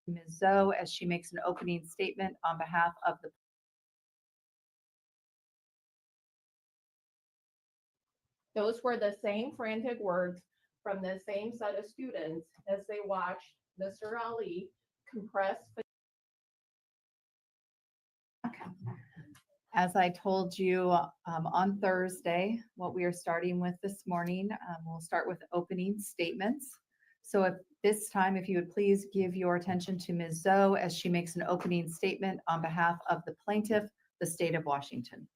Ms. Zoe as she makes an opening statement on behalf of the. Those were the same frantic words from the same set of students as they watched Mr. Ali compress. As I told you on Thursday, what we are starting with this morning, we'll start with opening statements. So at this time, if you would please give your attention to Ms. Zoe as she makes an opening statement on behalf of the plaintiff, the state of Washington.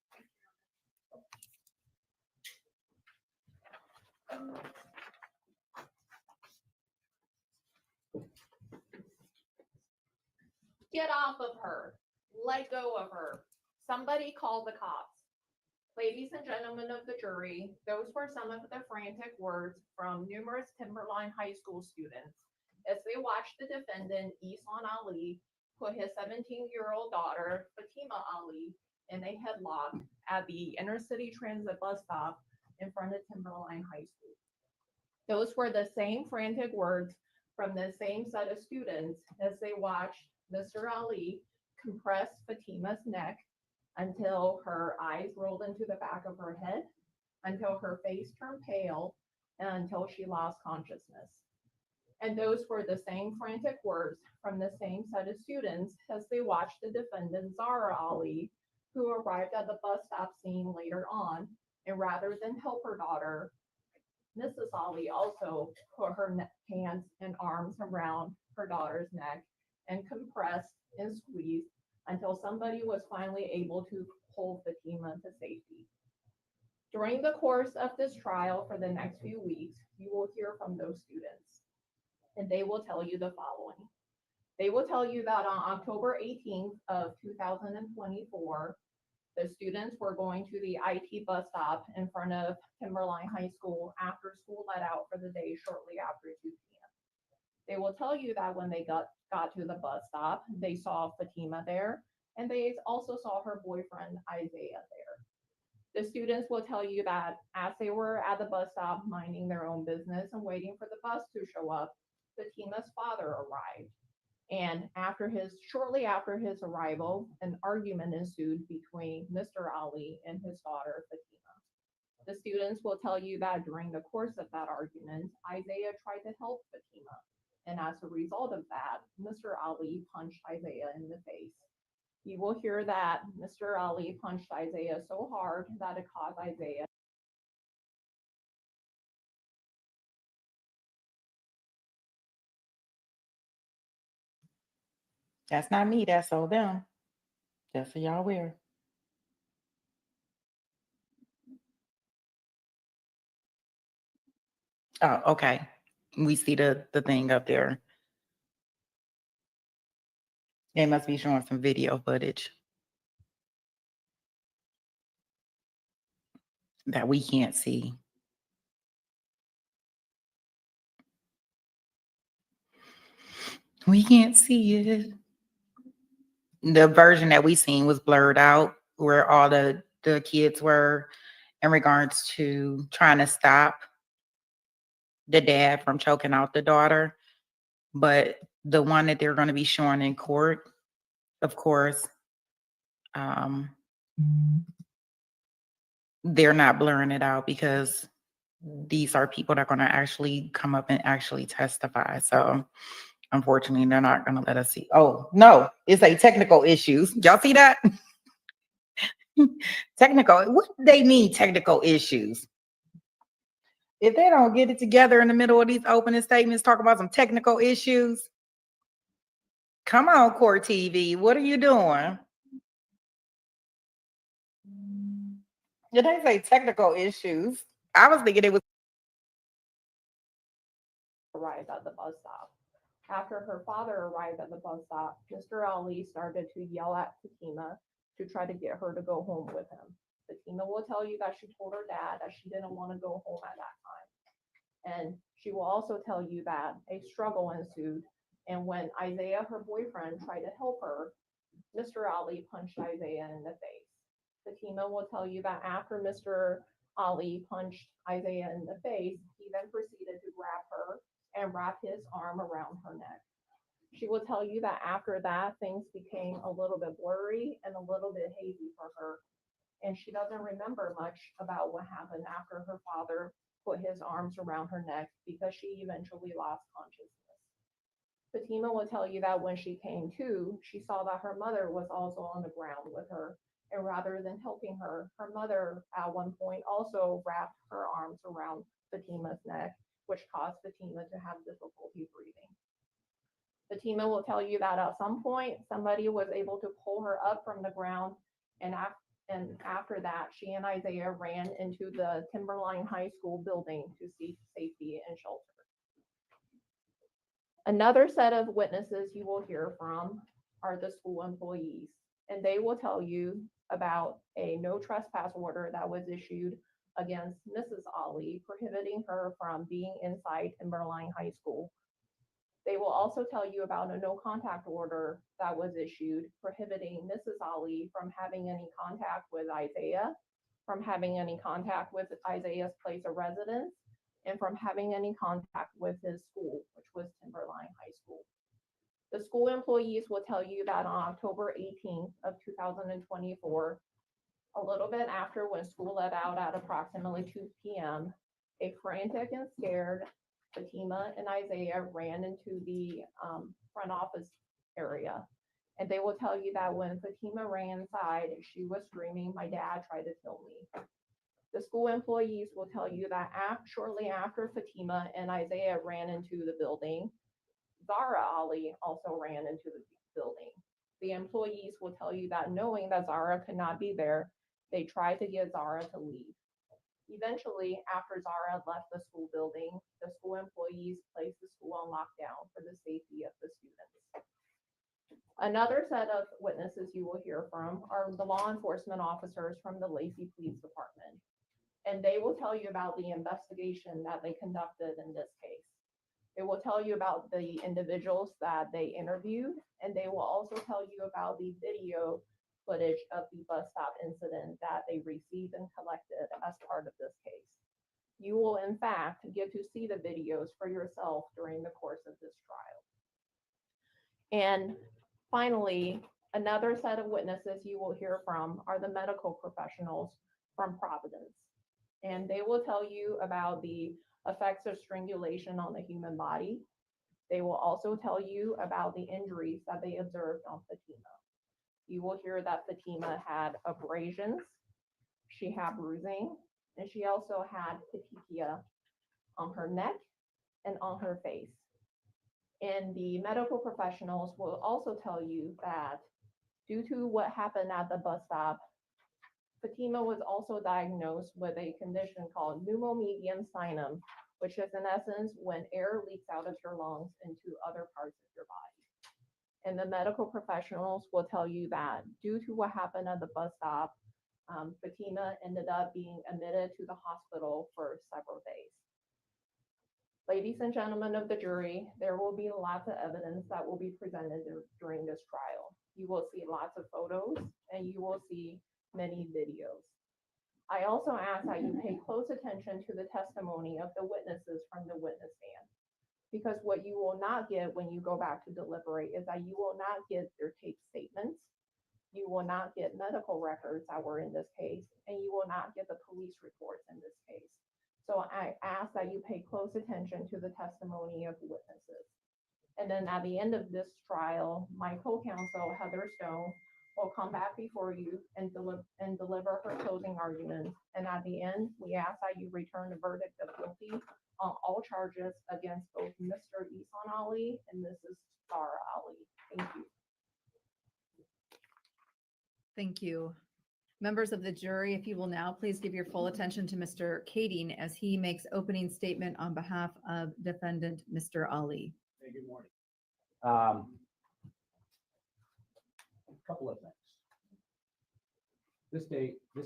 Get off of her. Let go of her. Somebody call the cops. Ladies and gentlemen of the jury, those were some of the frantic words from numerous Timberline High School students as they watched the defendant, Ihsan Ali, put his 17-year-old daughter, Fatima Ali, in a headlock at the inner city transit bus stop in front of Timberline High School. Those were the same frantic words from the same set of students as they watched Mr. Ali compress Fatima's neck until her eyes rolled into the back of her head, until her face turned pale, and until she lost consciousness. And those were the same frantic words from the same set of students as they watched the defendant, Zahraa Ali, who arrived at the bus stop scene later on, and rather than help her daughter, Mrs. Ali also put her hands and arms around her daughter's neck and compressed and squeezed until somebody was finally able to pull Fatima to safety. During the course of this trial for the next few weeks, you will hear from those students, and they will tell you the following. They will tell you that on October 18th of 2024, the students were going to the IT bus stop in front of Timberline High School after school let out for the day shortly after 2 p.m. They will tell you that when they got to the bus stop, they saw Fatima there, and they also saw her boyfriend, Isaiah, there. The students will tell you that as they were at the bus stop minding their own business and waiting for the bus to show up, Fatima's father arrived. And shortly after his arrival, an argument ensued between Mr. Ali and his daughter, Fatima. The students will tell you that during the course of that argument, Isaiah tried to help Fatima. And as a result of that, Mr. Ali punched Isaiah in the face. You will hear that Mr. Ali punched Isaiah so hard that it caused Isaiah. That's not me, that's all them. Just so y'all aware. Oh, okay. We see the thing up there. They must be showing some video footage that we can't see. We can't see it. The version that we seen was blurred out where all the kids were in regards to trying to stop the dad from choking out the daughter. But the one that they're going to be showing in court, of course, they're not blurring it out because these are people that are going to actually come up and actually testify. So unfortunately, they're not going to let us see. Oh, no, it's a technical issues. Y'all see that? Technical. What do they mean, technical issues? If they don't get it together in the middle of these opening statements, talk about some technical issues. Come on, Court TV. What are you doing? Did they say technical issues? I was thinking it was. Arrived at the bus stop. After her father arrived at the bus stop, Mr. Ali started to yell at Fatima to try to get her to go home with him. Fatima will tell you that she told her dad that she didn't want to go home at that time. And she will also tell you that a struggle ensued. And when Isaiah, her boyfriend, tried to help her, Mr. Ali punched Isaiah in the face. Fatima will tell you that after Mr. Ali punched Isaiah in the face, he then proceeded to grab her and wrap his arm around her neck. She will tell you that after that, things became a little bit blurry and a little bit hazy for her. And she doesn't remember much about what happened after her father put his arms around her neck because she eventually lost consciousness. Fatima will tell you that when she came to, she saw that her mother was also on the ground with her. And rather than helping her, her mother at one point also wrapped her arms around Fatima's neck, which caused Fatima to have difficulty breathing. Fatima will tell you that at some point, somebody was able to pull her up from the ground, and after that, she and Isaiah ran into the Timberline High School building to seek safety and shelter. Another set of witnesses you will hear from are the school employees, and they will tell you about a no trespass order that was issued against Mrs. Ali, prohibiting her from being inside Timberline High School. They will also tell you about a no contact order that was issued prohibiting Mrs. Ali from having any contact with Isaiah, from having any contact with Isaiah's place of residence, and from having any contact with his school, which was Timberline High School. The school employees will tell you that on October 18th of 2024, a little bit after when school let out at approximately 2 p.m., a frantic and scared Fatima and Isaiah ran into the front office area. And they will tell you that when Fatima ran inside, she was screaming, "My dad tried to kill me." The school employees will tell you that shortly after Fatima and Isaiah ran into the building, Zahraa Ali also ran into the building. The employees will tell you that knowing that Zahraa could not be there, they tried to get Zahraa to leave. Eventually, after Zahraa left the school building, the school employees placed the school on lockdown for the safety of the students. Another set of witnesses you will hear from are the law enforcement officers from the Lacey Police Department. And they will tell you about the investigation that they conducted in this case. They will tell you about the individuals that they interviewed, and they will also tell you about the video footage of the bus stop incident that they received and collected as part of this case. You will, in fact, get to see the videos for yourself during the course of this trial. And finally, another set of witnesses you will hear from are the medical professionals from Providence. And they will tell you about the effects of strangulation on the human body. They will also tell you about the injuries that they observed on Fatima. You will hear that Fatima had abrasions, she had bruising, and she also had petechia on her neck and on her face. And the medical professionals will also tell you that due to what happened at the bus stop, Fatima was also diagnosed with a condition called pneumomedium sinum, which is in essence when air leaks out of your lungs into other parts of your body. And the medical professionals will tell you that due to what happened at the bus stop, Fatima ended up being admitted to the hospital for several days. Ladies and gentlemen of the jury, there will be lots of evidence that will be presented during this trial. You will see lots of photos and you will see many videos. I also ask that you pay close attention to the testimony of the witnesses from the witness stand, because what you will not get when you go back to deliberate is that you will not get their taped statements, you will not get medical records that were in this case, and you will not get the police reports in this case. So I ask that you pay close attention to the testimony of witnesses. And then at the end of this trial, my co-counsel, Heather Stone, will come back before you and deliver her closing arguments. And at the end, we ask that you return a verdict of guilty on all charges against both Mr. Ihsan Ali and Mrs. Zahraa Ali. Thank you. Thank you. Members of the jury, if you will now please give your full attention to Mr. Kading as he makes opening statement on behalf of defendant Mr. Ali. Hey, good morning. A couple of things. This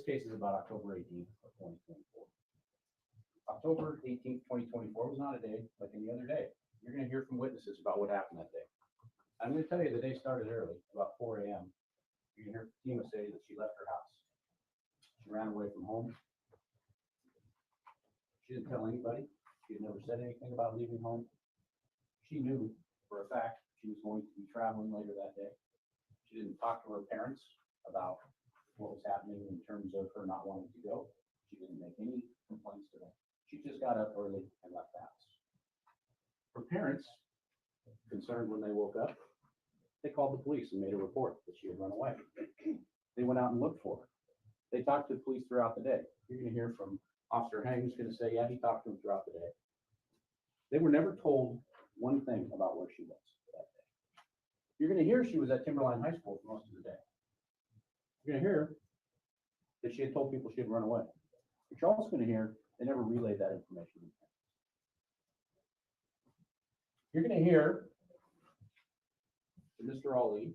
case is about October 18th of 2024. October 18th, 2024 was not a day like any other day. You're going to hear from witnesses about what happened that day. I'm going to tell you the day started early, about 4 a.m. You can hear Fatima say that she left her house. She ran away from home. She didn't tell anybody. She had never said anything about leaving home. She knew for a fact she was going to be traveling later that day. She didn't talk to her parents about what was happening in terms of her not wanting to go. She didn't make any complaints to them. She just got up early and left the house. Her parents, concerned when they woke up, they called the police and made a report that she had run away. They went out and looked for her. They talked to the police throughout the day. You're going to hear from Officer Hang, who's going to say, yeah, he talked to them throughout the day. They were never told one thing about where she was that day. You're going to hear she was at Timberline High School for most of the day. You're going to hear that she had told people she had run away. But you're also going to hear they never relayed that information. You're going to hear that Mr. Ali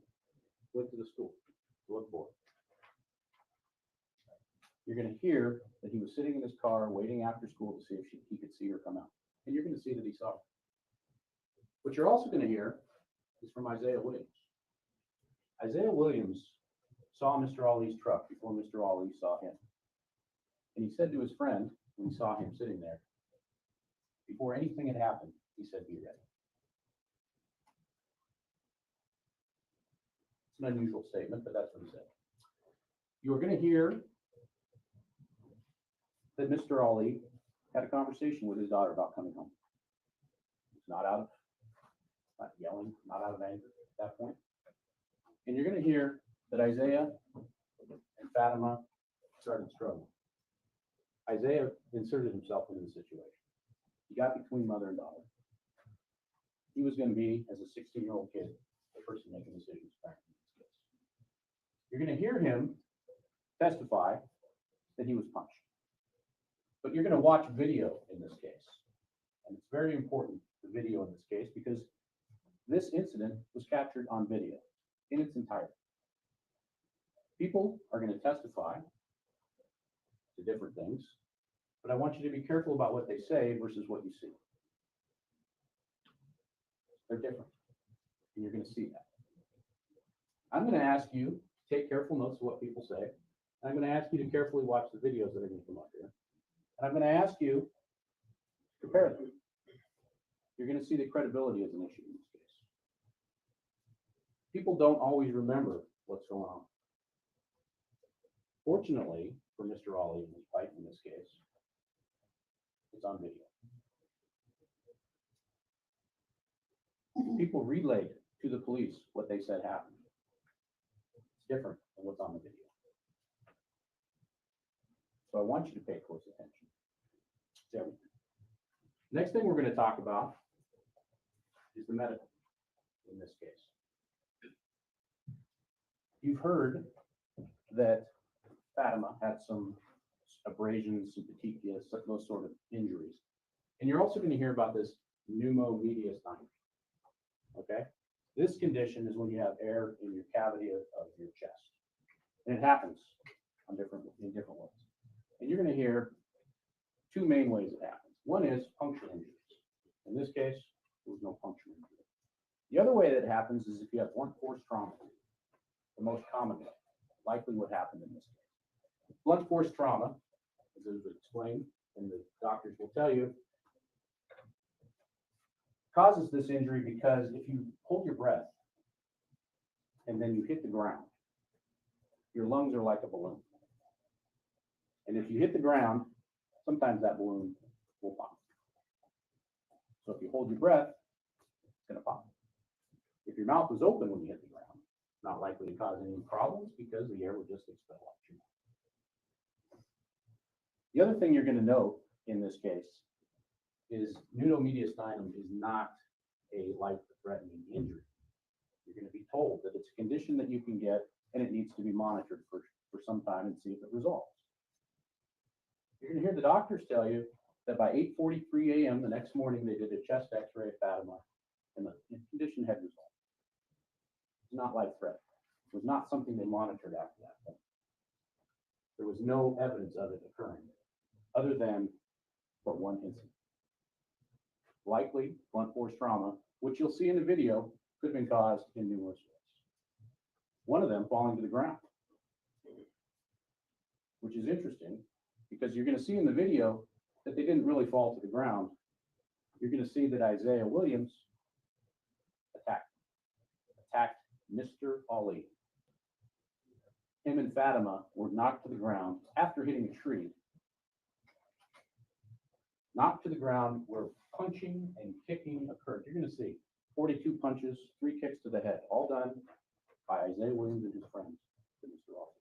went to the school to look for her. You're going to hear that he was sitting in his car waiting after school to see if he could see her come out. And you're going to see that he saw her. What you're also going to hear is from Isaiah Williams. Isaiah Williams saw Mr. Ali's truck before Mr. Ali saw him. And he said to his friend, when he saw him sitting there, before anything had happened, he said, be ready. It's an unusual statement, but that's what he said. You are going to hear that Mr. Ali had a conversation with his daughter about coming home. It's not yelling, not out of anger at that point. And you're going to hear that Isaiah and Fatima started struggling. Isaiah inserted himself into the situation. He got between mother and daughter. He was going to be, as a 16-year-old kid, the person making decisions back in this case. You're going to hear him testify that he was punched. But you're going to watch video in this case. And it's very important, the video in this case, because this incident was captured on video in its entirety. People are going to testify to different things, but I want you to be careful about what they say versus what you see. They're different, and you're going to see that. I'm going to ask you to take careful notes of what people say. I'm going to ask you to carefully watch the videos that are going to come up here. And I'm going to ask you to compare them. You're going to see that credibility is an issue in this case. People don't always remember what's going on. Fortunately, for Mr. Ali and his wife in this case, it's on video. People relayed to the police what they said happened. It's different than what's on the video. So I want you to pay close attention to everything. Next thing we're going to talk about is the medical in this case. You've heard that Fatima had some abrasions, some petechias, those sort of injuries. And you're also going to hear about this pneumomediastinum. Okay? This condition is when you have air in your cavity of your chest. And it happens in different ways. And you're going to hear two main ways it happens. One is puncture injuries. In this case, there was no puncture injury. The other way that it happens is if you have blunt force trauma, the most common way, likely what happened in this case. Blunt force trauma, as it was explained, and the doctors will tell you, causes this injury because if you hold your breath and then you hit the ground, your lungs are like a balloon. And if you hit the ground, sometimes that balloon will pop. So if you hold your breath, it's going to pop. If your mouth is open when you hit the ground, not likely to cause any problems because the air will just expel out your mouth. The other thing you're going to note in this case is pneumomediastinum is not a life-threatening injury. You're going to be told that it's a condition that you can get and it needs to be monitored for some time and see if it resolves. You're going to hear the doctors tell you that by 8:43 a.m. the next morning they did a chest x-ray of Fatima and the condition had resolved. It's not life-threatening. It was not something they monitored after that point. There was no evidence of it occurring other than for one incident. Likely blunt force trauma, which you'll see in the video, could have been caused in numerous ways. One of them falling to the ground, which is interesting because you're going to see in the video that they didn't really fall to the ground. You're going to see that Isaiah Williams attacked Mr. Ali. Him and Fatima were knocked to the ground after hitting a tree. Knocked to the ground where punching and kicking occurred. You're gonna see 42 punches, 3 kicks to the head, all done by Isaiah Williams and his friends, to Mr. Ali.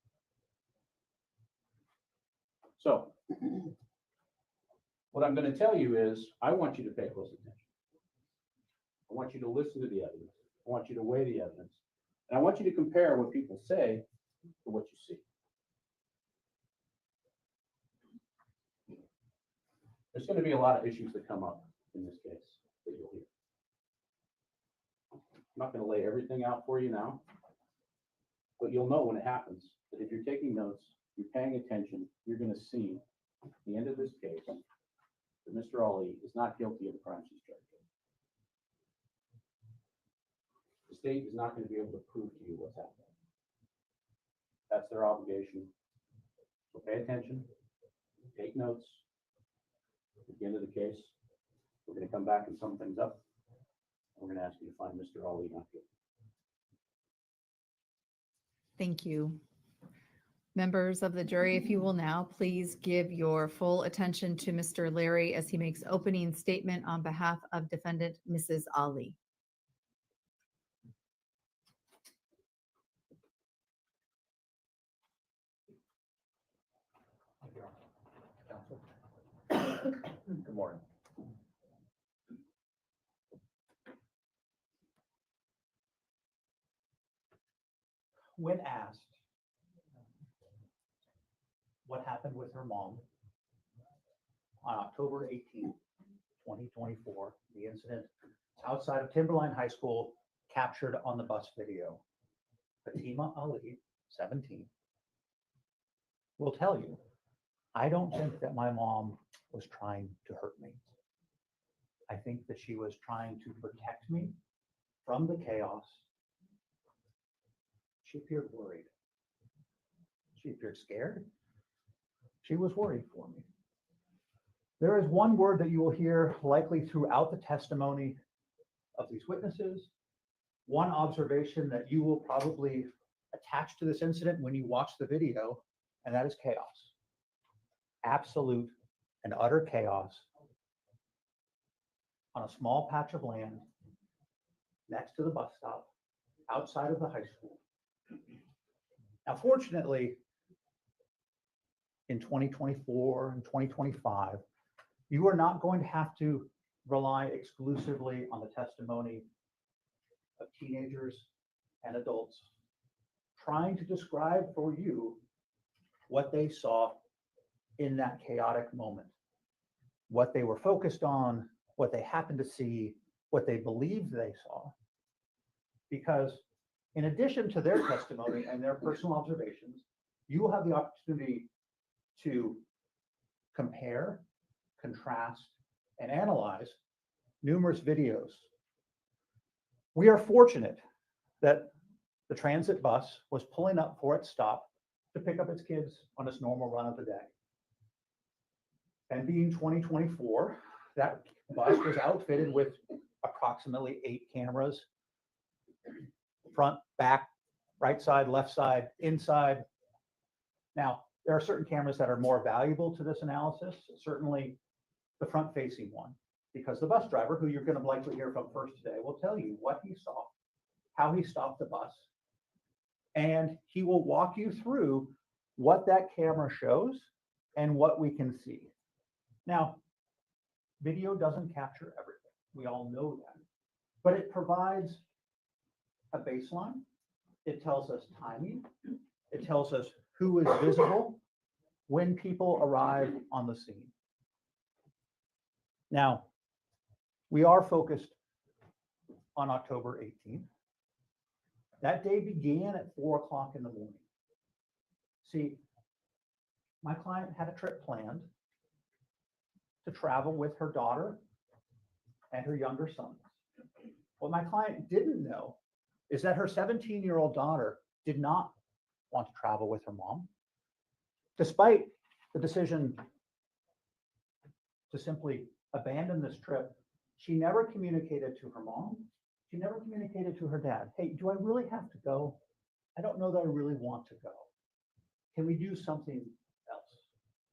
So, what I'm gonna tell you is, I want you to pay close attention. I want you to listen to the evidence. I want you to weigh the evidence. And I want you to compare what people say to what you see. There's going to be a lot of issues that come up in this case that you'll hear. I'm not going to lay everything out for you now, but you'll know when it happens that if you're taking notes, you're paying attention, you're going to see at the end of this case that Mr. Ali is not guilty of the crimes he's charged with. The state is not going to be able to prove to you what's happening. That's their obligation. So pay attention, take notes. At the end of the case, we're going to come back and sum things up. We're going to ask you to find Mr. Ali not guilty. Thank you. Members of the jury, if you will now please give your full attention to Mr. Larry as he makes opening statement on behalf of defendant Mrs. Ali. Good morning. When asked what happened with her mom on October 18th, 2024, the incident outside of Timberline High School captured on the bus video, Fatima Ali, 17, will tell you, I don't think that my mom was trying to hurt me. I think that she was trying to protect me from the chaos. She appeared worried. She appeared scared. She was worried for me. There is one word that you will hear likely throughout the testimony of these witnesses, one observation that you will probably attach to this incident when you watch the video, and that is chaos. Absolute and utter chaos on a small patch of land next to the bus stop outside of the high school. Now, fortunately, in 2024 and 2025, you are not going to have to rely exclusively on the testimony of teenagers and adults trying to describe for you what they saw in that chaotic moment, what they were focused on, what they happened to see, what they believed they saw. Because in addition to their testimony and their personal observations, you will have the opportunity to compare, contrast, and analyze numerous videos. We are fortunate that the transit bus was pulling up for its stop to pick up its kids on its normal run of the day. And being 2024, that bus was outfitted with approximately 8 cameras, front, back, right side, left side, inside. Now, there are certain cameras that are more valuable to this analysis, certainly the front-facing one, because the bus driver, who you're going to likely hear from first today, will tell you what he saw, how he stopped the bus, and he will walk you through what that camera shows and what we can see. Now, video doesn't capture everything. We all know that, but it provides a baseline. It tells us timing. It tells us who is visible when people arrive on the scene. Now, we are focused on October 18th. That day began at 4 o'clock in the morning. See, my client had a trip planned to travel with her daughter and her younger son. What my client didn't know is that her 17-year-old daughter did not want to travel with her mom, despite the decision to simply abandon this trip. She never communicated to her mom. She never communicated to her dad, hey, do I really have to go? I don't know that I really want to go. Can we do something else?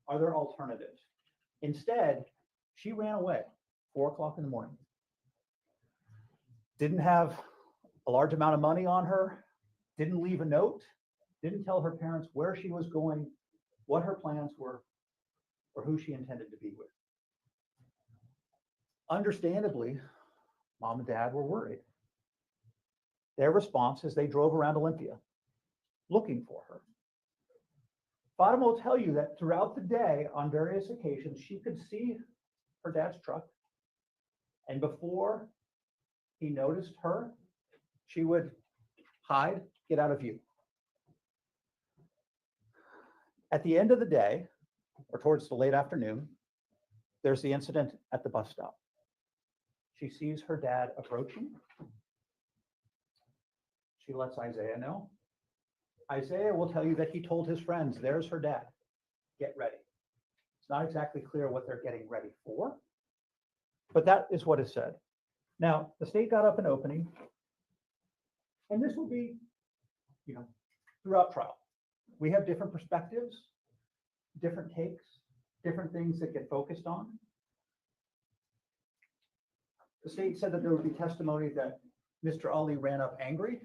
Are there alternatives? Instead, she ran away, 4 o'clock in the morning. Didn't have a large amount of money on her, didn't leave a note, didn't tell her parents where she was going, what her plans were, or who she intended to be with. Understandably, mom and dad were worried. Their response is they drove around Olympia looking for her. Fatima will tell you that throughout the day, on various occasions, she could see her dad's truck. And before he noticed her, she would hide, get out of view. At the end of the day, or towards the late afternoon, there's the incident at the bus stop. She sees her dad approaching. She lets Isaiah know. Isaiah will tell you that he told his friends, there's her dad, get ready. It's not exactly clear what they're getting ready for, but that is what is said. Now, the state got up an opening, and this will be, throughout trial. We have different perspectives, different takes, different things that get focused on. The state said that there would be testimony that Mr. Ali ran up angry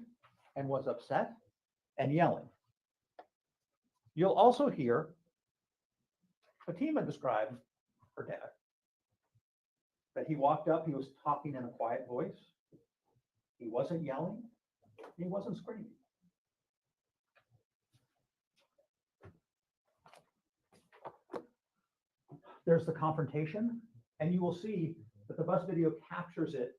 and was upset and yelling. You'll also hear Fatima describe her dad. That he walked up, he was talking in a quiet voice. He wasn't yelling, he wasn't screaming. There's the confrontation, and you will see that the bus video captures it.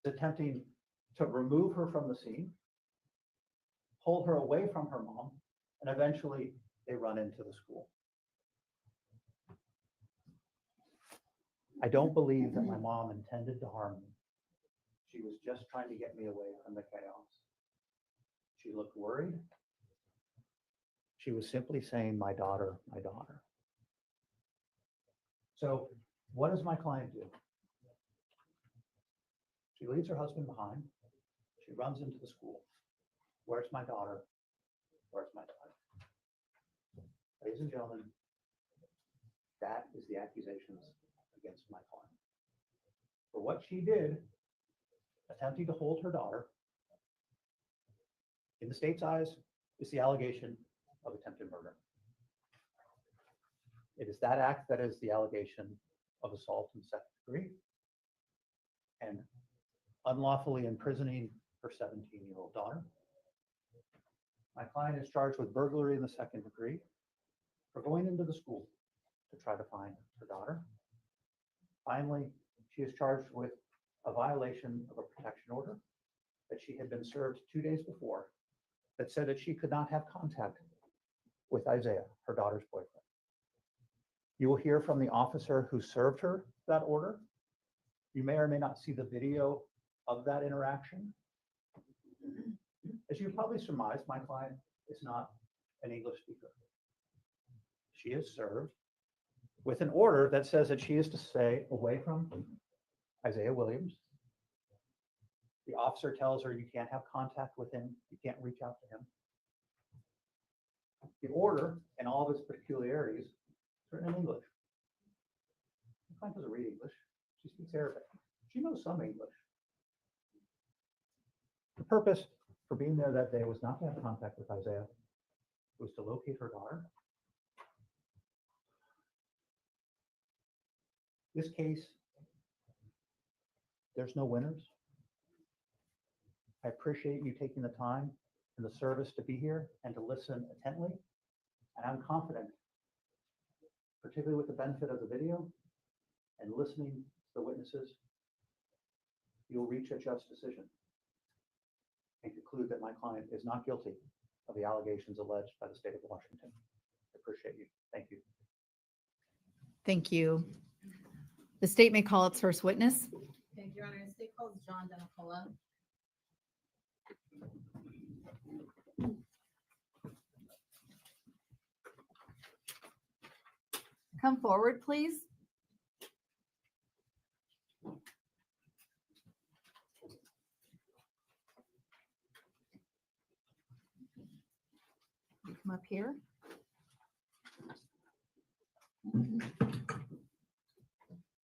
Attempting to remove her from the scene, hold her away from her mom, and eventually they run into the school. I don't believe that my mom intended to harm me. She was just trying to get me away from the chaos. She looked worried. She was simply saying, my daughter, my daughter. So what does my client do? She leaves her husband behind. She runs into the school. Where's my daughter? Where's my daughter? Ladies and gentlemen, that is the accusations against my client. For what she did, attempting to hold her daughter, in the state's eyes, is the allegation of attempted murder. It is that act that is the allegation of assault in second degree and unlawfully imprisoning her 17-year-old daughter. My client is charged with burglary in the second degree for going into the school to try to find her daughter. Finally, she is charged with a violation of a protection order that she had been served 2 days before that said that she could not have contact with Isaiah, her daughter's boyfriend. You will hear from the officer who served her that order. You may or may not see the video of that interaction. As you probably surmise, my client is not an English speaker. She is served with an order that says that she is to stay away from Isaiah Williams. The officer tells her you can't have contact with him, you can't reach out to him. The order and all of its peculiarities is written in English. My client doesn't read English. She speaks Arabic. She knows some English. The purpose for being there that day was not to have contact with Isaiah. It was to locate her daughter. This case, there's no winners. I appreciate you taking the time and the service to be here and to listen intently. And I'm confident, particularly with the benefit of the video and listening to the witnesses, you'll reach a just decision and conclude that my client is not guilty of the allegations alleged by the state of Washington. I appreciate you. Thank you. Thank you. The state may call its first witness. Thank you, Your Honor. State calls John Denicola. Come forward, please. Come up here.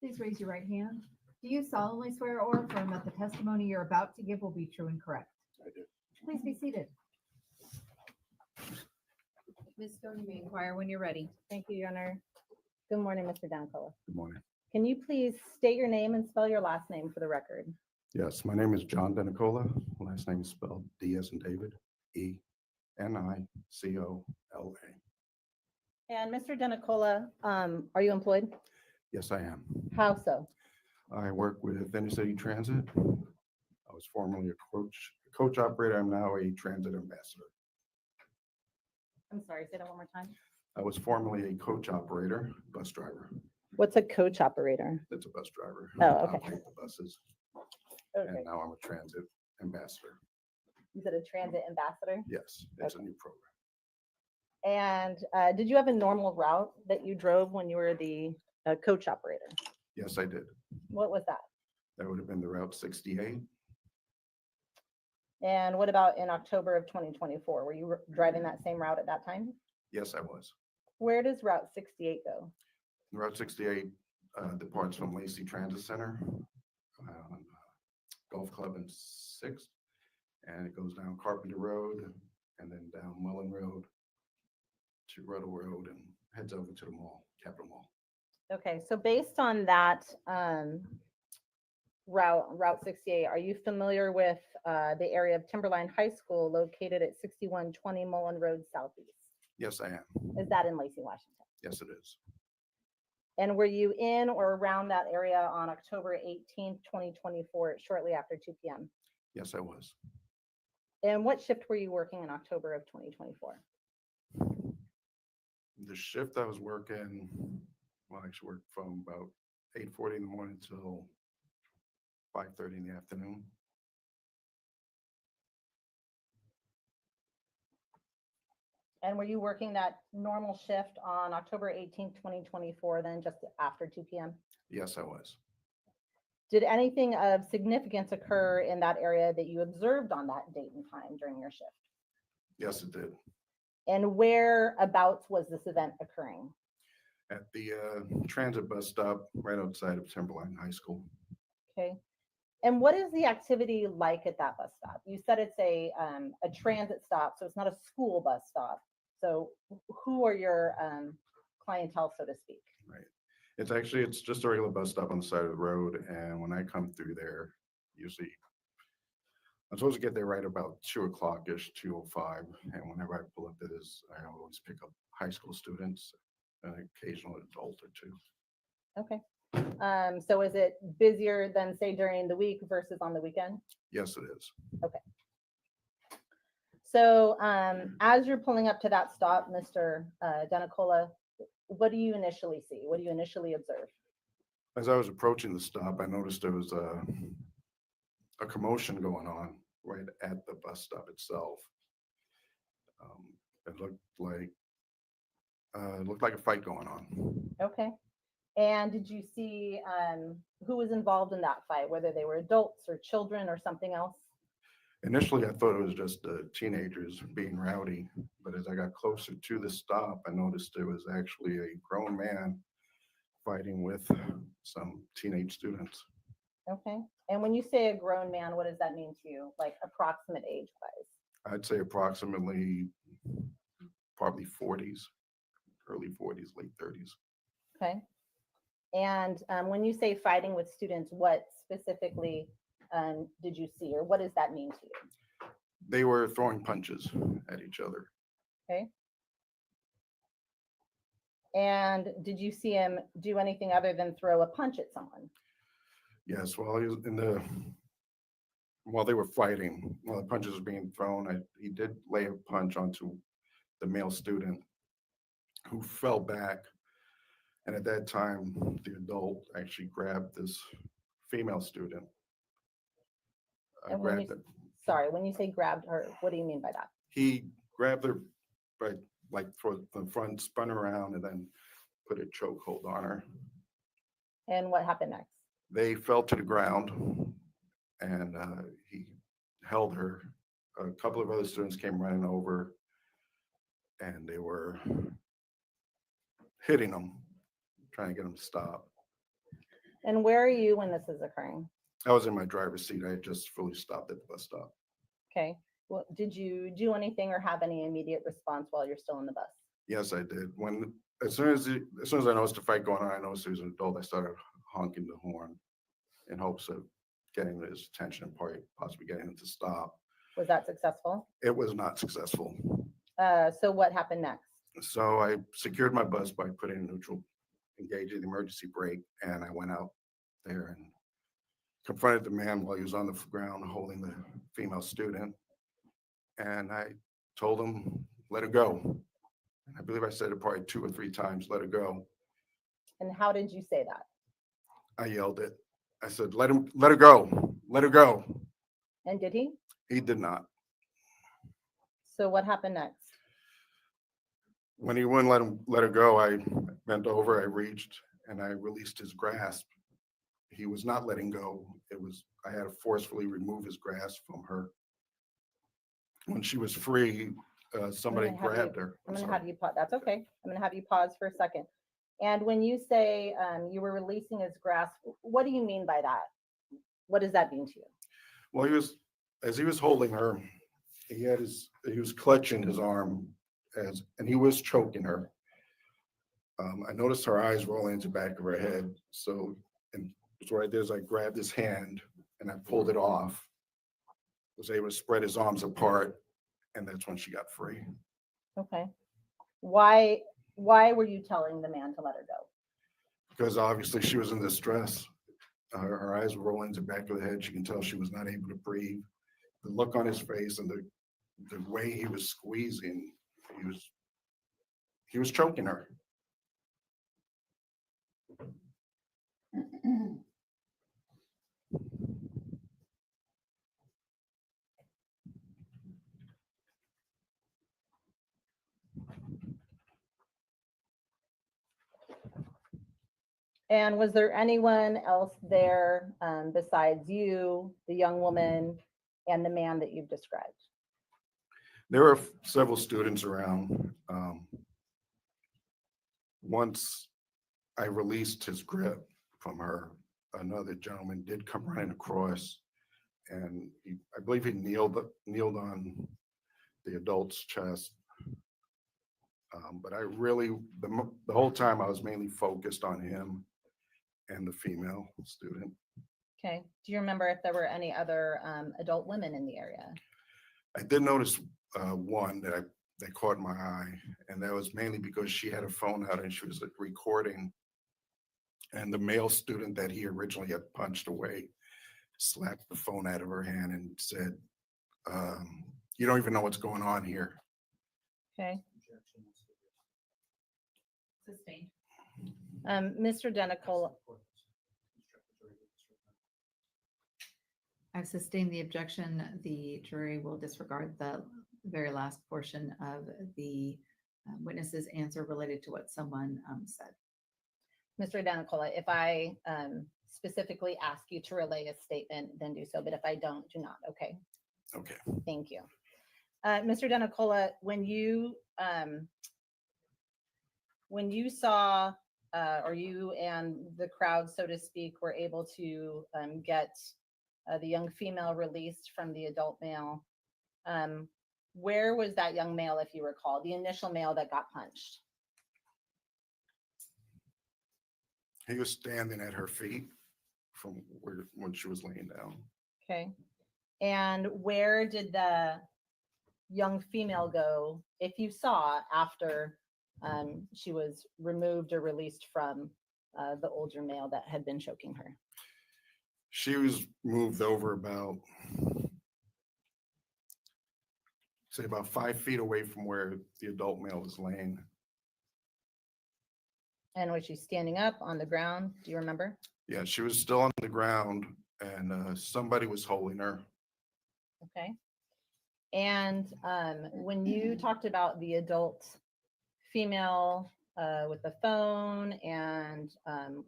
Please raise your right hand. Do you solemnly swear or affirm that the testimony you're about to give will be true and correct? I do. Please be seated. Ms. Stone, you may inquire when you're ready. Thank you, Your Honor. Good morning, Mr. Denicola. Good morning. Can you please state your name and spell your last name for the record? Yes, my name is John Denicola. Last name is spelled D as in David, Enicola. And Mr. Denicola, are you employed? Yes, I am. How so? I work with Inner City Transit. I was formerly a coach operator. I'm now a transit ambassador. I'm sorry, say that one more time. I was formerly a coach operator, bus driver. What's a coach operator? That's a bus driver. Oh, okay. Operate the buses. Okay. And now I'm a transit ambassador. Is it a transit ambassador? Yes, it's a new program. And did you have a normal route that you drove when you were the coach operator? Yes, I did. What was that? That would have been the Route 68. And what about in October of 2024? Were you driving that same route at that time? Yes, I was. Where does Route 68 go? Route 68 departs from Lacey Transit Center, on Golf Club and 6th, and it goes down Carpenter Road and then down Mullen Road to Ruddle Road and heads over to the mall, Capitol Mall. Okay, so based on that Route 68, are you familiar with the area of Timberline High School located at 6120 Mullen Road Southeast? Yes, I am. Is that in Lacey, Washington? Yes, it is. And were you in or around that area on October 18th, 2024, shortly after 2 p.m.? Yes, I was. And what shift were you working in October of 2024? The shift I was working, well, I actually worked from about 8:40 in the morning till 5:30 in the afternoon. And were you working that normal shift on October 18th, 2024, then just after 2 p.m.? Yes, I was. Did anything of significance occur in that area that you observed on that date and time during your shift? Yes, it did. And whereabouts was this event occurring? At the transit bus stop right outside of Timberline High School. Okay. And what is the activity like at that bus stop? You said it's a transit stop, so it's not a school bus stop. So who are your clientele, so to speak? Right. It's just a regular bus stop on the side of the road. And when I come through there, usually I'm supposed to get there right about 2:00-ish, 2:05. And whenever I pull up to this, I always pick up high school students and an occasional adult or two. Okay. So is it busier than say during the week versus on the weekend? Yes, it is. So as you're pulling up to that stop, Mr. Denicola, what do you initially see? What do you initially observe? As I was approaching the stop, I noticed there was a commotion going on right at the bus stop itself. It looked like a fight going on. Okay. And did you see who was involved in that fight, whether they were adults or children or something else? Initially, I thought it was just teenagers being rowdy, but as I got closer to the stop, I noticed there was actually a grown man fighting with some teenage students. Okay. And when you say a grown man, what does that mean to you? Like approximate age wise? I'd say approximately probably 40s, early 40s, late 30s. Okay. And when you say fighting with students, what specifically did you see, or what does that mean to you? They were throwing punches at each other. Okay. And did you see him do anything other than throw a punch at someone? Yes, while he was while they were fighting, while the punches were being thrown, he did lay a punch onto the male student who fell back. And at that time, the adult actually grabbed this female student. And when you say grabbed her, what do you mean by that? He grabbed her right, like from the front, spun around, and then put a chokehold on her. And what happened next? They fell to the ground, and he held her. A couple of other students came running over, and they were hitting him, trying to get him to stop. And where are you when this is occurring? I was in my driver's seat. I had just fully stopped at the bus stop. Okay. Well, did you do anything or have any immediate response while you're still in the bus? Yes, I did. As soon as I noticed the fight going on, I noticed he was an adult. I started honking the horn in hopes of getting his attention and possibly getting him to stop. Was that successful? It was not successful. So what happened next? So I secured my bus by putting neutral, engaging the emergency brake, and I went out there and confronted the man while he was on the ground holding the female student. And I told him, let her go. And I believe I said it probably 2 or 3 times, let her go. And how did you say that? I yelled it. I said, let her go, let her go. And did he? He did not. So what happened next? When he wouldn't let her go, I bent over, I reached, and I released his grasp. He was not letting go. I had to forcefully remove his grasp from her. When she was free, somebody grabbed her. I'm going to have you pause. That's okay. I'm going to have you pause for a second. And when you say you were releasing his grasp, what do you mean by that? What does that mean to you? Well, as he was holding her, he was clutching his arm and he was choking her. I noticed her eyes rolling into the back of her head. So what I did is I grabbed his hand and I pulled it off. Was able to spread his arms apart, and that's when she got free. Okay. Why were you telling the man to let her go? Because obviously she was in distress. Her eyes were rolling to the back of the head. You can tell she was not able to breathe. The look on his face and the way he was squeezing, he was choking her. And was there anyone else there besides you, the young woman, and the man that you've described? There were several students around. Once I released his grip from her, another gentleman did come running across, and I believe he kneeled on the adult's chest. But I really, the whole time I was mainly focused on him and the female student. Okay. Do you remember if there were any other adult women in the area? I did notice one that caught my eye, and that was mainly because she had a phone out and she was recording. And the male student that he originally had punched away slapped the phone out of her hand and said, "You don't even know what's going on here." Okay. Sustained. Mr. Denicola, I've sustained the objection. The jury will disregard the very last portion of the witness's answer related to what someone said. Mr. Denicola, if I specifically ask you to relay a statement, then do so. But if I don't, do not. Okay. Okay. Thank you. Mr. Denicola, when you saw, or you and the crowd, so to speak, were able to get the young female released from the adult male, where was that young male, if you recall, the initial male that got punched? He was standing at her feet from when she was laying down. Okay. And where did the young female go, if you saw, after she was removed or released from the older male that had been choking her? She was moved over about, say, about 5 feet away from where the adult male was laying. And was she standing up on the ground? Do you remember? Yeah, she was still on the ground, and somebody was holding her. Okay. And when you talked about the adult female with the phone, and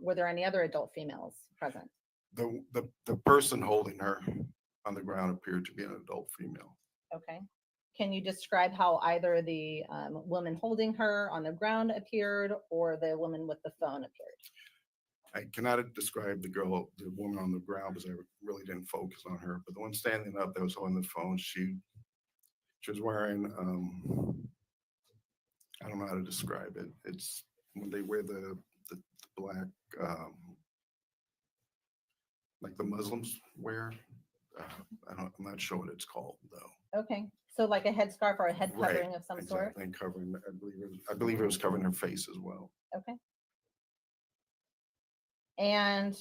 were there any other adult females present? The person holding her on the ground appeared to be an adult female. Okay. Can you describe how either the woman holding her on the ground appeared or the woman with the phone appeared? I cannot describe the woman on the ground, because I really didn't focus on her. But the one standing up that was holding the phone, she was wearing, I don't know how to describe it. It's when they wear the black, like the Muslims wear. I'm not sure what it's called though. Okay. So like a headscarf or a head Right, covering of some sort? Exactly, and covering, I believe it was covering her face as well. Okay. And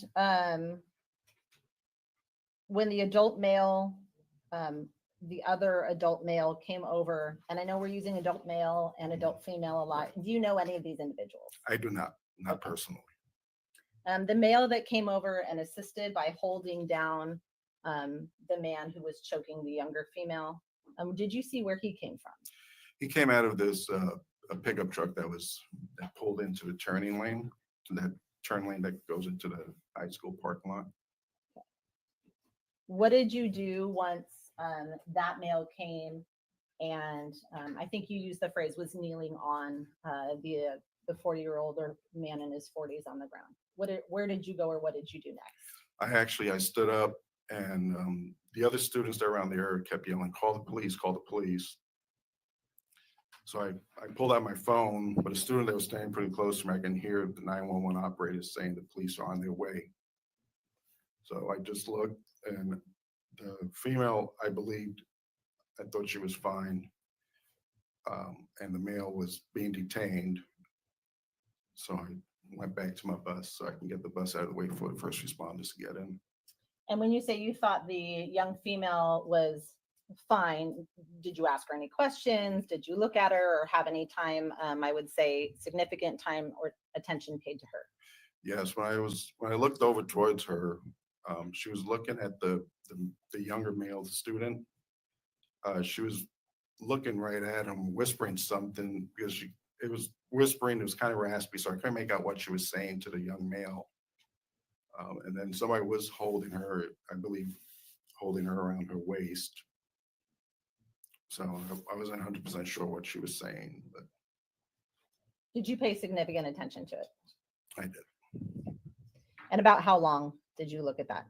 when the adult male, the other adult male came over, and I know we're using adult male and adult female a lot. Do you know any of these individuals? I do not Okay. personally. The male that came over and assisted by holding down the man who was choking the younger female, did you see where he came from? He came out of this a pickup truck that pulled into the turning lane, to that turn lane that goes into the high school parking lot. What did you do once that male came and I think you used the phrase was kneeling on the 40-year-old or man in his 40s on the ground? Where did you go, or what did you do next? I stood up, and the other students that were around the area kept yelling, "Call the police, call the police." So I pulled out my phone, but a student that was standing pretty close to me, I can hear the 911 operator saying the police are on their way. So I just looked, and the female, I thought she was fine. And the male was being detained. So I went back to my bus so I can get the bus out of the way for the first responders to get in. And when you say you thought the young female was fine, did you ask her any questions? Did you look at her or have any time, I would say significant time or attention paid to her? Yes, when I looked over towards her, she was looking at the younger male student. She was looking right at him, whispering something, because it was whispering, it was kind of raspy, so I couldn't make out what she was saying to the young male. And then somebody was holding her, I believe, holding her around her waist. So I wasn't 100% sure what she was saying, but Did you pay significant attention to it? I did. And about how long did you look at that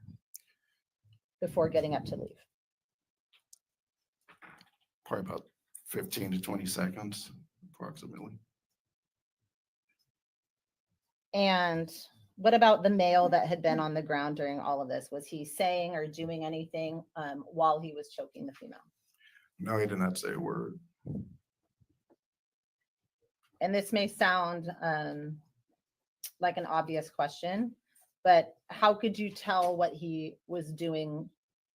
before getting up to leave? Probably about 15 to 20 seconds approximately. And what about the male that had been on the ground during all of this? Was he saying or doing anything while he was choking the female? No, he did not say a word. And this may sound like an obvious question, but how could you tell what he was doing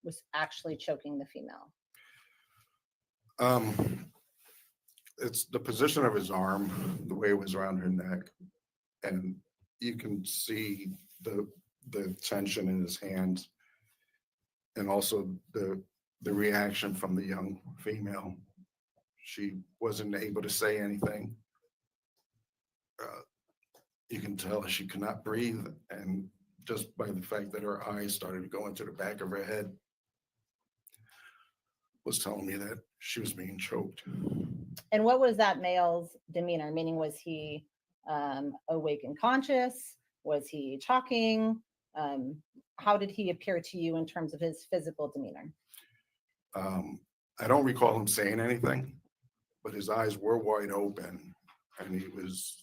was actually choking the female? It's the position of his arm, the way it was around her neck, and you can see the tension in his hands, and also the reaction from the young female. She wasn't able to say anything. You can tell she could not breathe, and just by the fact that her eyes started to go into the back of her head was telling me that she was being choked. And what was that male's demeanor? Meaning, was he awake and conscious? Was he talking? How did he appear to you in terms of his physical demeanor? I don't recall him saying anything, but his eyes were wide open, and he was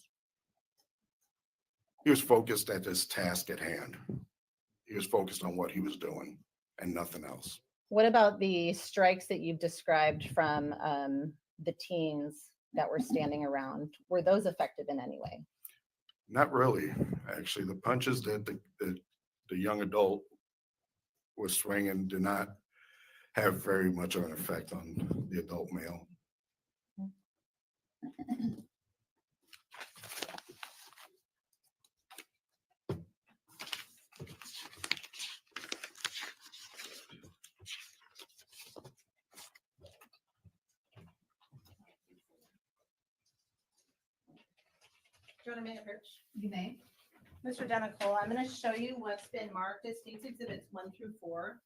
focused at this task at hand. He was focused on what he was doing and nothing else. What about the strikes that you've described from the teens that were standing around? Were those effective in any way? Not really. Actually, the punches that the young adult was swinging did not have very much of an effect on the adult male. Do you want to make a pitch? You may. Mr. Denicola, I'm going to show you what's been marked as State's Exhibits 1 through 4.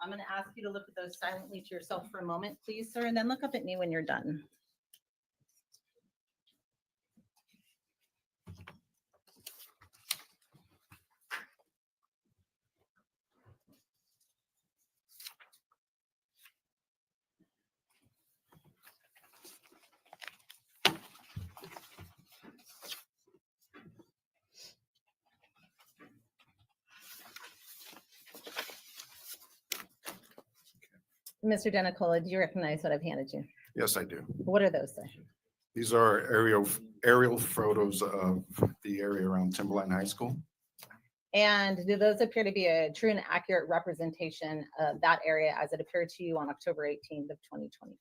I'm going to ask you to look at those silently to yourself for a moment, please, sir, and then look up at me when you're done. Mr. Denicola, do you recognize what I've handed you? Yes, I do. What are those, sir? These are aerial photos of the area around Timberline High School. And do those appear to be a true and accurate representation of that area as it appeared to you on October 18th of 2024?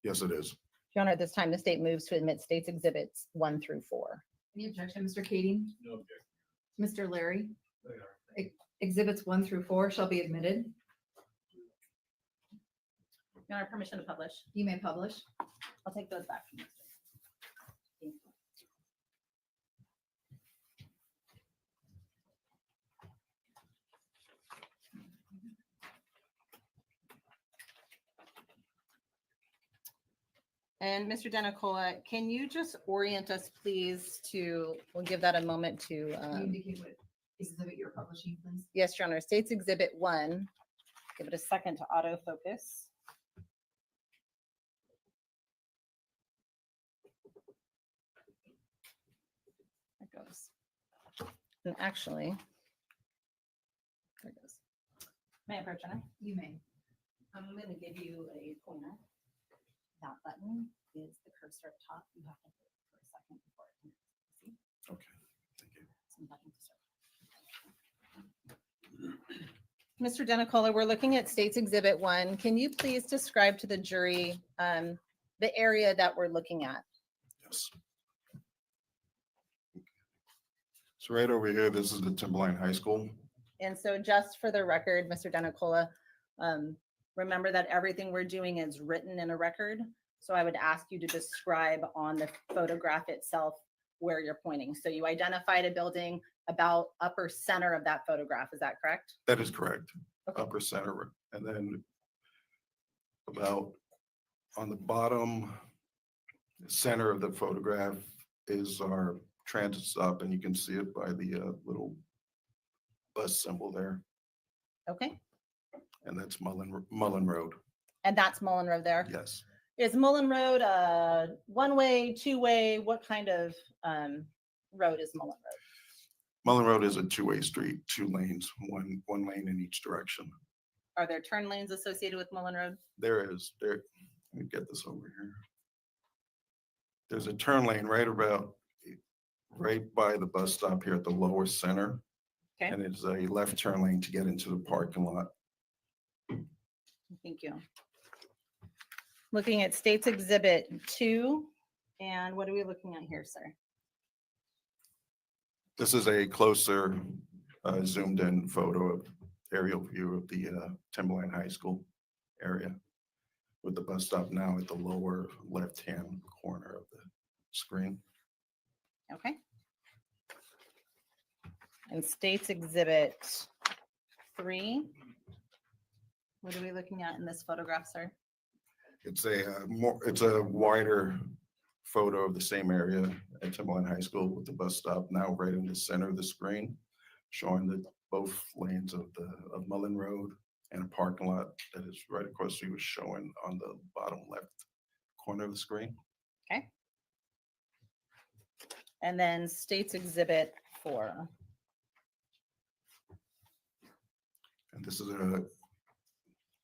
Yes, it is. Your Honor, at this time, the state moves to admit State's Exhibits 1 through 4. Any objection, Mr. Kading? No objection. Mr. Larry? They are. Exhibits 1 through 4 shall be admitted. Your Honor, permission to publish. You may publish. I'll take those back from you. Thank you. And Mr. Denicola, can you just orient us, please, to, we'll give that a moment to, Can you indicate what exhibit you're publishing, please? yes, Your Honor, State's Exhibit 1. Give it a second to autofocus. There it goes. And actually, there it goes. May I approach, Your Honor? You may. I'm going to give you a pointer. That button is the cursor up top. You have to hold it for a second before it can see. Okay, thank you. Some button to start. Mr. Denicola, we're looking at State's Exhibit 1. Can you please describe to the jury the area that we're looking at? Yes. So right over here, this is the Timberline High School. And so just for the record, Mr. Denicola, remember that everything we're doing is written in a record. So I would ask you to describe on the photograph itself where you're pointing. So you identified a building, about upper center of that photograph. Is that correct? That is correct. Okay. Upper center, and then about on the bottom center of the photograph is our transit stop, and you can see it by the little bus symbol there, Okay. and that's Mullen Road. And that's Mullen Road there. Yes, Is Mullen Road one-way, two-way? What kind of road is Mullen Road? Mullen Road is a two-way street, 2 lanes, one lane in each direction. Are there turn lanes associated with Mullen Road? There. Let me get this over here. There's a turn lane right by the bus stop here at the lower center. Okay. And it's a left turn lane to get into the parking lot. Thank you. Looking at States Exhibit 2, and what are we looking at here, sir? This is a closer zoomed in photo of aerial view of the Timberline High School area with the bus stop now at the lower left-hand corner of the screen. Okay. And States Exhibit 3. What are we looking at in this photograph, sir? It's a wider photo of the same area at Timberline High School with the bus stop now right in the center of the screen, showing that both lanes of Mullen Road and a parking lot that is right across the street was showing on the bottom left corner of the screen. Okay. And then States Exhibit 4. And this is a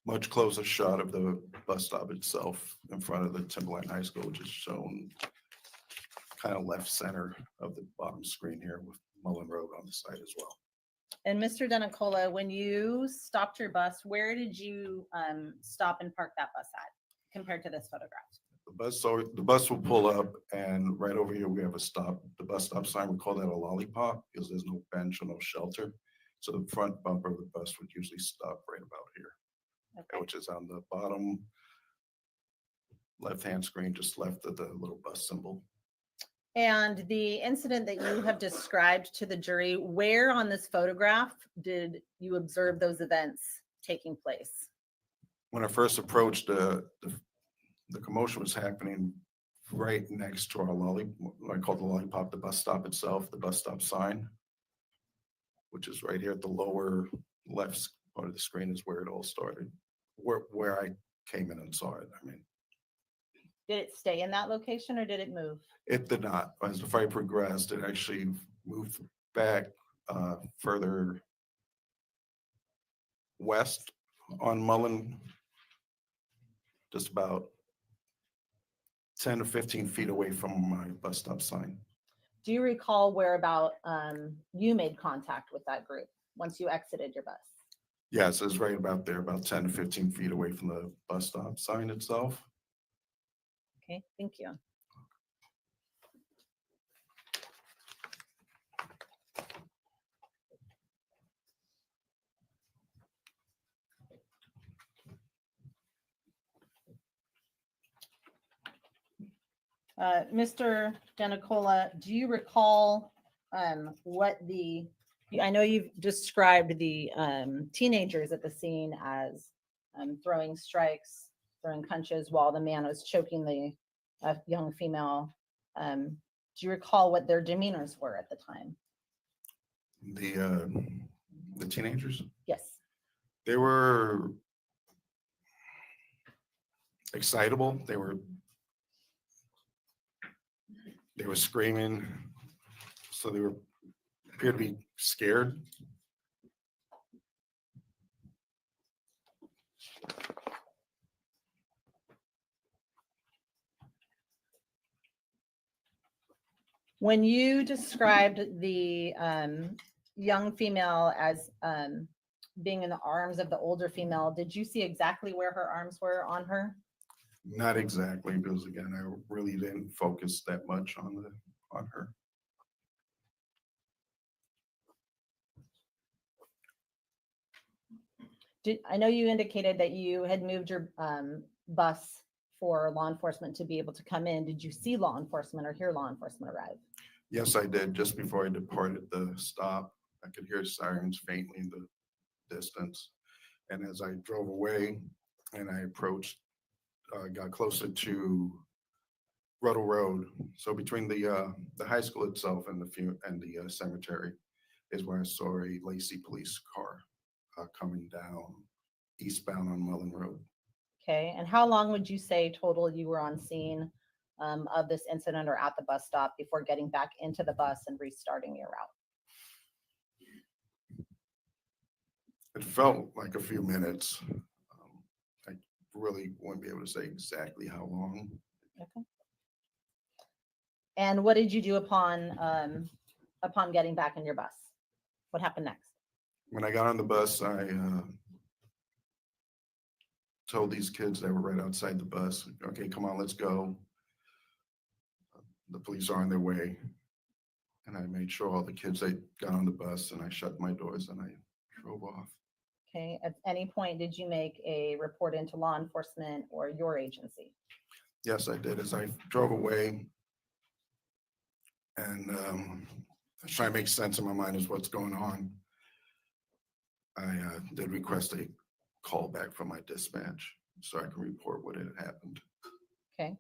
much closer shot of the bus stop itself in front of the Timberline High School, which is shown kind of left center of the bottom screen here with Mullen Road on the side as well. And Mr. Denicola, when you stopped your bus, where did you stop and park that bus at compared to this photograph? The bus will pull up, and right over here we have a stop. The bus stop sign, we call that a lollipop because there's no bench or no shelter. So the front bumper of the bus would usually stop right about here, Okay. which is on the bottom left-hand screen, just left of the little bus symbol. And the incident that you have described to the jury, where on this photograph did you observe those events taking place? When I first approached, the commotion was happening right next to our I call the lollipop, the bus stop itself, the bus stop sign, which is right here at the lower left part of the screen is where it all started, where I came in and saw it. I mean, Did it stay in that location or did it move? it did not. As the fight progressed, it actually moved back further west on Mullen, just about 10 to 15 feet away from my bus stop sign. Do you recall where about you made contact with that group once you exited your bus? Yes, it's right about there, about 10 to 15 feet away from the bus stop sign itself. Okay, thank you. Mr. Denicola, do you recall what I know you've described the teenagers at the scene as throwing strikes, throwing punches while the man was choking the young female. Do you recall what their demeanors were at the time? The teenagers, Yes. they were excitable. They were screaming, so they appeared to be scared. When you described the young female as being in the arms of the older female, did you see exactly where her arms were on her? Not exactly, because again, I really didn't focus that much on her. I know you indicated that you had moved your bus for law enforcement to be able to come in. Did you see law enforcement or hear law enforcement arrive? Yes, I did. Just before I departed the stop, I could hear sirens faintly in the distance. And as I drove away and I approached, got closer to Ruddle Road. So between the high school itself and the cemetery is where I saw a Lacey police car coming down eastbound on Mullen Road. Okay, and how long would you say total you were on scene of this incident or at the bus stop before getting back into the bus and restarting your route? It felt like a few minutes. I really wouldn't be able to say exactly how long. Okay. And what did you do upon getting back in your bus? What happened next? When I got on the bus, I told these kids that were right outside the bus, okay, come on, let's go. The police are on their way. And I made sure all the kids, they got on the bus and I shut my doors and I drove off. Okay, at any point, did you make a report into law enforcement or your agency? Yes, I did. As I drove away and I was trying to make sense in my mind as what's going on, I did request a call back from my dispatch so I can report what had happened. Okay.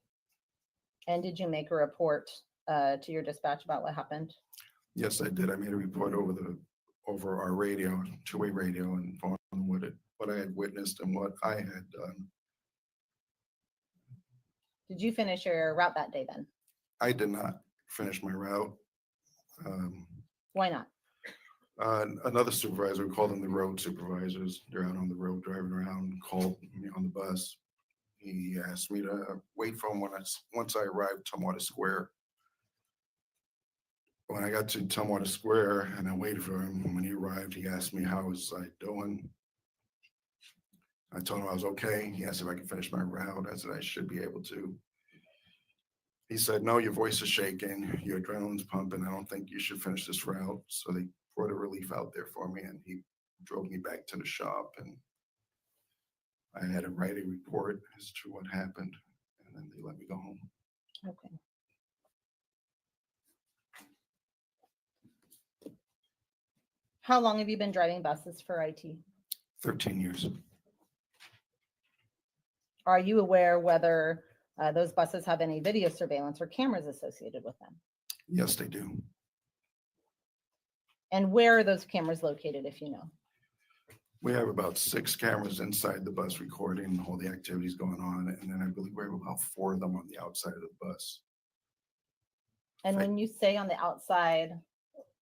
And did you make a report to your dispatch about what happened? Yes, I did. I made a report over our radio, two-way radio, and on what I had witnessed and what I had done. Did you finish your route that day then? I did not finish my route. Why not? Another supervisor, we call them the road supervisors. They're out on the road driving around, called me on the bus. He asked me to wait for him once I arrived Tumwater Square. When I got to Tumwater Square and I waited for him, when he arrived, he asked me how was I doing. I told him I was okay. He asked if I could finish my route. I said I should be able to. He said, no, your voice is shaking, your adrenaline's pumping. I don't think you should finish this route. So they brought a relief out there for me and he drove me back to the shop and I had to write a report as to what happened and then they let me go home. Okay. How long have you been driving buses for IT? 13 years. Are you aware whether those buses have any video surveillance or cameras associated with them? Yes, they do. And where are those cameras located, if you know? We have about 6 cameras inside the bus recording all the activities going on. And then I believe we have about 4 of them on the outside of the bus. And when you say on the outside,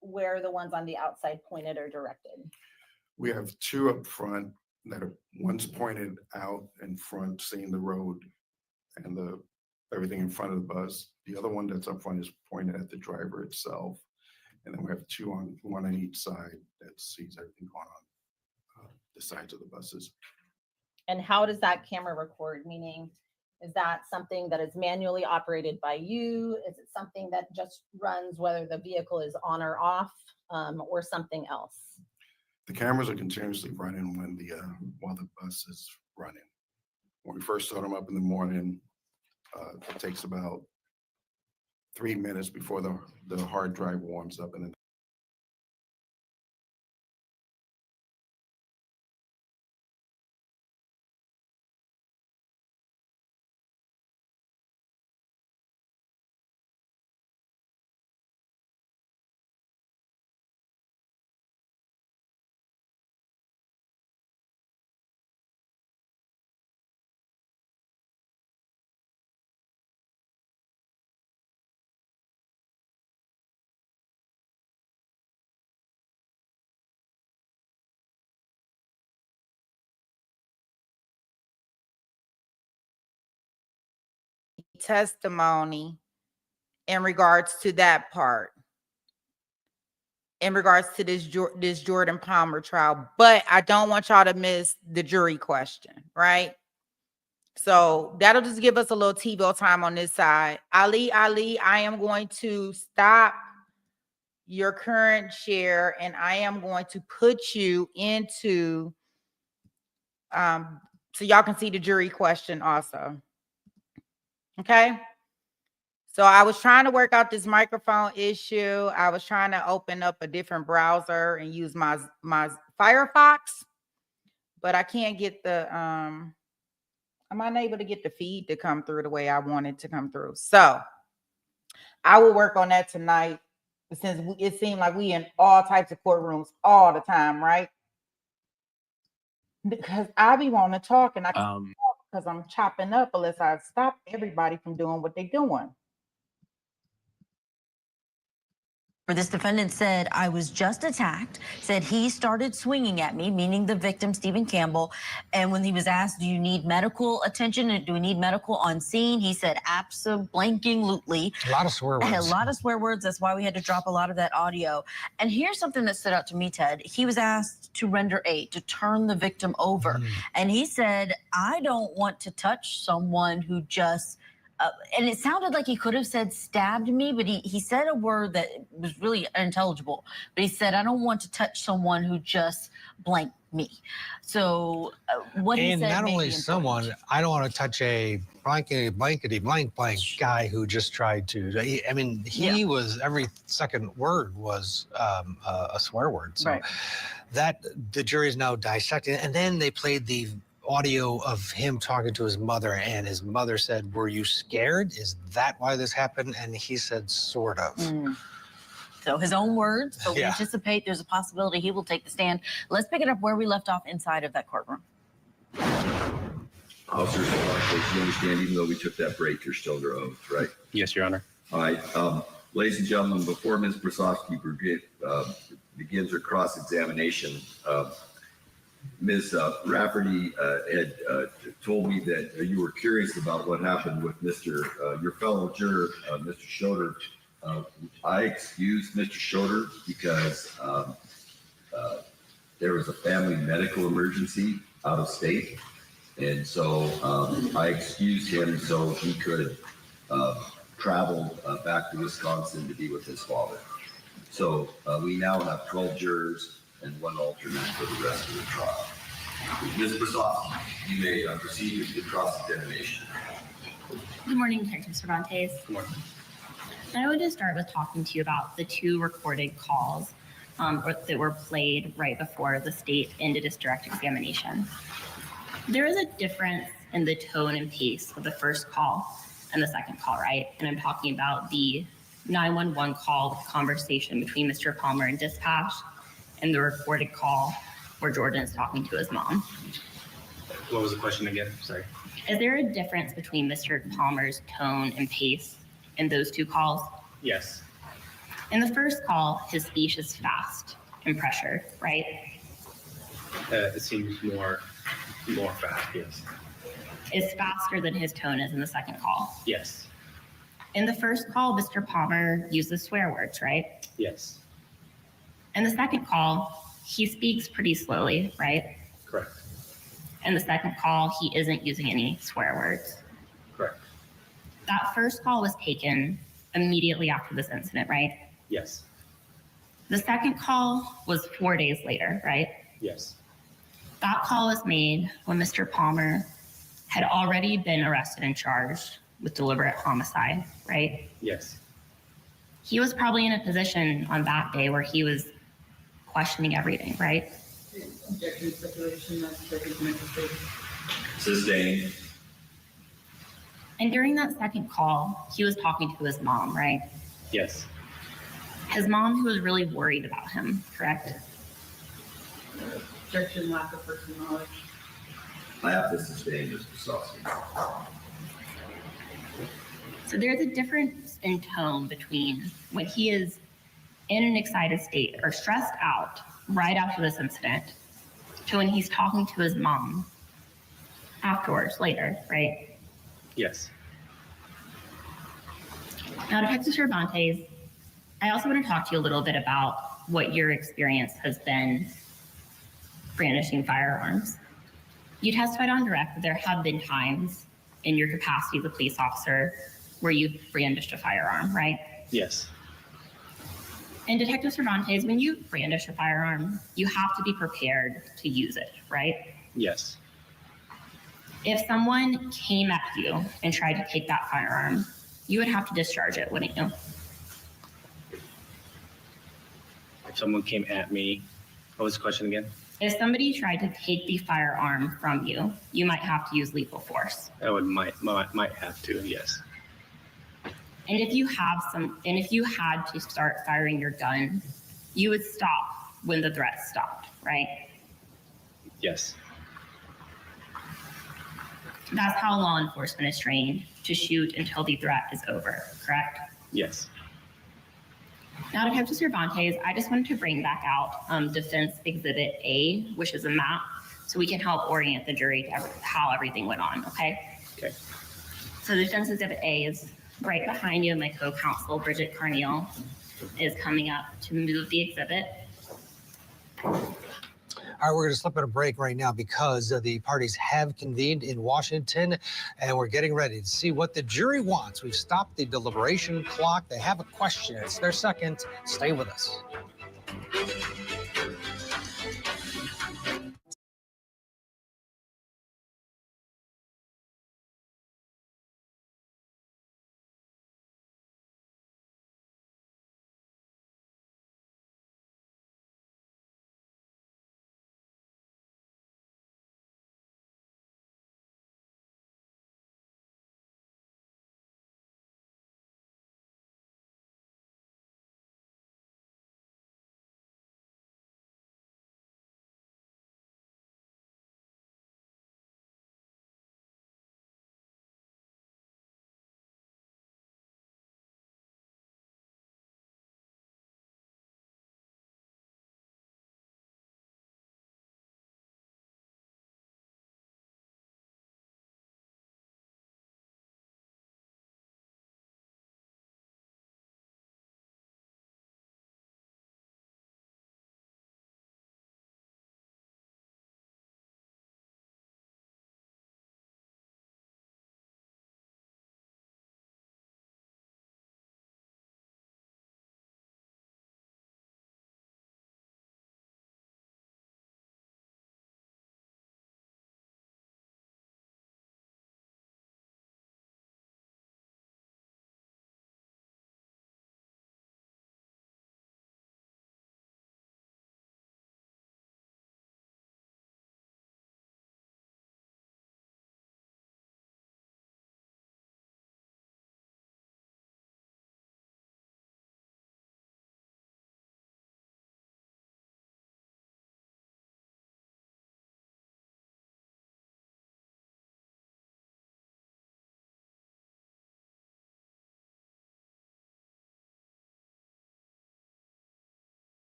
where are the ones on the outside pointed or directed? We have 2 up front that are, one's pointed out in front, seeing the road and everything in front of the bus. The other one that's up front is pointed at the driver itself. And then we have 2 one on each side that sees everything going on the sides of the buses. And how does that camera record? Meaning, is that something that is manually operated by you? Is it something that just runs whether the vehicle is on or off, or something else? The cameras are continuously running while the bus is running. When we first start them up in the morning, it takes about 3 minutes before the hard drive warms up and then Testimony in regards to that part, in regards to this Jordan Palmer trial, but I don't want y'all to miss the jury question, right? So that'll just give us a little TiVo time on this side. Ali, I am going to stop your current share and I am going to put you into, so y'all can see the jury question also. Okay. So I was trying to work out this microphone issue. I was trying to open up a different browser and use my Firefox, but I can't get the, I'm unable to get the feed to come through the way I want it to come through. So I will work on that tonight, since it seemed like we in all types of courtrooms all the time, right? Because I be wanting to talk and I can't talk because I'm chopping up unless I stop everybody from doing what they're doing. Where this defendant said, I was just attacked, said he started swinging at me, meaning the victim, Stephen Campbell. And when he was asked, do you need medical attention? And do we need medical on scene? He said, abso-blanking-lutely. A lot of swear words. A lot of swear words. That's why we had to drop a lot of that audio. And here's something that stood out to me, Ted. He was asked to render aid, to turn the victim over. And he said, I don't want to touch someone who just, and it sounded like he could have said stabbed me, but he said a word that was really unintelligible. But he said, I don't want to touch someone who just blanked me. So what he And said not may only be someone, important. I don't want to touch a blankety blank guy who just tried to. I mean, he was, every second word was a swear word. So Right. that the jury is now dissecting, and then they played the audio of him talking to his mother, and his mother said, were you scared? Is that why this happened? And he said, sort of. So his own words, but we Yeah. anticipate there's a possibility he will take the stand. Let's pick it up where we left off inside of that courtroom. Officer, you understand, even though we took that break, you're still under oath, right? Yes, Your Honor. All right. Ladies and gentlemen, before Ms. Brasovsky begins her cross-examination, Ms. Rafferty had told me that you were curious about what happened with your fellow juror, Mr. Schroeder. I excused Mr. Schroeder because there was a family medical emergency out of state. And so I excused him so he could travel back to Wisconsin to be with his father. So we now have 12 jurors and 1 alternate for the rest of the trial. Ms. Brasovsky, you may proceed with the cross-examination. Good morning, Detective Cervantes. Good morning. I would just start with talking to you about the 2 recorded calls that were played right before the state ended its direct examination. There is a difference in the tone and pace of the first call and the second call, right? And I'm talking about the 911 call conversation between Mr. Palmer and dispatch and the recorded call where Jordan is talking to his mom. What was the question again? Sorry. Is there a difference between Mr. Palmer's tone and pace in those 2 calls? Yes. In the first call, his speech is fast and pressured, right? It seems more fast, yes. It's faster than his tone is in the second call. Yes. In the first call, Mr. Palmer uses swear words, right? Yes. In the second call, he speaks pretty slowly, right? Correct. In the second call, he isn't using any swear words. Correct. That first call was taken immediately after this incident, right? Yes. The second call was 4 days later, right? Yes. That call was made when Mr. Palmer had already been arrested and charged with deliberate homicide, right? Yes. He was probably in a position on that day where he was questioning everything, right? Objection, speculation, that's Sustained. And during that second call, he was talking to his mom, right? Yes. His mom, who was really worried about him, correct? Objection, lack of personal knowledge. I have to sustain Ms. Brasovsky. So there's a difference in tone between when he is in an excited state or stressed out right after this incident to when he's talking to his mom afterwards, later, right? Yes. Now, Detective Cervantes, I also want to talk to you a little bit about what your experience has been brandishing firearms. You testified on direct that there have been times in your capacity as a police officer where you've brandished a firearm, right? Yes. And Detective Cervantes, when you brandish a firearm, you have to be prepared to use it, right? Yes. If someone came at you and tried to take that firearm, you would have to discharge it, wouldn't you? If someone came at me, what was the question again? If somebody tried to take the firearm from you, you might have to use lethal force. I might have to, yes. And if you had to start firing your gun, you would stop when the threat stopped, right? Yes. That's how law enforcement is trained, to shoot until the threat is over, correct? Yes. Now, Detective Cervantes, I just wanted to bring back out Defense Exhibit A, which is a map, so we can help orient the jury to how everything went on, okay? Okay. So Defense Exhibit A is right behind you. My co-counsel, Bridget Carneal, is coming up to move the exhibit. All right, we're going to slip at a break right now because the parties have convened in Washington, and we're getting ready to see what the jury wants. We've stopped the deliberation clock. They have a question. It's their second. Stay with us.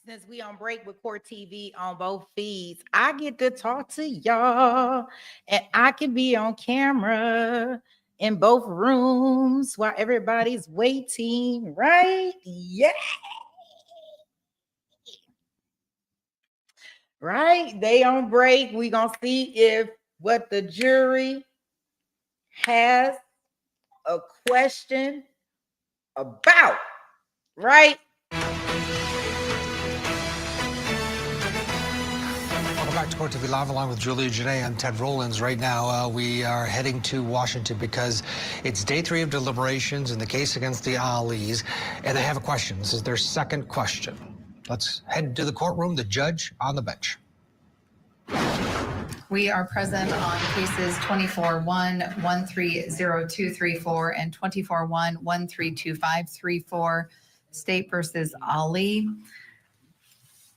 Since we on break with Court TV on both feeds, I get to talk to y'all, and I can be on camera in both rooms while everybody's waiting, right? Yeah. Right? They on break. We gonna see if what the jury has a question about, right? Welcome back to Court TV Live, along with Julia Janae and Ted Rollins. Right now, we are heading to Washington because it's day 3 of deliberations in the case against the Alis, and I have a question. This is their second question. Let's head to the courtroom, the judge on the bench. We are present on cases 24-1-130234 and 24-1-132534, State versus Ali.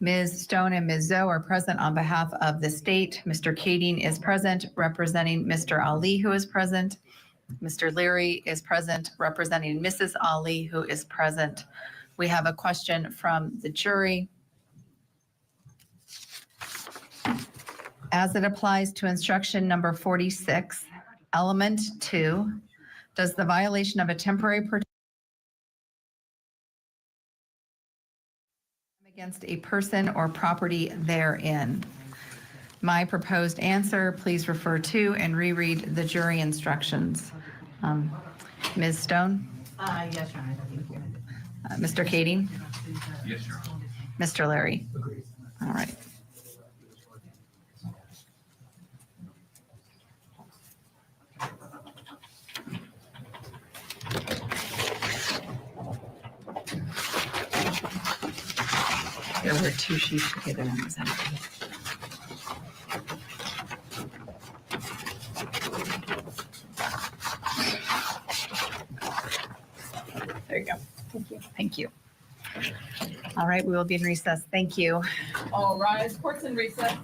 Ms. Stone and Ms. Zoe are present on behalf of the state. Mr. Kading is present representing Mr. Ali, who is present. Mr. Leary is present representing Mrs. Ali, who is present. We have a question from the jury. As it applies to instruction number 46, element 2, does the violation of a temporary protection against a person or property therein? My proposed answer, please refer to and reread the jury instructions. Ms. Stone? Yes, Your Honor, thank you. Mr. Kading? Yes, Your Honor. Mr. Larry? All right. There were 2 sheets together. One was empty. There you go. Thank you. Thank you. All right, we will be in recess. Thank you. All rise, court's in recess.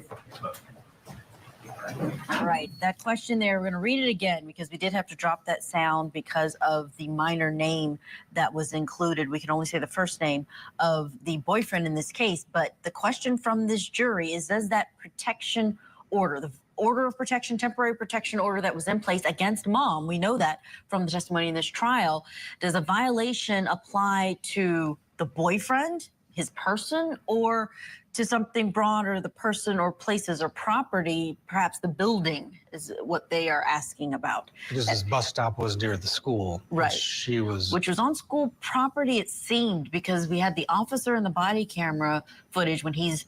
All right, that question there, we're going to read it again because we did have to drop that sound because of the minor name that was included. We can only say the first name of the boyfriend in this case, but the question from this jury is, does that protection order, the order of protection, temporary protection order that was in place against mom, we know that from the testimony in this trial, does a violation apply to the boyfriend, his person, or to something broader, the person or places or property, perhaps the building is what they are asking about. Because this bus stop was near the school. Right. Which was on school property, it seemed, because we had the officer in the body camera footage when he's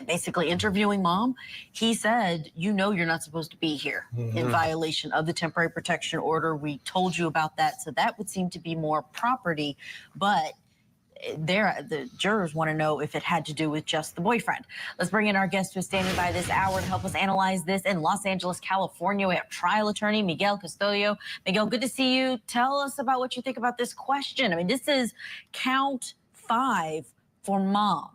basically interviewing mom. He said, you know, you're not supposed to be here in violation of the temporary protection order. We told you about that. So that would seem to be more property, but the jurors want to know if it had to do with just the boyfriend. Let's bring in our guest who's standing by this hour to help us analyze this in Los Angeles, California. We have trial attorney Miguel Custodio. Miguel, good to see you. Tell us about what you think about this question. I mean, this is count 5 for mom.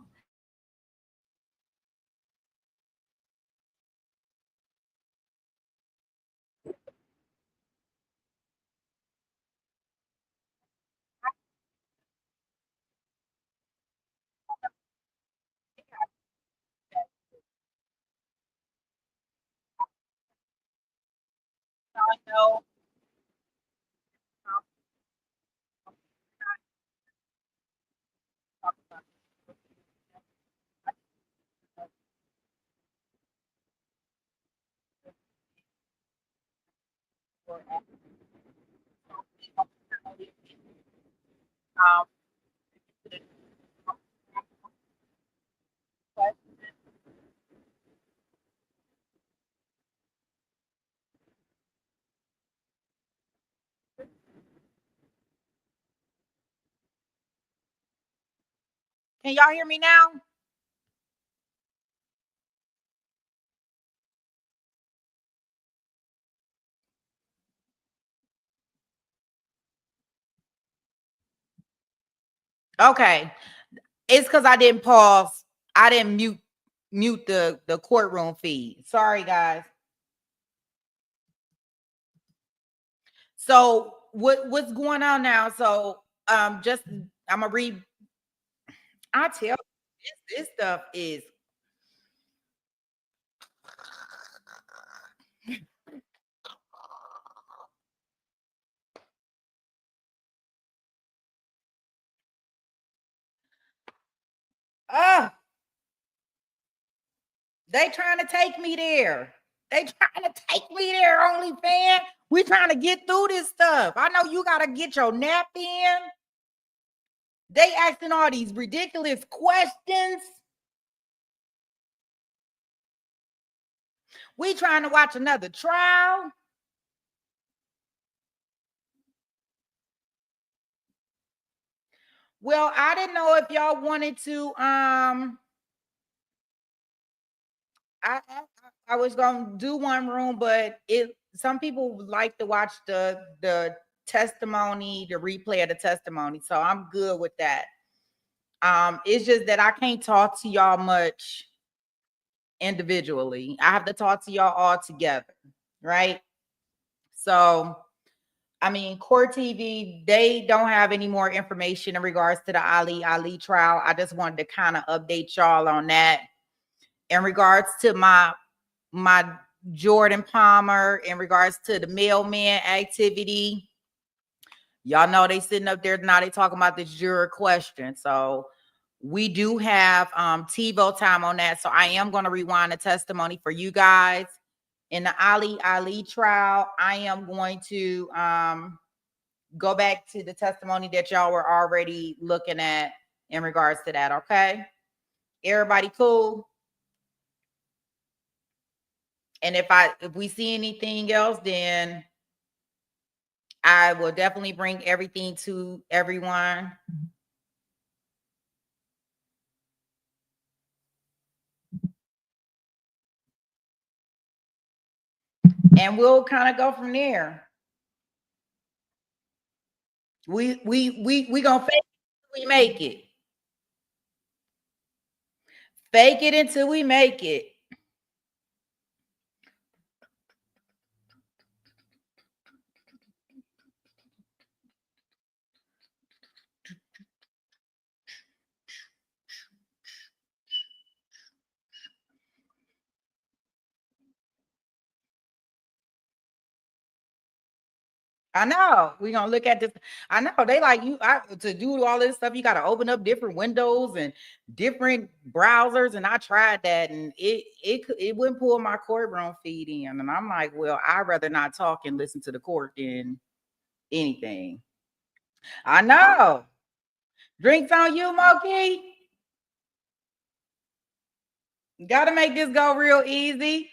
Can y'all hear me now? Okay. It's because I didn't pause. I didn't mute the courtroom feed. Sorry, guys. So what's going on now? So just I'm gonna read. I tell you, this stuff is they trying to take me there. They trying to take me there, OnlyFans. We trying to get through this stuff. I know you gotta get your nap in. They asking all these ridiculous questions. We trying to watch another trial. Well, I didn't know if y'all wanted to I was gonna do one room, but some people would like to watch the testimony, the replay of the testimony. So I'm good with that. It's just that I can't talk to y'all much individually. I have to talk to y'all all together, right? So I mean, Court TV, they don't have any more information in regards to the Ali trial. I just wanted to kind of update y'all on that. In regards to my Jordan Palmer, in regards to the mailman activity, y'all know they sitting up there now, they talking about this juror question. So we do have TiVo time on that. So I am going to rewind the testimony for you guys. In the Ali trial, I am going to go back to the testimony that y'all were already looking at in regards to that, okay? Everybody cool? And if we see anything else, then I will definitely bring everything to everyone. And we'll kind of go from there. We gonna fake it until we make it. Fake it until we make it. I know. We're gonna look at this. I know they like you to do all this stuff. You got to open up different windows and different browsers. And I tried that, and it wouldn't pull my courtroom feed in. And I'm like, well, I'd rather not talk and listen to the court than anything. I know. Drinks on you, Moki. Got to make this go real easy.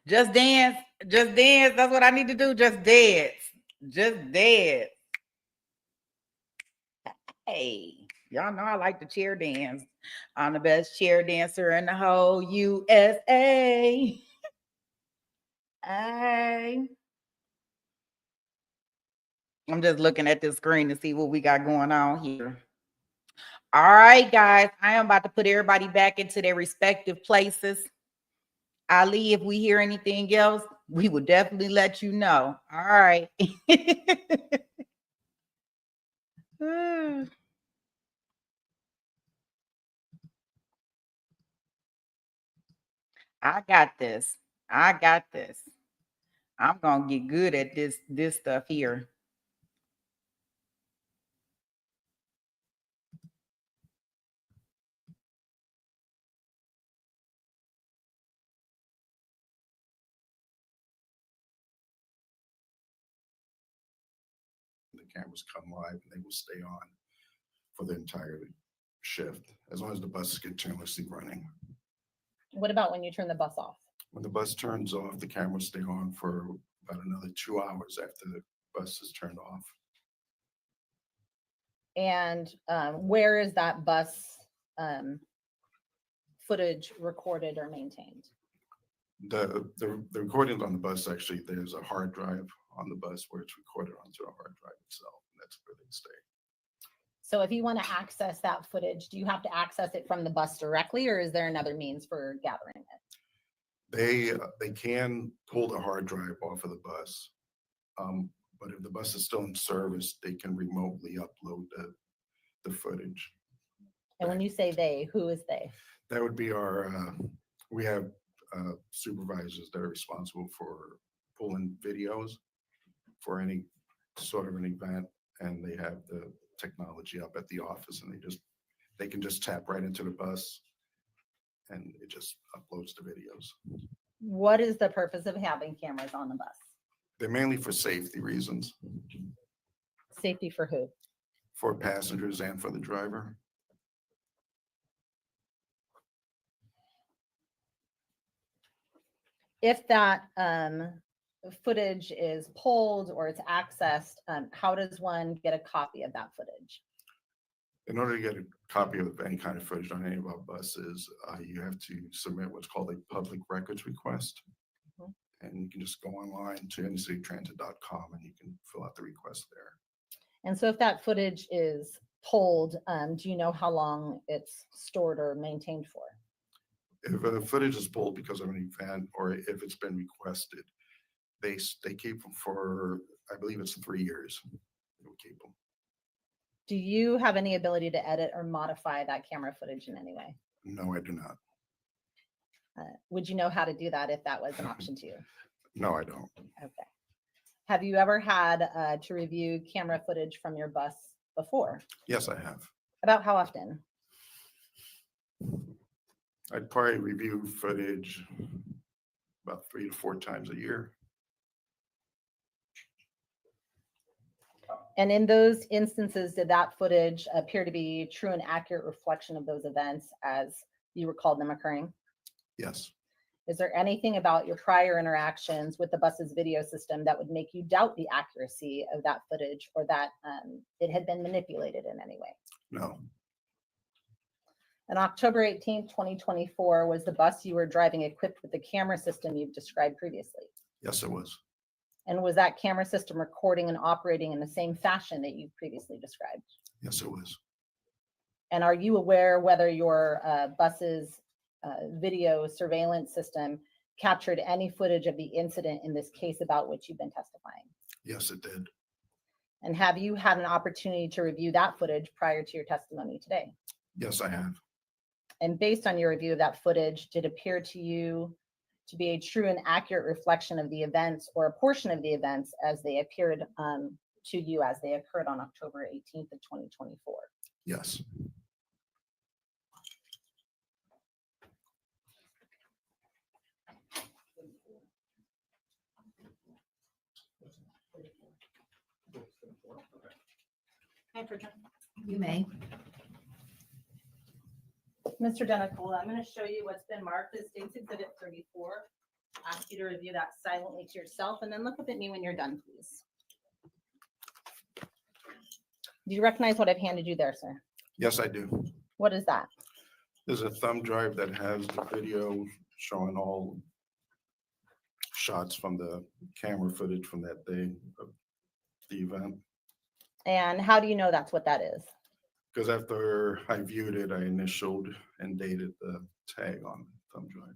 Just dance. Just dance. That's what I need to do. Just dance. Just dance. Hey, y'all know I like to chair dance. I'm the best chair dancer in the whole USA. Hey. I'm just looking at this screen to see what we got going on here. All right, guys. I am about to put everybody back into their respective places. Ali, if we hear anything else, we will definitely let you know. All right. I got this. I got this. I'm gonna get good at this stuff here. The cameras come live and they will stay on for the entire shift, as long as the bus is continuously running. What about when you turn the bus off? When the bus turns off, the cameras stay on for about another 2 hours after the bus is turned off. And where is that bus footage recorded or maintained? The recordings on the bus, actually, there's a hard drive on the bus where it's recorded onto a hard drive itself, and that's where they stay. So if you want to access that footage, do you have to access it from the bus directly, or is there another means for gathering it? They can pull the hard drive off of the bus, but if the bus is still in service, they can remotely upload the footage. And when you say they, who is they? That would be we have supervisors that are responsible for pulling videos for any sort of an event, and they have the technology up at the office, and they can just tap right into the bus and it just uploads the videos. What is the purpose of having cameras on the bus? They're mainly for safety reasons, Safety for who? for passengers and for the driver. If that footage is pulled or it's accessed, how does one get a copy of that footage? In order to get a copy of any kind of footage on any of our buses, you have to submit what's called a public records request. Mhm. And you can just go online to innercitytransit.com and you can fill out the request there. And so if that footage is pulled, do you know how long it's stored or maintained for? If footage is pulled because of an event or if it's been requested, they keep them for, I believe it's 3 years. They will keep them. Do you have any ability to edit or modify that camera footage in any way? No, I do not. Would you know how to do that if that was an option to you? No, I don't. Okay. Have you ever had to review camera footage from your bus before? Yes, I have. About how often? I'd probably review footage about 3 to 4 times a year. And in those instances, did that footage appear to be true and accurate reflection of those events as you recalled them occurring? Yes. Is there anything about your prior interactions with the bus's video system that would make you doubt the accuracy of that footage or that it had been manipulated in any way? No. On October 18th, 2024, was the bus you were driving equipped with the camera system you've described previously? Yes, it was. And was that camera system recording and operating in the same fashion that you've previously described? Yes, it was. And are you aware whether your bus's video surveillance system captured any footage of the incident in this case about which you've been testifying? Yes, it did. And have you had an opportunity to review that footage prior to your testimony today? Yes, I have. And based on your review of that footage, did it appear to you to be a true and accurate reflection of the events or a portion of the events as they appeared to you as they occurred on October 18th of 2024? Yes. You may. Mr. Denicola, I'm going to show you what's been marked as State's Exhibit 34. Ask you to review that silently to yourself and then look up at me when you're done, please. Do you recognize what I've handed you there, sir? Yes, I do. What is that? There's a thumb drive that has the video showing all shots from the camera footage from that day of the event. And how do you know that's what that is? Because after I viewed it, I initialed and dated the tag on the thumb drive.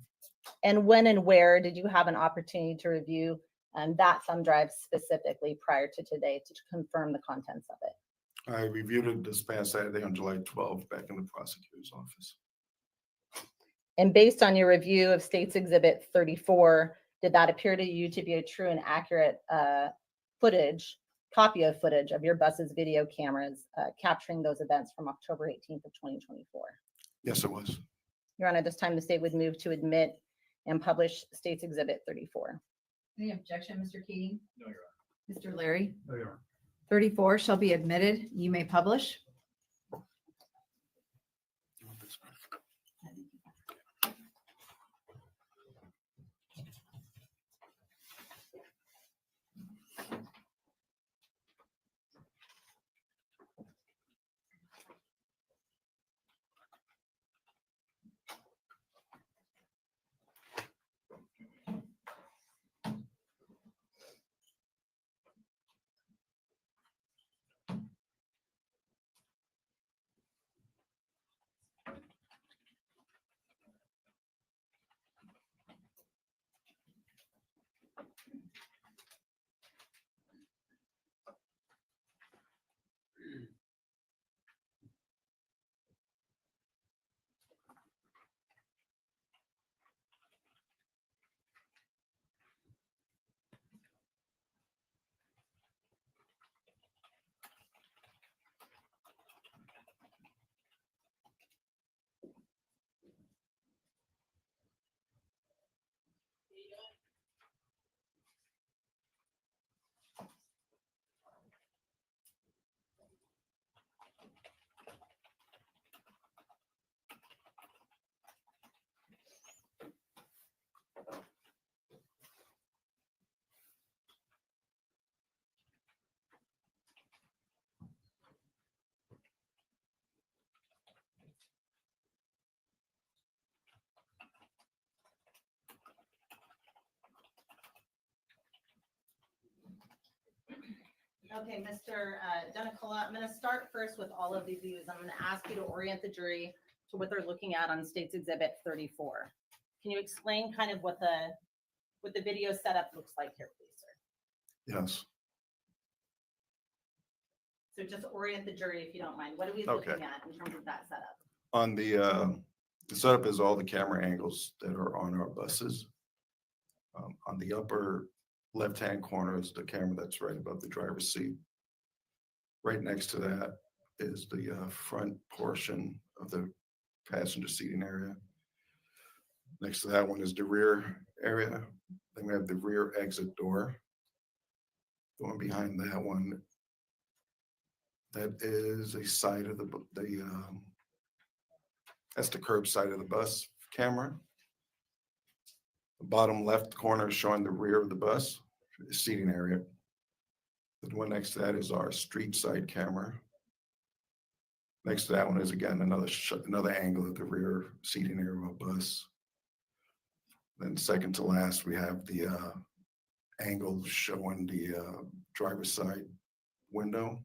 And when and where did you have an opportunity to review that thumb drive specifically prior to today to confirm the contents of it? I reviewed it this past Saturday on July 12th back in the prosecutor's office. And based on your review of State's Exhibit 34, did that appear to you to be a true and accurate copy of footage of your bus's video cameras capturing those events from October 18th of 2024? Yes, it was. Your Honor, this time the state would move to admit and publish State's Exhibit 34. Any objection, Mr. Keating? No, Your Mr. Larry? No, Your Honor. 34 shall be admitted. You may publish. Okay, Mr. Denicola, I'm gonna start first with all of the views. I'm gonna ask you to orient the jury to what they're looking at on State's Exhibit 34. Can you explain kind of what the video setup looks like here, please, sir? Yes. So just orient the jury if you don't mind. What are we Okay. looking at in terms of that setup? On the setup is all the camera angles that are on our buses. On the upper left-hand corner is the camera that's right above the driver's seat. Right next to that is the front portion of the passenger seating area. Next to that one is the rear area. Then we have the rear exit door. Going behind that one, that is a side of that's the curb side of the bus camera. The bottom left corner is showing the rear of the bus, the seating area. The one next to that is our street side camera. Next to that one is again another angle of the rear seating area of a bus. Then second to last, we have the angle showing the driver's side window.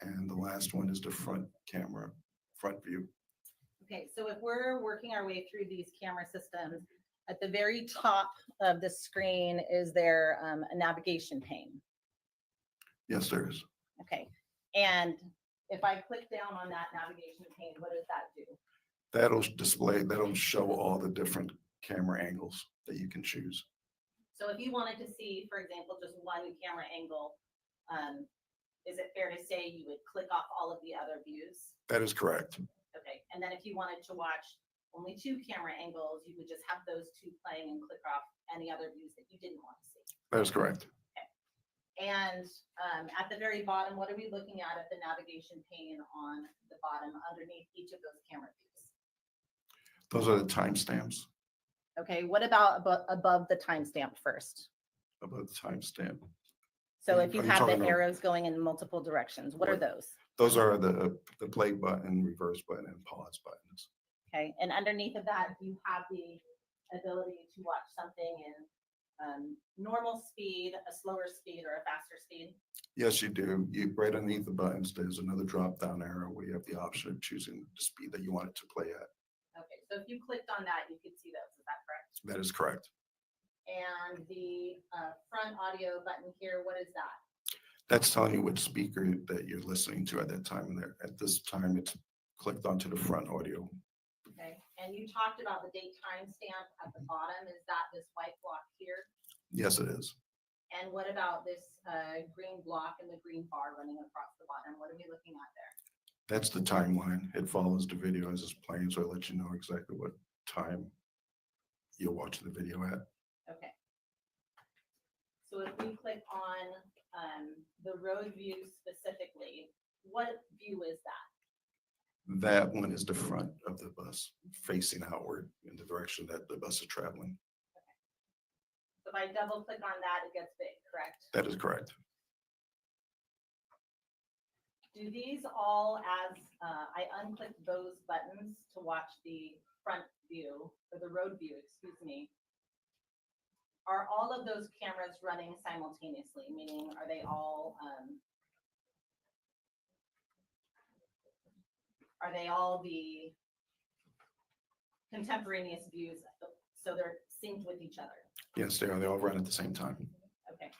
And the last one is the front camera, front view. Okay, so if we're working our way through these camera systems, at the very top of the screen, is there a navigation pane? Yes, there is. Okay, and if I click down on that navigation pane, what does that do? That'll show all the different camera angles that you can choose. So if you wanted to see, for example, just one camera angle, is it fair to say you would click off all of the other views? That is correct. Okay, and then if you wanted to watch only two camera angles, you would just have those two playing and click off any other views that you didn't want to see. That is correct. And at the very bottom, what are we looking at the navigation pane on the bottom underneath each of those camera views? Those are the timestamps. Okay, what about above the timestamp first? Above the timestamp. So Are if you you have talking the about- arrows going in multiple directions, what are Right. those? Those are the play button, reverse button, and pause buttons. Okay, and underneath of that, do you have the ability to watch something in normal speed, a slower speed, or a faster speed? Yes, you do. Right underneath the buttons, there's another drop down arrow where you have the option of choosing the speed that you want it to play at. Okay, so if you clicked on that, you could see those, is that correct? That is correct. And the front audio button here, what is that? That's telling you what speaker that you're listening to at that time. And there, at this time, it's clicked onto the front audio. Okay, and you talked about the date timestamp at the bottom. Is that this white block here? Yes, it is. And what about this green block and the green bar running across the bottom? What are we looking at there? That's the timeline. It follows the video as it's playing, so it lets you know exactly what time you're watching the video at. Okay. So if we click on the road view specifically, what view is that? That one is the front of the bus facing outward in the direction that the bus is traveling. So if I double click on that, it gets big, correct? That is correct. Do these all, as I unclick those buttons to watch the front view, or the road view, excuse me, are all of those cameras running simultaneously? Meaning, are they all the contemporaneous views, so they're synced with each other? Yes, they are. They all run at the same time. Okay,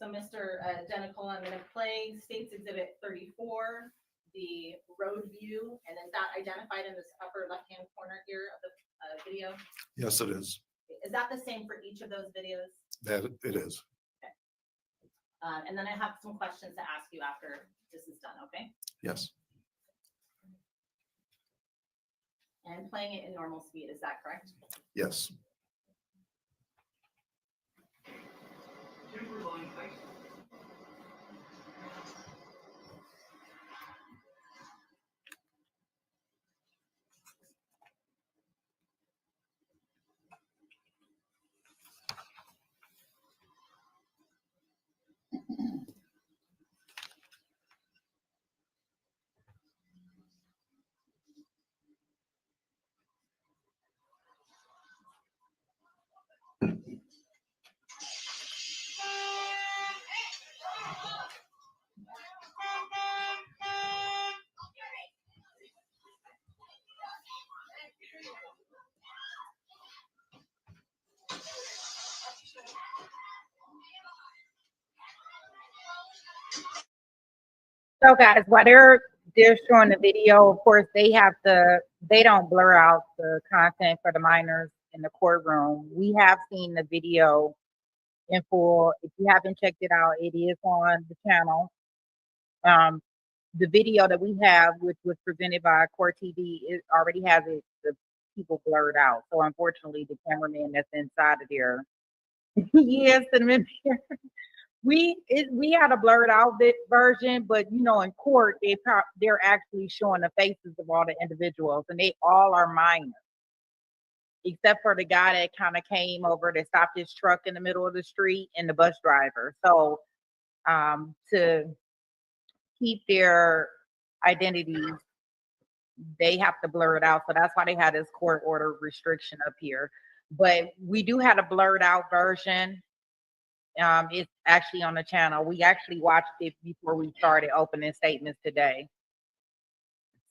so Mr. Denicola, I'm gonna play State's Exhibit 34, the road view, and is that identified in this upper left-hand corner here of the video? Yes, it is. Is that the same for each of those videos? That it is. And then I have some questions to ask you after this is done, okay? Yes. And playing it in normal speed, is that correct? Yes. So guys, while they're showing the video, of course, they don't blur out the content for the minors in the courtroom. We have seen the video in full. If you haven't checked it out, it is on the channel. The video that we have, which was presented by Court TV, it already has the people blurred out. So unfortunately, the cameraman that's inside of there, yes, we had a blurred out version, but you know, in court, they're actually showing the faces of all the individuals, and they all are minors, except for the guy that kind of came over to stop his truck in the middle of the street and the bus driver. So to keep their identities, they have to blur it out. So that's why they had this court order restriction up here. But we do have a blurred out version. It's actually on the channel. We actually watched it before we started opening statements today.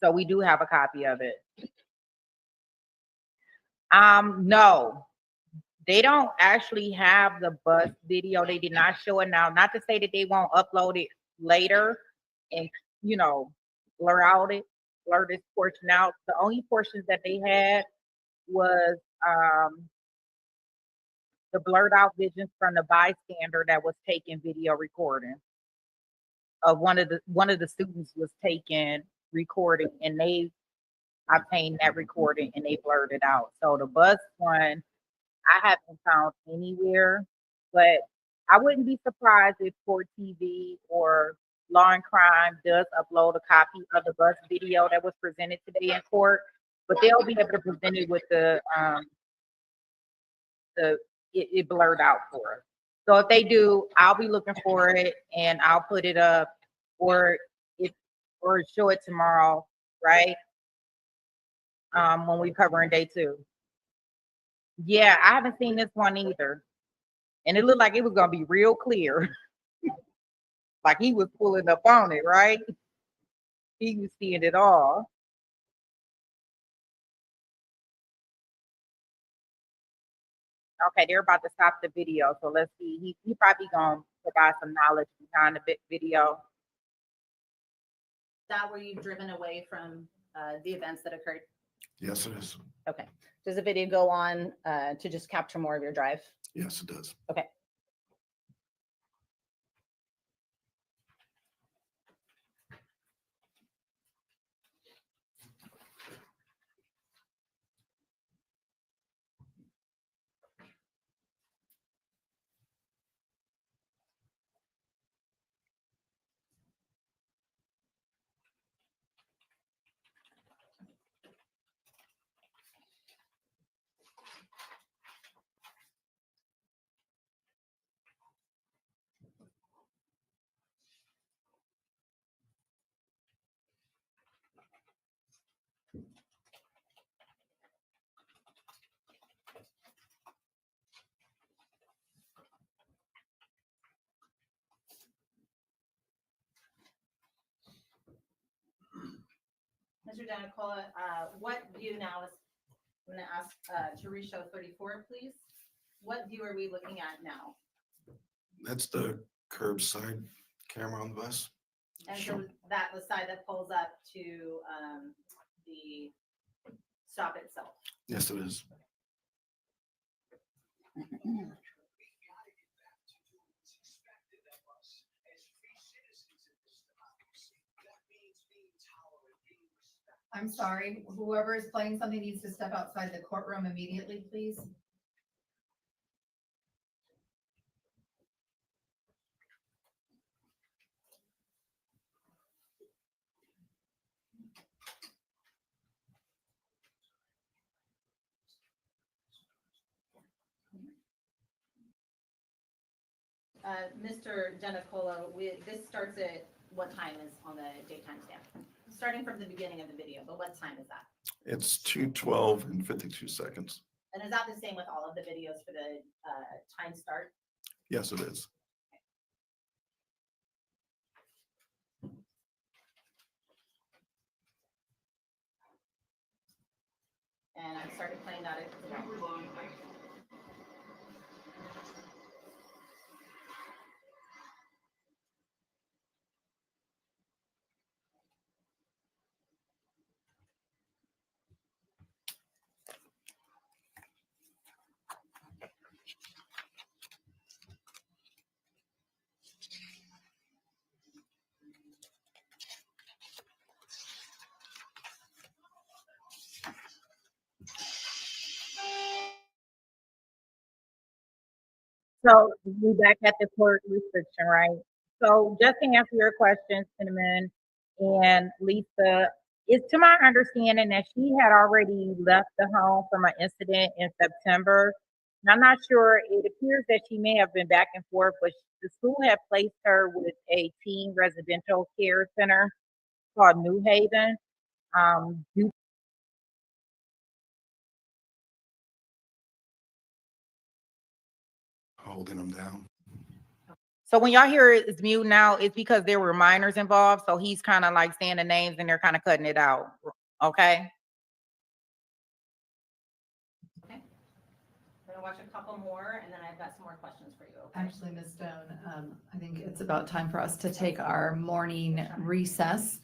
So we do have a copy of it. No, they don't actually have the bus video. They did not show it now. Not to say that they won't upload it later and, you know, blur this portion out. The only portions that they had was the blurred out visions from the bystander that was taking video recording of one of the students was taking recording, and they obtained that recording and they blurred it out. So the bus one I haven't found anywhere, but I wouldn't be surprised if Court TV or Law and Crime does upload a copy of the bus video that was presented today in court, but they'll be able to present it with it blurred out for us. So if they do, I'll be looking for it and I'll put it up, or show it tomorrow, right? When we covering day 2. Yeah, I haven't seen this one either. And it looked like it was gonna be real clear. Like he was pulling up on it, right? He was seeing it all. Okay, they're about to stop the video. So let's see. He probably gonna provide some knowledge behind the video. That where you've driven away from the events that occurred? Yes, it is. Okay. Does the video go on to just capture more of your drive? Yes, it does. Okay. Mr. Danicola, what view now is, I'm going to ask to re-show 34, please. What view are we looking at now? That's the curbside camera on the bus. And Sure. so that the side that pulls up to the stop itself. Yes, it is. I'm sorry, whoever is playing something needs to step outside the courtroom immediately, please. Mr. Danicola, this starts at what time is on the daytime stamp? Starting from the beginning of the video, but what time is that? It's 2:12 and 52 seconds. And is that the same with all of the videos for the time start? Yes, it is. And I started playing that as well. So we back at the court restriction, right? So just to answer your question, Cinnamon and Lisa, it's to my understanding that she had already left the home from an incident in September. And I'm not sure, it appears that she may have been back and forth, but the school had placed her with a teen residential care center called New Haven. Due Holding them down. So when y'all hear it's mute now, it's because there were minors involved. So he's kind of like saying the names and they're kind of cutting it out. Okay. I'm gonna watch a couple more and then I've got some more questions for you. Okay? Actually, Ms. Stone, I think it's about time for us to take our morning recess.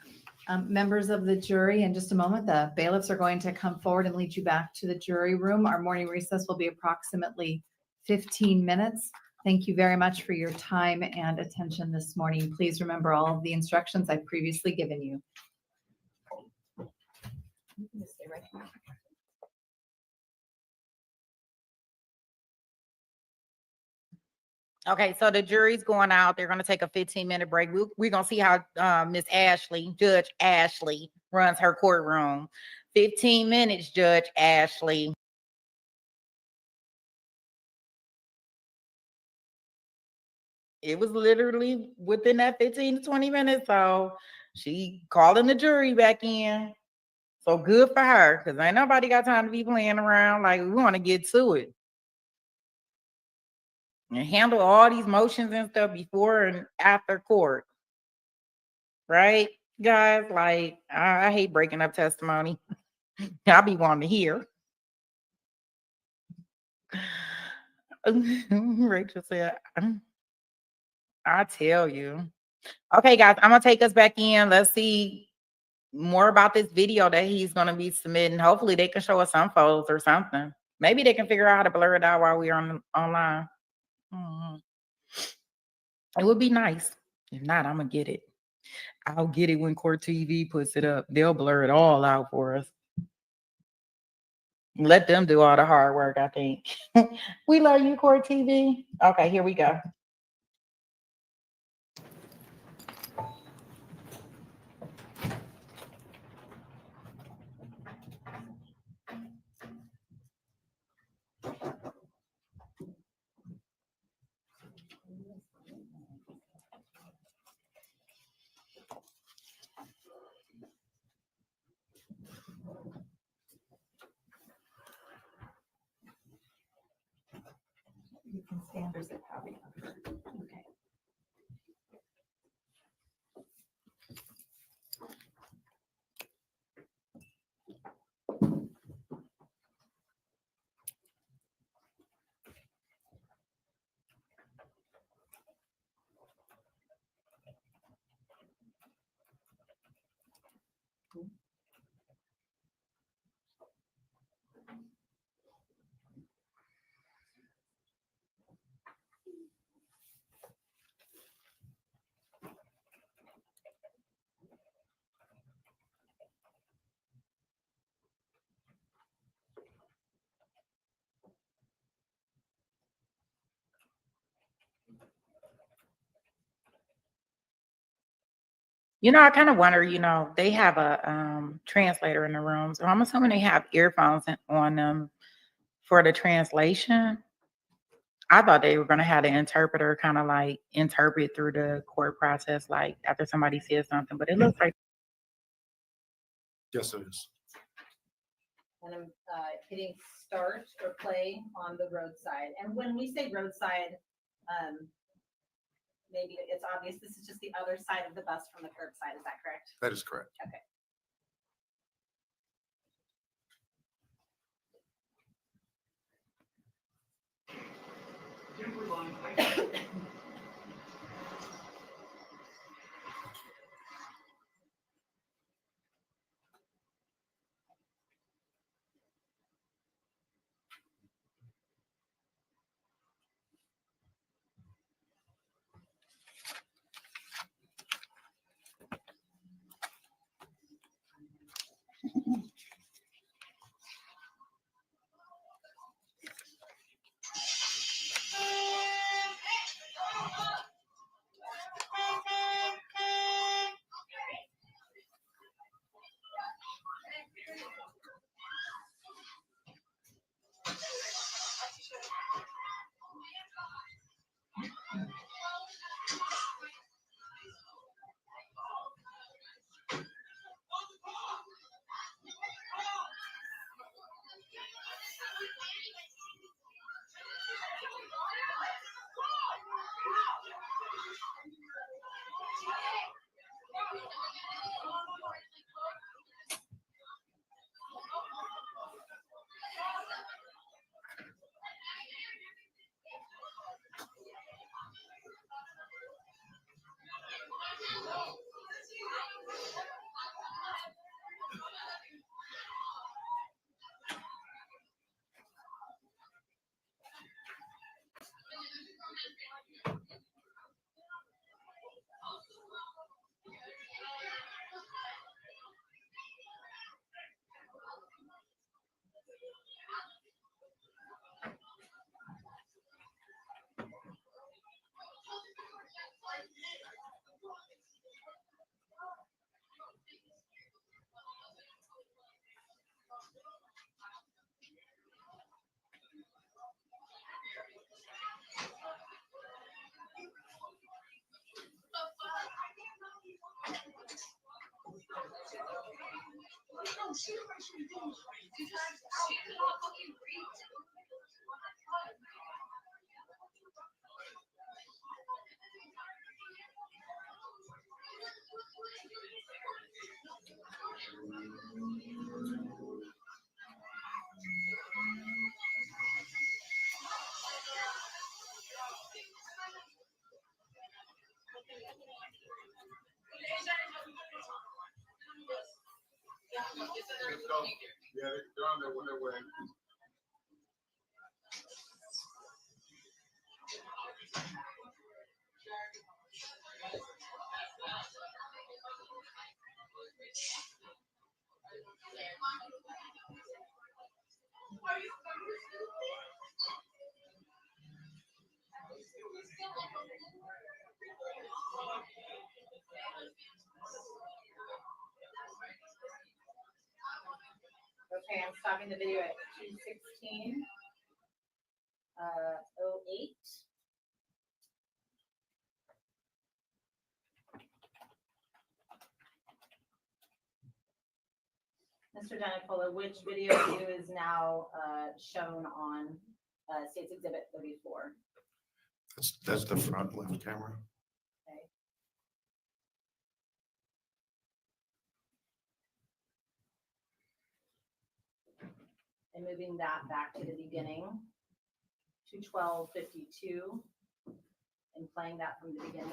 Members of the jury, in just a moment, the bailiffs are going to come forward and lead you back to the jury room. Our morning recess will be approximately 15 minutes. Thank you very much for your time and attention this morning. Please remember all of the instructions I've previously given you. You can just stay right here. Okay, so the jury's going out. They're going to take a 15-minute break. We're going to see how Miss Ashley, Judge Ashley, runs her courtroom. 15 minutes, Judge Ashley. It was literally within that 15 to 20 minutes. So she calling the jury back in. So good for her, because ain't nobody got time to be playing around. Like, we want to get to it. And handle all these motions and stuff before and after court. Right, guys? Like, I hate breaking up testimony. I be wanting to hear. Rachel said, I tell you. Okay, guys, I'm gonna take us back in. Let's see more about this video that he's gonna be submitting. Hopefully they can show us some photos or something. Maybe they can figure out how to blur it out while we're online. It would be nice. If not, I'm gonna get it. I'll get it when Court TV puts it up. They'll blur it all out for us. Let them do all the hard work, I think. We love you, Court TV. Okay, here we go. You can stand or sit however you prefer. Okay. I kind of wonder, they have a translator in the room. So I'm assuming they have earphones on them for the translation. I thought they were going to have the interpreter kind of like interpret through the court process, like after somebody says something, but it looks like. Yes, it is. And I'm hitting start or play on the roadside. And when we say roadside, maybe it's obvious, this is just the other side of the bus from the curbside. Is that correct? That is correct. Okay. Yeah, they're on their way. Okay, I'm stopping the video at 2:16. 08. Mr. Denicola, which video view is now shown on State's Exhibit 34? That's the front left camera. Okay. And moving that back to the beginning, to 12:52, and playing that from the beginning.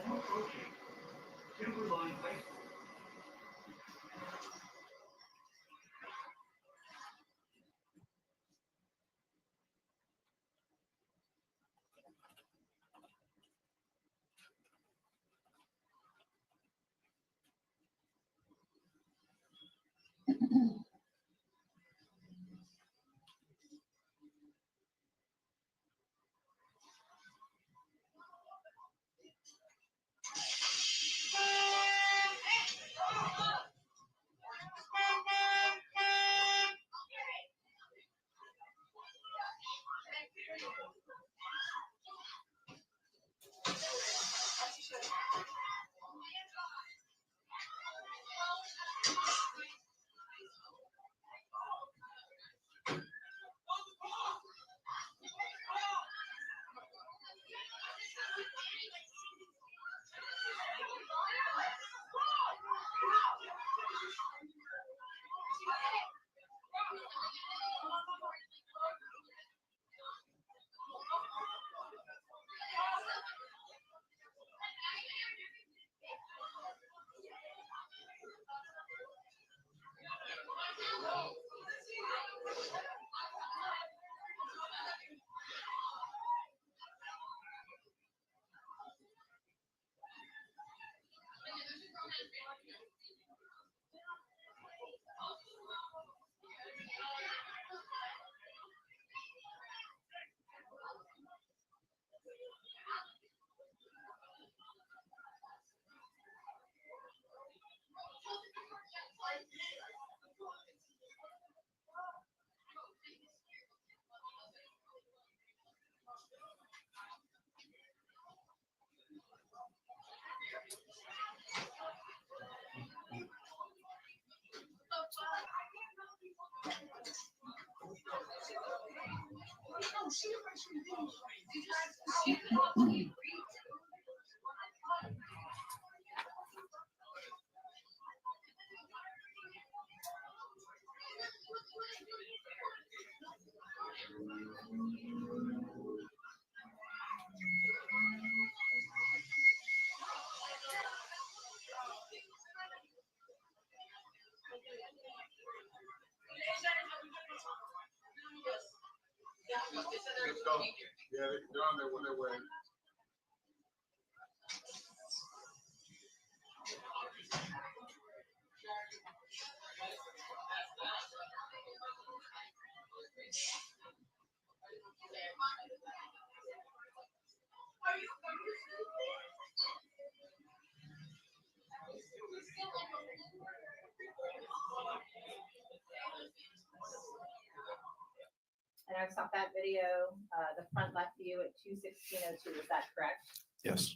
Yeah, they're on their way. And I've stopped that video, the front left view at 2:16:02, is that correct? Yes,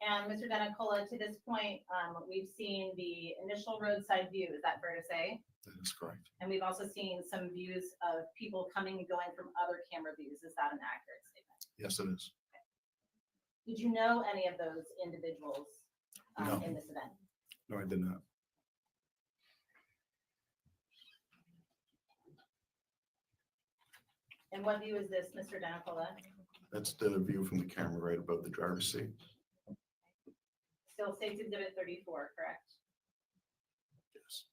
And Mr. Denicola, to this point, we've seen the initial roadside view, is that fair to say? that is correct. And we've also seen some views of people coming and going from other camera views, is that an accurate statement? Yes, it is. Did you know any of those individuals No. in this event? No, I did not. And what view is this, Mr. Denicola? That's the view from the camera right above the driver's seat. Still States Exhibit 34, correct? Yes.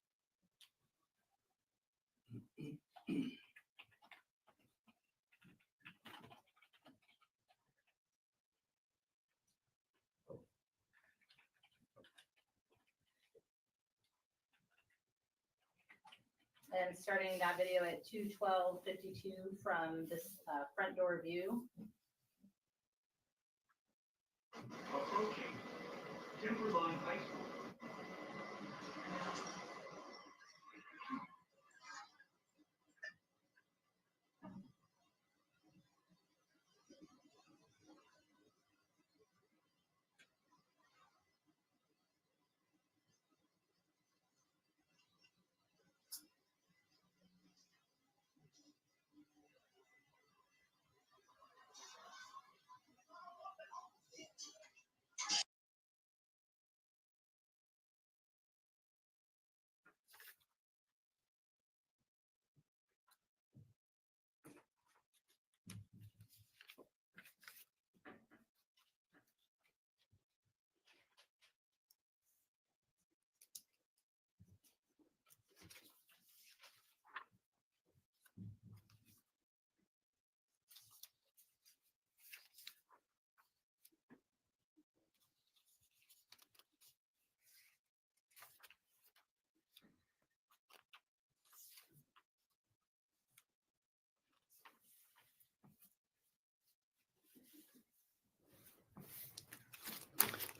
And starting that video at 2:12:52 from this front door view. Approaching Timberline High School.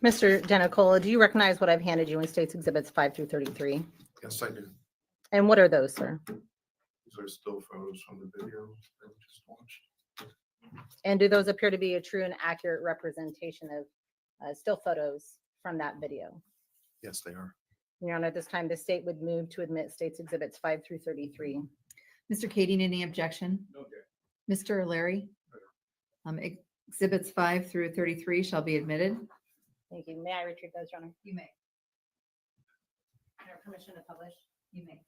Mr. Denicola, do you recognize what I've handed you in States Exhibits 5-33? Yes, I do. And what are those, sir? These are still photos from the video that we just watched. And do those appear to be a true and accurate representation of still photos from that video? Yes, they are. Your Honor, at this time, the state would move to admit States Exhibits 5-33. Mr. Kading, any objection? Okay. Mr. Larry? Exhibits 5-33 shall be admitted. Thank you. May I retrieve those, Your Honor? You may. Your permission to publish? You may.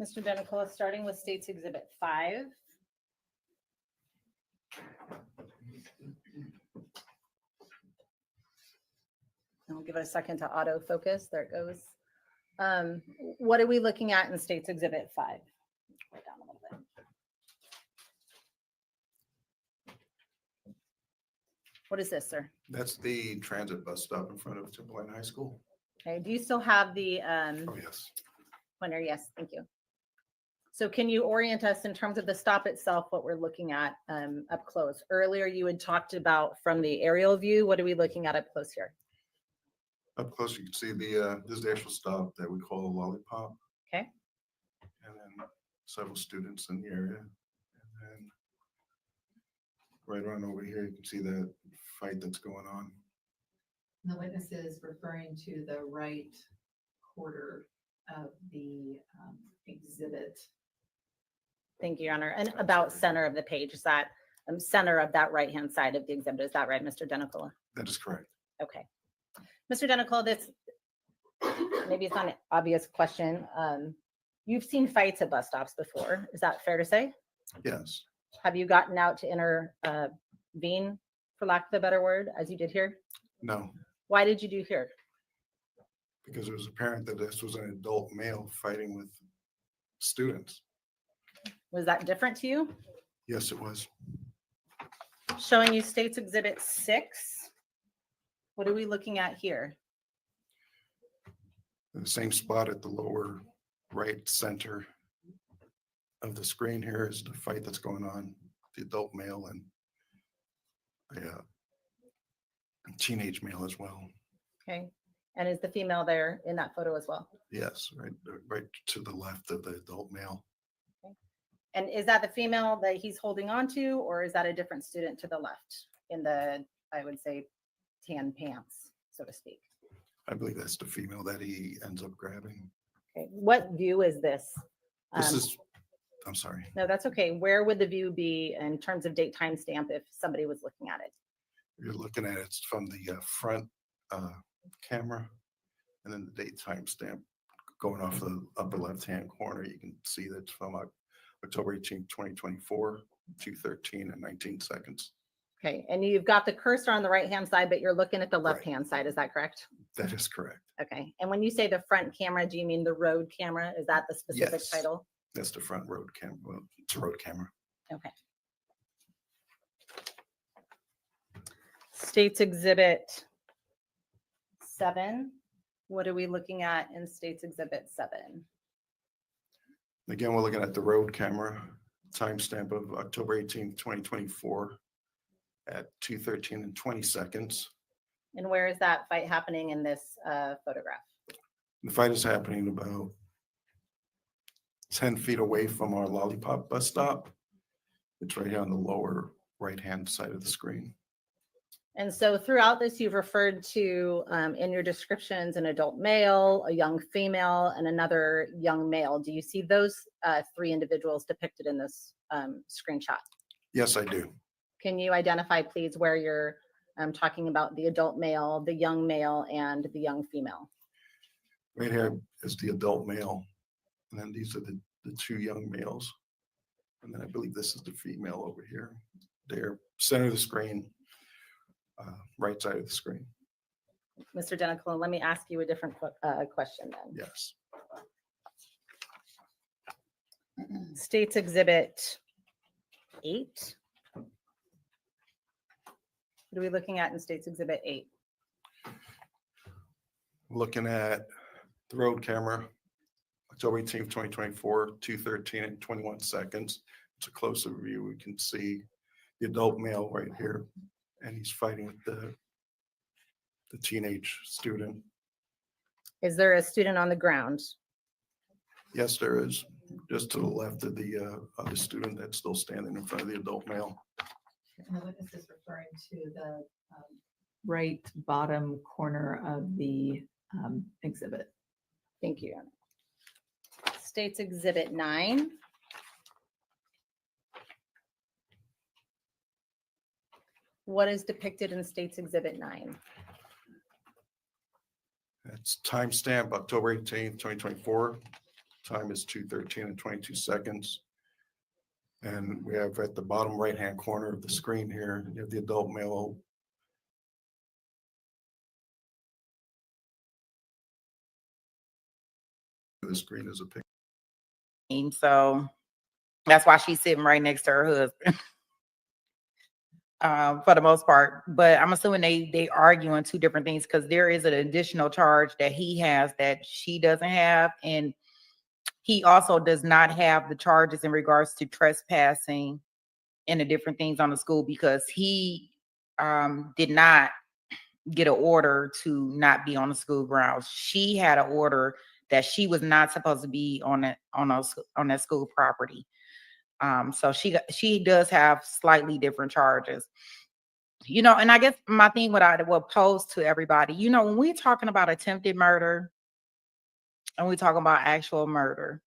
Mr. Denicola, starting with States Exhibit 5. I'll give it a second to autofocus. There it goes. What are we looking at in States Exhibit 5? Right down a little bit. What is this, sir? That's the transit bus stop in front of Timberline High School. Okay, do you still have the Oh, yes. pointer? Yes, thank you. So can you orient us in terms of the stop itself, what we're looking at up close? Earlier, you had talked about from the aerial view. What are we looking at up close here? Up close, you can see the, this is the actual stop that we call a lollipop. Okay. And then several students in the area. And then right around over here, you can see that fight that's going on. The witness is referring to the right quarter of the exhibit. Thank you, Your Honor. And about center of the page, is that center of that right-hand side of the exhibit? Is that right, Mr. Denicola? That is correct. Okay. Mr. Denicola, this maybe it's not an obvious question. You've seen fights at bus stops before. Is that fair to say? Yes, Have you gotten out to intervene, for lack of a better word, as you did here? no, Why did you do here? because it was apparent that this was an adult male fighting with students. Was that different to you? Yes, it was. Showing you State's Exhibit 6. What are we looking at here? In the same spot at the lower right center of the screen here is the fight that's going on, the adult male and a teenage male as well. Okay. And is the female there in that photo as well? Yes, right to the left of the adult male. And is that the female that he's holding on to, or is that a different student to the left in the, I would say, tan pants, so to speak? I believe that's the female that he ends up grabbing. Okay. What view is this? This is, I'm sorry, No, that's okay. Where would the view be in terms of date timestamp if somebody was looking at it? you're looking at it from the front camera, and then the date timestamp going off the upper left-hand corner. You can see that from October 18th, 2024, 2:13 and 19 seconds. Okay. And you've got the cursor on the right-hand side, but you're looking at the Right. left-hand side. Is that correct? That is correct. Okay. And when you say the front camera, do you mean the road camera? Is that the specific Yes. title? That's the front road camera. Well, it's a road camera. Okay. State's Exhibit 7. What are we looking at in State's Exhibit 7? Again, we're looking at the road camera timestamp of October 18th, 2024 at 2:13 and 20 seconds. And where is that fight happening in this photograph? The fight is happening about 10 feet away from our Lollipop bus stop. It's right here on the lower right-hand side of the screen. And so throughout this, you've referred to in your descriptions an adult male, a young female, and another young male. Do you see those 3 individuals depicted in this screenshot? Yes, I do. Can you identify, please, where you're talking about the adult male, the young male, and the young female? Right here is the adult male. And then these are the 2 young males. And then I believe this is the female over here. They're center of the screen, right side of the screen. Mr. Denicola, let me ask you a different question then. Yes. State's Exhibit 8. What are we looking at in State's Exhibit 8? Looking at the road camera, October 18th, 2024, 2:13 and 21 seconds. It's a closer view. We can see the adult male right here, and he's fighting with the teenage student. Is there a student on the ground? Yes, there is, just to the left of the other student that's still standing in front of the adult male. And the witness is referring to the right bottom corner of the exhibit. Thank you. State's Exhibit 9. What is depicted in State's Exhibit 9? That's timestamp October 18th, 2024. Time is 2:13 and 22 seconds. And we have at the bottom right-hand corner of the screen here, you have the adult male. The screen is a picture. So that's why she's sitting right next to her husband. For the most part, but I'm assuming they arguing 2 different things because there is an additional charge that he has that she doesn't have, and he also does not have the charges in regards to trespassing and the different things on the school because he did not get an order to not be on the school grounds. She had an order that she was not supposed to be on that school property. So she does have slightly different charges, and I guess my thing what I will pose to everybody, when we're talking about attempted murder, and we're talking about actual murder.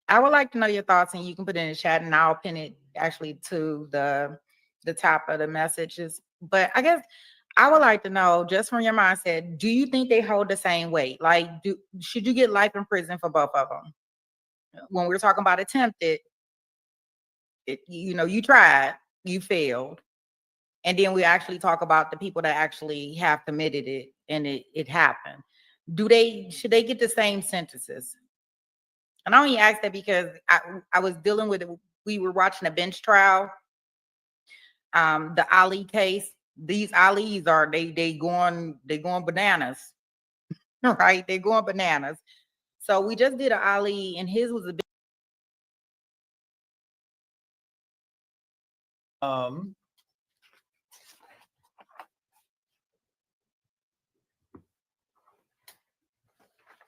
I would like to know your thoughts, and you can put it in the chat, and I'll pin it actually to the top of the messages. But I guess I would like to know, just from your mindset, do you think they hold the same weight? Like, should you get life in prison for both of them? When we're talking about attempted, you tried, you failed. And then we actually talk about the people that actually have committed it and it happened. Should they get the same sentences? And I only ask that because I was dealing with it. We were watching a bench trial, the Ali case. These Alis are they going bananas, right? They're going bananas. So we just did an Ali, and his was a bit.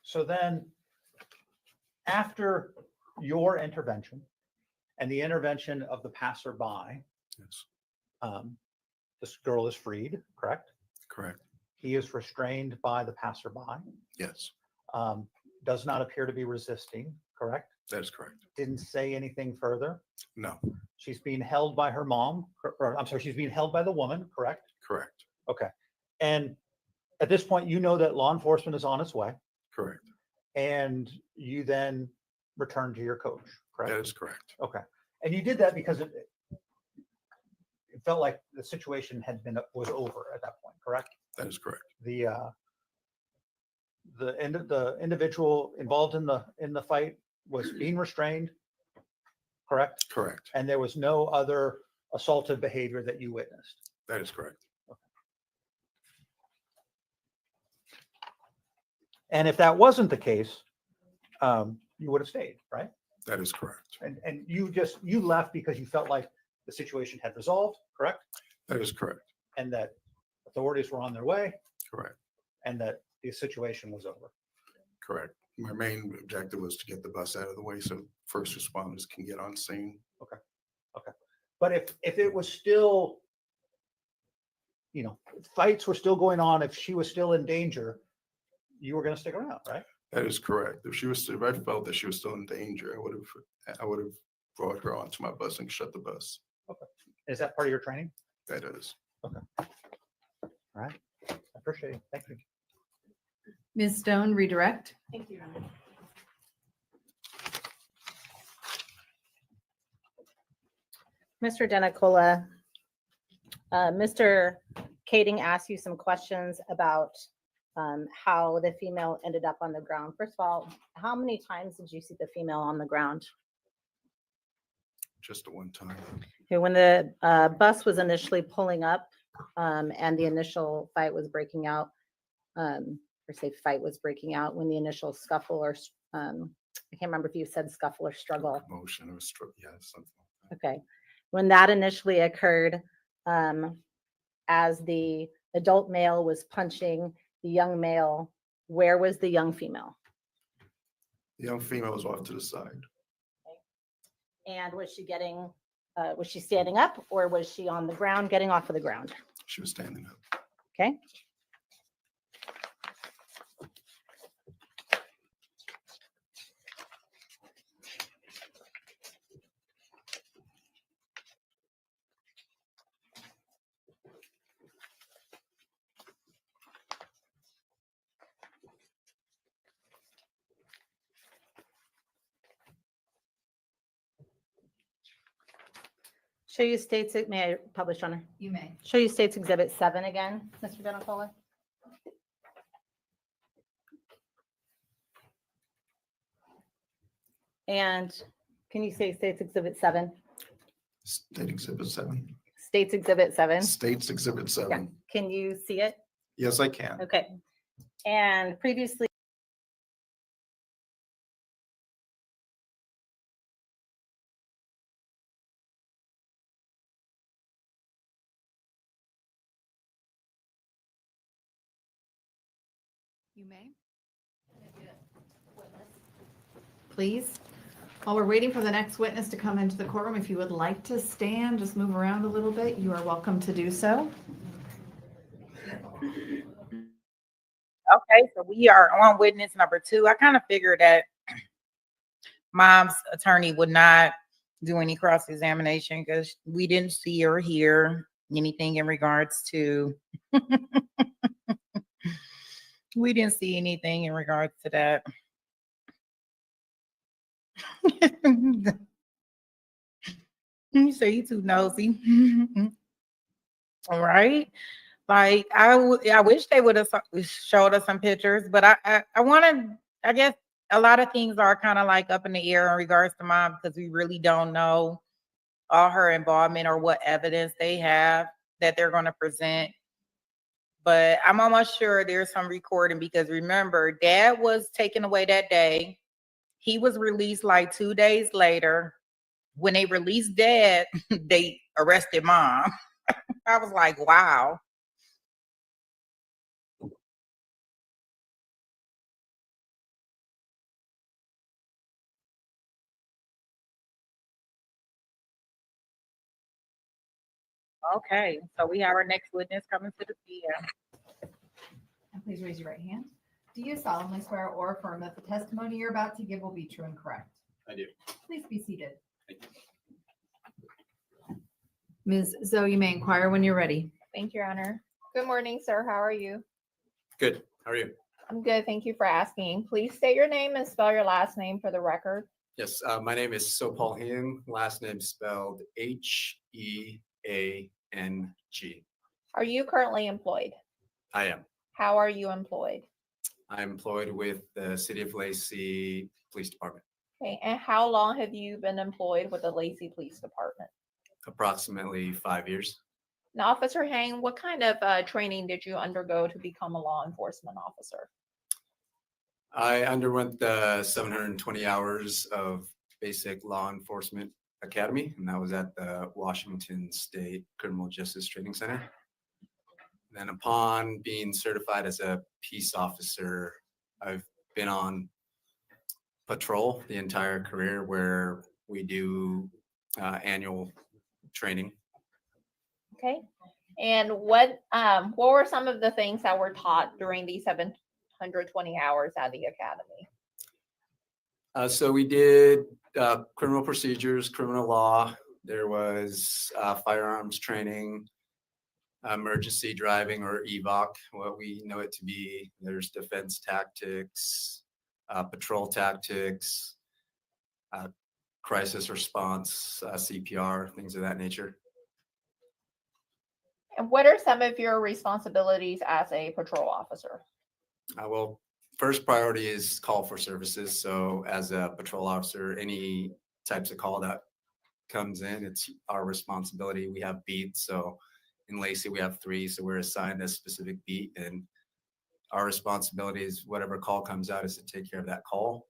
So then, after your intervention and the intervention of the passerby, Yes, this girl is freed, correct? correct. He is restrained by the passerby, Yes, does not appear to be resisting, correct? that is correct. Didn't say anything further. No, She's being held by her mom, or I'm sorry, she's being held by the woman, correct? correct, Okay. And at this point, you know that law enforcement is on its way, correct. and you then return to your coach, correct? That is correct. Okay. And you did that because it felt like the situation was over at that point, correct? That is correct. The individual involved in the fight was being restrained, correct? Correct. And there was no other assaultive behavior that you witnessed. That is correct. And if that wasn't the case, you would have stayed, right? That is correct. And you left because you felt like the situation had resolved, correct? That is correct. And that authorities were on their way, Correct. and that the situation was over. Correct. My main objective was to get the bus out of the way so first responders can get on scene. Okay. But if it was still, fights were still going on, if she was still in danger, you were going to stick around, right? That is correct. If I felt that she was still in danger, I would have brought her onto my bus and shut the bus. Okay. Is that part of your training? That is. Okay. All right. I appreciate it. Thank you. Ms. Stone, redirect. Thank you. Mr. Denicola, Mr. Kading asked you some questions about how the female ended up on the ground. First of all, how many times did you see the female on the ground? Just the one time. Okay, when the bus was initially pulling up and the initial fight was breaking out, when the initial scuffle or I can't remember if you said scuffle or struggle. Commotion or struggle, yeah, something like Okay. When that initially occurred, as the adult male was punching the young male, where was the young female? that. The young female was off to the side. And was she standing up, or was she on the ground, getting off of the ground? She was standing up. Okay. Show you states, may I publish on her? You may. Show you states exhibit 7 again, Mr. Denicola. And can you say states exhibit 7? State Exhibit 7. States exhibit 7. States Exhibit 7. Can you see it? Yes, I can. Okay. And previously, You may. Please. While we're waiting for the next witness to come into the courtroom, if you would like to stand, just move around a little bit, you are welcome to do so. Okay, so we are on witness number 2. I kind of figured that mom's attorney would not do any cross-examination because we didn't see or hear anything in regards to we didn't see anything in regards to that. You say you too nosy. All right. Like I wish they would have showed us some pictures, but I wanted, I guess a lot of things are kind of like up in the air in regards to mom because we really don't know all her involvement or what evidence they have that they're going to present. But I'm almost sure there's some recording because remember, dad was taken away that day. He was released like 2 days later. When they released dad, they arrested mom. I was like, wow. Okay, so we have our next witness coming to the stand. And please raise your right hand. Do you solemnly swear or affirm that the testimony you're about to give will be true and correct? I do. Please be seated. Thank you. Ms. Zoe, you may inquire when you're ready. Thank you, Your Honor. Good morning, sir. How are you? Good. How are you? I'm good. Thank you for asking. Please state your name and spell your last name for the record. Yes, my name is Sopal Hing. Last name spelled Heang. Are you currently employed? I am. How are you employed? I'm employed with the City of Lacey Police Department. Okay, and how long have you been employed with the Lacey Police Department? Approximately 5 years. Now, Officer Hang, what kind of training did you undergo to become a law enforcement officer? I underwent the 720 hours of basic law enforcement academy, and that was at the Washington State Criminal Justice Training Center. Then upon being certified as a peace officer, I've been on patrol the entire career where we do annual training. Okay, and what were some of the things that were taught during these 720 hours at the academy? So we did criminal procedures, criminal law. There was firearms training, emergency driving or EVOC, what we know it to be. There's defense tactics, patrol tactics, crisis response, CPR, things of that nature. And what are some of your responsibilities as a patrol officer? Well, first priority is call for services. So as a patrol officer, any types of call that comes in, it's our responsibility. We have beats. So in Lacey, we have 3. So we're assigned a specific beat, and our responsibility is whatever call comes out is to take care of that call.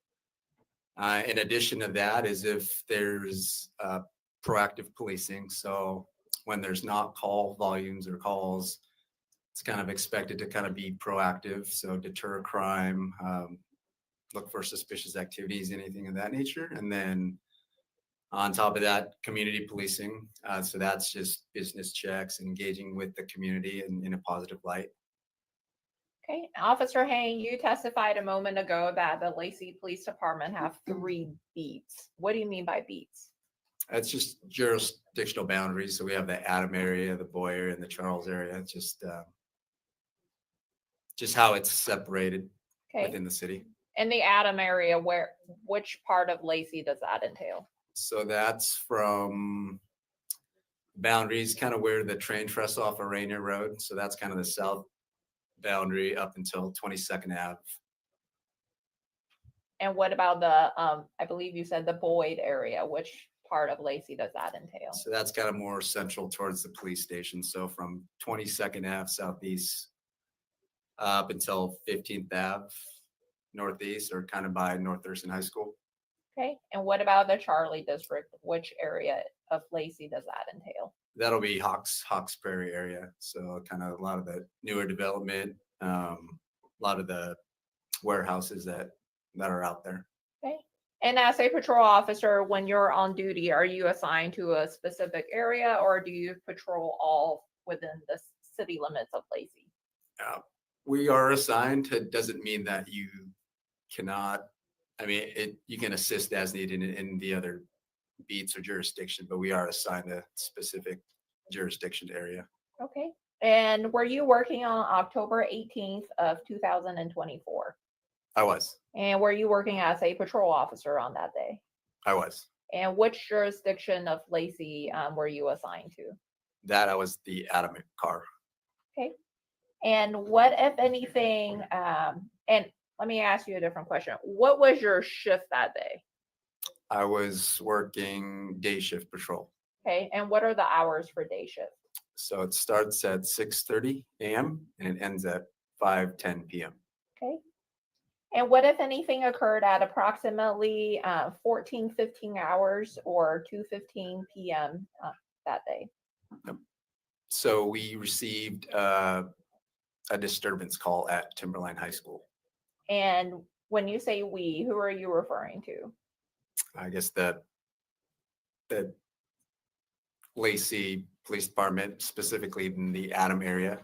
In addition to that is if there's proactive policing. So when there's not call volumes or calls, it's kind of expected to kind of be proactive. So deter crime, look for suspicious activities, anything of that nature. And then on top of that, community policing. So that's just business checks, engaging with the community in a positive light. Okay, Officer Hain, you testified a moment ago that the Lacey Police Department have 3 beats. What do you mean by beats? It's just jurisdictional boundaries. So we have the Adam area, the Boyer, and the Charles area. It's just how it's separated within the city. In the Adam area, which part of Lacey does that entail? So that's from boundaries, kind of where the train truss off of Rainier Road. So that's kind of the south boundary up until 22nd Ave. And what about the, I believe you said the Boyd area, which part of Lacey does that entail? So that's kind of more central towards the police station. So from 22nd Ave southeast up until 15th Ave northeast, or kind of by North Thurston High School. Okay, and what about the Charlie district? Which area of Lacey does that entail? That'll be Hawks Prairie area. So kind of a lot of the newer development, a lot of the warehouses that are out there. Okay. And as a patrol officer, when you're on duty, are you assigned to a specific area, or do you patrol all within the city limits of Lacey? We are assigned. It doesn't mean that you cannot, you can assist as needed in the other beats or jurisdiction, but we are assigned a specific jurisdiction area. Okay. And were you working on October 18th of 2024? I was. And were you working as a patrol officer on that day? I was. And which jurisdiction of Lacey were you assigned to? That I was the adamant car. Okay. And what, if anything, and let me ask you a different question. What was your shift that day? I was working day shift patrol. Okay. And what are the hours for day shift? So it starts at 6:30 a.m. and it ends at 5:10 p.m. Okay. And what, if anything, occurred at approximately 14:15 hours or 2:15 p.m. That day? So we received a disturbance call at Timberline High School. And when you say we, who are you referring to? I guess the Lacey Police Department, specifically in the Adam area.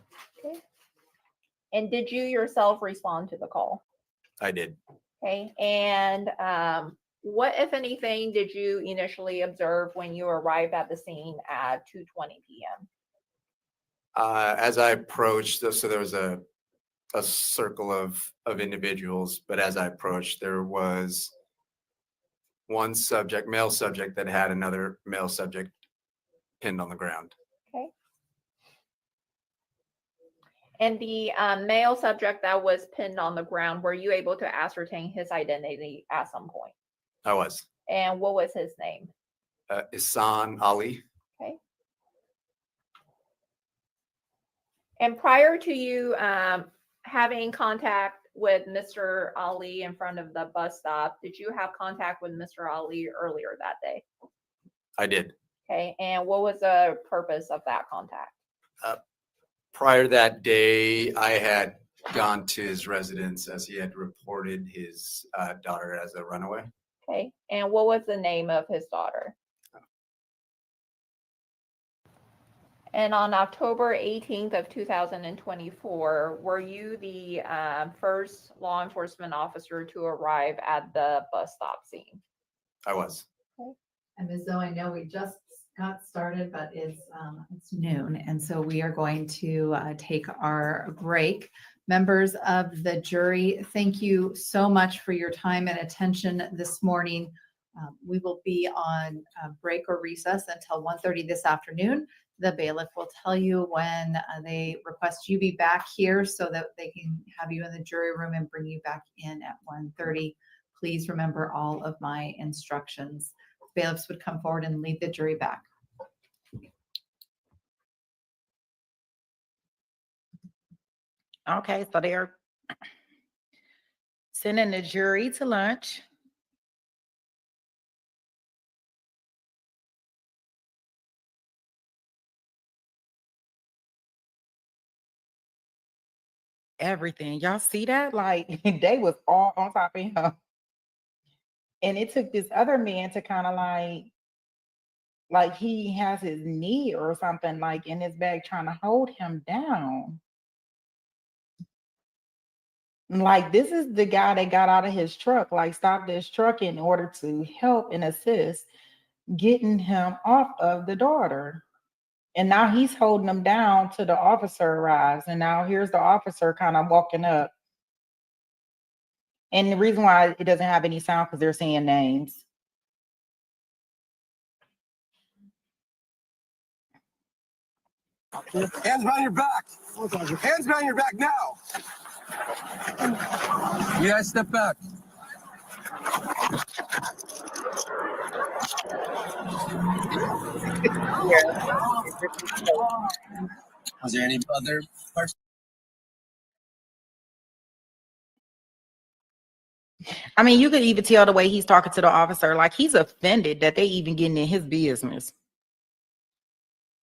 Okay. And did you yourself respond to the call? I did. Okay. And what, if anything, did you initially observe when you arrived at the scene at 2:20 p.m.? As I approached, so there was a circle of individuals, but as I approached, there was one subject, male subject, that had another male subject pinned on the ground. Okay. And the male subject that was pinned on the ground, were you able to ascertain his identity at some point? I was. And what was his name? Ihsan Ali. Okay. And prior to you having contact with Mr. Ali in front of the bus stop, did you have contact with Mr. Ali earlier that day? I did. Okay. And what was the purpose of that contact? Prior that day, I had gone to his residence as he had reported his daughter as a runaway. Okay. And what was the name of his daughter? And on October 18th of 2024, were you the first law enforcement officer to arrive at the bus stop scene? I was. Okay. And Ms. Zoe, I know we just got started, but it's noon, and so we are going to take our break. Members of the jury, thank you so much for your time and attention this morning. We will be on break or recess until 1:30 this afternoon. The bailiff will tell you when they request you be back here so that they can have you in the jury room and bring you back in at 1:30. Please remember all of my instructions. Bailiffs would come forward and lead the jury back. Okay, so they're sending the jury to lunch. Everything. Y'all see that? Like they was all on top of him. And it took this other man to kind of like he has his knee or something like in his bag trying to hold him down. Like this is the guy that got out of his truck, like stopped his truck in order to help and assist getting him off of the daughter. And now he's holding them down till the officer arrives. And now here's the officer kind of walking up. And the reason why it doesn't have any sound because they're saying names. Hands behind your back. Hands behind your back now. You guys step back. Was there any other person? I mean, you could even tell the way he's talking to the officer, like he's offended that they even getting in his business.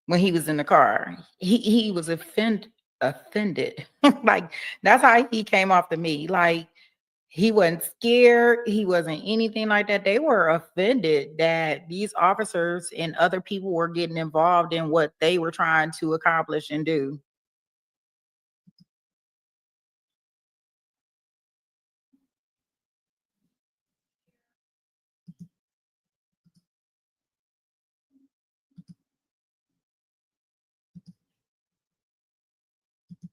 When he was in the car, he was offended. Like that's how he came off to me. Like he wasn't scared. He wasn't anything like that. They were offended that these officers and other people were getting involved in what they were trying to accomplish and do.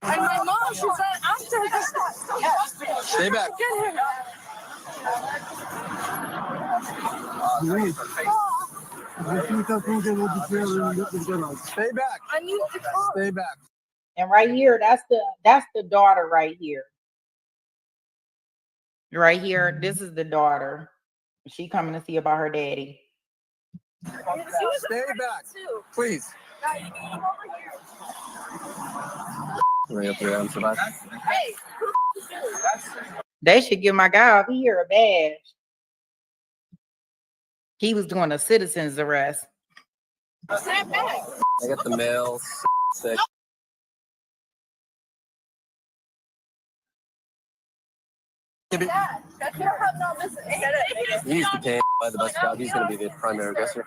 And my mom, she's after this. Stay back. Stay back. I need to call. Stay back. And right here, that's the daughter right here. Right here, this is the daughter. She coming to see about her daddy. Stay back, please. They should give my guy up here a badge. He was doing a citizen's arrest. I got the mail. Sick. He's detained by the bus stop. He's going to be the primary aggressor.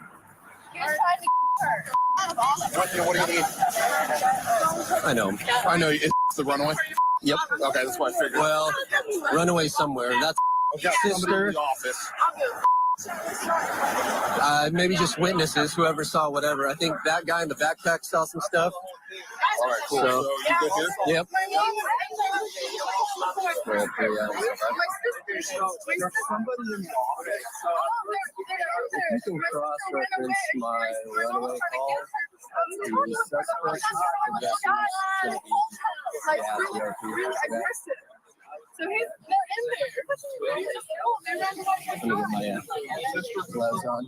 I know him. I know it's the runaway. Yep. Okay, that's what I figured. Well, runaway somewhere. That's sister. Office. Maybe just witnesses, whoever saw whatever. I think that guy in the backpack saw some stuff. All right, cool. So, you good here? yep. Well, There's somebody in the office. if you can cross-reference my runaway call, the suspect is So he's not in there. Let me get my gloves on.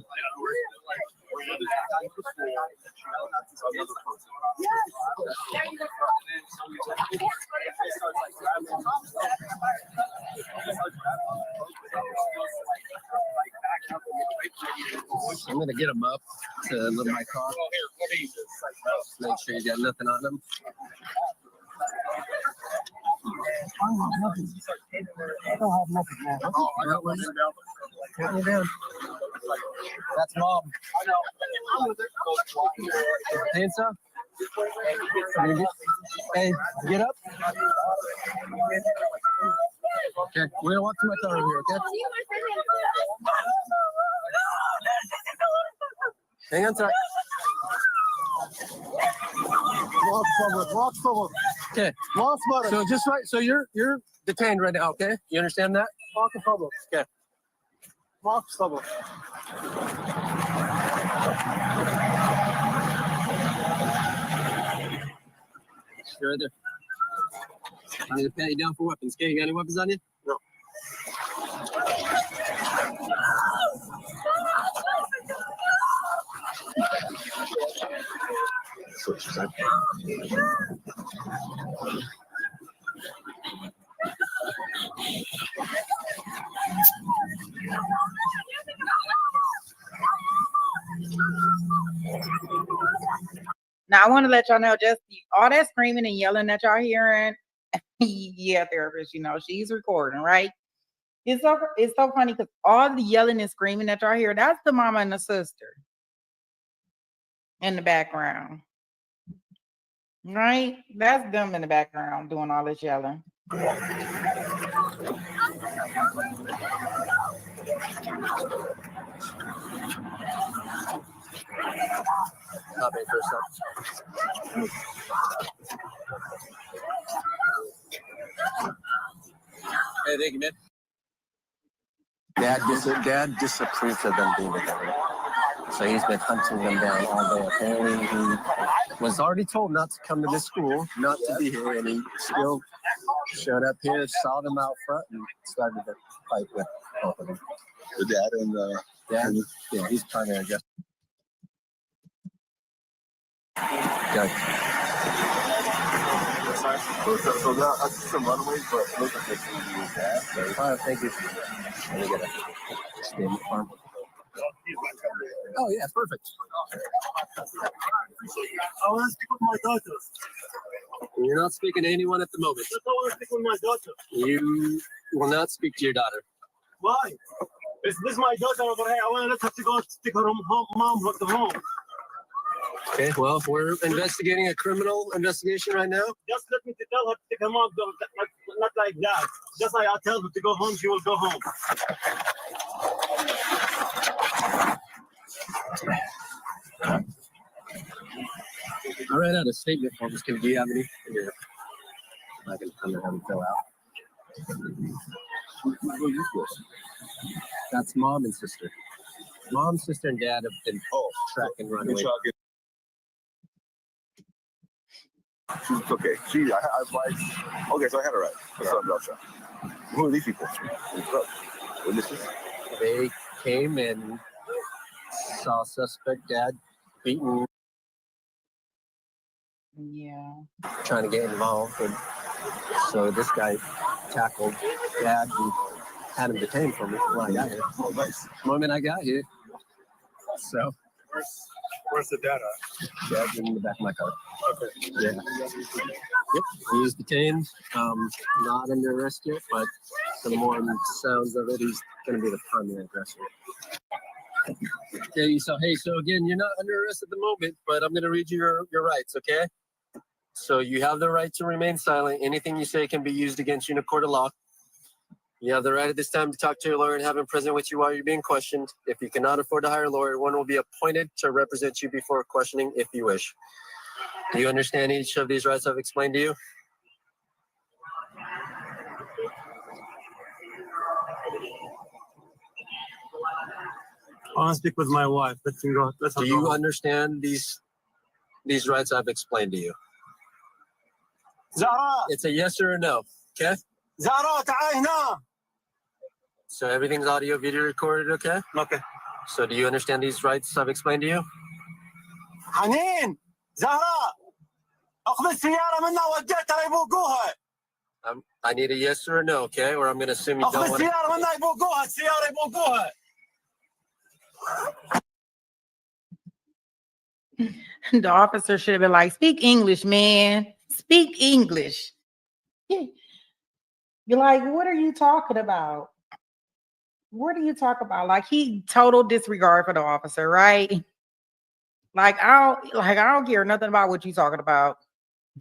I'm going to get him up to my car. Make sure you got nothing on him. I don't have nothing, man. Count me down. That's mom. Hands up. Hey, get up. Okay, we're gonna walk to my car over here, okay? Hang on tight. Walk forward. Okay. So just right. So you're detained right now. Okay. You understand that? Walk forward. Okay. Walk forward. You're right there. I need to pat you down for weapons. Okay. You got any weapons on you? No. Now I want to let y'all know, just all that screaming and yelling that y'all hearing. Yeah, therapist, she's recording, right? It's so funny because all the yelling and screaming that y'all hear, that's the mama and the sister in the background. Right? That's them in the background doing all this yelling. Not bad first up. Hey, thank you, man. Dad disapproves of them being together. So he's been hunting them down all day. Apparently he was already told not to come to this school, not to be here, and he still showed up here, saw them out front, and started to fight with both of them. The dad and the dad, yeah, he's primary aggressor. Okay. So that's some runaways, but look at this movie dad. Thank you. Let me get a statement form. Oh yeah, perfect. I want to speak with my daughter. You're not speaking to anyone at the moment. I want to speak with my daughter. You will not speak to your daughter. Why? Is this my daughter over here? I want to let her to go stick her mom at the home. Okay, well, we're investigating a criminal investigation right now. Just let me tell her to take her mom, not like that. Just like I tell her to go home, she will go home. I ran out of statement forms. Do you have any? Yeah. I can kind of have him fill out. Who is this? That's mom and sister. Mom, sister, and dad have been track and run away. She's okay. Okay, so I had it right. That's what I'm about to say. Who are these people? Witnesses? They came and saw suspect dad beaten, Yeah. trying to get involved. And so this guy tackled dad and had him detained for me when I got here. Oh, nice. The moment I got here. So. Where's the dad at? Dad's in the back of my car. Okay. Yeah. Yep. He's detained. Not under arrest yet, but the more sounds of it, he's going to be the primary aggressor. Okay, so again, you're not under arrest at the moment, but I'm going to read you your rights, okay? So you have the right to remain silent. Anything you say can be used against you in a court of law. You have the right at this time to talk to your lawyer and have him present with you while you're being questioned. If you cannot afford to hire a lawyer, one will be appointed to represent you before questioning if you wish. Do you understand each of these rights I've explained to you? I want to speak with my wife. Do you understand these rights I've explained to you? Zahra! It's a yes or a no, okay? Zahra, تعال هنا. So everything's audio, video recorded, okay? Okay. So do you understand these rights I've explained to you? حنين زهراء اخذ السيارة منها وديتها يبوقوها. I need a yes or a no, okay? Or I'm going to assume you اخذ don't want to. السيارة منها يبوقوها السيارة يبوقوها. The officer should have been like, speak English, man. Speak English. You're like, what are you talking about? What are you talking about? Like, he total disregard for the officer, right? Like, I don't care nothing about what you're talking about.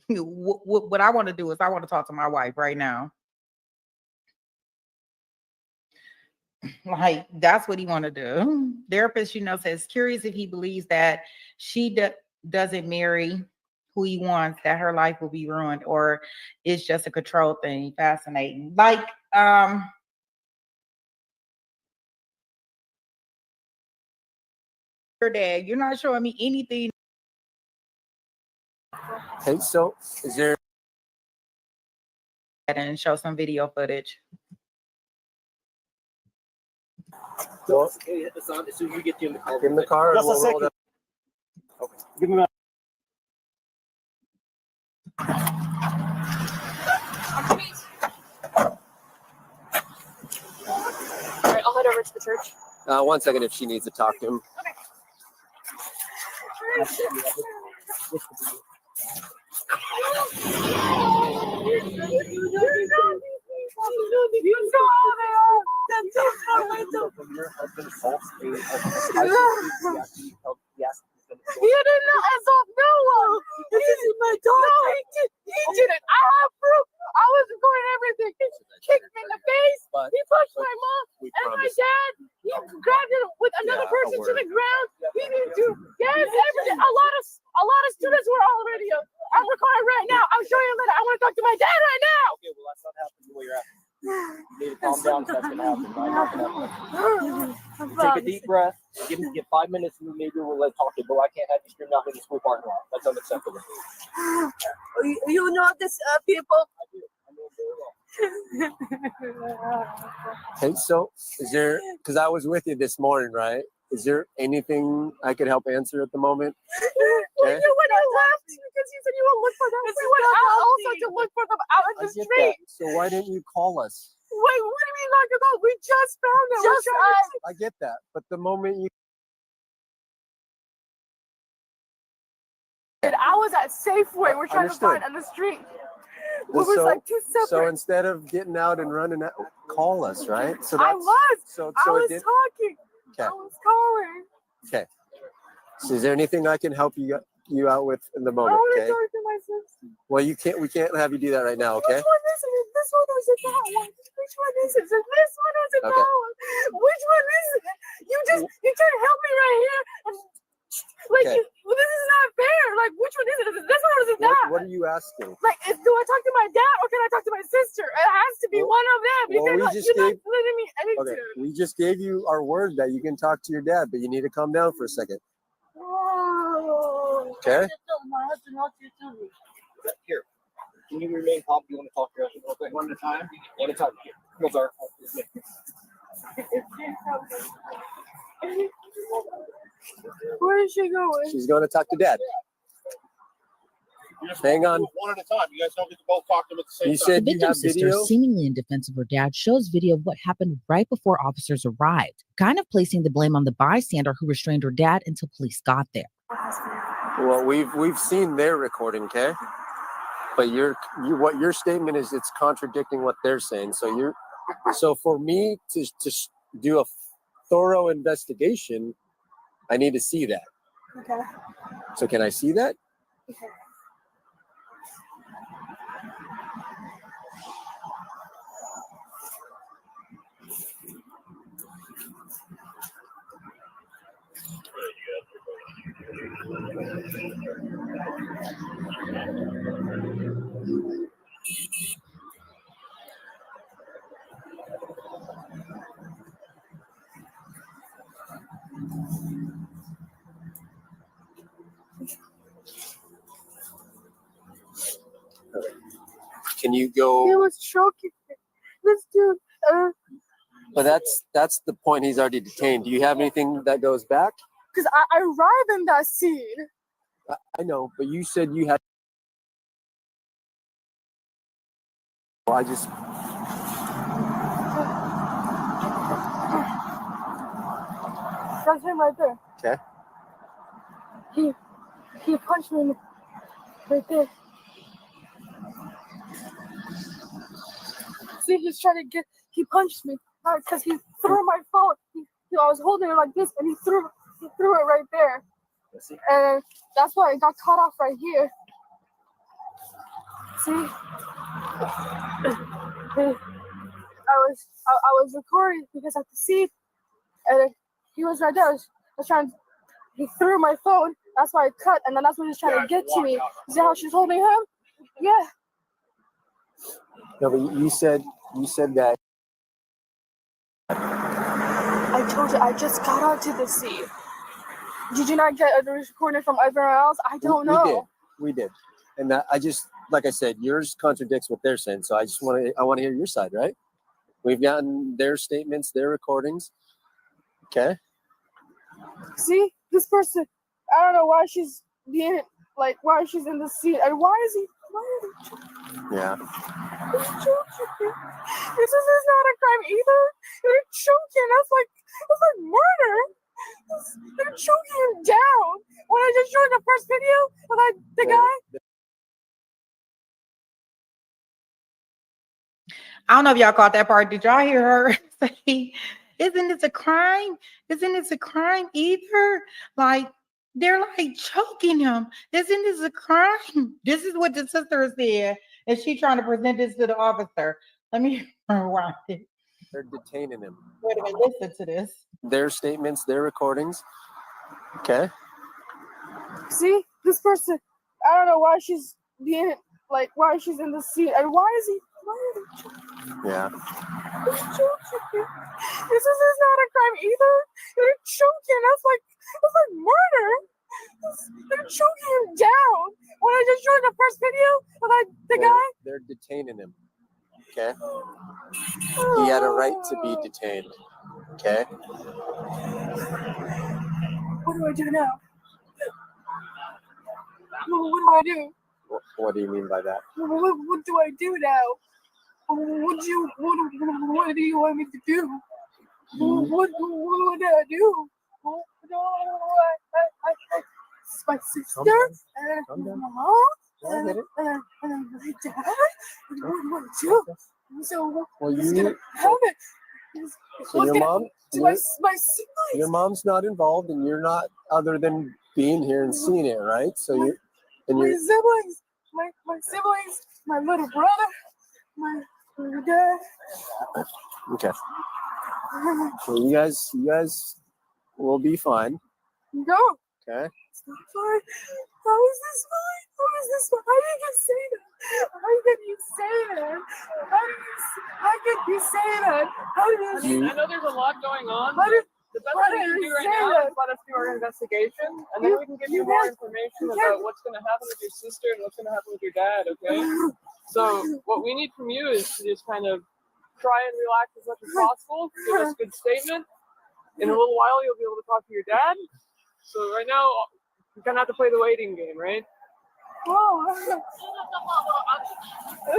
What I want to do is I want to talk to my wife right now. Like, that's what he want to do. Therapist, says curious if he believes that she doesn't marry who he wants, that her life will be ruined, or it's just a control thing. Fascinating. Like, your dad, you're not showing me anything. Hey, so is there? And show some video footage. Well, As soon as we get you in the car. give him the car. And Just a we'll roll second. that. Okay. Give me my. All right, I'll head over to the church. 1 second if she needs to talk to him. He did not assault no one. This is my daughter. No, he didn't. I have proof. I was recording everything. He kicked me in the face. He pushed my mom and my dad. He grabbed it with another person to the ground. He didn't do. Yes, everything. A lot of students were already. I'm recording right now. I'll show you later. I want to talk to my dad right now. Okay, well, that's not happening where you're at. You need to calm down if that's going to happen. Right? Not gonna happen. Take a deep breath. Get 5 minutes and maybe we'll let talk to you. But I can't have you scream out in the school parking lot. That's unacceptable. You know this people. Hey, so is there? Because I was with you this morning, right? Is there anything I could help answer at the moment? Well, you went out left because you said you would look for them. We went out also to look for them out in the street. So why didn't you call us? Wait, what do you mean not to go? We just found them. Just I get that, but the moment you. I was at Safeway. We're trying to find on the street. It was like two separate. So instead of getting out and running out, call us, right? So I was. So I was it did, talking. Okay. I was calling. Okay. So is there anything I can help you out with in the I moment? want to Okay. talk to my sister. Well, we can't have you do that right now. Okay. Which one is it? This one or is it that one? Which one is it? Is it this one or is it that one? Which one is it? You trying to help me right here? Like, Okay. well, this is not fair. Like, which one is it? Is it this one or is it that? What are you asking? Like, do I talk to my dad or can I talk to my sister? It has to be one of them well, because we like, just you're not gave- letting me Okay, attitude. we just gave you our word that you can talk to your dad, but you need to calm down for a second. Oh. Okay? Here, can you remain calm? You want to talk to your husband real quick? One at a time? One at a time. Here. Come on, Zahraa. Where is she going? She's going to talk to dad. Hang on. One at a time. You guys don't get to both talk to them at the same You time. said The you have victim's sister, video? seemingly in defense of her dad, shows video of what happened right before officers arrived, kind of placing the blame on the bystander who restrained her dad until police got there. Well, we've seen their recording, okay? But what your statement is, it's contradicting what they're saying. So for me to do a thorough investigation, I need to see that. Okay. So can I see that? Okay. Can you go? He was choking me. This dude. But that's the point. He's already detained. Do you have anything that goes back? Because I arrived in that scene. I know, but you said you had. Well, I just. That's him right there. Okay. He punched me right there. See, he's trying to he punched me because he threw my phone. I was holding it like this and he threw it right there. And that's why it got cut off right here. See? I was recording because I could see, and he was right there. I was trying. He threw my phone. That's why it cut, and then that's when he's trying to get to me. See how she's holding him? Yeah. No, but you said that. I told you I just got onto the scene. Did you not get a recording from everyone else? I don't know. We did, and I just, like I said, yours contradicts what they're saying. So I want to hear your side, right? We've gotten their statements, their recordings. Okay. See, this person, I don't know why she's being why she's in the scene, and why is he? Yeah. He's choking. This is not a crime either. They're choking. That's like murder. They're choking him down. When I just showed the first video of the guy. I don't know if y'all caught that part. Did y'all hear her say, isn't this a crime? Isn't this a crime either? Like, they're like choking him. Isn't this a crime? This is what the sister said. And she trying to present this to the officer. Let me rewind it. They're detaining him. Wait a minute, listen to this. Their statements, their recordings. Okay. See, this person, I don't know why she's being why she's in the scene, and why is he? Yeah. He's choking. This is not a crime either. They're choking. That's like murder. They're choking him down. When I just showed the first video of the guy. They're detaining him. Okay. He had a right to be detained. Okay. What do I do now? What do I do? What do you mean by that? What do I do now? What do you want me to do? What do I do? It's my sister and my mom and my dad. What do I do? So what's gonna happen? So your mom, my siblings. your mom's not involved, and you're not, other than being here and seeing it, right? So my siblings, my siblings, my little brother, my dad. Okay. Well, you guys will be fine. No. Okay. It's not fine. How is this fine? How is this fine? How did you say that? How can you say that? How can you say that? How did you? I know there's a lot going on. How did? The best Why thing did we can you do right say now that? is let us do our investigation, and then we can give you more information about what's going to happen with your sister and what's going to happen with your dad, okay? So what we need from you is to just kind of try and relax as much as possible, give us a good statement. In a little while, you'll be able to talk to your dad. So right now, you're going to have to play the waiting game, right? Oh. I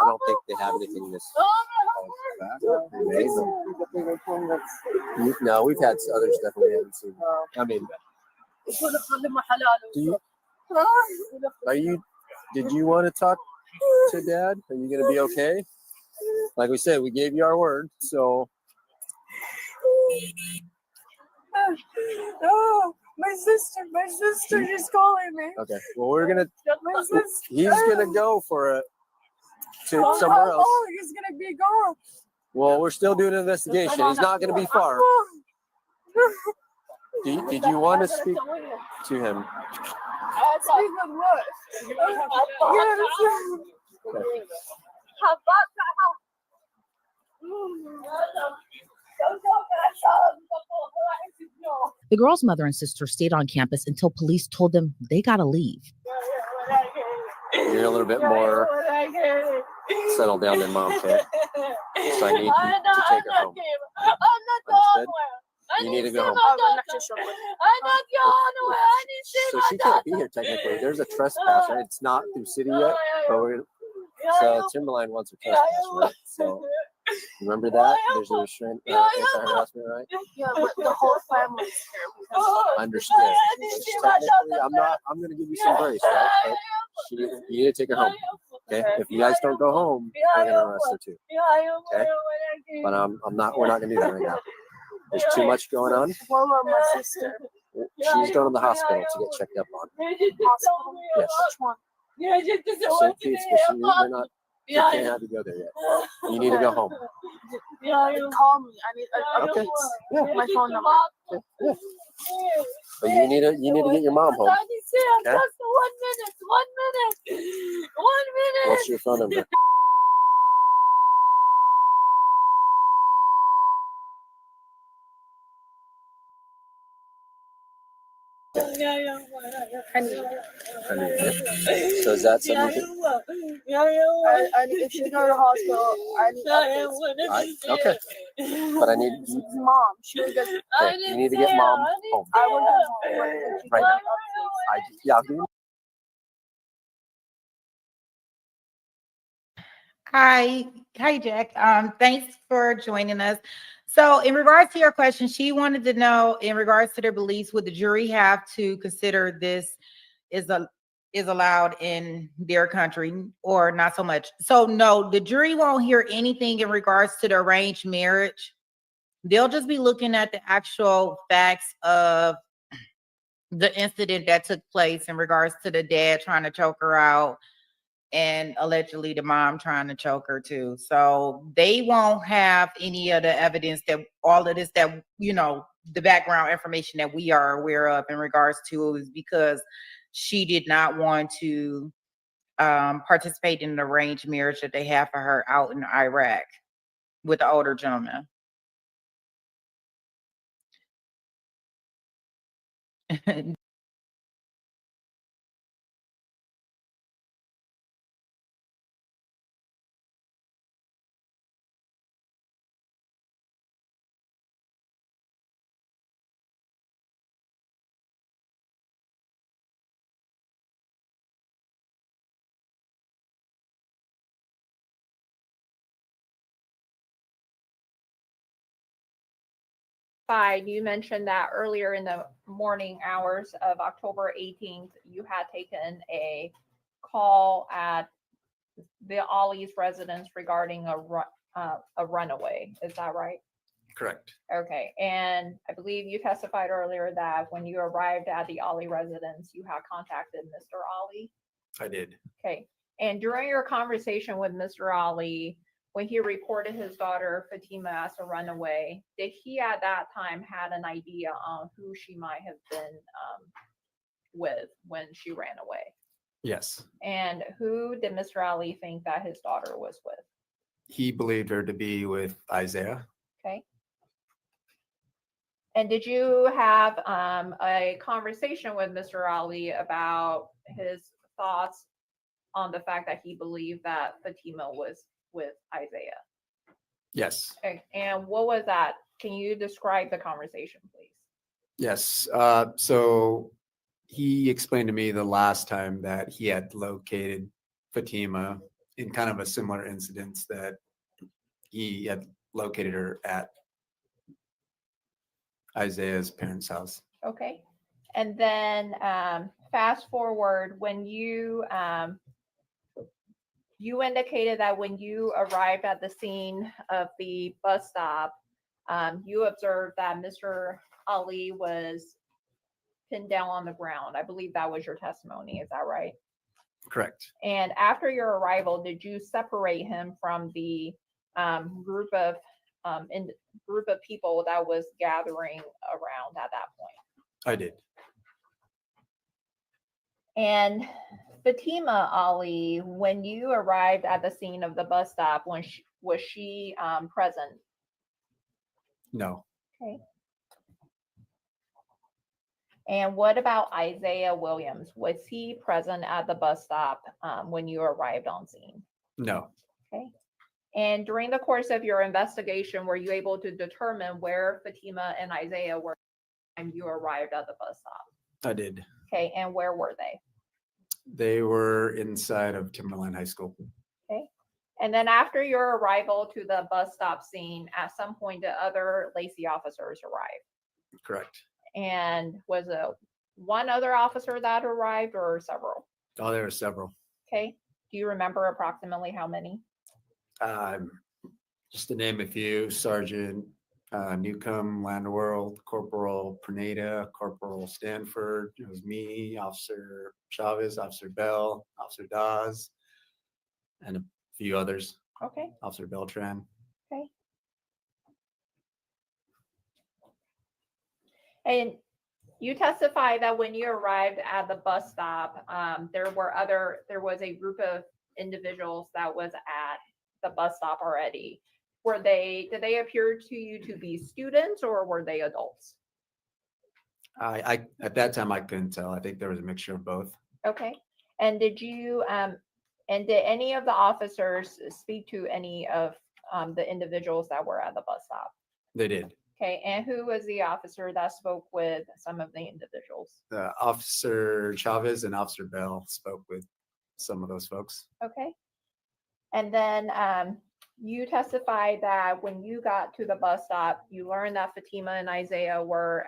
don't think they have anything this. No, we've had others definitely haven't seen. I mean, did you want to talk to Dad? Are you going to be okay? Like we said, we gave you our word, so. Oh, my sister is calling me. Okay, well, we're going to, My sister. he's going to go to somewhere else. Oh, he's gonna be gone. Well, we're still doing an investigation. He's not going to be far. Did you want to speak to him? Speak of what? Okay. The girl's mother and sister stayed on campus until police told them they gotta leave. You're a little bit more settled down than Mom, okay? So I need you to take her home. Understood? You need to go home. So she can't be here technically. There's a trespass, right? It's not through city yet, but so Timberline wants a trespass, right? So remember that? There's a restraint, anti-harassment, right? Yeah, but the whole family's here. Understood. Technically, I'm going to give you some grace, right? But you need to take her home. Okay? If you guys don't go home, I'm going to arrest her too. Okay? But we're not going to do that right now. There's too much going on. What about my sister? She's going to the hospital to get checked up on. Hospital? Yes. Which one? St. Pete's, but they can't have you go there yet. You need to go home. Call me. I need Okay. Yeah. my phone number. Yeah. But you need to get your mom home. Okay? 1 minute. What's your phone number? So is that something? If she's going to the hospital, I need Okay. But I need Mom. Okay, you need to get Mom home. I will go home. Right now. I'll give you. Hi, Jack. Thanks for joining us. So in regards to your question, she wanted to know in regards to their beliefs, would the jury have to consider this is allowed in their country or not so much? So no, the jury won't hear anything in regards to the arranged marriage. They'll just be looking at the actual facts of the incident that took place in regards to the dad trying to choke her out and allegedly the mom trying to choke her too. So they won't have any of the evidence that all of this that, the background information that we are aware of in regards to is because she did not want to participate in an arranged marriage that they have for her out in Iraq with the older gentleman. You mentioned that earlier in the morning hours of October 18th, you had taken a call at the Ali's residence regarding a runaway. Is that right? Correct. Okay. And I believe you testified earlier that when you arrived at the Ali residence, you had contacted Mr. Ali. I did. Okay. And during your conversation with Mr. Ali, when he reported his daughter Fatima as a runaway, did he at that time had an idea on who she might have been with when she ran away? Yes. And who did Mr. Ali think that his daughter was with? He believed her to be with Isaiah. Okay. And did you have a conversation with Mr. Ali about his thoughts on the fact that he believed that Fatima was with Isaiah? Yes. Okay. And what was that? Can you describe the conversation, please? Yes. So he explained to me the last time that he had located Fatima in kind of a similar incident that he had located her at Isaiah's parents' house. Okay. And then fast forward when you indicated that when you arrived at the scene of the bus stop, you observed that Mr. Ali was pinned down on the ground. I believe that was your testimony. Is that right? Correct. And after your arrival, did you separate him from the group of people that was gathering around at that point? I did. And Fatima Ali, when you arrived at the scene of the bus stop, was she present? No. Okay. And what about Isaiah Williams? Was he present at the bus stop when you arrived on scene? No. Okay. And during the course of your investigation, were you able to determine where Fatima and Isaiah were when you arrived at the bus stop? I did. Okay. And where were they? They were inside of Timberline High School. Okay. And then after your arrival to the bus stop scene, at some point, the other Lacey officers arrived. Correct. And was it one other officer that arrived or several? Oh, there were several. Okay. Do you remember approximately how many? Just to name a few: Sergeant Newcomb, Landworld, Corporal Perneda, Corporal Stanford. It was me, Officer Chavez, Officer Bell, Officer Dawes, and a few others. Okay. Officer Beltran. Okay. And you testified that when you arrived at the bus stop, there was a group of individuals that was at the bus stop already. Did they appear to you to be students or were they adults? I at that time I couldn't tell. I think there was a mixture of both. Okay. And did any of the officers speak to any of the individuals that were at the bus stop? They did. Okay. And who was the officer that spoke with some of the individuals? Officer Chavez and Officer Bell spoke with some of those folks. Okay. And then you testified that when you got to the bus stop, you learned that Fatima and Isaiah were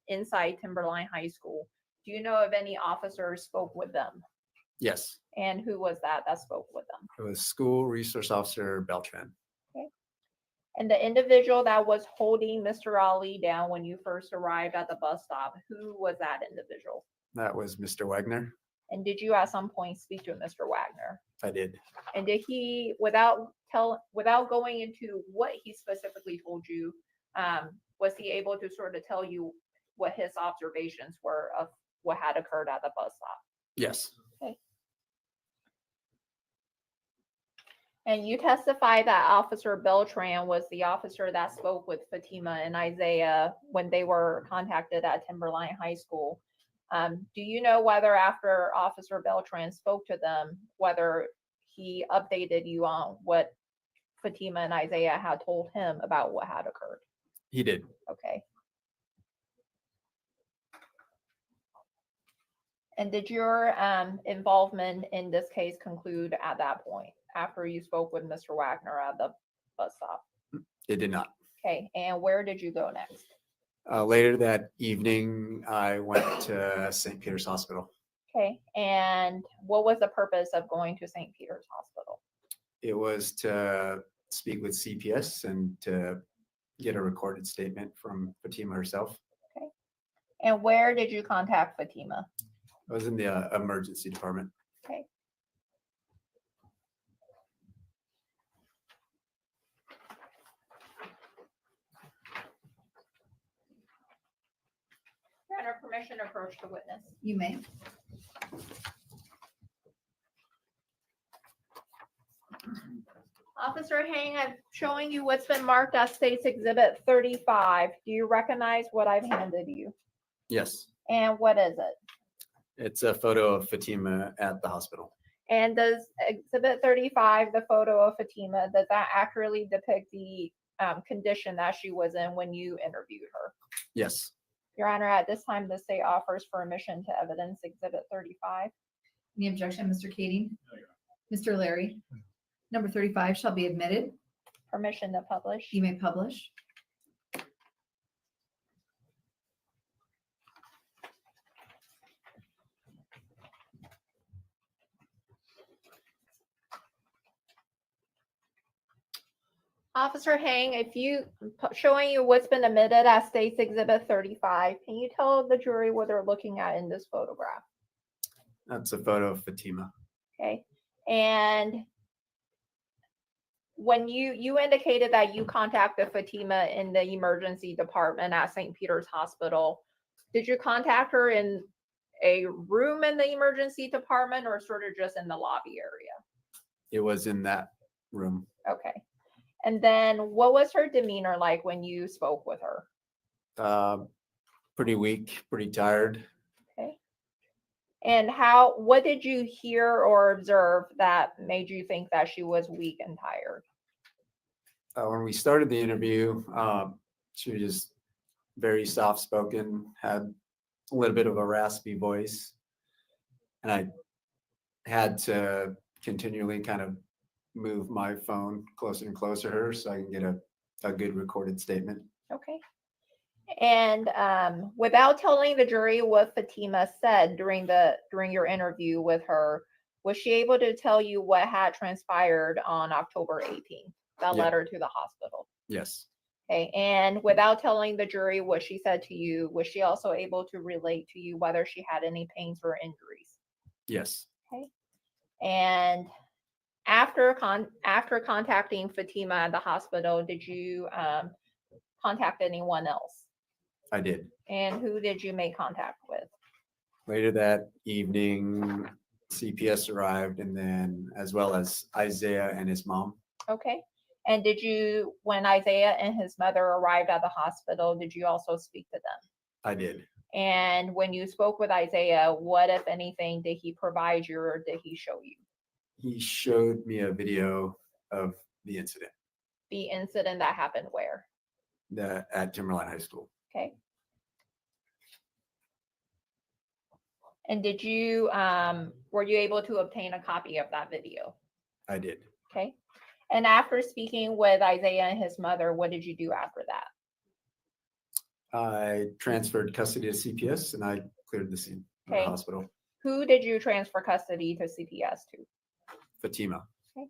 inside Timberline High School. Do you know if any officers spoke with them? Yes. And who was that spoke with them? It was School Resource Officer Beltran. Okay. And the individual that was holding Mr. Ali down when you first arrived at the bus stop, who was that individual? That was Mr. Wagner. And did you at some point speak to Mr. Wagner? I did. And did he, without going into what he specifically told you, was he able to sort of tell you what his observations were of what had occurred at the bus stop? Yes. Okay. And you testified that Officer Beltran was the officer that spoke with Fatima and Isaiah when they were contacted at Timberline High School. Do you know whether after Officer Beltran spoke to them, whether he updated you on what Fatima and Isaiah had told him about what had occurred? He did. Okay. And did your involvement in this case conclude at that point after you spoke with Mr. Wagner at the bus stop? It did not. Okay. And where did you go next? Later that evening, I went to St. Peter's Hospital. Okay. And what was the purpose of going to St. Peter's Hospital? It was to speak with CPS and to get a recorded statement from Fatima herself. Okay. And where did you contact Fatima? I was in the emergency department. Okay. Your Honor, permission to approach the witness. You may. Officer Hang, I'm showing you what's been marked as State's Exhibit 35. Do you recognize what I've handed you? Yes, And what is it? it's a photo of Fatima at the hospital. And does Exhibit 35, the photo of Fatima, does that accurately depict the condition that she was in when you interviewed her? Yes, Your Honor, at this time, the state offers permission to evidence Exhibit 35. Any objection, Mr. Kading? Mr. Larry? Number 35 shall be admitted. Permission to publish. You may publish. Officer Hang, if you showing you what's been admitted as State's Exhibit 35, can you tell the jury what they're looking at in this photograph? that's a photo of Fatima. Okay, and when you indicated that you contacted Fatima in the emergency department at St. Peter's Hospital, did you contact her in a room in the emergency department or sort of just in the lobby area? It was in that room. Okay. And then what was her demeanor like when you spoke with her? Pretty weak, pretty tired. Okay. And what did you hear or observe that made you think that she was weak and tired? When we started the interview, she was just very soft spoken, had a little bit of a raspy voice. And I had to continually kind of move my phone closer and closer to her so I can get a good recorded statement. Okay. And without telling the jury what Fatima said during your interview with her, was she able to tell you what had transpired on October 18th, that Yeah. letter to the hospital? Yes, Okay. And without telling the jury what she said to you, was she also able to relate to you whether she had any pains or injuries? yes, Okay. And after contacting Fatima at the hospital, did you contact anyone else? I did. And who did you make contact with? Later that evening, CPS arrived, and then as well as Isaiah and his mom. Okay. And when Isaiah and his mother arrived at the hospital, did you also speak to them? I did. And when you spoke with Isaiah, what, if anything, did he provide you or did he show you? He showed me a video of the incident The incident that happened where? at Timberline High School. Okay. And were you able to obtain a copy of that video? I did. Okay. And after speaking with Isaiah and his mother, what did you do after that? I transferred custody to CPS and I cleared the scene of the Okay. hospital. Who did you transfer custody to CPS to? Fatima. Okay.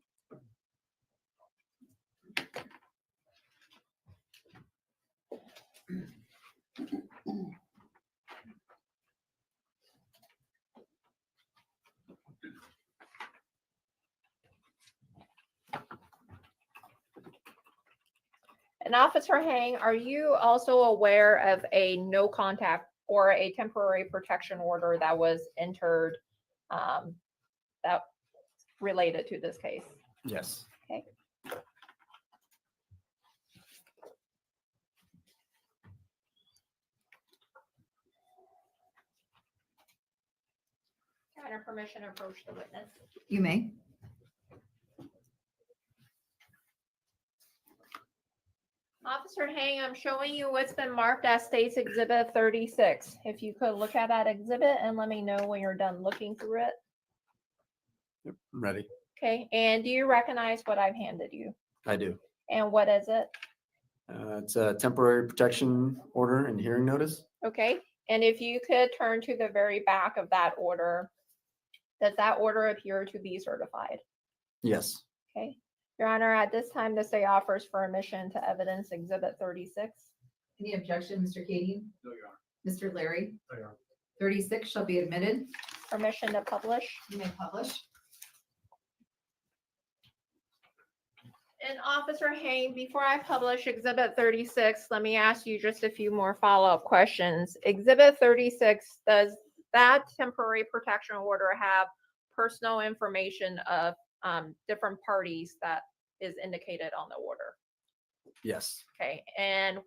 And Officer Hang, are you also aware of a no contact or a temporary protection order that was entered that related to this case? Yes. Okay. Under permission to approach the witness. You may. Officer Hang, I'm showing you what's been marked as State's Exhibit 36. If you could look at that exhibit and let me know when you're done looking through it. Yep, I'm ready. Okay, and do you recognize what I've handed you? I do. And what is it? It's a temporary protection order and hearing notice. Okay, and if you could turn to the very back of that order, does that order appear to be certified? Yes. Okay, Your Honor, at this time, the state offers permission to evidence Exhibit 36. Any objection, Mr. Kading? No, Your Honor. Mr. Larry? No, Your Honor. 36 shall be admitted. Permission to publish. You may publish. And Officer Hain, before I publish Exhibit 36, let me ask you just a few more follow-up questions. Exhibit 36, does that temporary protection order have personal information of different parties that is indicated on the order? Yes. Okay, and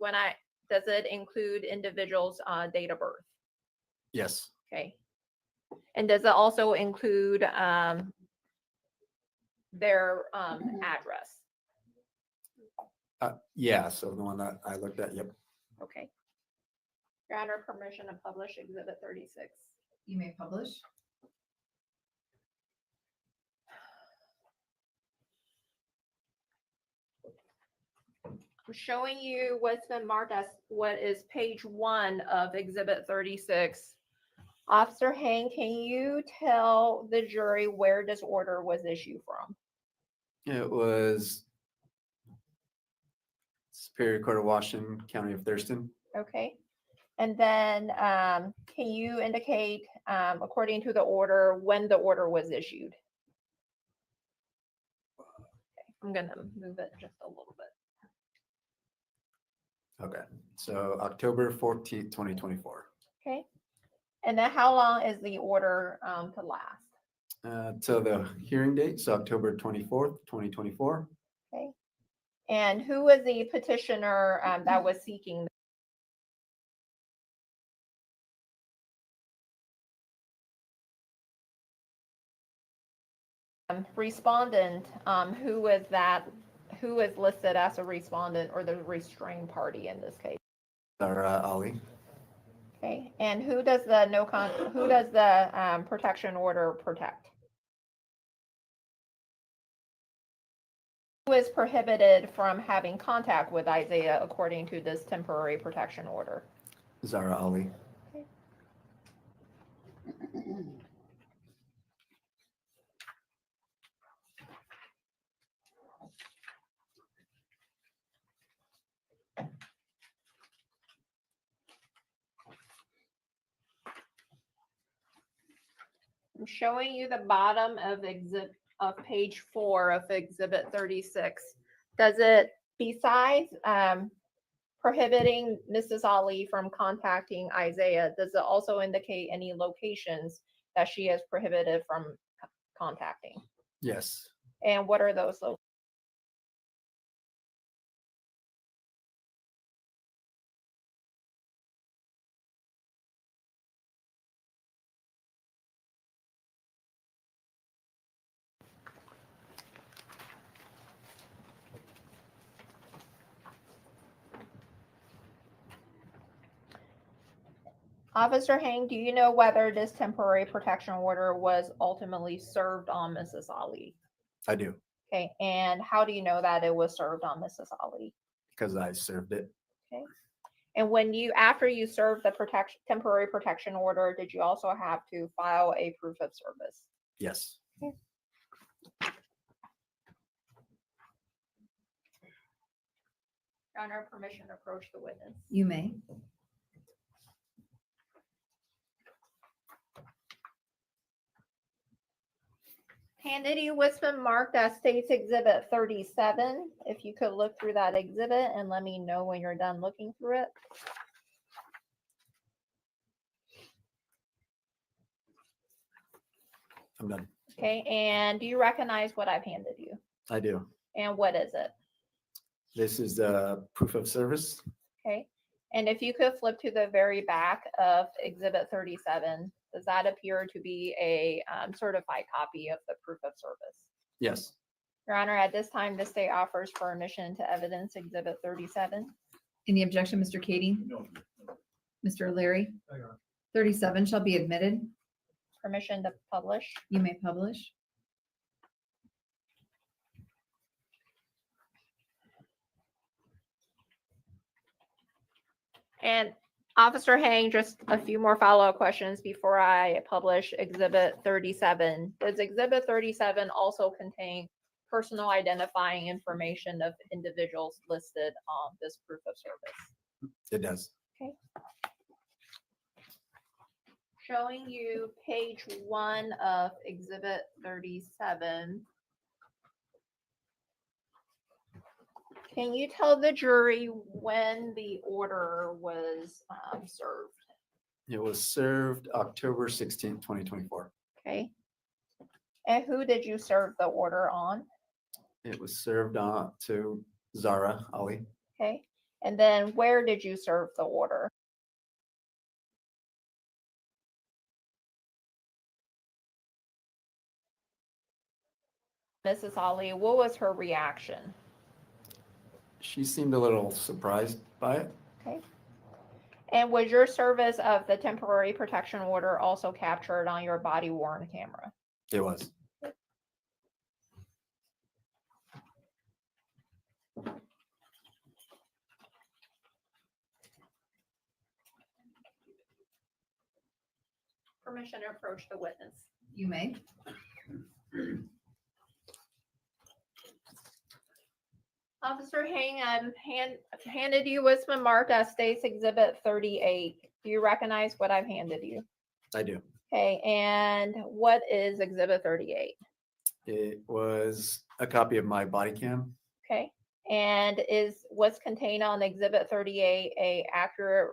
does it include individuals' date of birth? Yes. Okay. And does it also include their address? Yeah, so the one that I looked at, yep. Okay. Your Honor, permission to publish Exhibit 36. You may publish. I'm showing you what's been marked as what is page 1 of Exhibit 36. Officer Hain, can you tell the jury where this order was issued from? It was Superior Court of Washington, County of Thurston. Okay. And then can you indicate, according to the order, when the order was issued? Okay. I'm going to move it just a little bit. Okay, so October 14th, 2024. Okay. And then how long is the order to last? Till the hearing date, so October 24th, 2024. Okay. And who was the petitioner that was seeking? Respondent, who is that? Who is listed as a respondent or the restrained party in this case? Zahraa Ali. Okay, and who does the protection order protect? Who is prohibited from having contact with Isaiah according to this temporary protection order? Zahraa Ali. Okay. I'm showing you the bottom of page 4 of Exhibit 36. Does it, besides prohibiting Mrs. Ali from contacting Isaiah, does it also indicate any locations that she is prohibited from contacting? Yes. And what are those locations? Officer Hain, do you know whether this temporary protection order was ultimately served on Mrs. Ali? I do, Okay, and how do you know that it was served on Mrs. Ali? because I served it. Okay. And after you served the temporary protection order, did you also have to file a proof of service? Yes. Okay. Your Honor, permission to approach the witness. You may. Handed you what's been marked as State's Exhibit 37. If you could look through that exhibit and let me know when you're done looking through it. I'm done. Okay, and do you recognize what I've handed you? I do. And what is it? This is the proof of service. Okay, and if you could flip to the very back of Exhibit 37, does that appear to be a certified copy of the proof of service? Yes. Your Honor, at this time, the state offers permission to evidence Exhibit 37. Any objection, Mr. Katie? No. Mr. O'Leary? 37 shall be admitted. Permission to publish. You may publish. And Officer Hang, just a few more follow-up questions before I publish Exhibit 37. Does Exhibit 37 also contain personal identifying information of individuals listed on this proof of service? It does. Okay. showing you page 1 of exhibit 37. Can you tell the jury when the order was served? It was served October 16th, 2024. Okay. And who did you serve the order on? It was served on to Zahraa Ali. Okay. And then where did you serve the order? Mrs. Ali, what was her reaction? She seemed a little surprised by it. Okay. And was your service of the temporary protection order also captured on your body worn camera? It was. Permission to approach the witness. You may. Officer Hang, handed you what's been marked as State's Exhibit 38. Do you recognize what I've handed you? I do. Okay, and what is Exhibit 38? It was a copy of my body cam. Okay, and is what's contained on Exhibit 38 a accurate,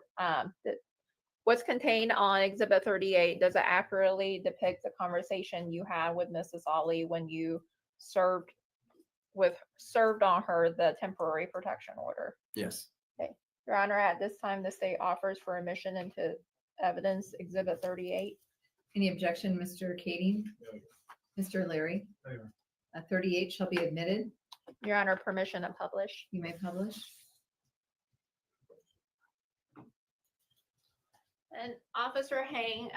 what's contained on Exhibit 38, does it accurately depict the conversation you had with Mrs. Ali when you served on her the temporary protection order? Yes. Okay, Your Honor, at this time, the state offers for admission into evidence Exhibit 38. Any objection, Mr. Kading? Mr. Larry? 38 shall be admitted. Your Honor, permission to publish. You may publish. And Officer Hang,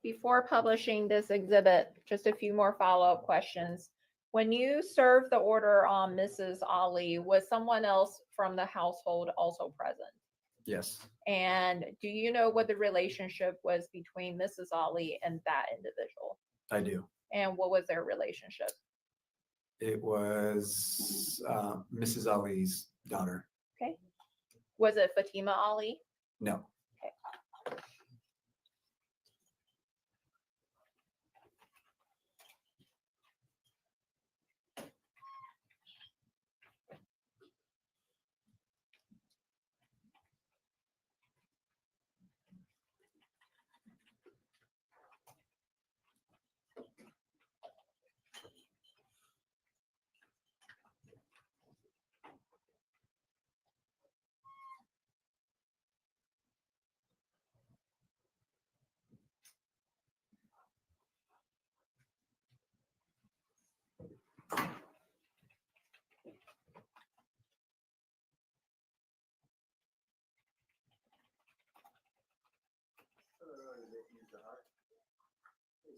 before publishing this exhibit, just a few more follow-up questions. When you served the order on Mrs. Ali, was someone else from the household also present? Yes. And do you know what the relationship was between Mrs. Ali and that individual? I do. And what was their relationship? It was Mrs. Ali's daughter. Okay. Was it Fatima Ali? No.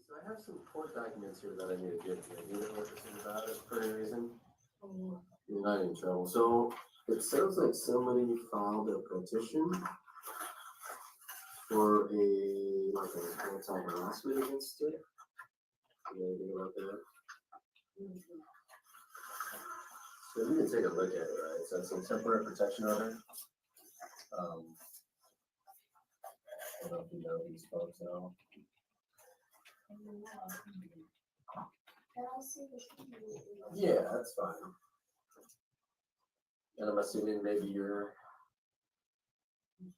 So I have some court documents here that I need to give to you. You know what this is about for any reason? You're not in trouble. So it sounds like somebody filed a petition for an anti-harassment against it. You know anything about that? So you can take a look at it, right? So it's a temporary protection order. I don't know if you know these folks at all. Yeah, that's fine. And I'm assuming maybe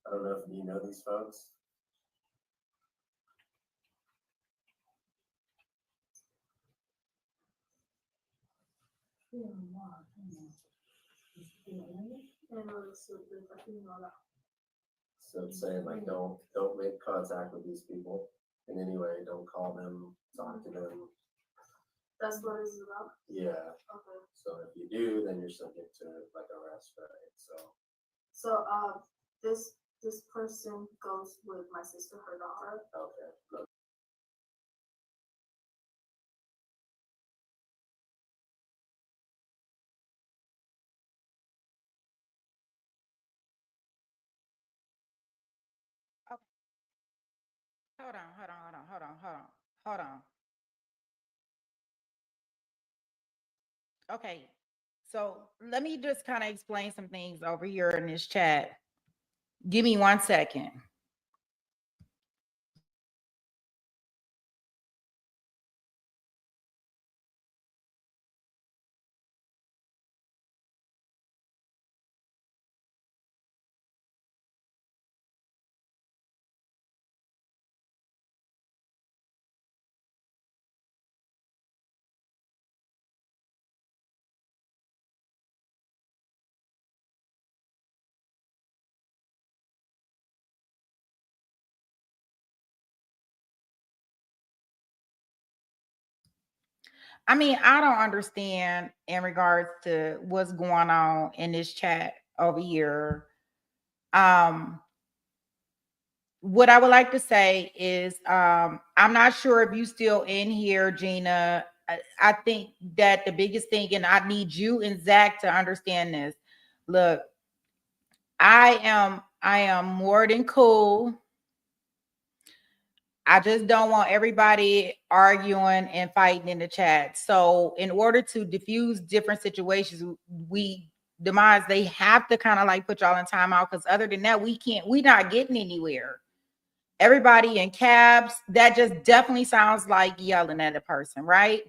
I don't know if you know these folks. So it's saying like don't make contact with these people in any way. Don't call them, talk to them. That's what it's about? Yeah. Okay. So if you do, then you're subject to like arrest, right? So this person goes with my sister, her daughter. Okay. Hold on. Okay, so let me just kind of explain some things over here in this chat. Give me 1 second. I mean, I don't understand in regards to what's going on in this chat over here. What I would like to say is, I'm not sure if you still in here, Gina. I think that the biggest thing, and I need you and Zach to understand this. Look, I am more than cool. I just don't want everybody arguing and fighting in the chat. So in order to diffuse different situations, they have to kind of like put y'all in timeout, because other than that, we're not getting anywhere. Everybody in cabs, that just definitely sounds like yelling at a person, right?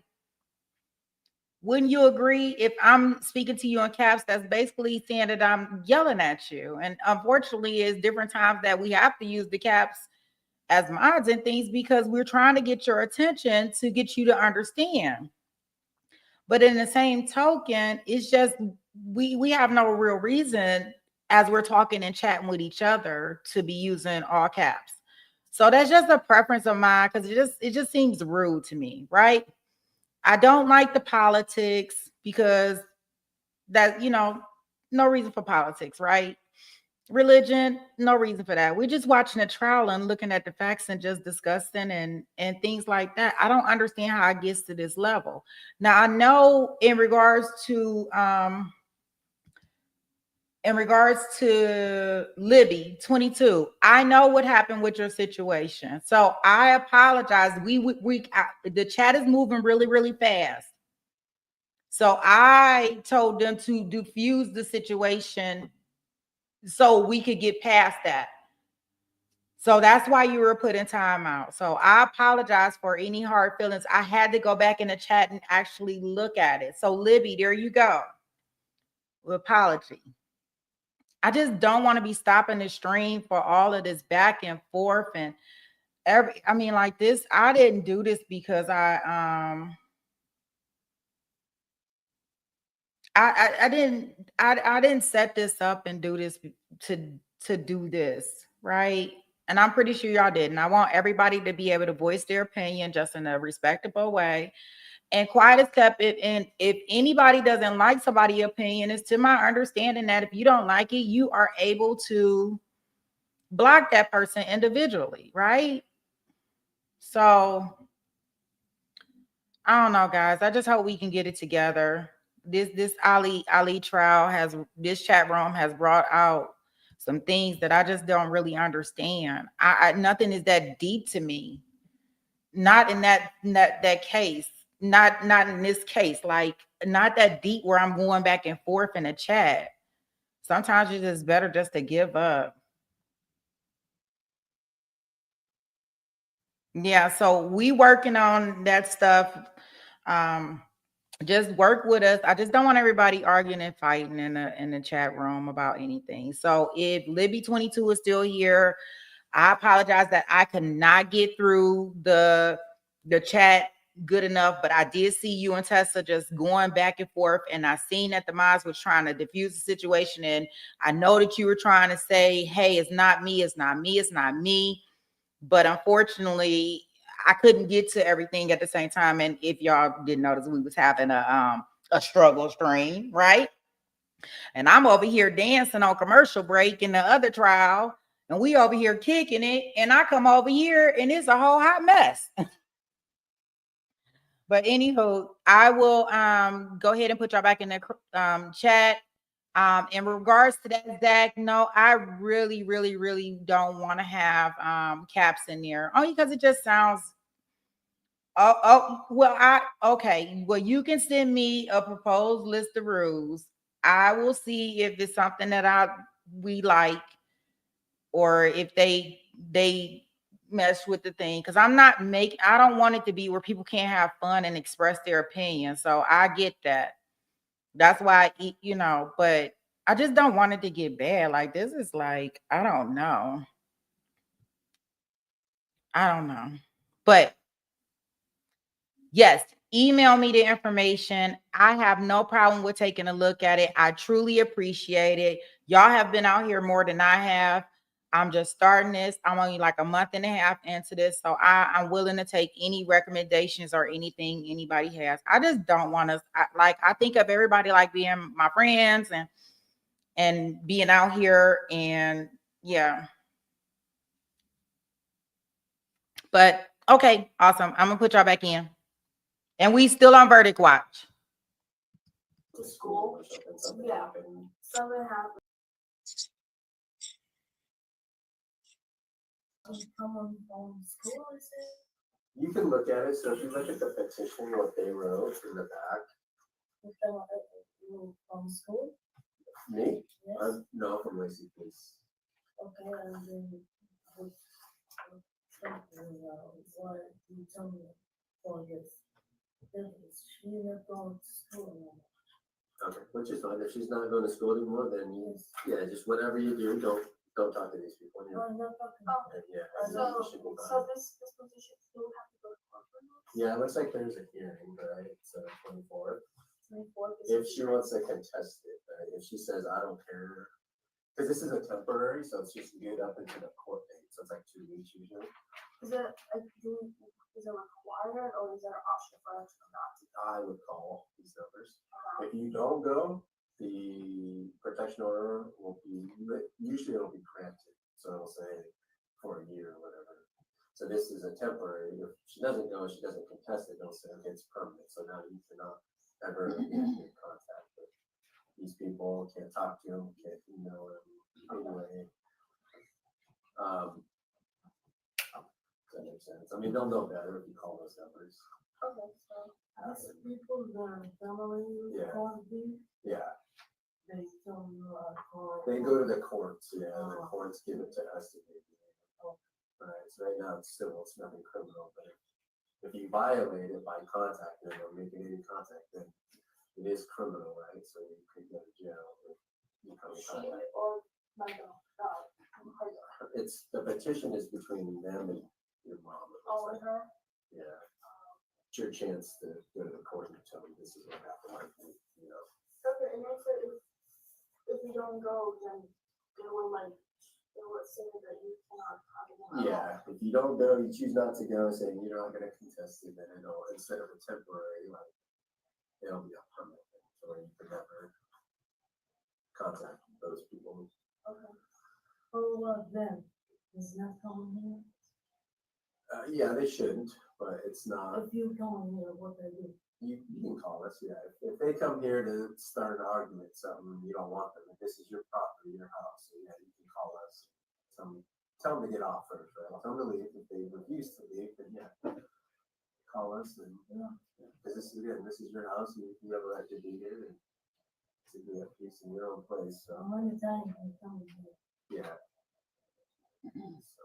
Wouldn't you agree? If I'm speaking to you in caps, that's basically saying that I'm yelling at you. And unfortunately, it's different times that we have to use the caps as mods and things because we're trying to get your attention to get you to understand. But in the same token, it's just we have no real reason as we're talking and chatting with each other to be using all caps. So that's just a preference of mine, because it just seems rude to me, right? I don't like the politics, because that, no reason for politics, right? Religion, no reason for that. We're just watching a trial and looking at the facts and just discussing and things like that. I don't understand how it gets to this level. Now, I know in regards to Libby 22, I know what happened with your situation. So I apologize. The chat is moving really, really fast. So I told them to diffuse the situation so we could get past that. So that's why you were put in timeout. So I apologize for any hard feelings. I had to go back in the chat and actually look at it. So Libby, there you go. Apology. I just don't want to be stopping the stream for all of this back and forth and like this. I didn't do this because I didn't set this up and do this to do this, right? And I'm pretty sure y'all didn't. I want everybody to be able to voice their opinion just in a respectable way. And quiet as kept it. And if anybody doesn't like somebody's opinion, it's to my understanding that if you don't like it, you are able to block that person individually, right? So I don't know, guys. I just hope we can get it together. This Ali trial this chat room has brought out some things that I just don't really understand. Nothing is that deep to me. Not in that case. Not in this case. Like, not that deep where I'm going back and forth in a chat. Sometimes it's just better just to give up. Yeah, so we working on that stuff. Just work with us. I just don't want everybody arguing and fighting in the chat room about anything. So if Libby 22 is still here, I apologize that I could not get through the chat good enough, but I did see you and Tessa just going back and forth, and I seen that the mods was trying to diffuse the situation, and I know that you were trying to say, hey, it's not me, it's not me, it's not me. But unfortunately, I couldn't get to everything at the same time. And if y'all didn't notice, we was having a struggle stream, right? And I'm over here dancing on commercial break in the other trial, and we over here kicking it, and I come over here and it's a whole hot mess. But anywho, I will go ahead and put y'all back in the chat. In regards to that, Zach, no, I really, really, really don't want to have caps in there. Only because it just sounds. Okay. Well, you can send me a proposed list of rules. I will see if it's something that we like, or if they mess with the thing. Because I don't want it to be where people can't have fun and express their opinion. So I get that. That's why, but I just don't want it to get bad. Like, this is like, I don't know. But yes, email me the information. I have no problem with taking a look at it. I truly appreciate it. Y'all have been out here more than I have. I'm just starting this. I'm only like a month and a half into this. So I'm willing to take any recommendations or anything anybody has. I just don't want to, I think of everybody like being my friends and being out here, and yeah. But okay, awesome. I'm gonna put y'all back in. And we still on verdict watch. To school, something happened. Something happened. Someone from school, is it? You can look at it, so if you look at the petition, what they wrote in the back. From school? Me? Yes. No, from Lacey Police. Okay, and then what you tell me for this. She not going to school anymore. Okay, which is fine. If she's not going to school anymore, then yeah, just whatever you do, don't talk to these people. No, I'm not talking. And yeah, and then you should go back. So this position still have to go to court? Yeah, it looks like there's a hearing, right? It's 24th. 24th. If she wants to contest it, right? If she says, I don't care, because this is a temporary, so it's just get up into the court date, so it's like 2 weeks usually. Is it required or is there an option for us not to? I would call these numbers. If you don't go, the protection order will be, usually it'll be granted, so it'll say for a year or whatever. So this is a temporary, if she doesn't go, she doesn't contest it, they'll say, okay, it's permanent, so now you cannot ever get in contact with these people, can't talk to them, can't email them, anyway. Does that make sense? I mean, they'll know better if you call those numbers. Okay, so these people that are family quality, Yeah, they tell you they go to the courts, yeah, and the courts give it to us to do. Right, so right now it's civil, it's nothing criminal, but if you violate it by contacting them or making any contact, then it is criminal, right? So you could go to jail if you come in contact. or like It's, the petition is between them and your mom. Oh, and her? Yeah. It's your chance to go to the court and tell them this is what happened, like, you know. Okay, and they said if you don't go, then they will say that you cannot come. Yeah, if you don't go, you choose not to go, saying you're not gonna contest it, then it'll, instead of a temporary, like, it'll be a permanent thing, so you can never contact those people. Okay. Oh, then, is that coming here? Yeah, they shouldn't, but it's not. If you come here, what they do? You can call us, yeah. If they come here to start an argument, something you don't want them, if this is your property, your house, so yeah, you can call us. Tell them to get off first, right? Tell them to leave. If they refuse to leave, then yeah, call us and because this is your house, and you have a right to be here and to be at peace in your own place. So How many times they come here? yeah. So,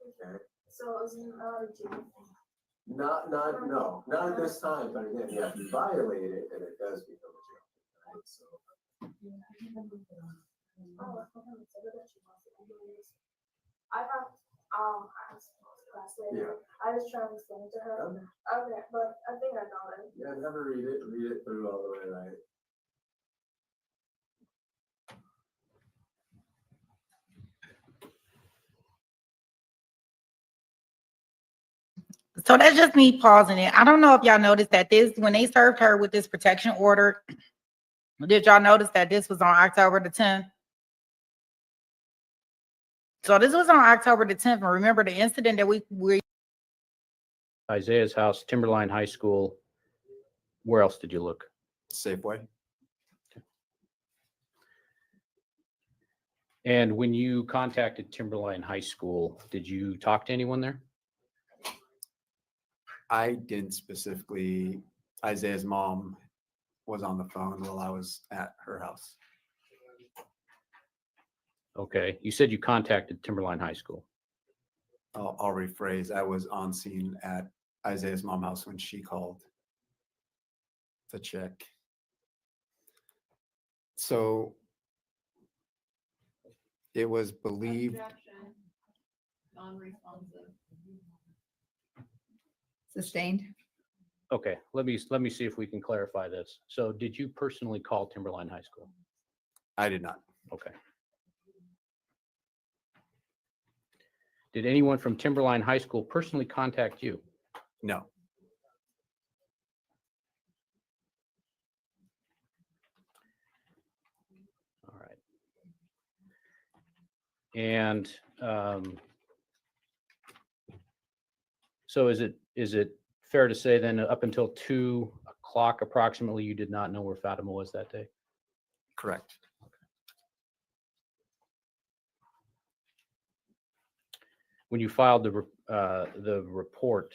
okay. So is it not a jail thing? Not at this time, but again, yeah, if you violate it, then it does become a jail, right? So. I have class later. I was trying to explain to her. Okay, but I think I got it. Yeah, never read it through all the way, right? So that's just me pausing it. I don't know if y'all noticed that when they served her with this protection order, did y'all notice that this was on October the 10th? So this was on October the 10th. And remember the incident that we Isaiah's house, Timberline High School. Where else did you look? Safeway. And when you contacted Timberline High School, did you talk to anyone there? I didn't specifically. Isaiah's mom was on the phone while I was at her house. Okay. You said you contacted Timberline High School. I'll rephrase. I was on scene at Isaiah's mom's house when she called to check. So it was believed. Non-responsive. Sustained. Okay. Let me see if we can clarify this. So did you personally call Timberline High School? I did not. Okay. Did anyone from Timberline High School personally contact you? No. All right. And so is it fair to say then up until 2 o'clock approximately, you did not know where Fatima was that day? Correct. When you filed the report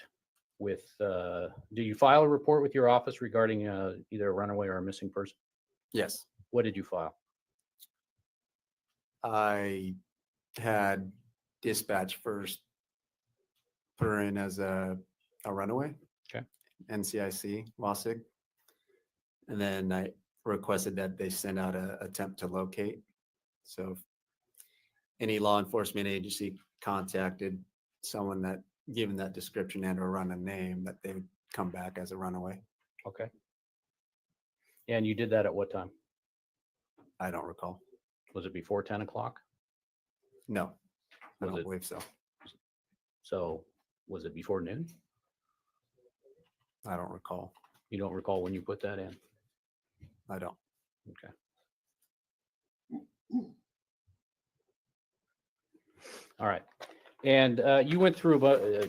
with, do you file a report with your office regarding either a runaway or a missing person? Yes. What did you file? I had dispatch first put her in as a runaway. Okay. NCIC, WASIG. And then I requested that they send out a attempt to locate. So if any law enforcement agency contacted someone that given that description and or run a name, that they would come back as a runaway. Okay. And you did that at what time? I don't recall. Was it before 10 o'clock? No, I Was don't it- believe so. So was it before noon? I don't recall. You don't recall when you put that in? I don't. Okay. All right. And you went through,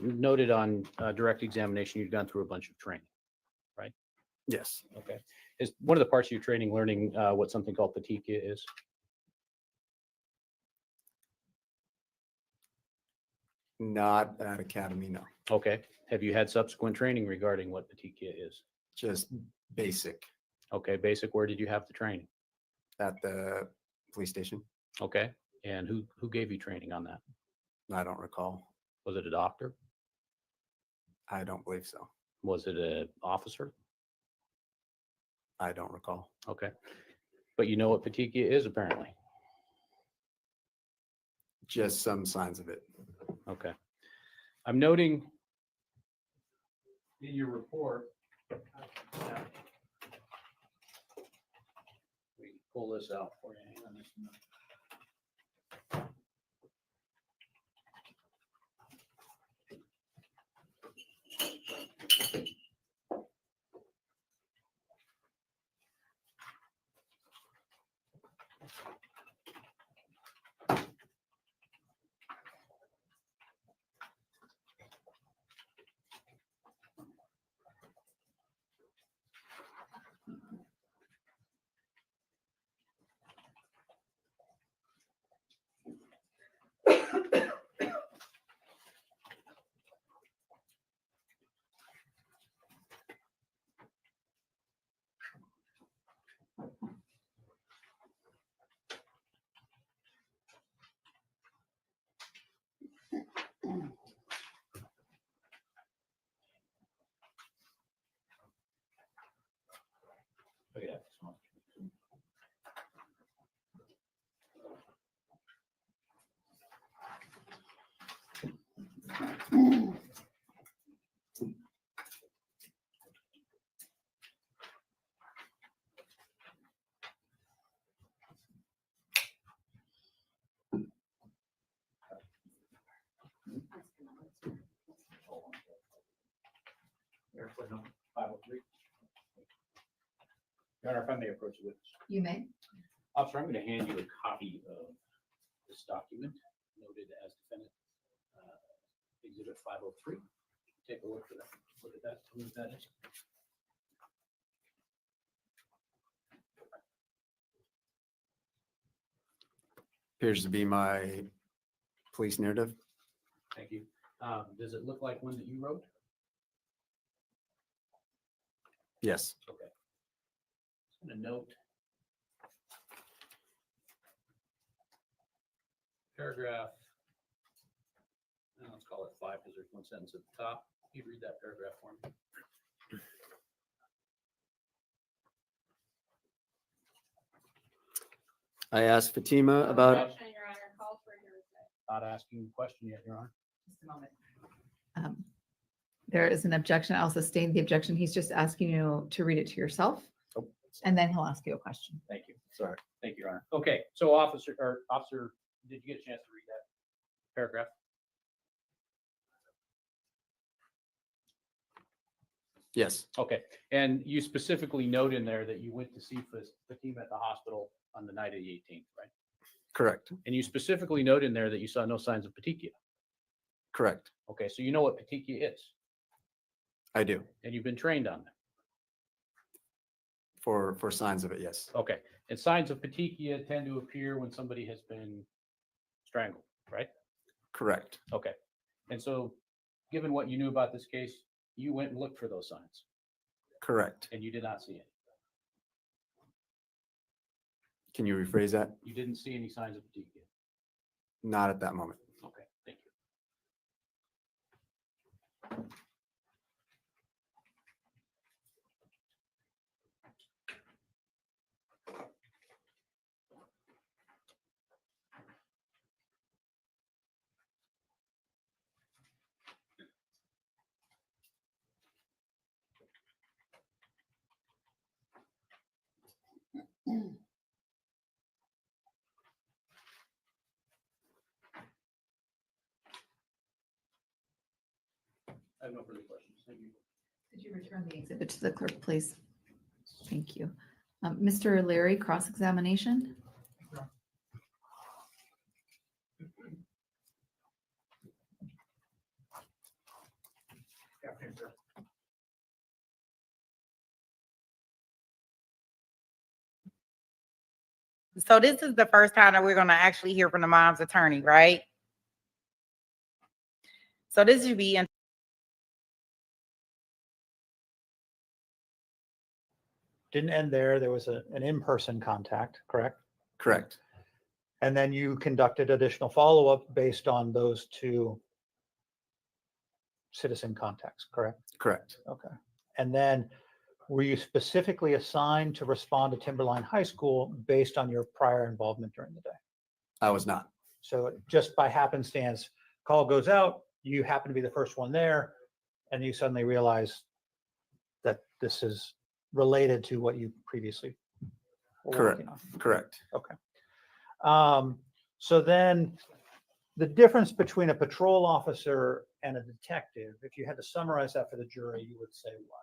noted on direct examination, you've gone through a bunch of training, right? Yes. Okay. Is one of the parts of your training learning what something called petechia is? Not at Academy, no. Okay. Have you had subsequent training regarding what petechia is? Just basic Okay. Basic. Where did you have the training? at the police station. Okay. And who gave you training on that? I don't recall. Was it a doctor? I don't believe so. Was it an officer? I don't recall. Okay. But you know what petechia is apparently. Just some signs of it. Okay. I'm noting in your report, we can pull this out for you. Hang on just a minute. Look at that. Airplane number 503. Your Honor, if I may approach the witness. You may. Officer, I'm going to hand you a copy of this document noted as defendant exhibit 503. Take a look for that. Look at that. Tell me what that is. Appears to be my police narrative. Thank you. Does it look like one that you wrote? Yes. Okay. I'm going to note paragraph, let's call it 5 because there's one sentence at the top. You read that paragraph for me. I asked Fatima about. Objection, Your Honor, call for hearsay. Not asking a question yet, Your Honor. Just a moment. There is an objection. I'll sustain the objection. He's just asking you to read it to yourself. Oh, And then he'll ask you a question. thank you. Sorry. Thank you, Your Honor. Okay, so officer, did you get a chance to read that paragraph? Yes. Okay. And you specifically note in there that you went to see Fatima at the hospital on the night of the 18th, right? Correct. And you specifically note in there that you saw no signs of petechia. Correct. Okay, so you know what petechia is, I do. and you've been trained on that. For signs of it, yes. Okay, and signs of petechia tend to appear when somebody has been strangled, right? Correct. Okay, and so given what you knew about this case, you went and looked for those signs, Correct. and you did not see any. Can you rephrase that? You didn't see any signs of petechia. Not at that moment. Okay, thank you. I have no further questions. Thank you. Could you return the exhibit to the clerk, please? Thank you. Mr. Larry, cross-examination? So this is the first time that we're going to actually hear from the mom's attorney, right? So this should be in. Didn't end there. There was an in-person contact, correct? Correct. And then you conducted additional follow-up based on those two citizen contacts, correct? Correct. Okay. And then were you specifically assigned to respond to Timberline High School based on your prior involvement during the day? I was not. So just by happenstance, call goes out, you happen to be the first one there, and you suddenly realize that this is related to what you previously were Correct. working on. Correct. Okay. So then the difference between a patrol officer and a detective, if you had to summarize that for the jury, you would say what?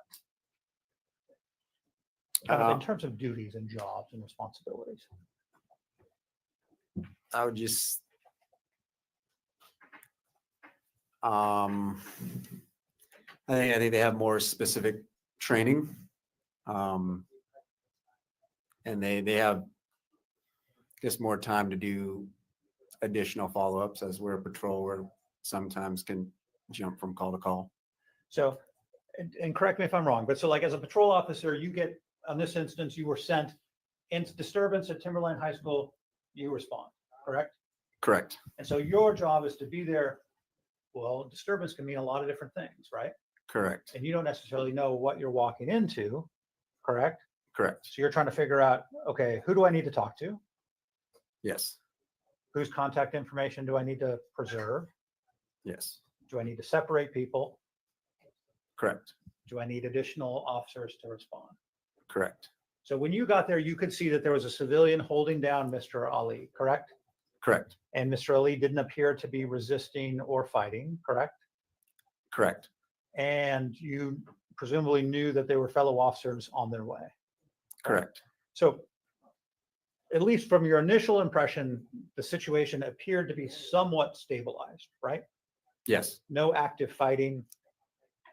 Kind of in terms of duties and jobs and responsibilities. I would just I think they have more specific training. And they have just more time to do additional follow-ups, as we're a patrol where sometimes can jump from call to call. So, and correct me if I'm wrong, but so like as a patrol officer, you get, on this instance, you were sent into disturbance at Timberline High School, you respond, correct? Correct. And so your job is to be there. Well, disturbance can mean a lot of different things, right? Correct. And you don't necessarily know what you're walking into, correct? Correct. So you're trying to figure out, okay, who do I need to talk to? Yes. Whose contact information do I need to preserve? Yes. Do I need to separate people? Correct. Do I need additional officers to respond? Correct. So when you got there, you could see that there was a civilian holding down Mr. Ali, correct? Correct. And Mr. Ali didn't appear to be resisting or fighting, correct? Correct. And you presumably knew that they were fellow officers on their way. Correct. So at least from your initial impression, the situation appeared to be somewhat stabilized, right? Yes. No active fighting,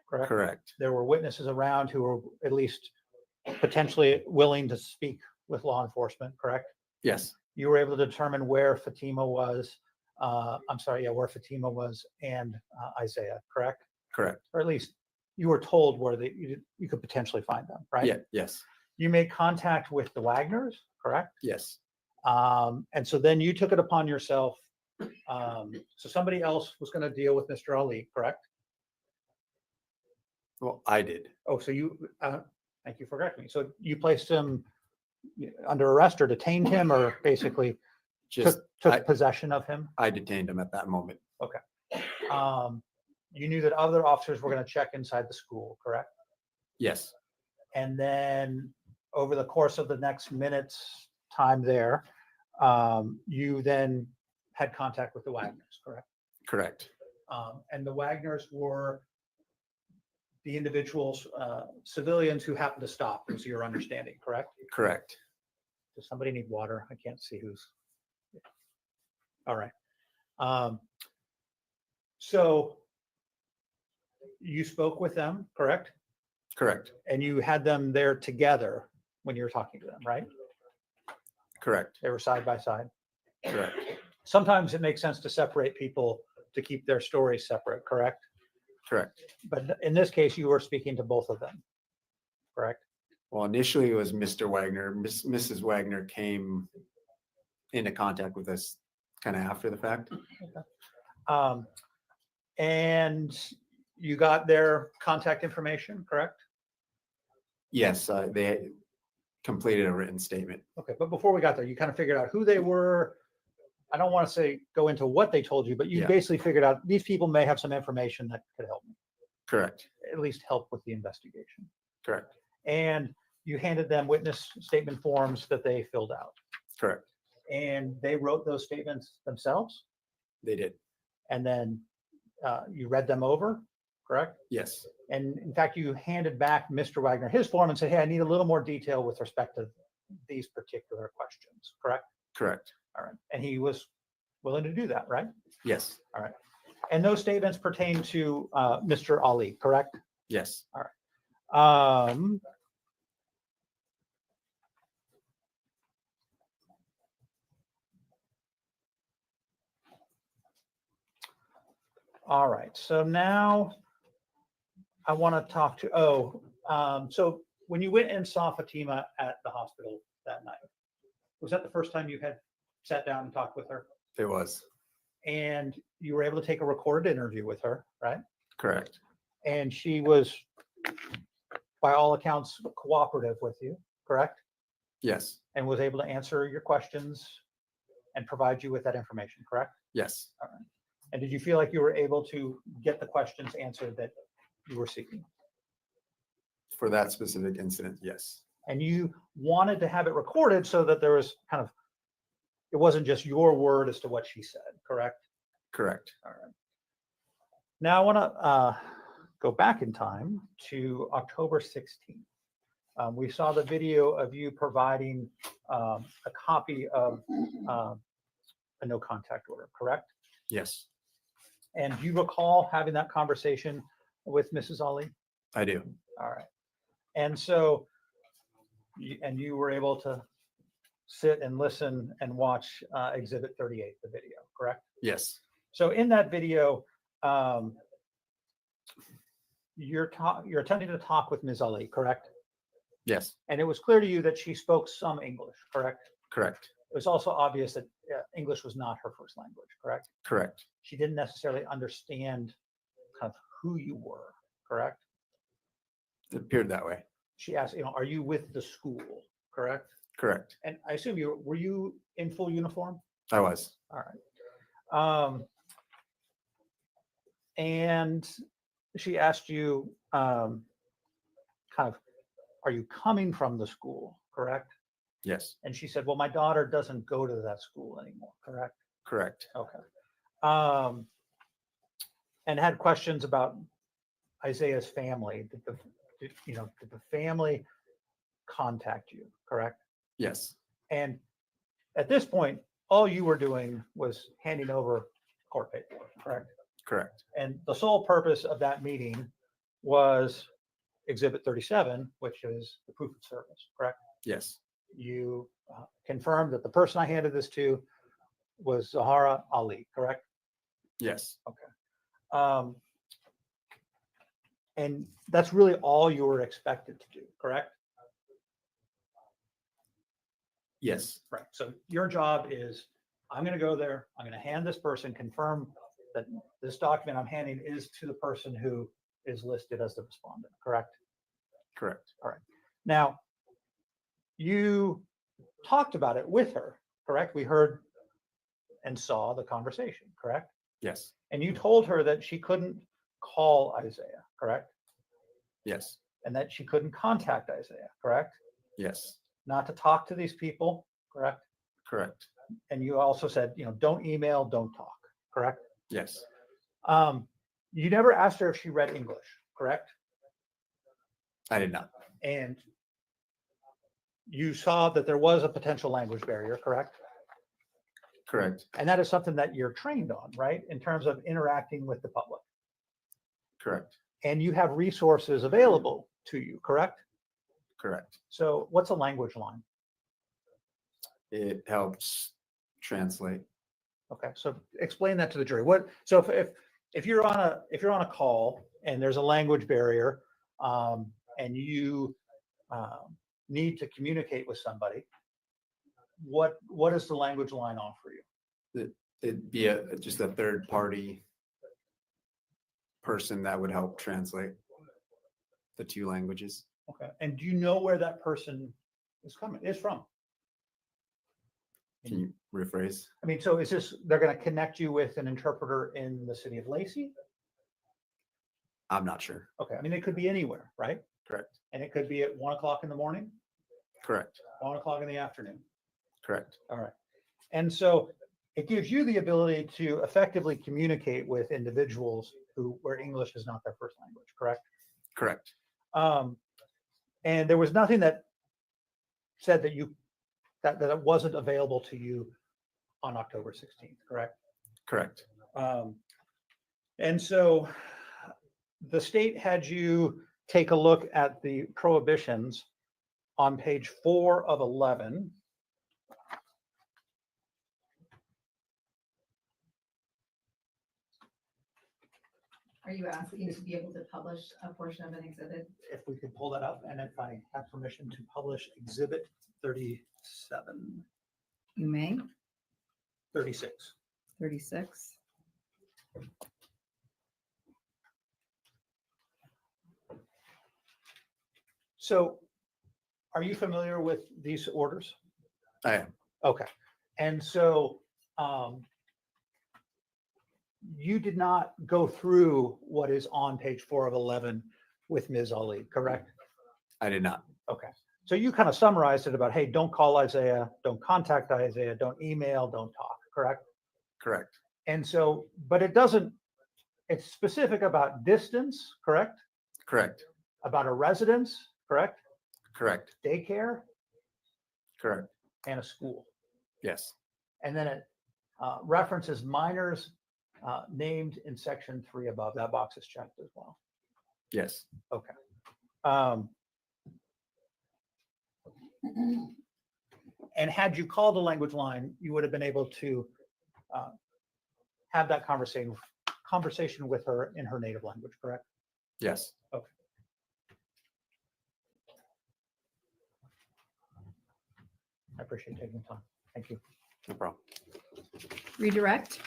correct? Correct. There were witnesses around who were at least potentially willing to speak with law enforcement, correct? Yes. You were able to determine where Fatima was, where Fatima was and Isaiah, correct? Correct. Or at least you were told where you could potentially find them, right? Yeah. Yes. You made contact with the Wagners, correct? Yes. And so then you took it upon yourself. So somebody else was going to deal with Mr. Ali, correct? Well, I did. Oh, so you, thank you for correcting me. So you placed him under arrest or detained him or basically Just took possession of him? I detained him at that moment. Okay. You knew that other officers were going to check inside the school, correct? Yes. And then over the course of the next minute's time there, you then had contact with the Wagners, correct? Correct. And the Wagners were the individuals, civilians who happened to stop, is your understanding, correct? Correct. Does somebody need water? I can't see who's. All right. So you spoke with them, correct? Correct. And you had them there together when you were talking to them, right? Correct. They were side by side. Correct. Sometimes it makes sense to separate people to keep their stories separate, correct? Correct. But in this case, you were speaking to both of them, correct? Well, initially it was Mr. Wagner. Mrs. Wagner came into contact with us kind of after the fact. And you got their contact information, correct? Yes, they completed a written statement. Okay, but before we got there, you kind of figured out who they were. I don't want to say go into what they told you, but you Yeah. basically figured out these people may have some information that could help me, Correct. at least help with the investigation. Correct. And you handed them witness statement forms that they filled out. Correct. And they wrote those statements themselves. They did. And then you read them over, correct? Yes. And in fact, you handed back Mr. Wagner his form and said, hey, I need a little more detail with respect to these particular questions, correct? Correct. All right. And he was willing to do that, right? Yes. All right. And those statements pertain to Mr. Ali, correct? Yes. All right. All right. So now I want to talk to, so when you went and saw Fatima at the hospital that night, was that the first time you had sat down and talked with her? It was. And you were able to take a recorded interview with her, right? Correct. And she was, by all accounts, cooperative with you, correct? Yes. And was able to answer your questions and provide you with that information, correct? Yes. All right. And did you feel like you were able to get the questions answered that you were seeking? For that specific incident, yes. And you wanted to have it recorded so that there was kind of, it wasn't just your word as to what she said, correct? Correct. All right. Now I want to go back in time to October 16th. We saw the video of you providing a copy of a no contact order, correct? Yes. And do you recall having that conversation with Mrs. Ali? I do. All right. And so, you were able to sit and listen and watch Exhibit 38, the video, correct? Yes. So in that video, you're attempting to talk with Ms. Ali, correct? Yes. And it was clear to you that she spoke some English, correct? Correct. It was also obvious that English was not her first language, correct? Correct. She didn't necessarily understand kind of who you were, correct? It appeared that way. She asked, are you with the school, correct? Correct. And I assume were you in full uniform? I was. All right. And she asked you, kind of, are you coming from the school, correct? Yes. And she said, well, my daughter doesn't go to that school anymore, correct? Correct. Okay. And had questions about Isaiah's family. Did the family contact you, correct? Yes. And at this point, all you were doing was handing over court paperwork, correct? Correct. And the sole purpose of that meeting was Exhibit 37, which is the proof of service, correct? Yes. You confirmed that the person I handed this to was Zahraa Ali, correct? Yes. Okay. And that's really all you were expected to do, correct? Yes. Right. So your job is, I'm going to go there, I'm going to hand this person, confirm that this document I'm handing is to the person who is listed as the respondent, correct? Correct. All right. Now, you talked about it with her, correct? We heard and saw the conversation, correct? Yes. And you told her that she couldn't call Isaiah, correct? Yes. And that she couldn't contact Isaiah, correct? Yes. Not to talk to these people, correct? Correct. And you also said, don't email, don't talk, correct? Yes. You never asked her if she read English, correct? I did not. And you saw that there was a potential language barrier, correct? Correct. And that is something that you're trained on, right? In terms of interacting with the public. Correct. And you have resources available to you, correct? Correct. So what's a language line? It helps translate. Okay, so explain that to the jury. So if you're on a call and there's a language barrier, and you need to communicate with somebody, what does the language line offer you? It'd be just a third party person that would help translate the two languages. Okay, and do you know where that person is from? Can you rephrase? I mean, so they're going to connect you with an interpreter in the city of Lacey? I'm not sure. Okay, I mean, it could be anywhere, right? Correct. And it could be at 1 o'clock in the morning, Correct. 1 o'clock in the afternoon. Correct. All right. And so it gives you the ability to effectively communicate with individuals where English is not their first language, correct? Correct. And there was nothing that said that it wasn't available to you on October 16th, correct? Correct. And so the state had you take a look at the prohibitions on page 4 of 11. Are you asking to be able to publish a portion of an exhibit? If we could pull that up, and if I have permission to publish exhibit 37, You may. 36. 36. So are you familiar with these orders? I am. Okay. And so you did not go through what is on page 4 of 11 with Ms. Ali, correct? I did not. Okay. So you kind of summarized it about, hey, don't call Isaiah, don't contact Isaiah, don't email, don't talk, correct? Correct. And so, but it's specific about distance, correct? Correct. About a residence, correct? Correct. Daycare Correct. and a school. Yes. And then it references minors named in section 3 above. That box is checked as well. Yes. Okay. And had you called the language line, you would have been able to have that conversation with her in her native language, correct? Yes. Okay. I appreciate taking the time. Thank you. No problem. Redirect.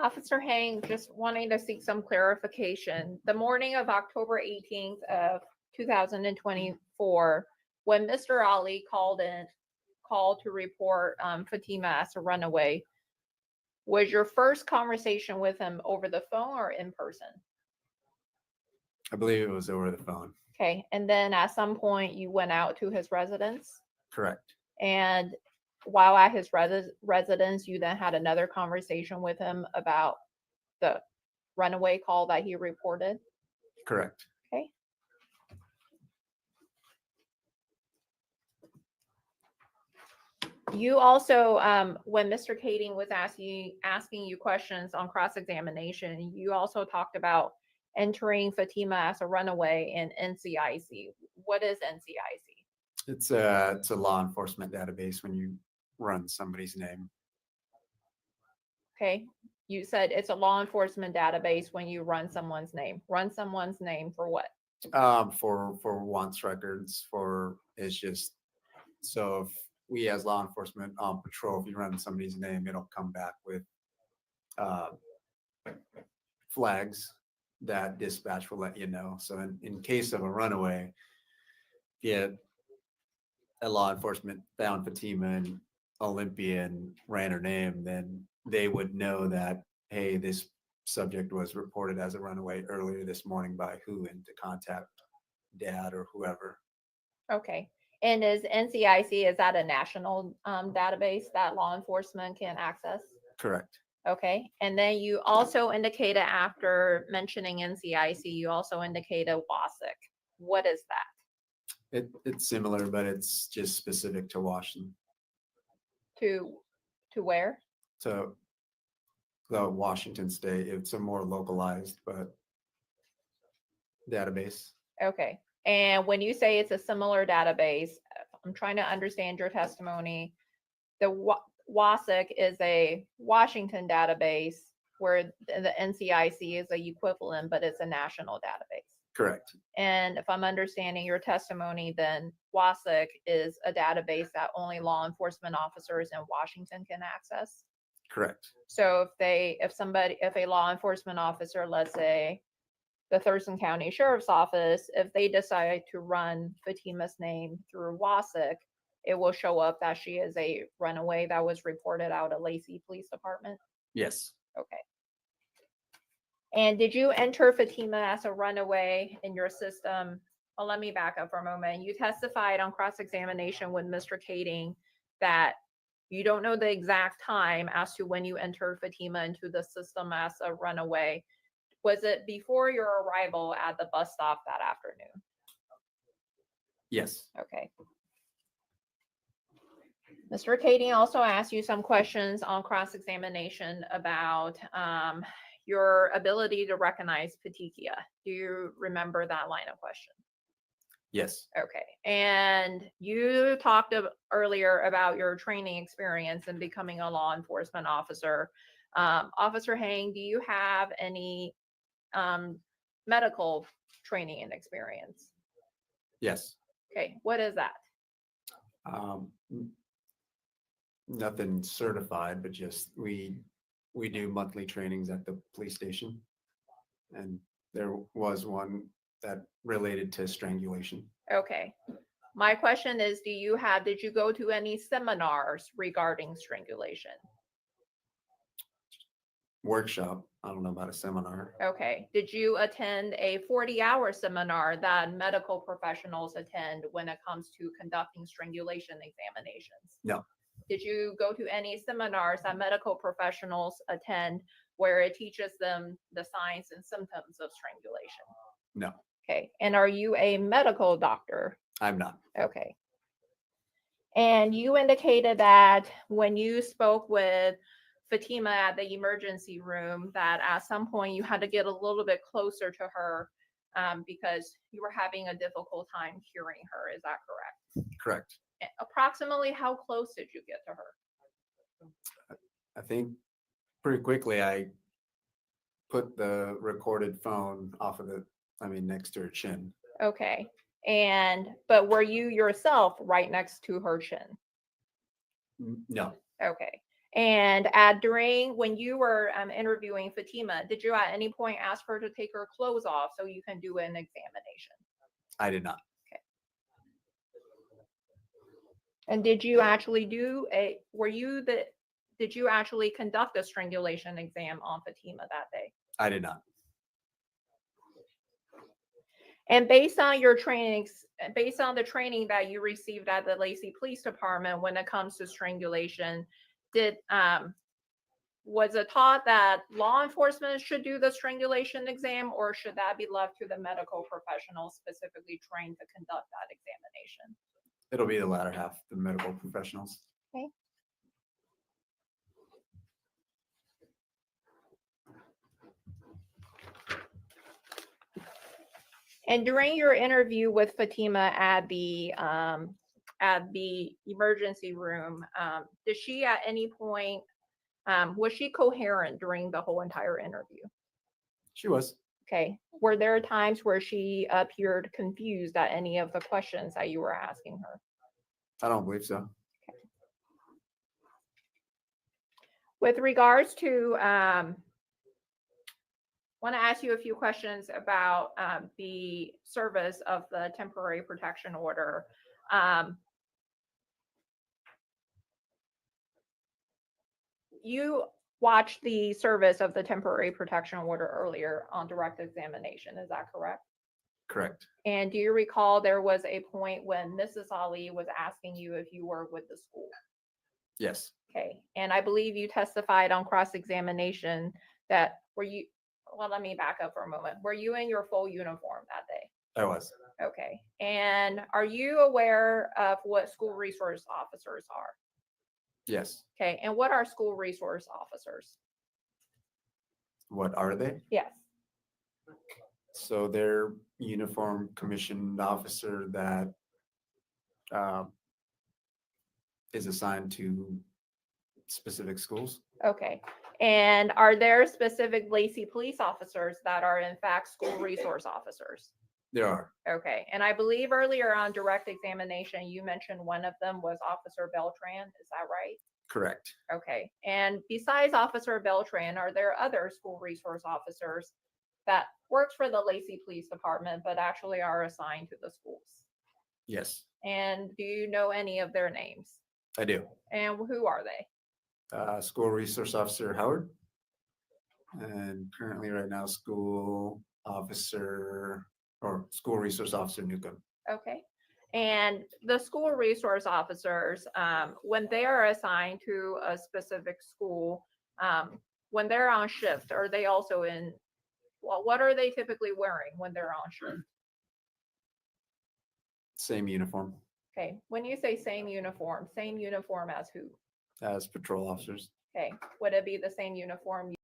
Officer Hang, just wanting to seek some clarification. The morning of October 18th of 2024, when Mr. Ali called to report Fatima as a runaway, was your first conversation with him over the phone or in person? I believe it was over the phone. Okay, and then at some point you went out to his residence, Correct. and while at his residence, you then had another conversation with him about the runaway call that he reported? Correct. Okay. You also, when Mr. Kading was asking you questions on cross-examination, you also talked about entering Fatima as a runaway in NCIC. What is NCIC? It's a law enforcement database when you run somebody's name. Okay, you said it's a law enforcement database when you run someone's name. Run someone's name for what? For wants records, it's just, so if we as law enforcement on patrol, if you run somebody's name, it'll come back with flags that dispatch will let you know. So in case of a runaway, if a law enforcement found Fatima in Olympia and ran her name, then they would know that, hey, this subject was reported as a runaway earlier this morning by who, and to contact dad or whoever. Okay. And is NCIC, is that a national database that law enforcement can access? Correct. Okay, and then you also indicated after mentioning NCIC, you also indicated WASIC. What is that? It's similar, but it's just specific to Washington, To where? to the Washington state. It's a more localized, but database. Okay, and when you say it's a similar database, I'm trying to understand your testimony. The WASIC is a Washington database where the NCIC is a equivalent, but it's a national database. Correct. And if I'm understanding your testimony, then WASIC is a database that only law enforcement officers in Washington can access. Correct. So if a law enforcement officer, let's say the Thurston County Sheriff's Office, if they decide to run Fatima's name through WASIC, it will show up that she is a runaway that was reported out at Lacey Police Department. Yes. Okay. And did you enter Fatima as a runaway in your system? Well, let me back up for a moment. You testified on cross-examination with Mr. Kading that you don't know the exact time as to when you entered Fatima into the system as a runaway. Was it before your arrival at the bus stop that afternoon? Yes. Okay. Mr. Kading also asked you some questions on cross-examination about your ability to recognize petechia. Do you remember that line of question? Yes. Okay. And you talked earlier about your training experience in becoming a law enforcement officer. Officer Hang, do you have any medical training and experience? Yes. Okay. What is that? Nothing certified, but just we do monthly trainings at the police station. And there was one that related to strangulation. Okay. My question is, did you go to any seminars regarding strangulation? Workshop. I don't know about a seminar. Okay. Did you attend a 40-hour seminar that medical professionals attend when it comes to conducting strangulation examinations? No. Did you go to any seminars that medical professionals attend where it teaches them the signs and symptoms of strangulation? No. Okay. And are you a medical doctor? I'm not. Okay. And you indicated that when you spoke with Fatima at the emergency room, that at some point you had to get a little bit closer to her because you were having a difficult time hearing her. Is that correct? Correct. Approximately how close did you get to her? I think pretty quickly I put the recorded phone off of next to her chin. Okay. But were you yourself right next to her chin? No. Okay. And when you were interviewing Fatima, did you at any point ask her to take her clothes off so you can do an examination? I did not. Okay. And did you actually conduct a strangulation exam on Fatima that day? I did not. And based on your trainings, based on the training that you received at the Lacey Police Department when it comes to strangulation, was it taught that law enforcement should do the strangulation exam, or should that be left to the medical professionals specifically trained to conduct that examination? It'll be the latter half, the medical professionals. Okay. And during your interview with Fatima at the emergency room, did she at any point, was she coherent during the whole entire interview? She was. Okay. Were there times where she appeared confused at any of the questions that you were asking her? I don't believe so. Okay. With regards to, want to ask you a few questions about the service of the temporary protection order. You watched the service of the temporary protection order earlier on direct examination. Is that correct? Correct. And do you recall there was a point when Mrs. Ali was asking you if you were with the school? Yes, Okay, and I believe you testified on cross-examination that well, let me back up for a moment. Were you in your full uniform that day? I was. Okay, and are you aware of what school resource officers are? Yes. Okay, and what are school resource officers? What are they? Yes. So they're uniform commissioned officer that is assigned to specific schools. Okay, and are there specific Lacey police officers that are in fact school resource officers? There are. Okay, and I believe earlier on direct examination, you mentioned one of them was Officer Beltran, is that right? Correct. Okay, and besides Officer Beltran, are there other school resource officers that works for the Lacey Police Department, but actually are assigned to the schools? Yes, And do you know any of their names? I do. And who are they? School resource officer Howard, and currently right now school resource officer Newcomb. Okay. And the school resource officers, when they are assigned to a specific school, when they're on shift, are they also what are they typically wearing when they're on shift? Same uniform Okay. When you say same uniform as who? as patrol officers. Okay. Would it be the same uniform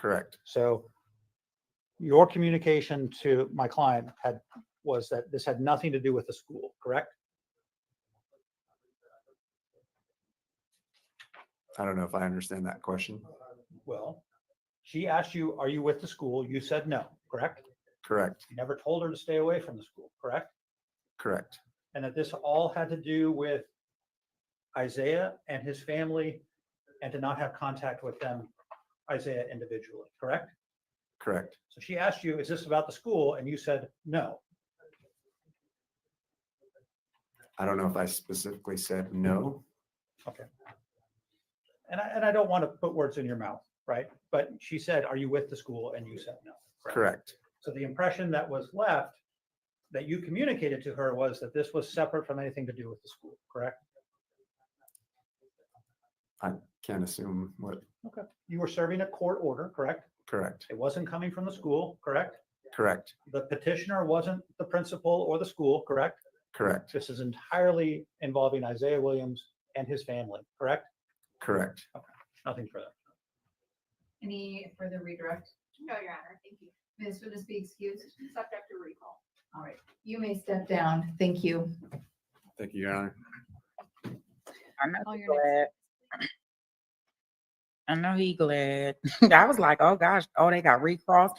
Correct. So your communication to my client was that this had nothing to do with the school, correct? I don't know if I understand that question. Well, she asked you, are you with the school? You said no, correct? Correct. You never told her to stay away from the school, correct? Correct. And that this all had to do with Isaiah and his family and to not have contact with them, Isaiah individually, correct? Correct. So she asked you, is this about the school? And you said no. I don't know if I specifically said no. Okay. And I don't want to put words in your mouth, right? But she said, are you with the school? And you said no. Correct. So the impression that was left that you communicated to her was that this was separate from anything to do with the school, correct? I can't assume what. Okay. You were serving a court order, correct? Correct. It wasn't coming from the school, correct? Correct. The petitioner wasn't the principal or the school, correct? Correct. This is entirely involving Isaiah Williams and his family, correct? Correct. Okay, nothing further. Any further redirect? No, Your Honor, thank you. Ms. Witness be excused. Subject to recall. All right, you may step down. Thank you. Thank you, Your Honor. I know he glad. I know he glad. I was like, oh gosh, oh, they got recross,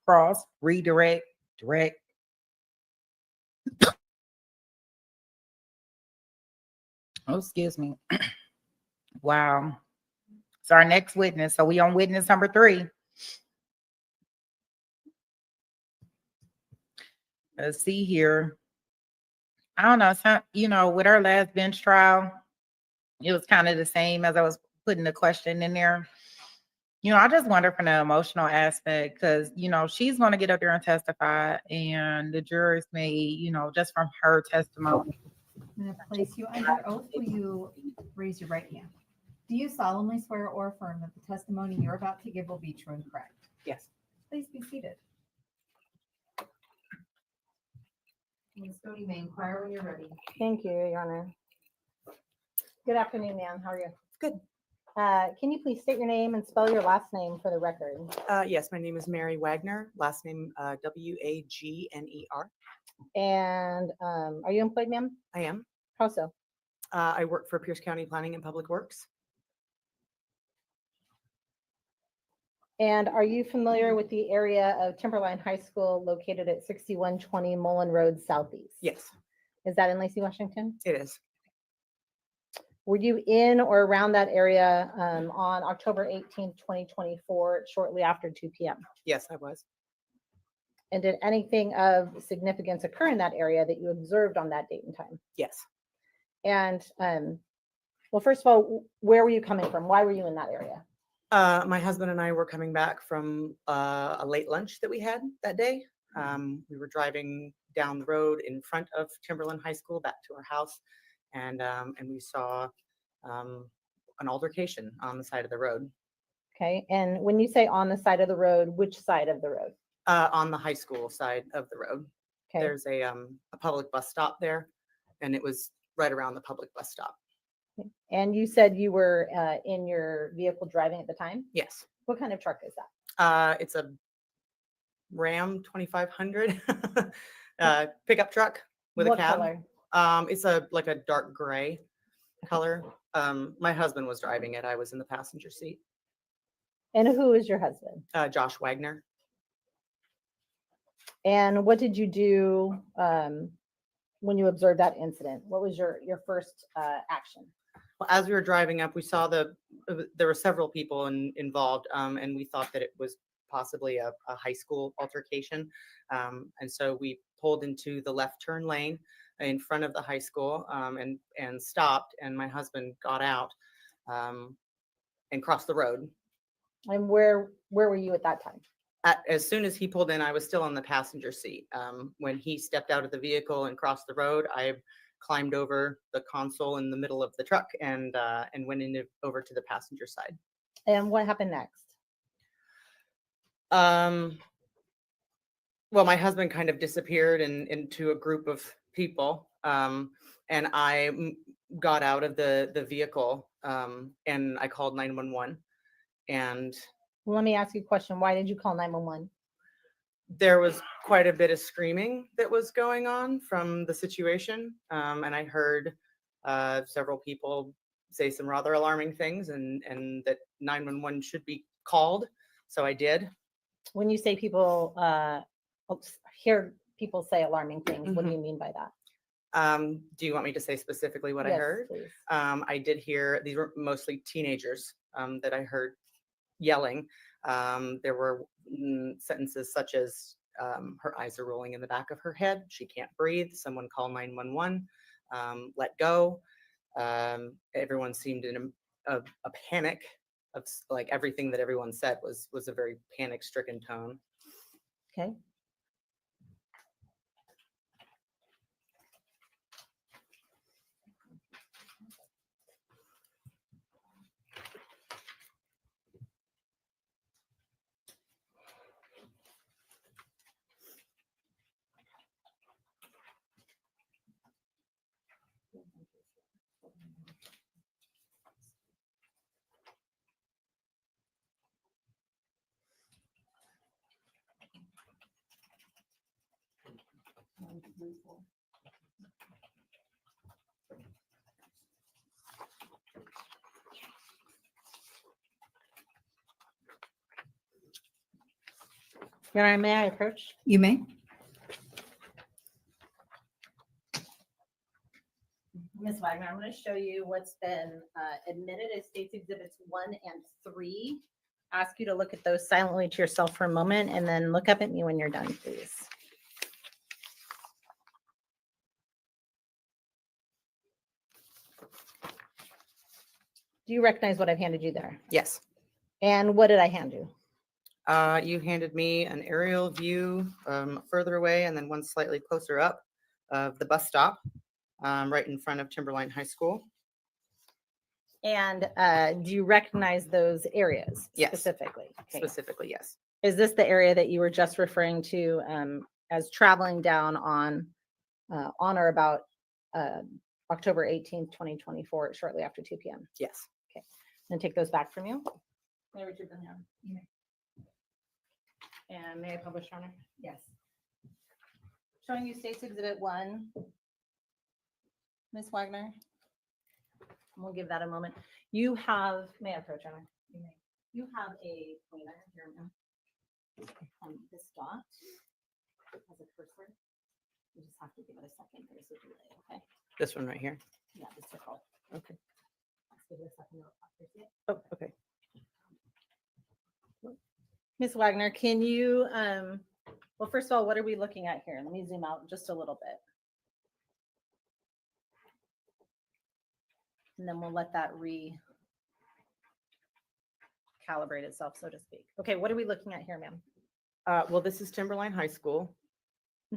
cross, redirect, direct. Oh, excuse me. Wow. So our next witness. So we on witness number 3. Let's see here. I don't know. With our last bench trial, it was kind of the same as I was putting the question in there. I just wonder from the emotional aspect, because, she's going to get up there and testify, and the jurors may, just from her testimony. I'm going to place you under oath. Will you raise your right hand? Do you solemnly swear or affirm that the testimony you're about to give will be true and correct? Yes. Please be seated. Ms. Cody may inquire when you're ready. Thank you, Your Honor. Good afternoon, ma'am. How are you? Good. Can you please state your name and spell your last name for the record? Yes, my name is Mary Wagner, last name Wagner. And are you employed, ma'am? I am. How so? I work for Pierce County Planning and Public Works. And are you familiar with the area of Timberline High School located at 6120 Mullen Road Southeast? Yes. Is that in Lacey, Washington? It is. Were you in or around that area on October 18th, 2024, shortly after 2 p.m.? Yes, I was. And did anything of significance occur in that area that you observed on that date and time? Yes. And well, first of all, where were you coming from? Why were you in that area? My husband and I were coming back from a late lunch that we had that day. We were driving down the road in front of Timberland High School back to our house, and we saw an altercation on the side of the road. Okay. And when you say on the side of the road, which side of the road? On the high school side of the road. Okay. There's a public bus stop there, and it was right around the public bus stop. And you said you were in your vehicle driving at the time? Yes. What kind of truck is that? It's a Ram 2500 pickup truck with What a cab. color? It's like a dark gray color. My husband was driving it. I was in the passenger seat. And who is your husband? Josh Wagner. And what did you do when you observed that incident? What was your first action? Well, as we were driving up, we saw there were several people involved, and we thought that it was possibly a high school altercation. And so we pulled into the left turn lane in front of the high school and stopped, and my husband got out and crossed the road. And where were you at that time? As soon as he pulled in, I was still on the passenger seat. When he stepped out of the vehicle and crossed the road, I climbed over the console in the middle of the truck and went over to the passenger side. And what happened next? Well, my husband kind of disappeared into a group of people, and I got out of the vehicle, and I called 911, and Let me ask you a question. Why did you call 911? There was quite a bit of screaming that was going on from the situation. And I heard several people say some rather alarming things and that 911 should be called. So I did. When you say people, hear people say alarming things, what do you mean by that? Do you want me to say specifically what I Yes, heard? please. I did hear, these were mostly teenagers that I heard yelling. There were sentences such as, her eyes are rolling in the back of her head. She can't breathe. Someone call 911. Let go. Everyone seemed in a panic of like everything that everyone said was a very panic stricken tone. Okay. Your Honor, may I approach? You may. Ms. Wagner, I'm going to show you what's been admitted as States Exhibits 1 and 3. Ask you to look at those silently to yourself for a moment and then look up at me when you're done, please. Do you recognize what I've handed you there? Yes. And what did I hand you? You handed me an aerial view further away and then one slightly closer up of the bus stop right in front of Timberline High School. And do you recognize those areas Yes. specifically? Okay. Specifically, yes. Is this the area that you were just referring to as traveling down on or about October 18th, 2024, shortly after 2 p.m.? Yes. Okay. And take those back from you. May I retrieve them now? You may. And may I publish, Your Honor? Yes. Showing you States Exhibit 1. Ms. Wagner. We'll give that a moment. You have, may I approach, Your Honor? You may. You have a pointer here, ma'am. This dot has a cursor. You just have to give it a second. There's a delay, okay? This one right here. Yeah, the circle. Okay. Let's give it a second. Oh, okay. Ms. Wagner, can you, well, first of all, what are we looking at here? Let me zoom out just a little bit. And then we'll let that recalibrate itself, so to speak. Okay, what are we looking at here, ma'am? Well, this is Timberline High School.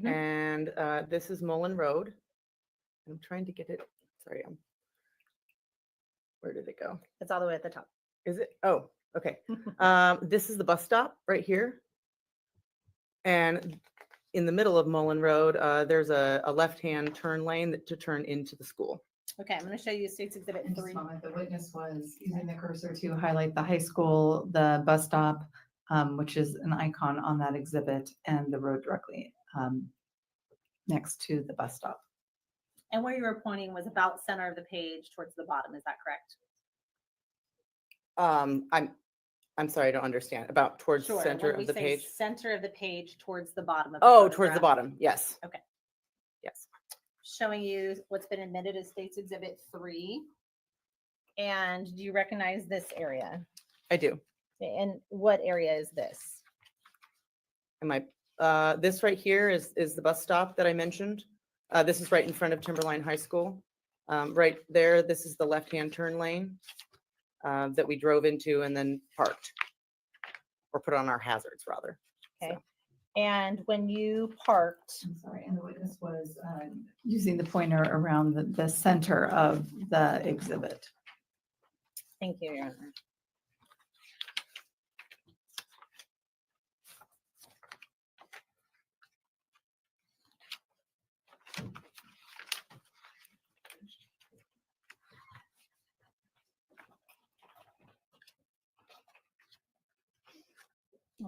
And this is Mullen Road. I'm trying to get it. Sorry, where did it go? It's all the way at the top. Is it? Oh, okay. This is the bus stop right here. And in the middle of Mullen Road, there's a left-hand turn lane to turn into the school. Okay, I'm going to show you States Exhibit In just 3. a moment, the witness was using the cursor to highlight the high school, the bus stop, which is an icon on that exhibit, and the road directly next to the bus stop. And where you were pointing was about center of the page towards the bottom. Is that correct? I'm sorry, I don't understand. About towards Sure. center When of the we say page. center of the page towards the bottom of Oh, the towards the photograph. bottom. Yes. Okay. Yes. Showing you what's been admitted as States Exhibit 3. And do you recognize this area? I do. And what area is this? Am I? This right here is the bus stop that I mentioned. This is right in front of Timberline High School. Right there, this is the left-hand turn lane that we drove into and then parked, or put on our hazards rather. Okay. And when you parked, I'm sorry, and the witness was using the pointer around the center of the exhibit. thank you, Your Honor.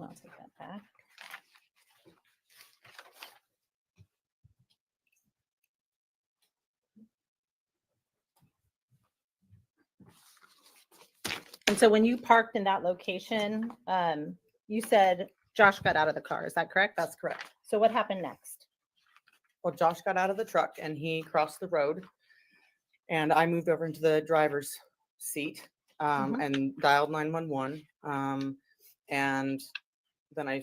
I'll take that back. And so when you parked in that location, you said Josh got out of the car. Is that correct? That's correct. So what happened next? Well, Josh got out of the truck and he crossed the road, and I moved over into the driver's seat and dialed 911. And then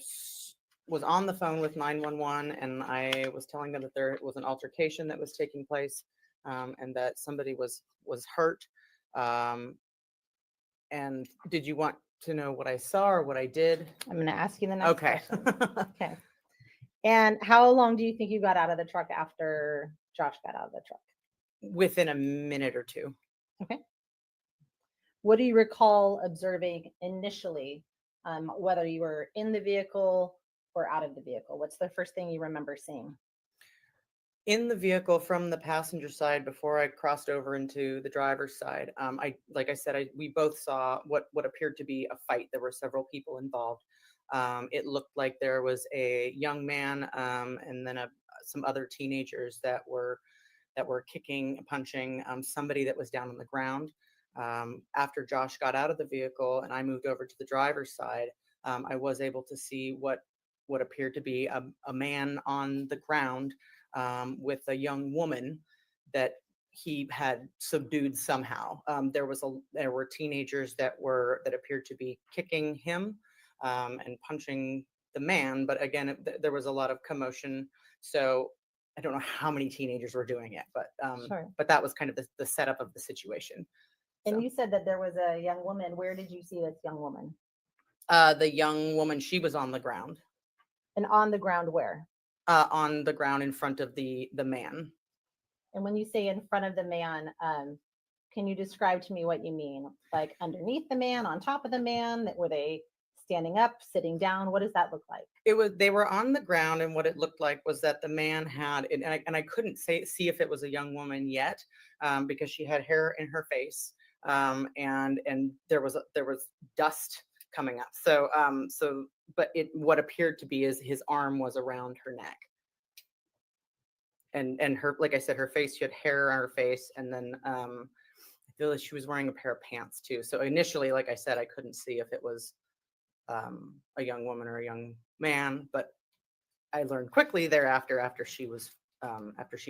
was on the phone with 911, and I was telling them that there was an altercation that was taking place, and that somebody was hurt. And did you want to know what I saw or what I did? I'm going to ask you the next Okay. question. Okay. And how long do you think you got out of the truck after Josh got out of the truck? Within a minute or two. Okay. What do you recall observing initially, whether you were in the vehicle or out of the vehicle? What's the first thing you remember seeing? In the vehicle from the passenger side before I crossed over into the driver's side, like I said, we both saw what appeared to be a fight. There were several people involved. It looked like there was a young man and then some other teenagers that were kicking, punching somebody that was down on the ground. After Josh got out of the vehicle and I moved over to the driver's side, I was able to see what appeared to be a man on the ground with a young woman that he had subdued somehow. There were teenagers that appeared to be kicking him and punching the man, but again, there was a lot of commotion. So I don't know how many teenagers were doing it, but Sure. but that was kind of the setup of the situation. And you said that there was a young woman. Where did you see this young woman? The young woman, she was on the ground. And on the ground where? On the ground in front of the man. And when you say in front of the man, can you describe to me what you mean? Like underneath the man, on top of the man? Were they standing up, sitting down? What does that look like? They were on the ground, and what it looked like was that the man had, and I couldn't see if it was a young woman yet, because she had hair in her face, and there was dust coming up. So but what appeared to be is his arm was around her neck, and her, like I said, her face, she had hair on her face, and then I feel like she was wearing a pair of pants too. So initially, like I said, I couldn't see if it was a young woman or a young man, but I learned quickly thereafter, after she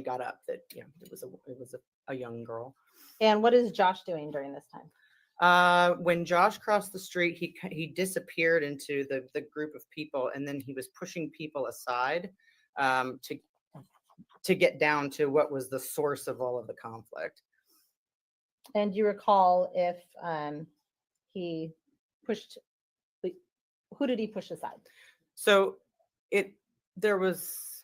got up, that it was a young girl. And what is Josh doing during this time? When Josh crossed the street, he disappeared into the group of people, and then he was pushing people aside to get down to what was the source of all of the conflict. And do you recall if he pushed? Who did he push aside? So there was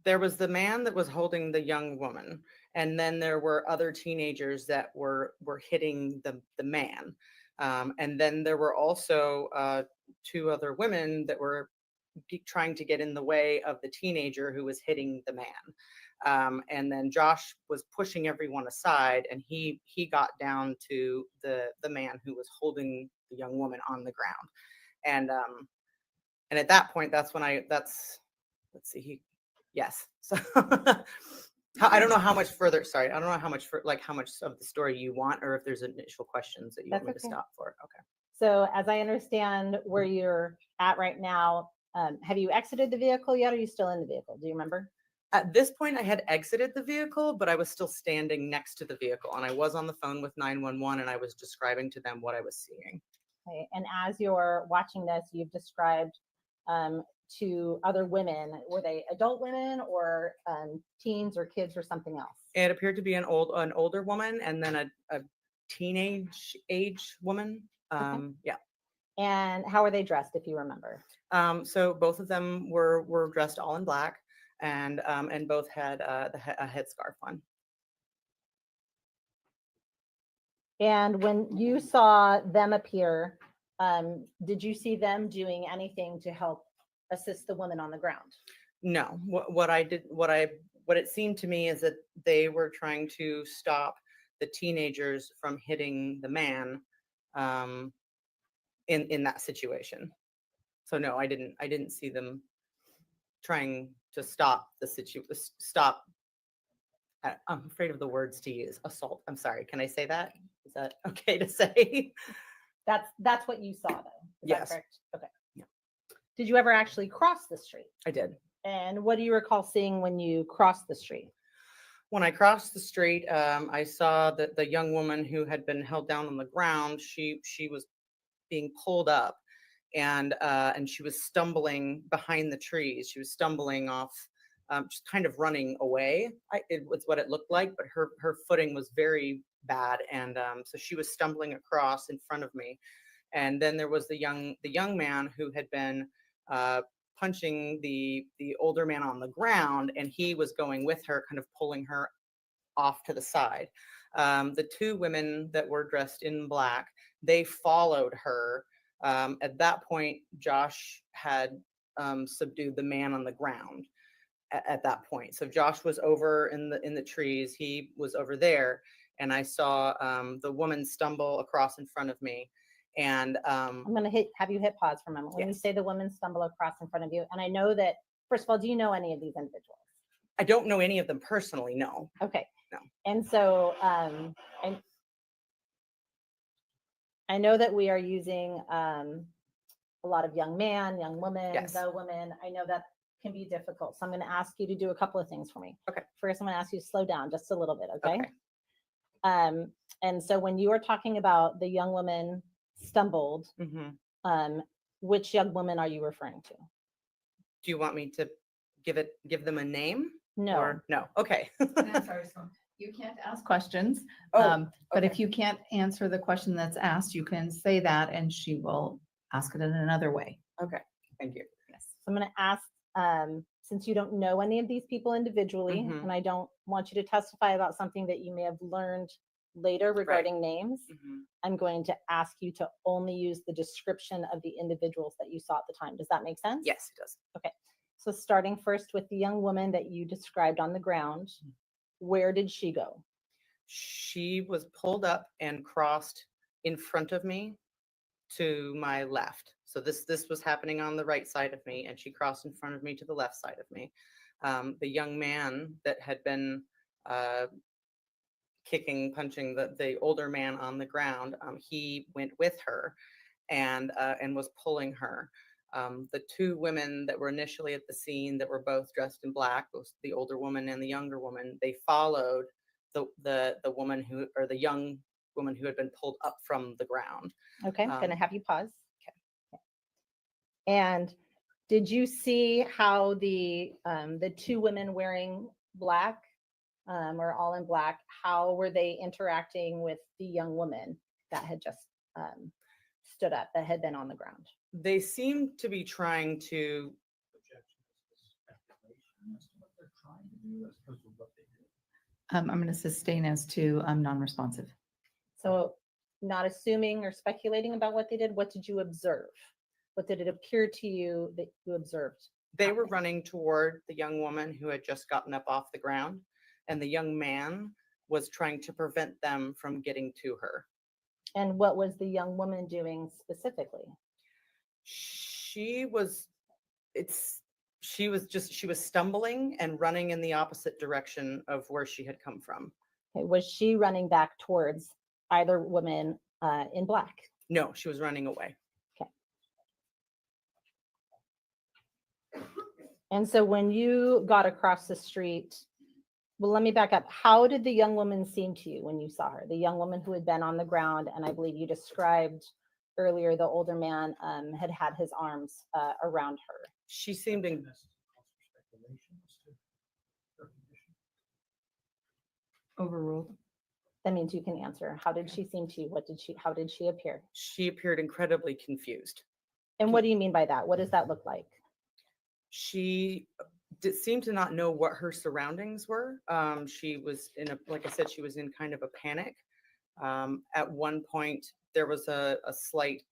the man that was holding the young woman, and then there were other teenagers that were hitting the man, and then there were also two other women that were trying to get in the way of the teenager who was hitting the man, and then Josh was pushing everyone aside, and he got down to the man who was holding the young woman on the ground. And at that point, let's see, yes. So I don't know how much further, sorry, I don't know how much of the story you want, or if there's initial questions that you want me to stop for. Okay. So as I understand where you're at right now, have you exited the vehicle yet? Or are you still in the vehicle? Do you remember? At this point, I had exited the vehicle, but I was still standing next to the vehicle, and I was on the phone with 911, and I was describing to them what I was seeing. Okay. And as you're watching this, you've described to other women. Were they adult women or teens or kids or something else? It appeared to be an older woman, and then a teenage age woman. Yeah. And how were they dressed, if you remember? So both of them were dressed all in black, and both had a headscarf on. And when you saw them appear, did you see them doing anything to help assist the woman on the ground? No. What it seemed to me is that they were trying to stop the teenagers from hitting the man in that situation. So no, I didn't see them trying to stop the stop. I'm afraid of the words to use. Assault. I'm sorry. Can I say that? Is that okay to say? That's what you saw though. Is that Yes. correct? Okay. Did you ever actually cross the street? I did. And what do you recall seeing when you crossed the street? When I crossed the street, I saw that the young woman who had been held down on the ground, she was being pulled up, and she was stumbling behind the trees. She was stumbling off, just kind of running away. It was what it looked like, but her footing was very bad, and so she was stumbling across in front of me. And then there was the young man who had been punching the older man on the ground, and he was going with her, kind of pulling her off to the side. The two women that were dressed in black, they followed her. At that point, Josh had subdued the man on the ground at that point. So Josh was over in the trees. He was over there, and I saw the woman stumble across in front of me. And I'm going to have you hit pause for a moment. When you say the women stumble across in front of you, and I know that, first of all, do you know any of these individuals? I don't know any of them personally, no. Okay. No. And so I know that we are using a lot of young man, young woman, Yes. the woman. I know that can be difficult. So I'm going to ask you to do a couple of things for me. Okay. First, I'm going to ask you to slow down just a little bit, okay? And so when you were talking about the young woman stumbled, which young woman are you referring to? Do you want me to give them a name? No. Or no. Okay. I'm sorry, so you can't ask questions. Oh, But if you can't answer the question that's asked, you can say that and she will ask it in another way. Okay. Thank you. Yes. So I'm going to ask, since you don't know any of these people individually, Mhm. and I don't want you to testify about something that you may have learned later regarding names, I'm going to ask you to only use the description of the individuals that you saw at the time. Does that make sense? Yes, it does. Okay. So starting first with the young woman that you described on the ground, where did she go? She was pulled up and crossed in front of me to my left. So this was happening on the right side of me, and she crossed in front of me to the left side of me. The young man that had been punching the older man on the ground, he went with her and was pulling her. The two women that were initially at the scene that were both dressed in black, both the older woman and the younger woman, they followed the woman the young woman who had been pulled up from the ground. Okay, I'm going to have you pause. Okay. And did you see how the two women wearing black, or all in black, how were they interacting with the young woman that had just stood up, that had been on the ground? They seemed to be trying to. I'm going to sustain as to non-responsive. So not assuming or speculating about what they did, what did you observe? What did it appear to you that you observed? They were running toward the young woman who had just gotten up off the ground, and the young man was trying to prevent them from getting to her. And what was the young woman doing specifically? She was stumbling and running in the opposite direction of where she had come from. Okay, was she running back towards either woman in black? No, she was running away. Okay. And so when you got across the street, well, let me back up. How did the young woman seem to you when you saw her? The young woman who had been on the ground, and I believe you described earlier the older man had had his arms around her. She seemed in Overruled. That means you can answer. How did she seem to you? How did she appear? She appeared incredibly confused. And what do you mean by that? What does that look like? She seemed to not know what her surroundings were. She was like I said, she was in kind of a panic. At one point, there was a slight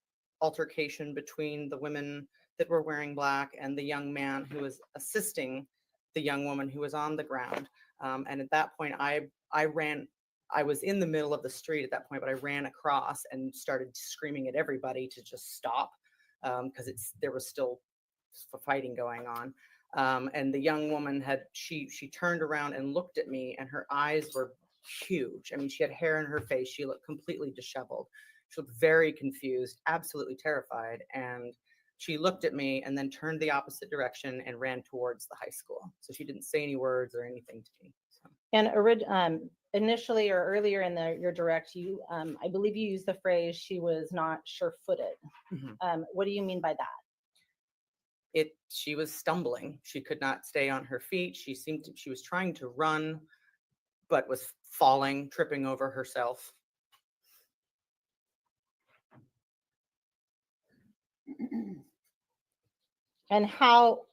altercation between the women that were wearing black and the young man who was assisting the young woman who was on the ground. And at that point, I ran. I was in the middle of the street at that point, but I ran across and started screaming at everybody to just stop. because there was still fighting going on. And the young woman she turned around and looked at me, and her eyes were huge. I mean, she had hair in her face. She looked completely disheveled. She looked very confused, absolutely terrified. And she looked at me and then turned the opposite direction and ran towards the high school. So she didn't say any words or anything to me. So. And initially or earlier in your direct, I believe you used the phrase she was not sure-footed. Mm-hmm. What do you mean by that? She was stumbling. She could not stay on her feet. She was trying to run, but was falling, tripping over herself. And I'll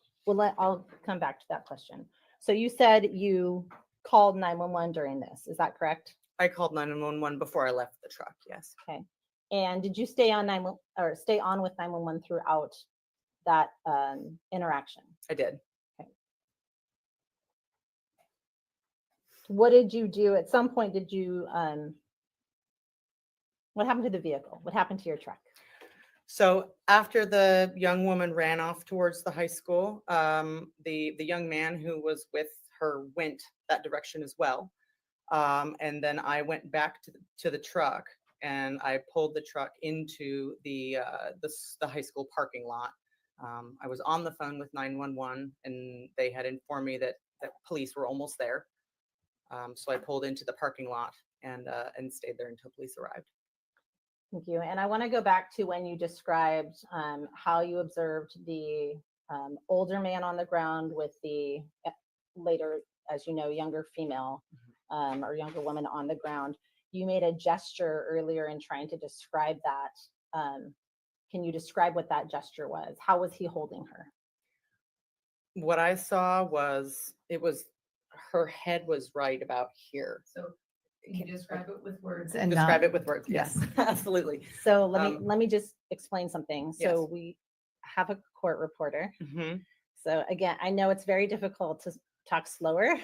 come back to that question. So you said you called 911 during this. Is that correct? I called 911 before I left the truck. Yes. Okay. And did you stay on with 911 throughout that interaction? I did. Okay. What did you do? At some point, what happened to the vehicle? What happened to your truck? So after the young woman ran off towards the high school, the young man who was with her went that direction as well. And then I went back to the truck, and I pulled the truck into the high school parking lot. I was on the phone with 911, and they had informed me that police were almost there. So I pulled into the parking lot and stayed there until police arrived. Thank you. And I want to go back to when you described how you observed the older man on the ground with the later, as you know, younger female or younger woman on the ground. You made a gesture earlier in trying to describe that. Can you describe what that gesture was? How was he holding her? What I saw was her head was right about here. So can you describe it with words? And describe it with words. Yes, absolutely. So let me just explain something. So Yes. we have a court reporter. Mm-hmm. So again, I know it's very difficult to talk slower,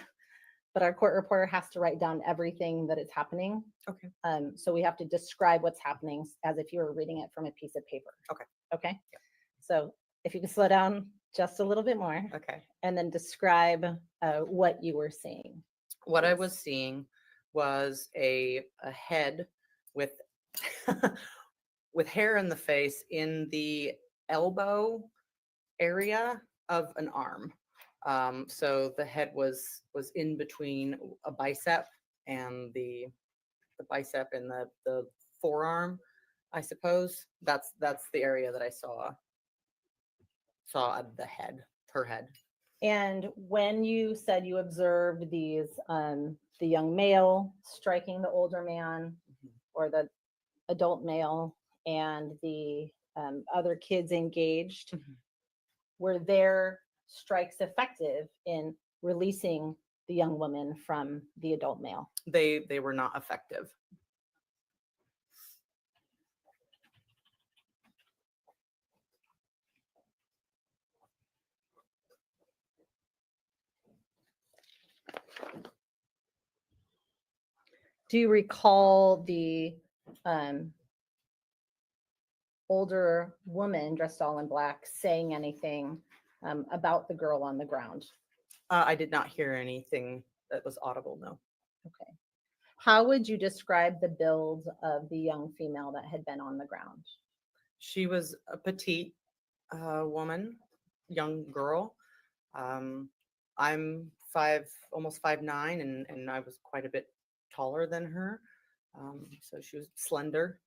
but our court reporter has to write down everything that is happening. Okay. So we have to describe what's happening as if you were reading it from a piece of paper. Okay. Okay. Yeah. So if you can slow down just a little bit more. Okay. And then describe what you were seeing. What I was seeing was a head with with hair in the face in the elbow area of an arm. So the head was in between a bicep and the bicep and the forearm, I suppose. That's the area that I saw the head, her head. And when you said you observed these, the young male striking the older man, or the adult male, and the other kids engaged, were their strikes effective in releasing the young woman from the adult male? They were not effective. Do you recall the older woman dressed all in black saying anything about the girl on the ground? I did not hear anything that was audible, no. Okay. How would you describe the build of the young female that had been on the ground? She was a petite woman, young girl. I'm almost 5'9", and I was quite a bit taller than her. So she was slender.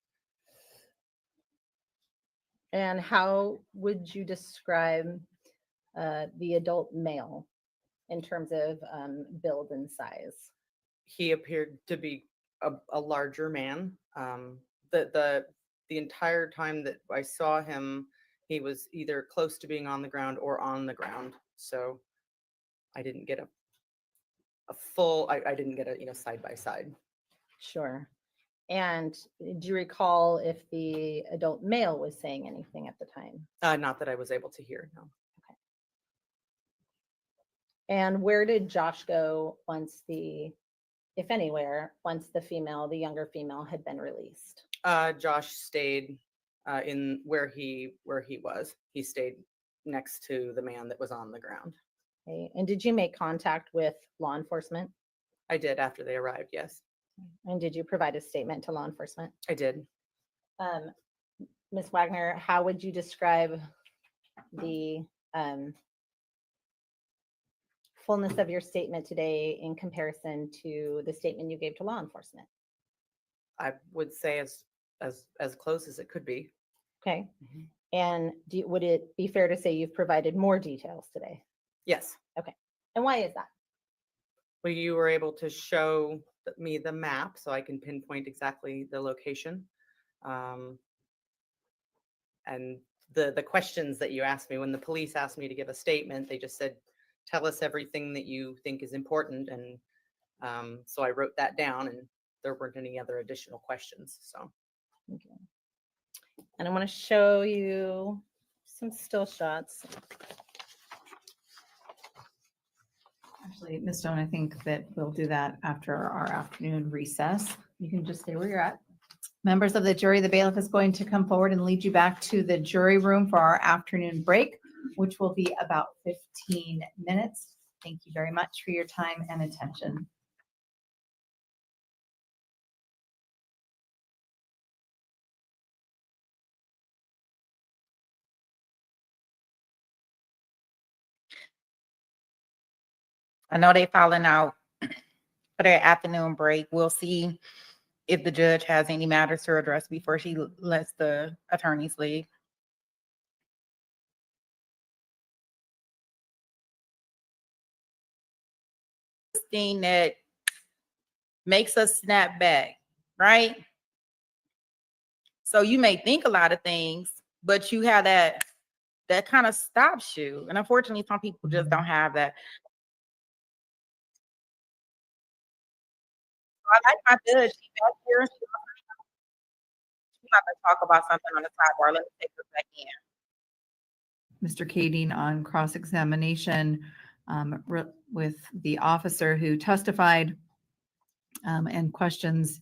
And how would you describe the adult male in terms of build and size? He appeared to be a larger man. The entire time that I saw him, he was either close to being on the ground or on the ground. So I didn't get a full, I didn't get a, side by side. Sure. And do you recall if the adult male was saying anything at the time? Not that I was able to hear, no. Okay. And where did Josh go if anywhere, once the younger female had been released? Josh stayed in where he was. He stayed next to the man that was on the ground. Okay. And did you make contact with law enforcement? I did after they arrived, yes. And did you provide a statement to law enforcement? I did. Ms. Wagner, how would you describe the fullness of your statement today in comparison to the statement you gave to law enforcement? I would say as close as it could be. Okay. And would it be fair to say you've provided more details today? Yes. Okay. And why is that? Well, you were able to show me the map so I can pinpoint exactly the location. And the questions that you asked me, when the police asked me to give a statement, they just said, tell us everything that you think is important. And so I wrote that down, and there weren't any other additional questions. So. Okay. And I want to show you some still shots. Actually, Ms. Stone, I think that we'll do that after our afternoon recess. You can just stay where you're at. Members of the jury, the bailiff is going to come forward and lead you back to the jury room for our afternoon break, which will be about 15 minutes. Thank you very much for your time and attention. I know they falling out for their afternoon break. We'll see if the judge has any matters to address before she lets the attorneys leave. Thing that makes us snap back, right? So you may think a lot of things, but you have that kind of stops you. And unfortunately, some people just don't have that. I like my judge. She's back here. She's about to talk about something on the sidebar. Let me take her back in. Mr. Kading on cross-examination with the officer who testified and questions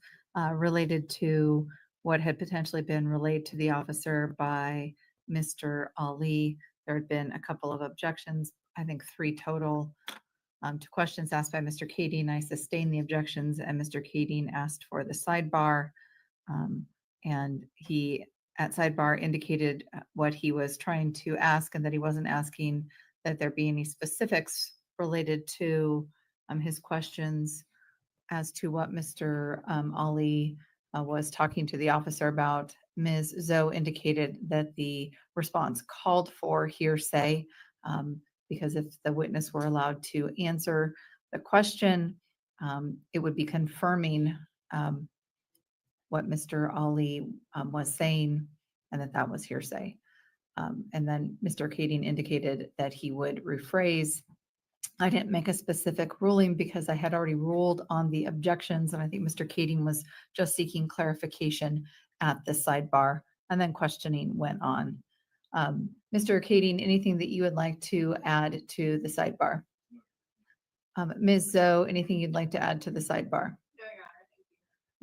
related to what had potentially been relayed to the officer by Mr. Ali. There had been a couple of objections, I think 3 total, to questions asked by Mr. Kading. I sustained the objections, and Mr. Kading asked for the sidebar. And he at sidebar indicated what he was trying to ask, and that he wasn't asking that there be any specifics related to his questions as to what Mr. Ali was talking to the officer about. Ms. Zoe indicated that the response called for hearsay, because if the witness were allowed to answer the question, it would be confirming what Mr. Ali was saying, and that was hearsay. And then Mr. Kading indicated that he would rephrase. I didn't make a specific ruling because I had already ruled on the objections, and I think Mr. Kading was just seeking clarification at the sidebar, and then questioning went on. Mr. Kading, anything that you would like to add to the sidebar? Ms. Zoe, anything you'd like to add to the sidebar?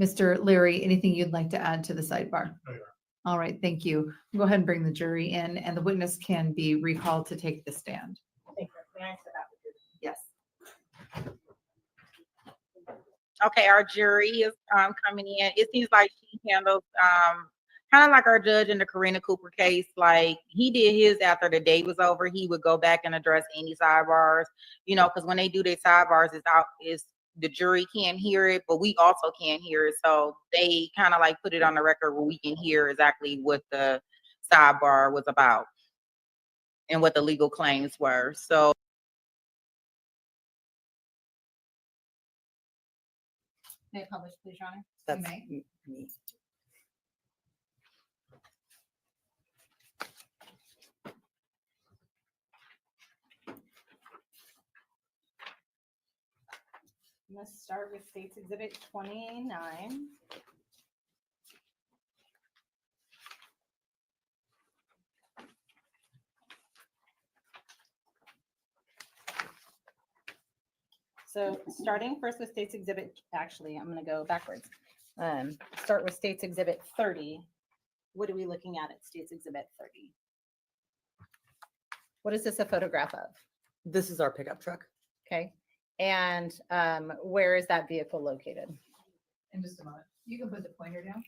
Mr. Leary, anything you'd like to add to the sidebar? All right, thank you. Go ahead and bring the jury in, and the witness can be recalled to take the stand. Yes. Okay, our jury is coming in. It seems like she handles kind of like our judge in the Karina Cooper case. Like, he did his after the day was over. He would go back and address any sidebars, you know, because when they do their sidebars, it's the jury can't hear it, but we also can't hear it. So they kind of like put it on the record where we can hear exactly what the sidebar was about and what the legal claims were. So May I publish, please, Your Honor? That's You may. me. Let's start with State's Exhibit 29. So starting first with State's Exhibit, actually, I'm going to go backwards. Start with State's Exhibit 30. What are we looking at State's Exhibit 30? What is this a photograph of? This is our pickup truck. Okay. And where is that vehicle located? In just a moment. You can put the pointer down.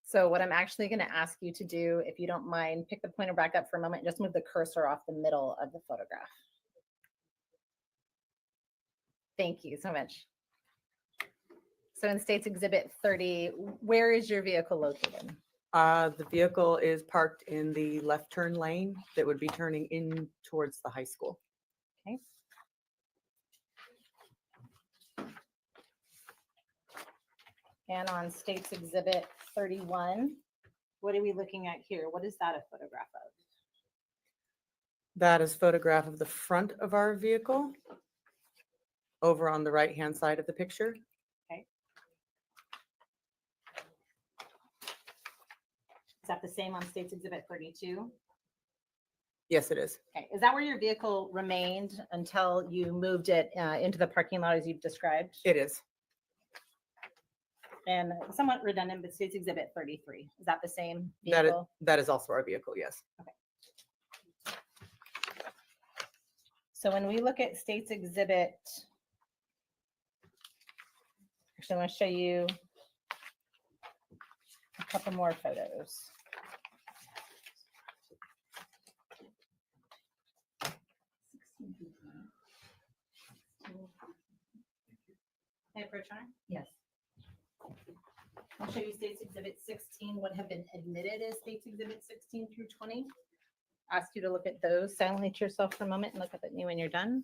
So what I'm actually going to ask you to do, if you don't mind, pick the pointer back up for a moment, and just move the cursor off the middle of the photograph. Thank you so much. So in State's Exhibit 30, where is your vehicle located? The vehicle is parked in the left turn lane that would be turning in towards the high school. Okay. And on State's Exhibit 31, what are we looking at here? What is that a photograph of? That is photograph of the front of our vehicle over on the right-hand side of the picture. Okay. Is that the same on State's Exhibit 32? Yes, it is. Okay. Is that where your vehicle remained until you moved it into the parking lot as you've described? It is. And somewhat redundant, but State's Exhibit 33. Is that the same That is, vehicle? that is also our vehicle, yes. So when we look at State's Exhibit, actually, I want to show you a couple more photos. Hey, Approach Honor? Yes. I'll show you State's Exhibit 16 would have been admitted as State's Exhibit 16 through 20. Ask you to look at those silently to yourself for a moment and look up at me when you're done.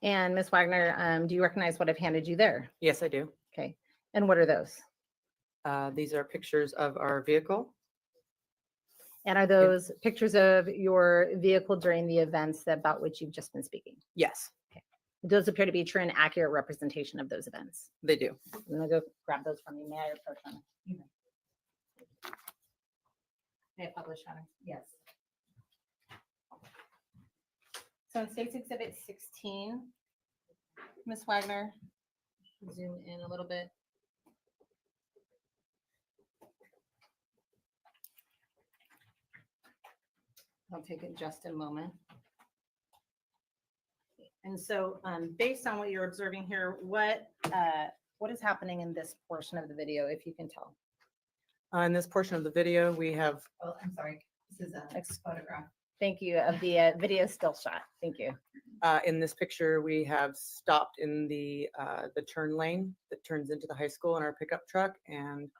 And Ms. Wagner, do you recognize what I've handed you there? Yes, I do. Okay. And what are those? These are pictures of our vehicle. And are those pictures of your vehicle during the events about which you've just been speaking? Yes, Those appear to be true and accurate representation of those events. they do. I'm gonna go grab those from you. May I approach them? May I publish, Honor? Yes. So in State's Exhibit 16, Ms. Wagner, zoom in a little bit. I'll take it just a moment. And so based on what you're observing here, what is happening in this portion of the video, if you can tell? In this portion of the video, we have Oh, I'm sorry. This is a photograph. Thank you, of the video still shot. Thank you. in this picture, we have stopped in the turn lane that turns into the high school in our pickup truck, and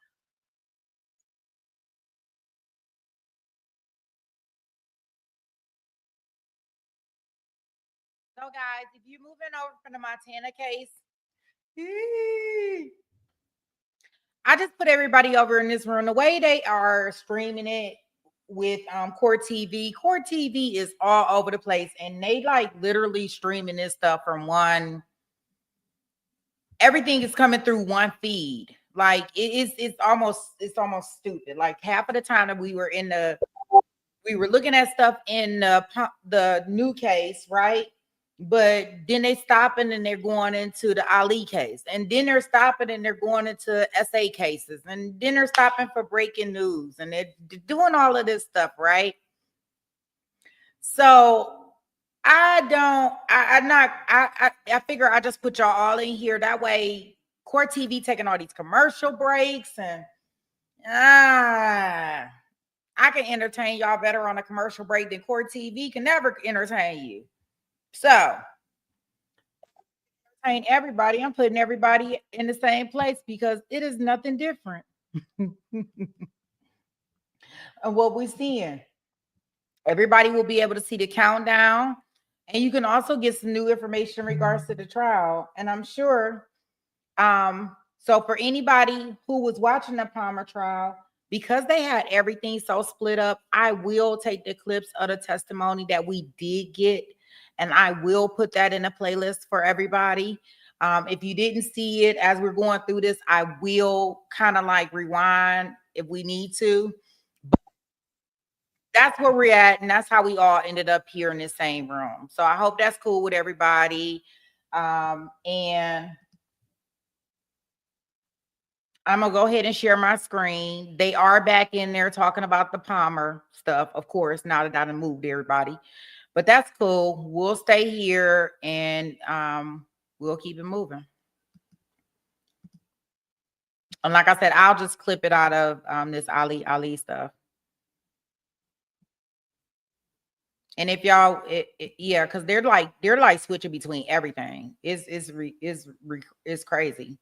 So guys, if you're moving over from the Montana case, I just put everybody over in this room. The way they are streaming it with Court TV is all over the place, and they like literally streaming this stuff from one. Everything is coming through one feed. Like it's almost stupid. Like half of the time that we were looking at stuff in the new case, right? But then they stopping and they're going into the Ali case, and then they're stopping and they're going into SA cases, and then they're stopping for breaking news, and they're doing all of this stuff, right? So I figure I just put y'all all in here. That way Court TV taking all these commercial breaks, and I can entertain y'all better on a commercial break than Court TV can never entertain you. So, entertain everybody. I'm putting everybody in the same place because it is nothing different. And what we're seeing, everybody will be able to see the countdown, and you can also get some new information in regards to the trial. And I'm sure, so for anybody who was watching the Palmer trial, because they had everything so split up, I will take the clips of the testimony that we did get, and I will put that in a playlist for everybody. If you didn't see it as we're going through this, I will kind of like rewind if we need to. But that's where we're at, and that's how we all ended up here in the same room. So I hope that's cool with everybody. And I'm gonna go ahead and share my screen. They are back in there talking about the Palmer stuff, of course, now that I done moved everybody. But that's cool. We'll stay here and we'll keep it moving. And like I said, I'll just clip it out of this Ali stuff. And if y'all, yeah, because they're like switching between everything. It's crazy.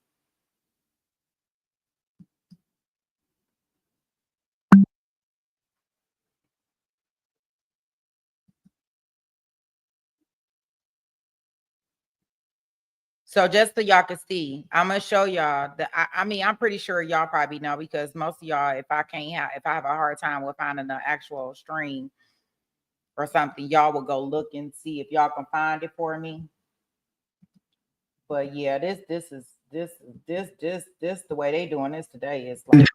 So just so y'all can see, I'm gonna show y'all that. I mean, I'm pretty sure y'all probably know, because most of y'all, if I have a hard time with finding the actual stream or something, y'all will go look and see if y'all can find it for me. But yeah, this the way they doing this today is like.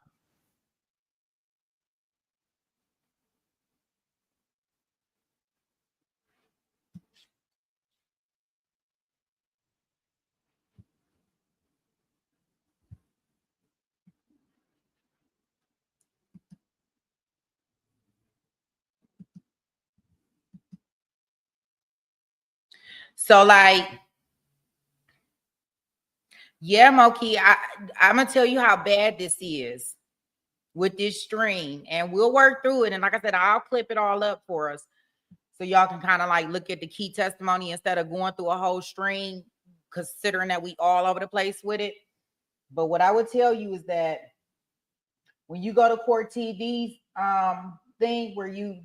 So like, yeah, Moki, I'm gonna tell you how bad this is with this stream, and we'll work through it. And like I said, I'll clip it all up for us, so y'all can kind of like look at the key testimony instead of going through a whole stream, considering that we all over the place with it. But what I would tell you is that when you go to Court TV's thing where you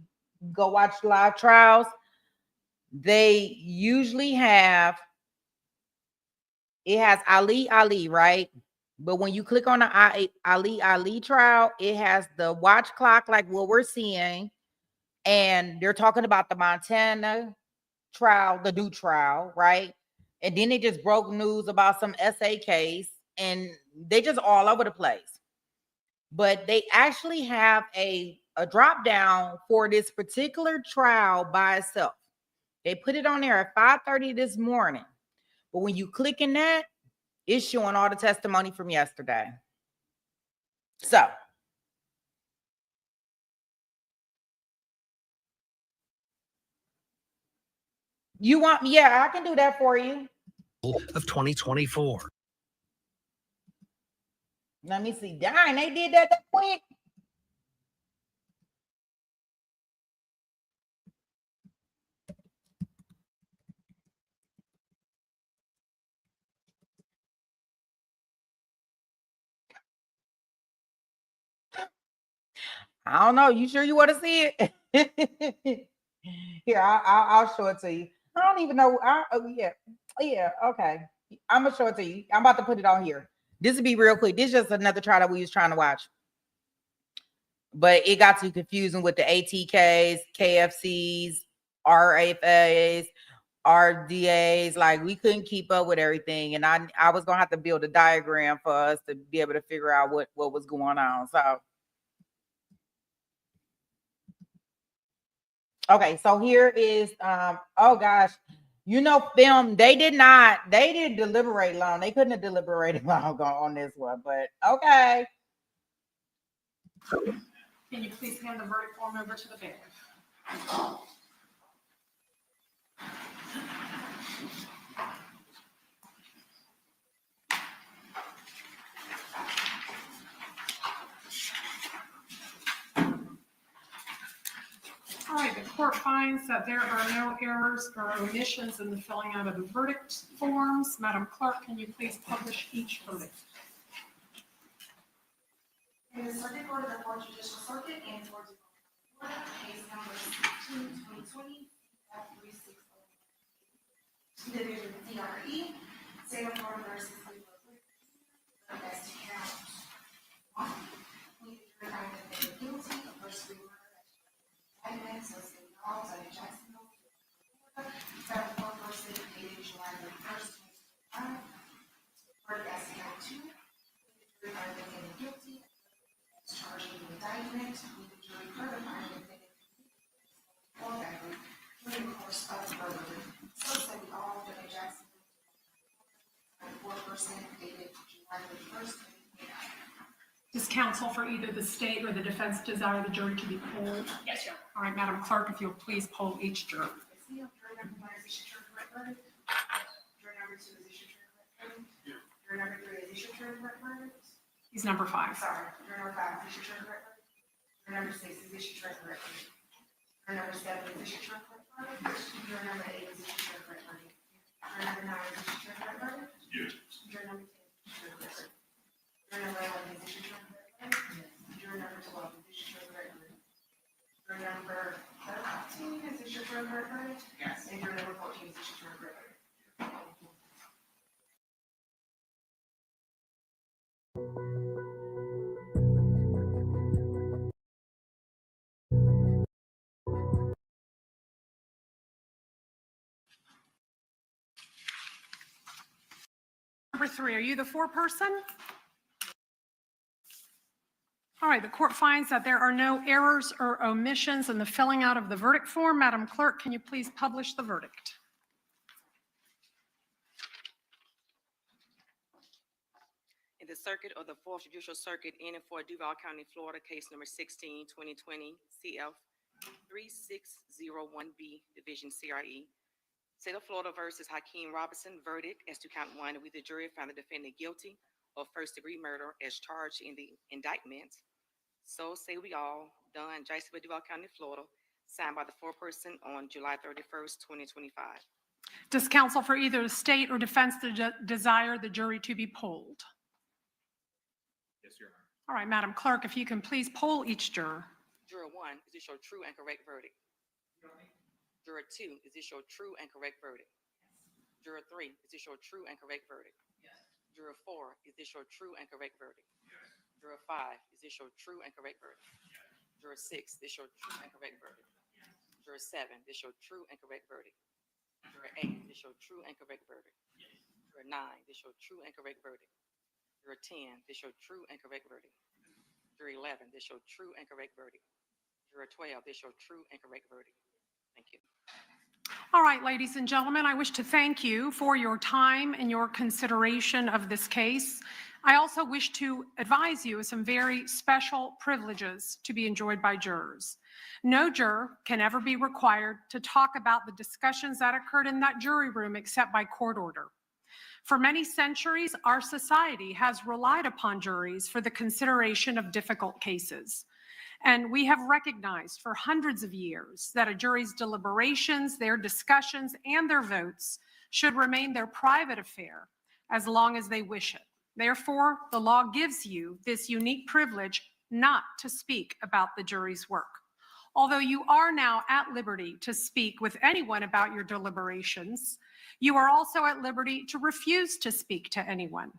go watch live trials, they usually have, it has Ali, right? But when you click on the Ali trial, it has the watch clock like what we're seeing. And they're talking about the Montana trial, the new trial, right? And then they just broke news about some SA case, and they just all over the place. But they actually have a drop down for this particular trial by itself. They put it on there at 5:30 this morning. But when you click in that, it's showing all the testimony from yesterday. So you want me? Yeah, I can do that for you. Of 2024. Let me see. Dang, they did that quick. I don't know. You sure you want to see it? Here, I'll show it to you. I don't even know. Yeah. Okay. I'm gonna show it to you. I'm about to put it on here. This will be real quick. This is just another trial that we was trying to watch, but it got too confusing with the ATKs, KFCs, RFAs, RDAs. Like we couldn't keep up with everything, and I was gonna have to build a diagram for us to be able to figure out what was going on. So. Okay, so here is oh gosh, film, they didn't deliberate long. They couldn't have deliberated long on this one, but okay. Can you please hand the verdict form over to the bailiff? All right, the court finds that there are no errors or omissions in the filling out of the verdict forms. Madam Clerk, can you please publish each verdict? In the Circuit Court of the Fourth Judicial Circuit and Georgia, Florida, case number 16-2020, Division DRE, State of Florida versus Legal as to count 1. We determined counsel for either the state or the defense desire the jury to be polled? Yes, Your All right, Madam Clerk, if you'll please poll each juror. Honor. Jury number 1, is this your correct verdict? Jury number 2, is this your correct verdict? Jury number 3, is this your correct verdict? He's number 5. Sorry, jury number 5, is this your correct verdict? Jury number 6, is this your correct verdict? Jury number 7, is this your correct verdict? Jury number 8, is this your correct verdict? Jury number 9, is this your correct verdict? Yes. Jury number 10, is this your correct verdict? Jury number 11, is this your correct verdict? Jury number 12, is this your correct verdict? Jury number 13, is this your correct verdict? Yes. And jury number 14, is this your correct verdict? Number 3, are you the foreperson? All right, the court finds that there are no errors or omissions in the filling out of the verdict form. Madam Clerk, can you please publish the verdict? In the Circuit of the Fourth Judicial Circuit in and for Duval County, Florida, case number 16, 2020, CF 3601B, Division CRE. State of Florida versus Hakeem Robinson, verdict as to count 1, we the jury found the defendant guilty of first-degree murder as charged in the indictment. So say we all, done, Jacksonville, Duval County, Florida, signed by the foreperson on July 31st, 2025. Does counsel for either the state or defense desire the jury to be polled? Yes, Your Honor. All right, Madam Clerk, if you can please poll each juror. Juror 1, is this your true and correct verdict? Juror 2, is this your true and correct verdict? Juror 3, is this your true and correct verdict? Yes. Juror 4, is this your true and correct verdict? Yes. Juror 5, is this your true and correct verdict? Yes. Juror 6, this your true and correct verdict? Yes. Juror 7, this your true and correct verdict? Juror 8, this your true and correct verdict? Yes. Juror 9, this your true and correct verdict? Juror 10, this your true and correct verdict? Juror 11, this your true and correct verdict? Juror 12, this your true and correct verdict? Thank you. All right, ladies and gentlemen, I wish to thank you for your time and your consideration of this case. I also wish to advise you of some very special privileges to be enjoyed by jurors. No juror can ever be required to talk about the discussions that occurred in that jury room except by court order. For many centuries, our society has relied upon juries for the consideration of difficult cases. And we have recognized for hundreds of years that a jury's deliberations, their discussions, and their votes should remain their private affair as long as they wish it. Therefore, the law gives you this unique privilege not to speak about the jury's work. Although you are now at liberty to speak with anyone about your deliberations, you are also at liberty to refuse to speak to anyone.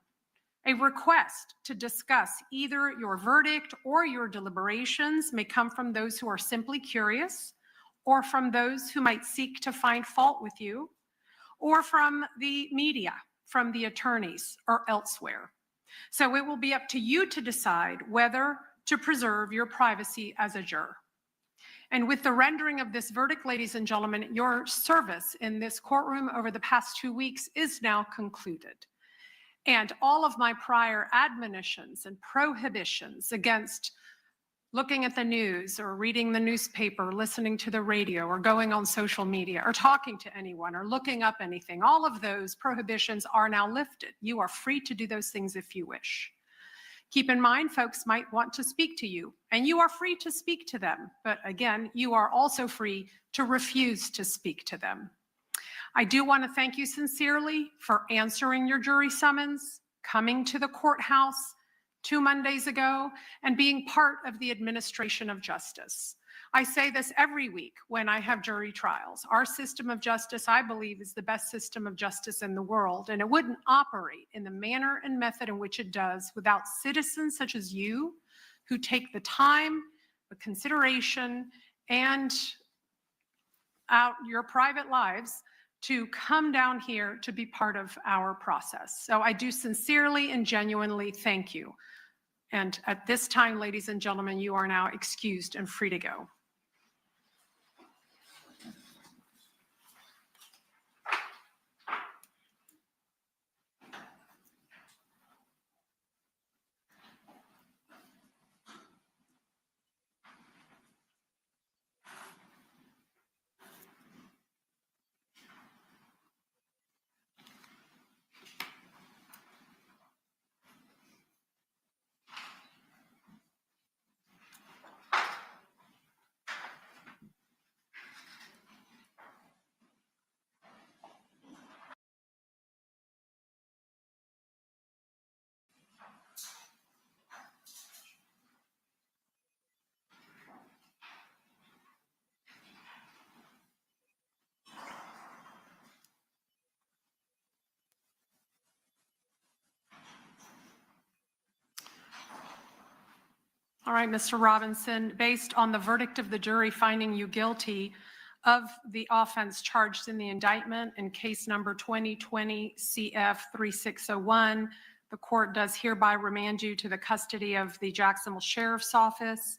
A request to discuss either your verdict or your deliberations may come from those who are simply curious, or from those who might seek to find fault with you, or from the media, from the attorneys, or elsewhere. So it will be up to you to decide whether to preserve your privacy as a juror. And with the rendering of this verdict, ladies and gentlemen, your service in this courtroom over the past 2 weeks is now concluded. And all of my prior admonitions and prohibitions against looking at the news or reading the newspaper, listening to the radio, or going on social media, or talking to anyone, or looking up anything, all of those prohibitions are now lifted. You are free to do those things if you wish. Keep in mind, folks might want to speak to you, and you are free to speak to them. But again, you are also free to refuse to speak to them. I do want to thank you sincerely for answering your jury summons, coming to the courthouse 2 Mondays ago, and being part of the administration of justice. I say this every week when I have jury trials. Our system of justice, I believe, is the best system of justice in the world, and it wouldn't operate in the manner and method in which it does without citizens such as you who take the time, the consideration, and out your private lives to come down here to be part of our process. So I do sincerely and genuinely thank you. And at this time, ladies and gentlemen, you are now excused and free to go. All right, Mr. Robinson, based on the verdict of the jury finding you guilty of the offense charged in the indictment in case number 2020 CF 3601, the court does hereby remand you to the custody of the Jacksonville Sheriff's Office,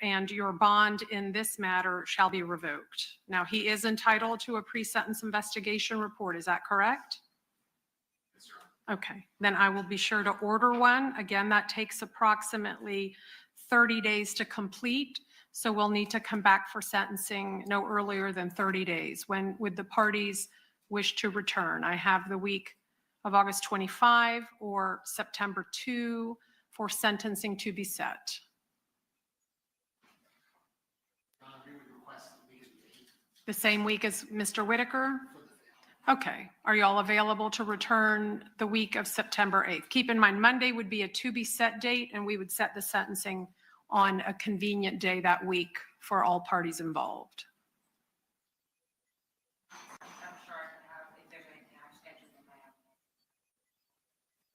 and your bond in this matter shall be revoked. Now, he is entitled to a pre-sentence investigation report. Is that correct? Okay, then I will be sure to order one. Again, that takes approximately 30 days to complete, so we'll need to come back for sentencing no earlier than 30 days. When would the parties wish to return? I have the week of August 25 or September 2 for sentencing to be set. The same week as Mr. Whitaker? Okay. Are you all available to return the week of September 8th? Keep in mind, Monday would be a to be set date, and we would set the sentencing on a convenient day that week for all parties involved.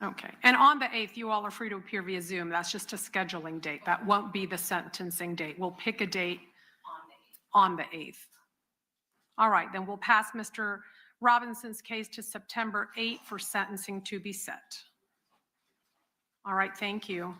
Okay. And on the 8th, you all are free to appear via Zoom. That's just a scheduling date. That won't be the sentencing date. We'll pick a date on the 8th. All right, then we'll pass Mr. Robinson's case to September 8th for sentencing to be set. All right, thank you.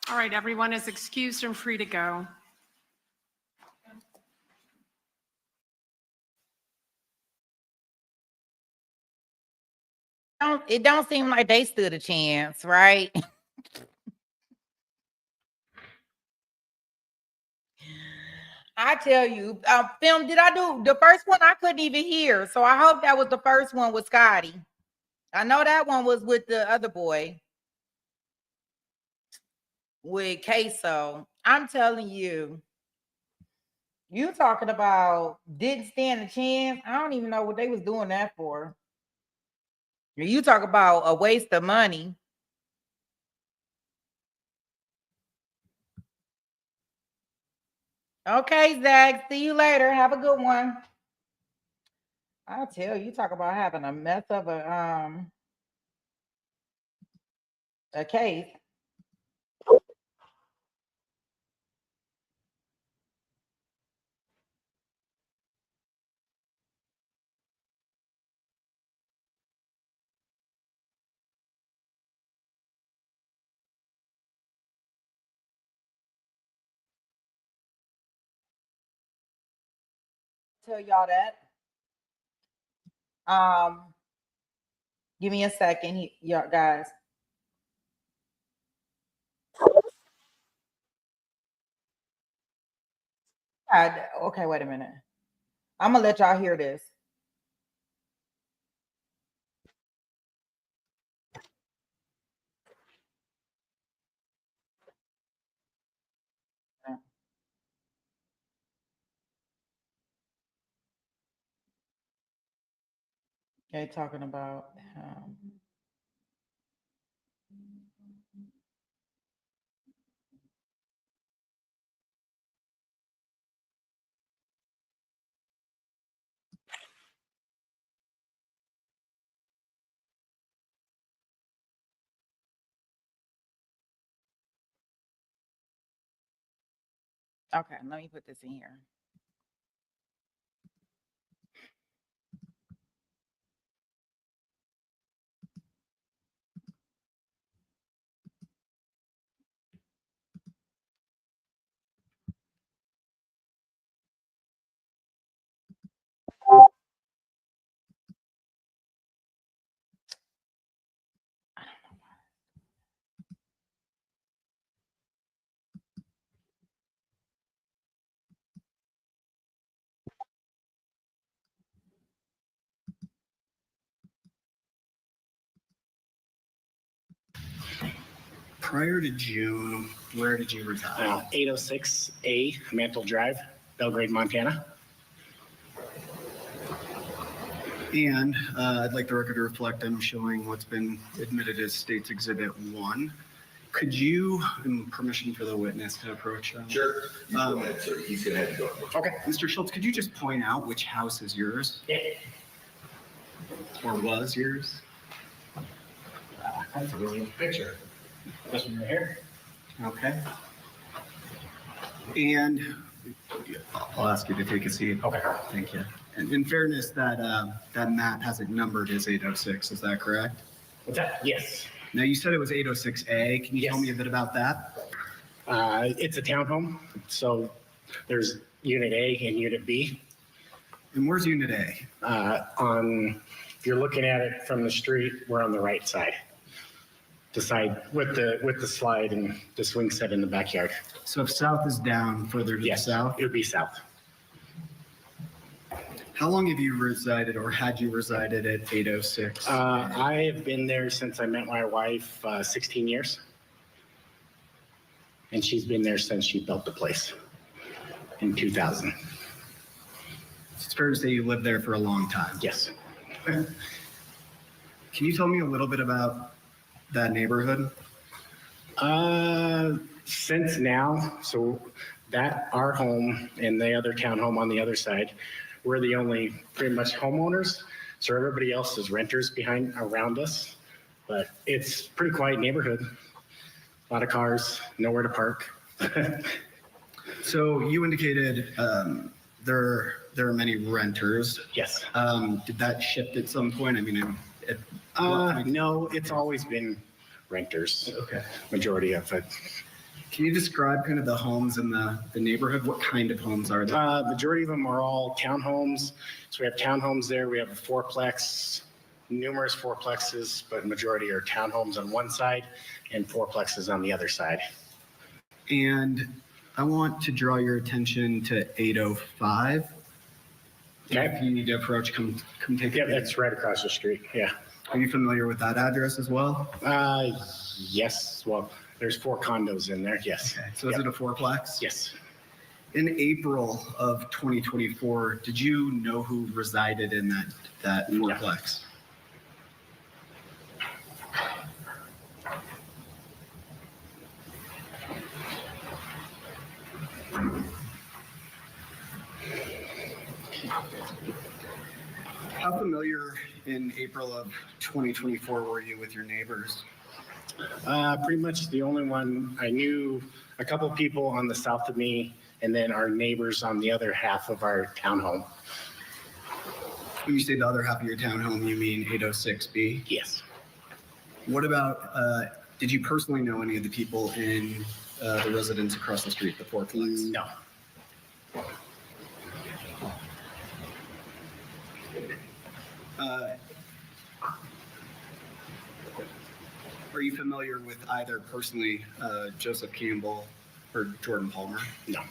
All right, everyone is excused and free to go. It don't seem like they stood a chance, right? I tell you, film, did I do the first one? I couldn't even hear. So I hope that was the first one with Scotty. I know that one was with the other boy, with Queso. I'm telling you, you talking about didn't stand a chance. I don't even know what they was doing that for. You talk about a waste of money. Okay, Zach, see you later. Have a good one. I'll tell you, talk about having a mess of a case. Tell y'all that. Give me a second, y'all guys. Okay, wait a minute. I'm gonna let y'all hear this. Okay, talking about okay, let me put this in here. Prior to June, where did you reside? 806A Mantle Drive, Belgrade, Montana. And I'd like the record to reflect I'm showing what's been admitted as State's Exhibit 1. Could you, and permission for the witness to approach? Sure. Go ahead, sir. He's gonna have to go. Okay, Mr. Schultz, could you just point out which house is yours? Yeah. Or was yours? That's a really good picture. This one right here. Okay. And I'll ask you to take a seat. Okay. Thank you. And in fairness, that map has it numbered as 806, is that correct? What's that? Yes. Now, you said it was 806A. Can you tell me a bit about that? It's a townhome. So there's Unit A and Unit B. And where's Unit A? If you're looking at it from the street, we're on the right side. The side with the slide and the swing set in the backyard. So if south is down, further to the south? It would be south. How long have you resided or had you resided at 806? I have been there since I met my wife, 16 years. And she's been there since she built the place in 2000. It's fair to say you lived there for a long time. Yes. Can you tell me a little bit about that neighborhood? Since now, so that our home and the other townhome on the other side, we're the only pretty much homeowners. So everybody else is renters around us, but it's pretty quiet neighborhood. A lot of cars, nowhere to park. So you indicated there are many renters. Yes. Did that shift at some point? I mean, no, it's always been renters. Okay. Majority of it. Can you describe kind of the homes in the neighborhood? What kind of homes are there? Majority of them are all townhomes. So we have townhomes there. We have a fourplex, numerous fourplexes, but majority are townhomes on one side and fourplexes on the other side. And I want to draw your attention to 805. Okay. If you need to approach, come take a Yeah, peek. that's right across the street. Yeah. Are you familiar with that address as well? Yes. Well, there's 4 condos in there. Yes. Okay. So is it a fourplex? Yes. In April of 2024, did you know who resided in that fourplex? How familiar in April of 2024 were you with your neighbors? Pretty much the only one I knew, a couple people on the south of me, and then our neighbors on the other half of our townhome. When you say the other half of your townhome, you mean 806B? Yes. What about, did you personally know any of the people in the residence across the street, the fourplex? No. Are you familiar with either personally Joseph Campbell or Jordan Palmer? No.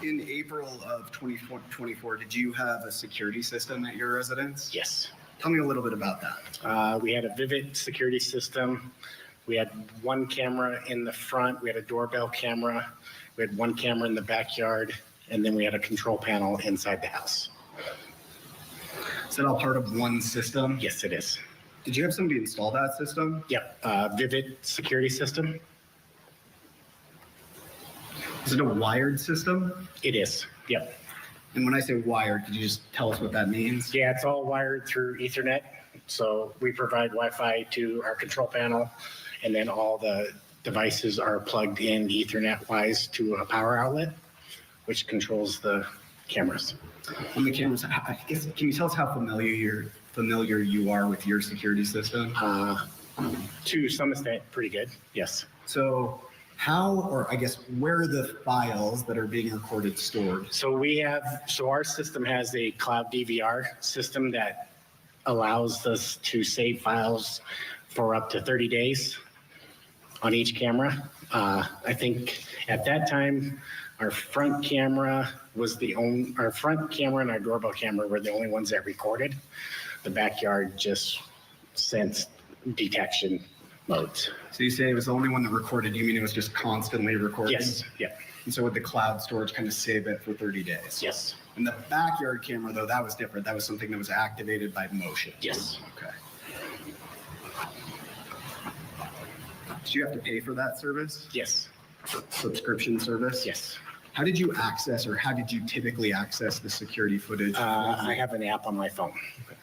In April of 2024, did you have a security system at your residence? Yes. Tell me a little bit about that. We had a Vivid security system. We had 1 camera in the front. We had a doorbell camera. We had 1 camera in the backyard. And then we had a control panel inside the house. Is that all part of one system? Yes, it is. Did you have somebody install that system? Yep. Vivid security system. Is it a wired system? It is. Yep. And when I say wired, could you just tell us what that means? Yeah, it's all wired through Ethernet. So we provide Wi-Fi to our control panel, and then all the devices are plugged in Ethernet-wise to a power outlet, which controls the cameras. On the cameras, I guess, can you tell us how familiar you are with your security system? To some extent, pretty good. Yes. So how, or I guess, where are the files that are being recorded stored? So our system has a cloud DVR system that allows us to save files for up to 30 days on each camera. I think at that time, our front camera and our doorbell camera were the only ones that recorded. The backyard just sensed detection modes. So you say it was the only one that recorded, you mean it was just constantly recording? Yes, yeah. And so with the cloud storage kind of save it for 30 days? Yes. And the backyard camera, though, that was different. That was something that was activated by motion. Yes. Okay. Did you have to pay for that service? Yes. Subscription service? Yes. How did you access, or how did you typically access the security footage? I have an app on my phone. Okay.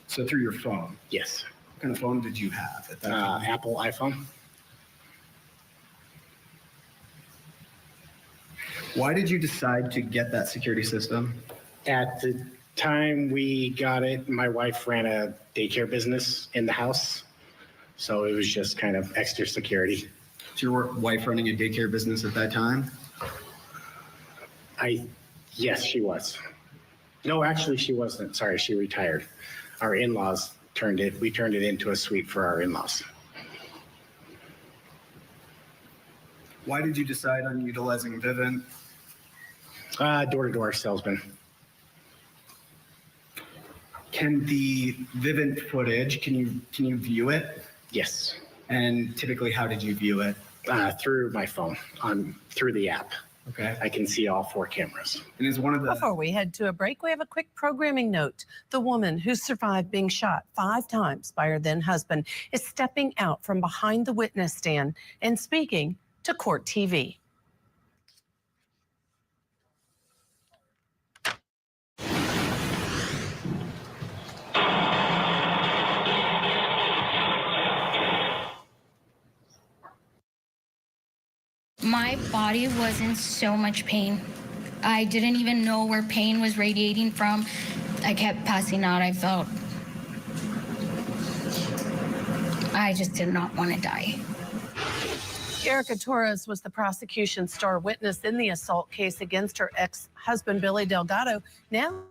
So through your phone? Yes. What kind of phone did you have at that time? Apple iPhone. Why did you decide to get that security system? At the time we got it, my wife ran a daycare business in the house. So it was just kind of extra security. Was your wife running a daycare business at that time? Yes, she was. No, actually she wasn't. Sorry, she retired. Our in-laws we turned it into a suite for our in-laws. Why did you decide on utilizing Vivint? Door-to-door salesman. Can the Vivint footage, can you view it? Yes. And typically, how did you view it? Through my phone, through the app. Okay. I can see all 4 cameras. And is one of the... Before we head to a break, we have a quick programming note. The woman who survived being shot 5 times by her then husband is stepping out from behind the witness stand and speaking to Court TV. My body was in so much pain. I didn't even know where pain was radiating from. I kept passing out. I just did not want to die. Erica Torres was the prosecution's star witness in the assault case against her ex-husband, Billy Delgado. Now,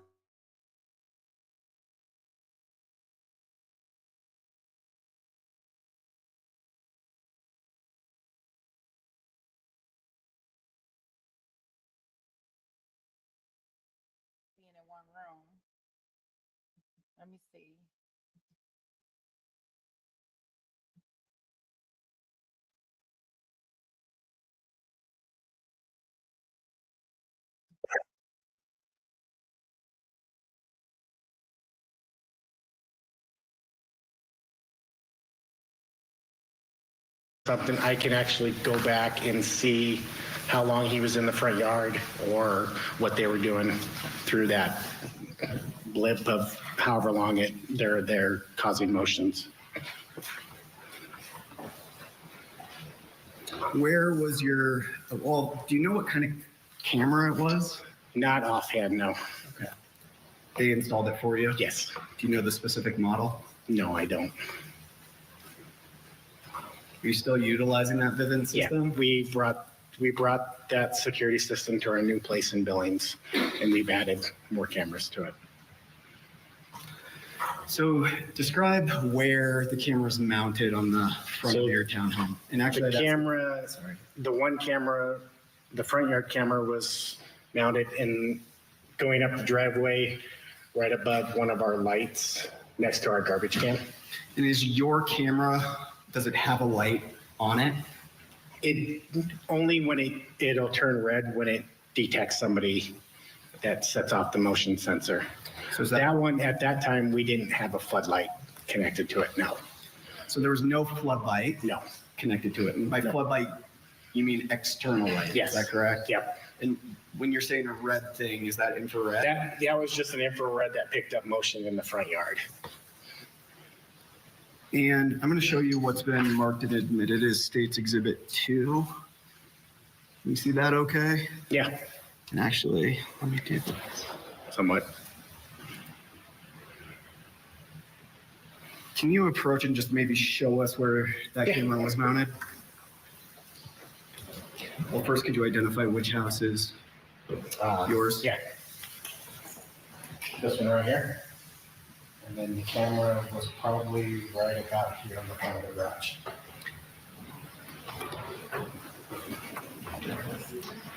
Being in one room. Let me see. Something I can actually go back and see how long he was in the front yard or what they were doing through that blip of however long they're causing motions. Where was your, well, do you know what kind of camera it was? Not offhand, no. Okay. They installed it for you? Yes. Do you know the specific model? No, I don't. Are you still utilizing that Vivint system? Yeah, we brought that security system to our new place in Billings, and we've added more cameras to it. So describe where the camera is mounted on the front of your townhome. And actually, The camera, the one camera, the front yard camera was mounted and going up the driveway right above one of our lights next to our garbage can. And is your camera, does it have a light on it? It only when it'll turn red when it detects somebody that sets off the motion sensor. So that one, at that time, we didn't have a floodlight connected to it, no. So there was no floodlight? No. Connected to it. And by floodlight, you mean external light? Yes. Is that correct? Yep. And when you're saying a red thing, is that infrared? That was just an infrared that picked up motion in the front yard. And I'm going to show you what's been marked and admitted as State's Exhibit 2. Can you see that okay? Yeah. And actually, let me do this. Somewhat. Can you approach and just maybe show us where that camera was mounted? Well, first, could you identify which house is yours? Yeah. This one right here. And then the camera was probably right about here on the front of the garage.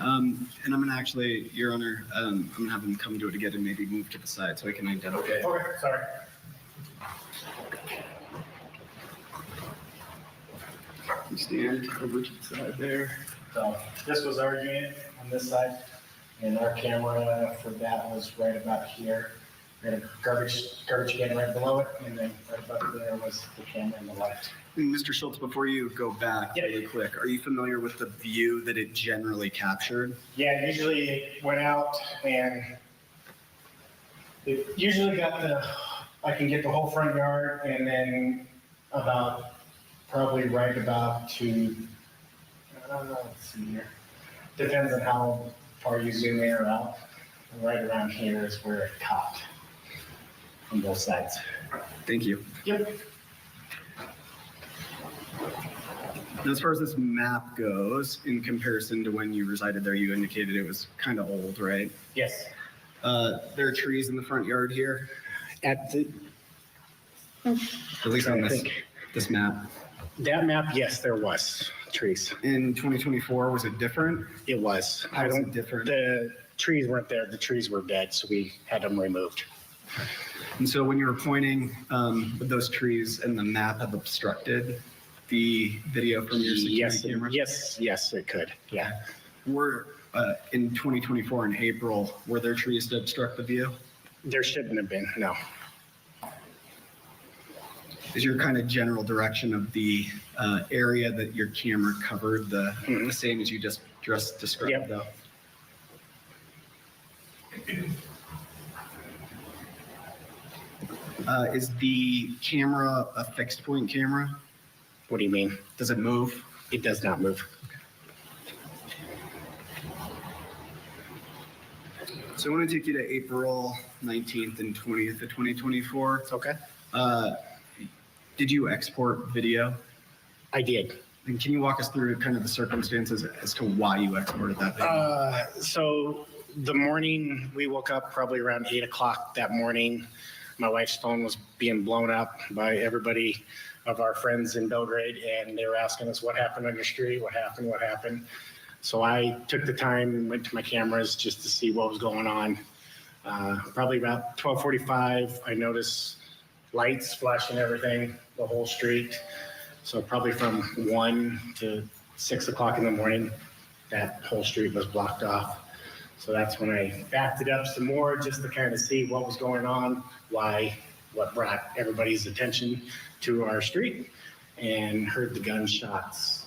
And I'm gonna actually, Your Honor, I'm gonna have them come do it again and maybe move to the side so I can identify. Okay, sorry. You stand over to the side there. So this was our unit on this side, and our camera for that was right about here. We had a garbage can right below it, and then right about there was the camera on the left. Mr. Schultz, before you go back really quick, are you familiar with the view that it generally captured? Yeah, usually it went out and it usually got I can get the whole front yard and then probably right about to, let's see here. Depends on how far you zoom in or out. Right around here is where it caught on both sides. Thank you. Yep. As far as this map goes, in comparison to when you resided there, you indicated it was kind of old, right? Yes. There are trees in the front yard here, At least on this map. That map, yes, there was trees. In 2024, was it different? It was. How was it different? The trees weren't there. The trees were dead, so we had them removed. And so when you were pointing, would those trees and the map have obstructed the video from your security camera? Yes, it could. Yeah. Were in 2024 in April, were there trees to obstruct the view? There shouldn't have been, no. Is your kind of general direction of the area that your camera covered the same as you just described, though? Is the camera a fixed point camera? What do you mean? Does it move? It does not move. So I want to take you to April 19th and 20th of 2024. Okay. Did you export video? I did. And can you walk us through kind of the circumstances as to why you exported that video? So the morning we woke up, probably around 8 o'clock that morning, my wife's phone was being blown up by everybody of our friends in Belgrade, and they were asking us what happened on your street, what happened. So I took the time and went to my cameras just to see what was going on. Probably about 12:45, I noticed lights flashing everything, the whole street. So probably from 1 to 6 o'clock in the morning, that whole street was blocked off. So that's when I backed it up some more just to kind of see what was going on, what brought everybody's attention to our street, and heard the gunshots.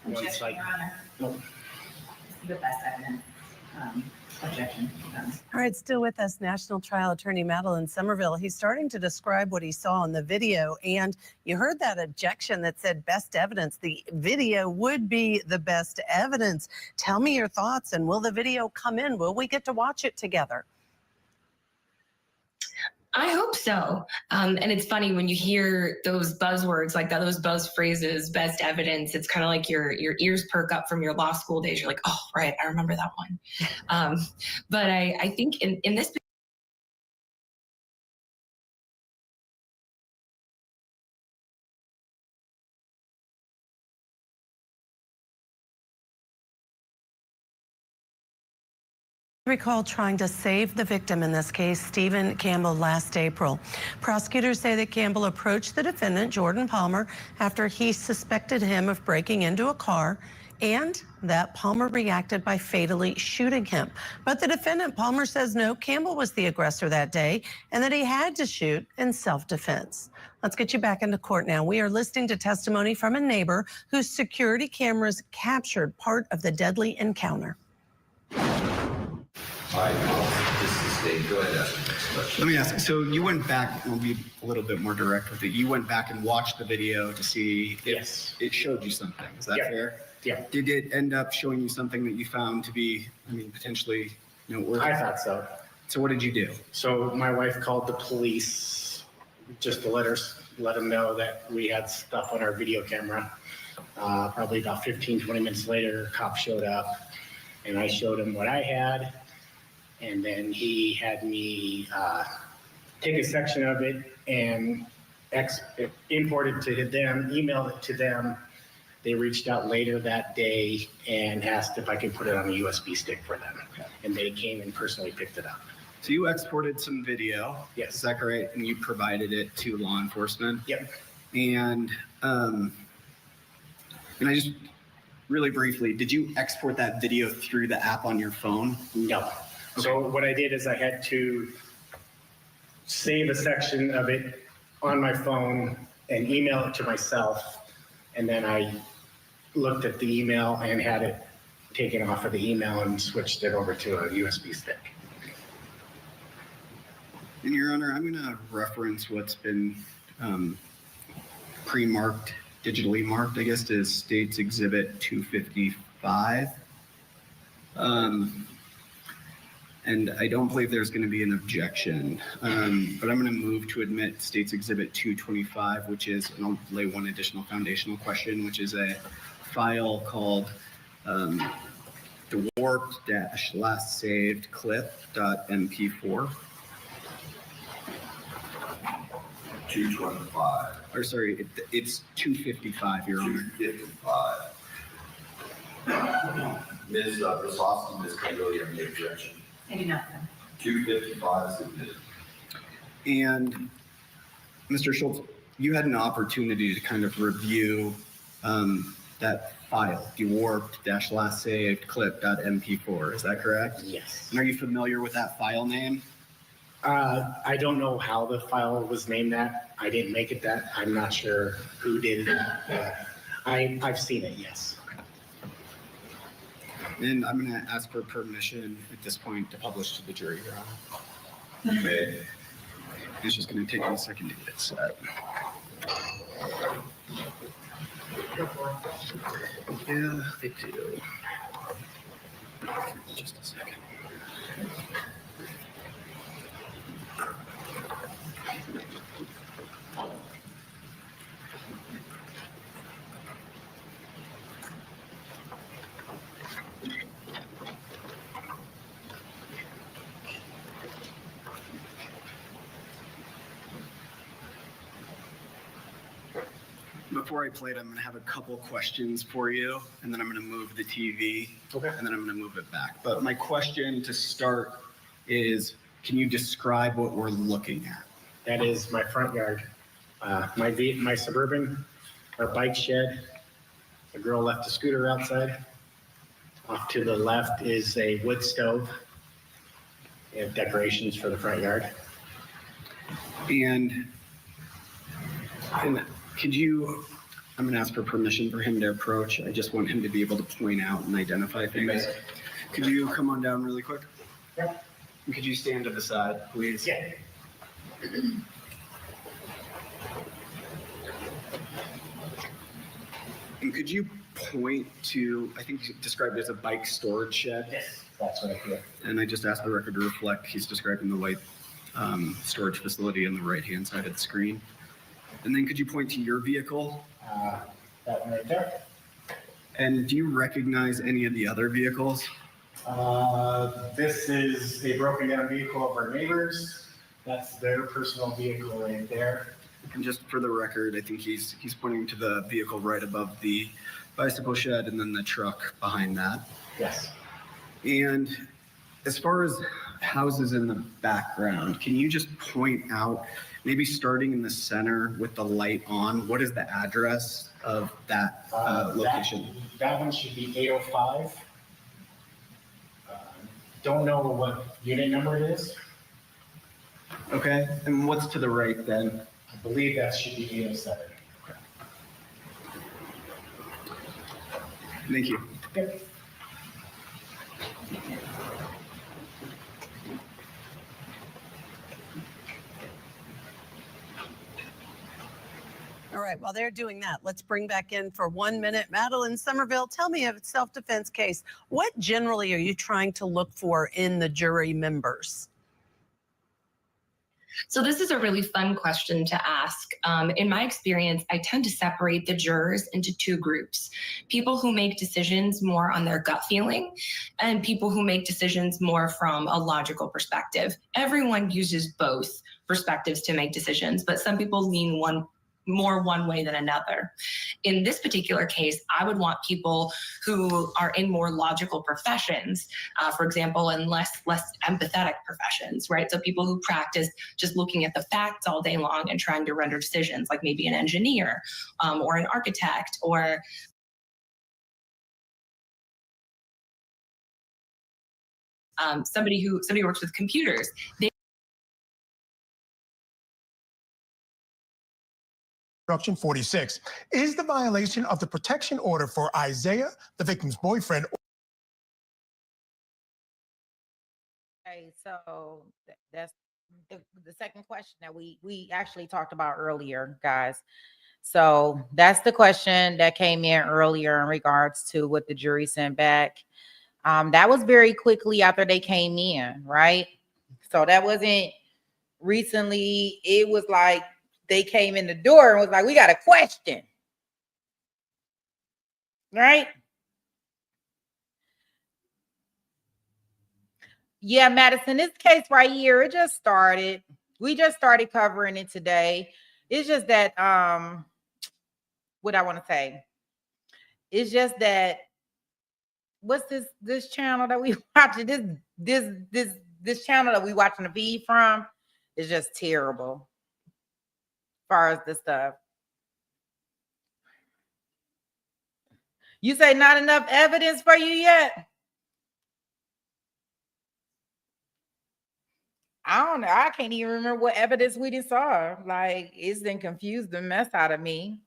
Objection, Your Honor. No. The best evidence. Objection. All right, still with us, National Trial Attorney Madeline Somerville. He's starting to describe what he saw in the video, and you heard that objection that said best evidence. The video would be the best evidence. Tell me your thoughts, and will the video come in? Will we get to watch it together? I hope so. And it's funny when you hear those buzzwords like that, those buzz phrases, best evidence, it's kind of like your ears perk up from your law school days. You're like, oh, right, I remember that one. But I think in this Recall trying to save the victim in this case, Stephen Campbell, last April. Prosecutors say that Campbell approached the defendant, Jordan Palmer, after he suspected him of breaking into a car, and that Palmer reacted by fatally shooting him. But the defendant, Palmer, says no, Campbell was the aggressor that day and that he had to shoot in self-defense. Let's get you back into court now. We are listening to testimony from a neighbor whose security cameras captured part of the deadly encounter. Let me ask, so you went back, we'll be a little bit more direct with it. You went back and watched the video to see if it showed you something. Is that fair? Yeah. Did it end up showing you something that you found to be, potentially noteworthy? I thought so. So what did you do? So my wife called the police just to let them know that we had stuff on our video camera. Probably about 15, 20 minutes later, a cop showed up and I showed him what I had. And then he had me take a section of it and import it to them, email it to them. They reached out later that day and asked if I could put it on a USB stick for them. Okay. And they came and personally picked it up. So you exported some video. Yes. Is that correct? And you provided it to law enforcement? Yep. And I just really briefly, did you export that video through the app on your phone? No. So what I did is I had to save a section of it on my phone and email it to myself. And then I looked at the email and had it taken off of the email and switched it over to a USB stick. And Your Honor, I'm going to reference what's been pre-marked, digitally marked, I guess, as State's Exhibit 255. And I don't believe there's going to be an objection, but I'm going to move to admit State's Exhibit 225, which is, and I'll lay one additional foundational question, which is a file called dwarfed-last saved clip.mp4. 225. Or sorry, it's 255, Your Honor. 255. Ms. Brasovsky, Ms. Caglioli, any objection? I do not. 255 is admitted. And Mr. Schultz, you had an opportunity to kind of review that file, dwarfed-last saved clip.mp4. Is that correct? Yes. And are you familiar with that file name? I don't know how the file was named that. I didn't make it that. I'm not sure who did it. I've seen it, yes. And I'm going to ask for permission at this point to publish to the jury, Your Honor. You may. It's just going to take me a second to get it set. Yeah, they do. Just a second. Before I play it, I'm going to have a couple questions for you, and then I'm going to move the TV, and then I'm going to move it back. But my question to start is, can you describe what we're looking at? That is my front yard. My Suburban, our bike shed. A girl left a scooter outside. Off to the left is a wood stove. We have decorations for the front yard. And could you, I'm going to ask for permission for him to approach. I just want him to be able to point out and identify things. Could you come on down really quick? Yeah. And could you stand to the side, please? Yeah. And could you point to, I think you described it as a bike storage shed? Yes, that's what I feel. And I just asked the record to reflect, he's describing the white storage facility on the right-hand side of the screen. And then could you point to your vehicle? That one right there. And do you recognize any of the other vehicles? This is a broken down vehicle of our neighbors. That's their personal vehicle right there. And just for the record, I think he's pointing to the vehicle right above the bicycle shed and then the truck behind that. Yes. And as far as houses in the background, can you just point out, maybe starting in the center with the light on, what is the address of that location? That one should be 805. Don't know what unit number it is. Okay, and what's to the right then? I believe that should be 807. Thank you. Yep. All right, while they're doing that, let's bring back in for 1 minute. Madeline Somerville, tell me of a self-defense case. What generally are you trying to look for in the jury members? So this is a really fun question to ask. In my experience, I tend to separate the jurors into two groups. People who make decisions more on their gut feeling and people who make decisions more from a logical perspective. Everyone uses both perspectives to make decisions, but some people lean one way than another. In this particular case, I would want people who are in more logical professions, for example, in less empathetic professions, right? So people who practice just looking at the facts all day long and trying to render decisions, like maybe an engineer or an architect or somebody who works with computers. Instruction 46 is the violation of the protection order for Isaiah, the victim's boyfriend. Okay, so that's the second question that we actually talked about earlier, guys. So that's the question that came in earlier in regards to what the jury sent back. That was very quickly after they came in, right? So that wasn't recently. It was like they came in the door and was like, we got a question, right? Yeah, Madison, this case right here, it just started. We just started covering it today. It's just that, what I want to say, it's just that, what's this channel that we watching? This channel that we watching the feed from is just terrible as far as this stuff. You say not enough evidence for you yet? I don't know. I can't even remember what evidence we just saw. Like, it's been confused the mess out of me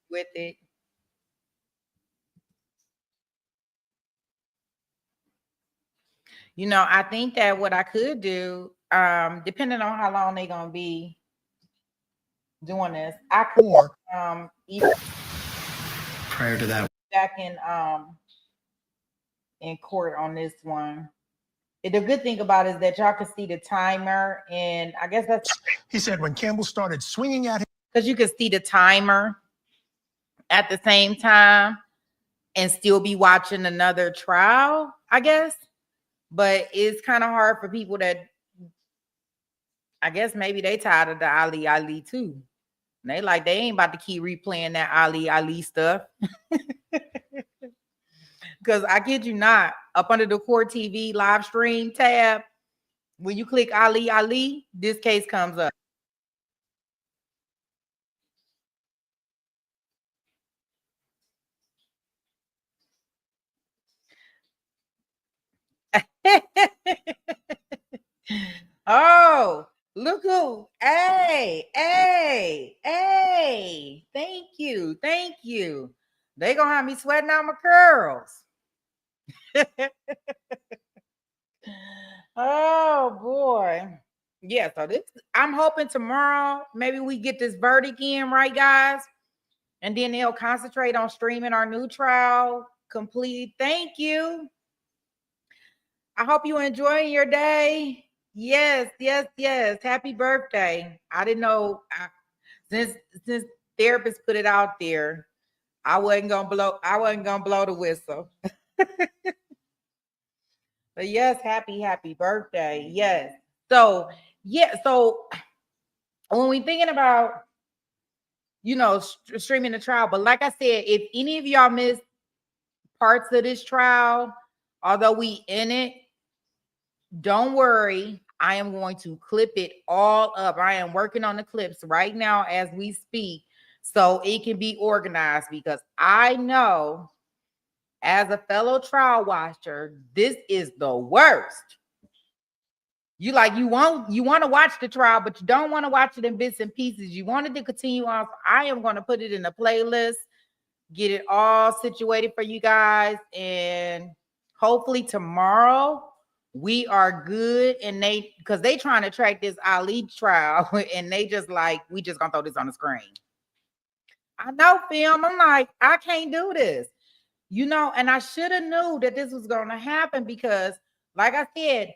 with it. You know, I think that what I could do, depending on how long they're gonna be doing this, I could even Prior to that, back in court on this one. The good thing about it is that y'all can see the timer, and I guess that's. He said when Campbell started swinging at him, because you can see the timer at the same time and still be watching another trial, I guess. But it's kind of hard for people that, I guess maybe they tired of the Ali too. And they ain't about to keep replaying that Ali stuff. Because I kid you not, up under the Court TV live stream tab, when you click Ali, this case comes up. Oh, look who. Hey. Thank you. They gonna have me sweating out my curls. Oh boy. Yeah, so I'm hoping tomorrow maybe we get this verdict in, right, guys? And then they'll concentrate on streaming our new trial complete. Thank you. I hope you enjoying your day. Yes. Happy birthday. I didn't know, since therapists put it out there, I wasn't gonna blow the whistle. But yes, happy birthday. Yes. So when we thinking about, streaming the trial, but like I said, if any of y'all missed parts of this trial, although we in it, don't worry. I am going to clip it all up. I am working on the clips right now as we speak, so it can be organized, because I know, as a fellow trial watcher, this is the worst. You want to watch the trial, but you don't want to watch it in bits and pieces. You wanted to continue on. I am going to put it in a playlist, get it all situated for you guys, and hopefully tomorrow we are good. And because they trying to track this Ali trial, and they just we just gonna throw this on the screen. I know, film. I'm like, I can't do this, and I should have knew that this was gonna happen, because, like I said,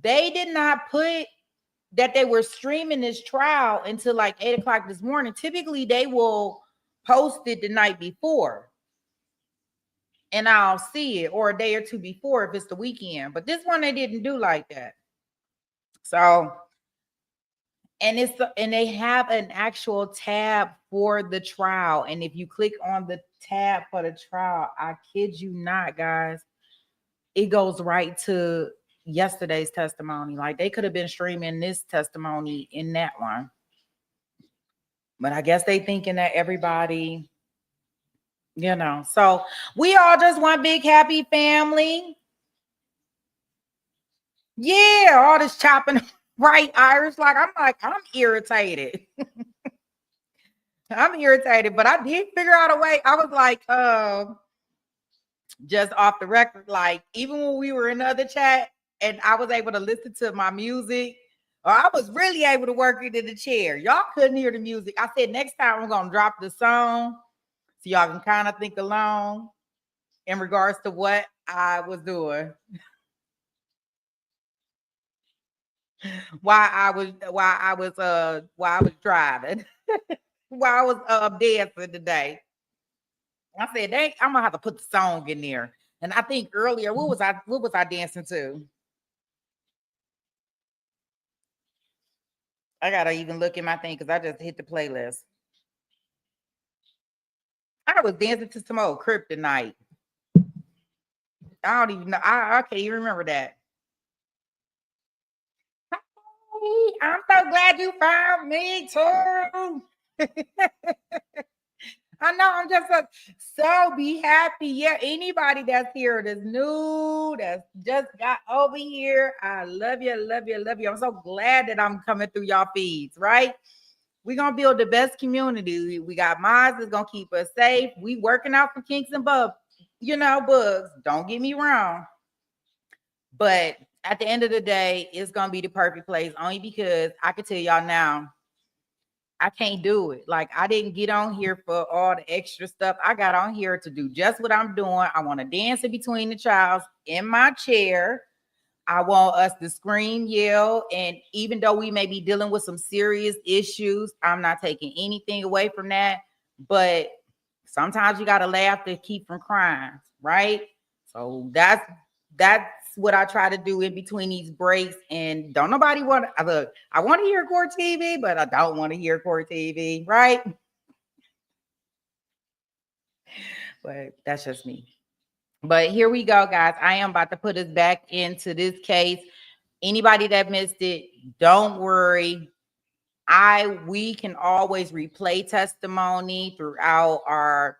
they did not put that they were streaming this trial until 8 o'clock this morning. Typically, they will post it the night before, and I'll see it, or a day or two before if it's the weekend. But this one they didn't do like that. So, and they have an actual tab for the trial. And if you click on the tab for the trial, I kid you not, guys, it goes right to yesterday's testimony. They could have been streaming this testimony in that one. But I guess they thinking that everybody, so we all just one big happy family. Yeah, all this chopping right Irish. I'm irritated. I'm irritated, but I did figure out a way. I was like, just off the record, like even when we were in the other chat and I was able to listen to my music, or I was really able to work it in the chair. Y'all couldn't hear the music. I said next time I'm gonna drop the song so y'all can kind of think along in regards to what I was doing while I was driving, while I was dancing today. I said, dang, I'm gonna have to put the song in there. And I think earlier, what was I dancing to? I gotta even look in my thing because I just hit the playlist. I was dancing to some old Kryptonite. I don't even know. I can't even remember that. Hey, I'm so glad you found me too. I know I'm just so be happy. Yeah, anybody that's here that's new, that's just got over here. I love you, love you, love you. I'm so glad that I'm coming through y'all feeds, right? We're gonna build the best community. We got mods that's gonna keep us safe. We working out for kinks and bugs. Don't get me wrong. But at the end of the day, it's gonna be the perfect place only because I can tell y'all now, I can't do it. Like I didn't get on here for all the extra stuff. I got on here to do just what I'm doing. I want to dance in between the childs in my chair. I want us to scream, yell, and even though we may be dealing with some serious issues, I'm not taking anything away from that. But sometimes you gotta laugh to keep from crying, right? So that's what I try to do in between these breaks. And don't nobody want to look. I want to hear court TV, but I don't want to hear court TV, right? But that's just me. But here we go, guys. I am about to put us back into this case. Anybody that missed it, don't worry. We can always replay testimony throughout our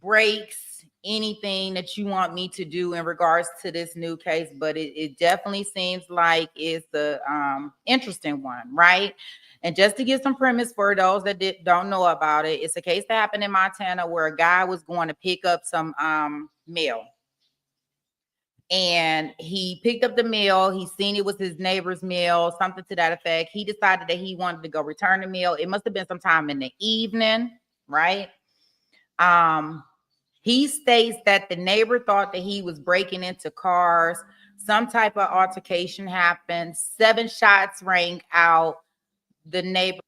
breaks, anything that you want me to do in regards to this new case, but it definitely seems like it's the interesting one, right? And just to give some premise for those that don't know about it, it's a case that happened in Montana where a guy was going to pick up some mail. And he picked up the mail. He seen it was his neighbor's mail, something to that effect. He decided that he wanted to go return the mail. It must have been sometime in the evening, right? He states that the neighbor thought that he was breaking into cars. Some type of altercation happened. 7 shots rang out. The neighbor.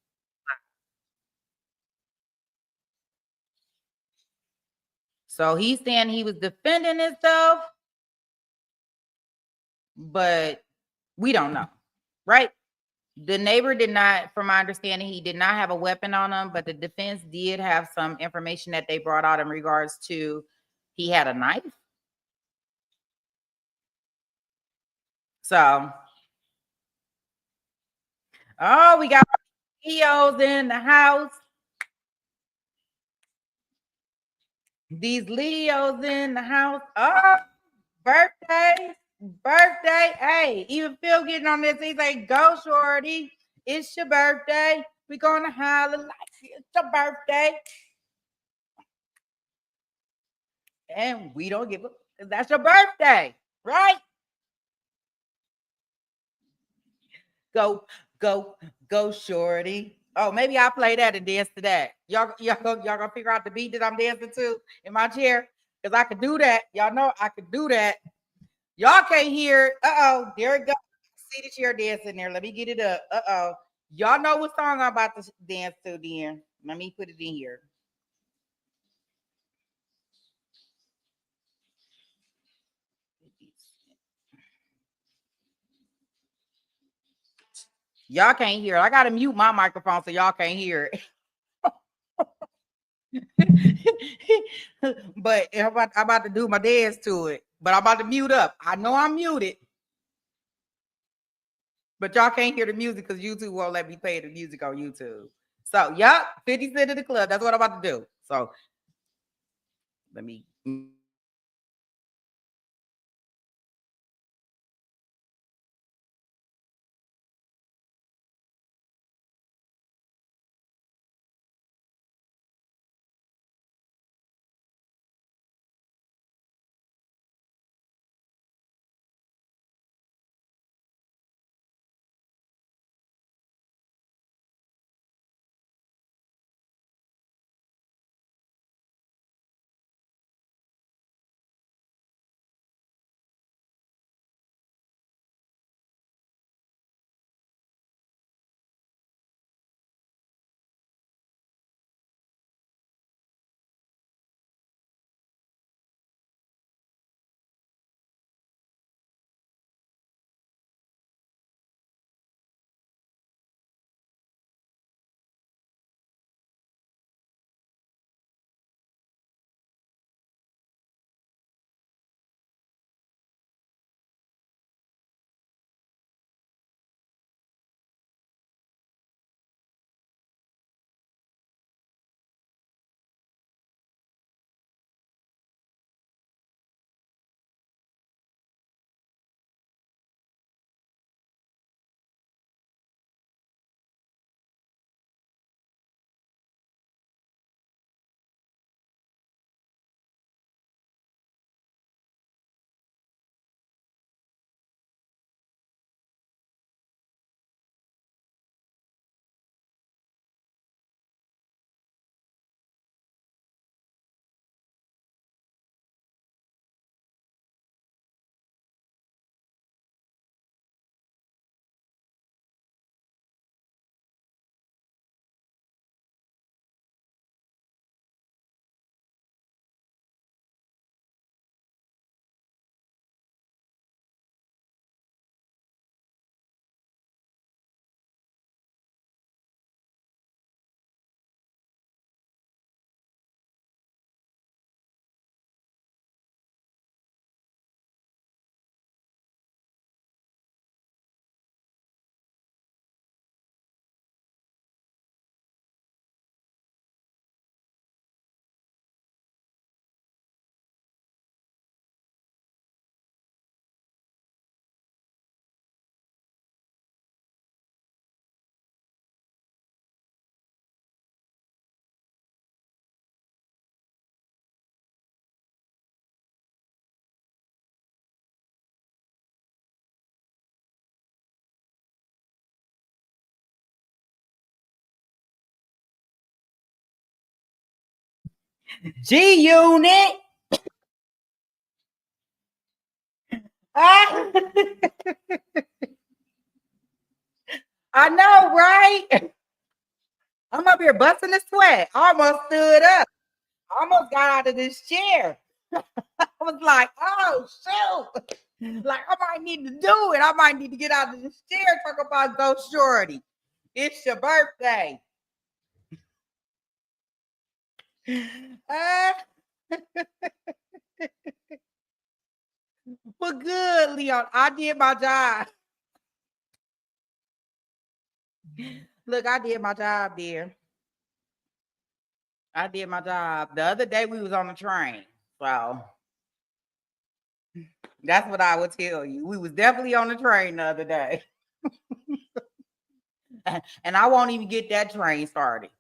So he's saying he was defending himself, but we don't know, right? The neighbor did not, from my understanding, he did not have a weapon on him, but the defense did have some information that they brought out in regards to he had a knife. So, oh, we got Leos in the house. These Leos in the house. Oh, birthday. Hey, even Phil getting on this. He's like, go, shorty. It's your birthday. We're going to holler like it's your birthday. And we don't give a, because that's your birthday, right? Go, shorty. Oh, maybe I'll play that and dance to that. Y'all gonna figure out the beat that I'm dancing to in my chair? Because I could do that. Y'all know I could do that. Y'all can't hear it. Uh-oh, there it goes. See the chair dancing there. Let me get it up. Uh-oh. Y'all know what song I'm about to dance to then. Let me put it in here. Y'all can't hear it. I gotta mute my microphone so y'all can't hear it. But I'm about to do my dance to it. But I'm about to mute up. I know I'm muted. But y'all can't hear the music because YouTube won't let me play the music on YouTube. So, yup, 50 Cent in the club. That's what I'm about to do. So, let me. G-Unit. Ah. I know, right? I'm up here busting a sweat. I almost stood up. I almost got out of this chair. I was like, oh, shoot. Like, I might need to do it. I might need to get out of this chair, talk about Go Shorty. It's your birthday. Well, good, Leon. I did my job. Look, I did my job, dear. I did my job. The other day we was on the train, so that's what I would tell you. We was definitely on the train the other day. And I won't even get that train started.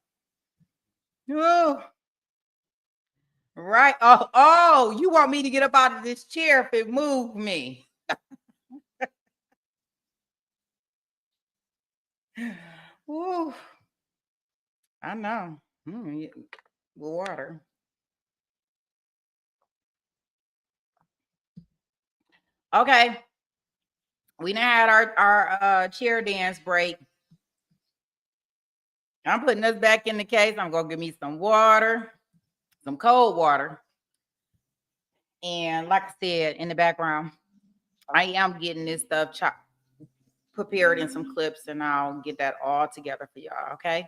Oh, right. Oh, you want me to get up out of this chair if it moved me. Woo. I know. Water. Okay. We done had our chair dance break. I'm putting us back in the case. I'm gonna give me some water, some cold water. And like I said, in the background, I am getting this stuff prepared in some clips, and I'll get that all together for y'all, okay?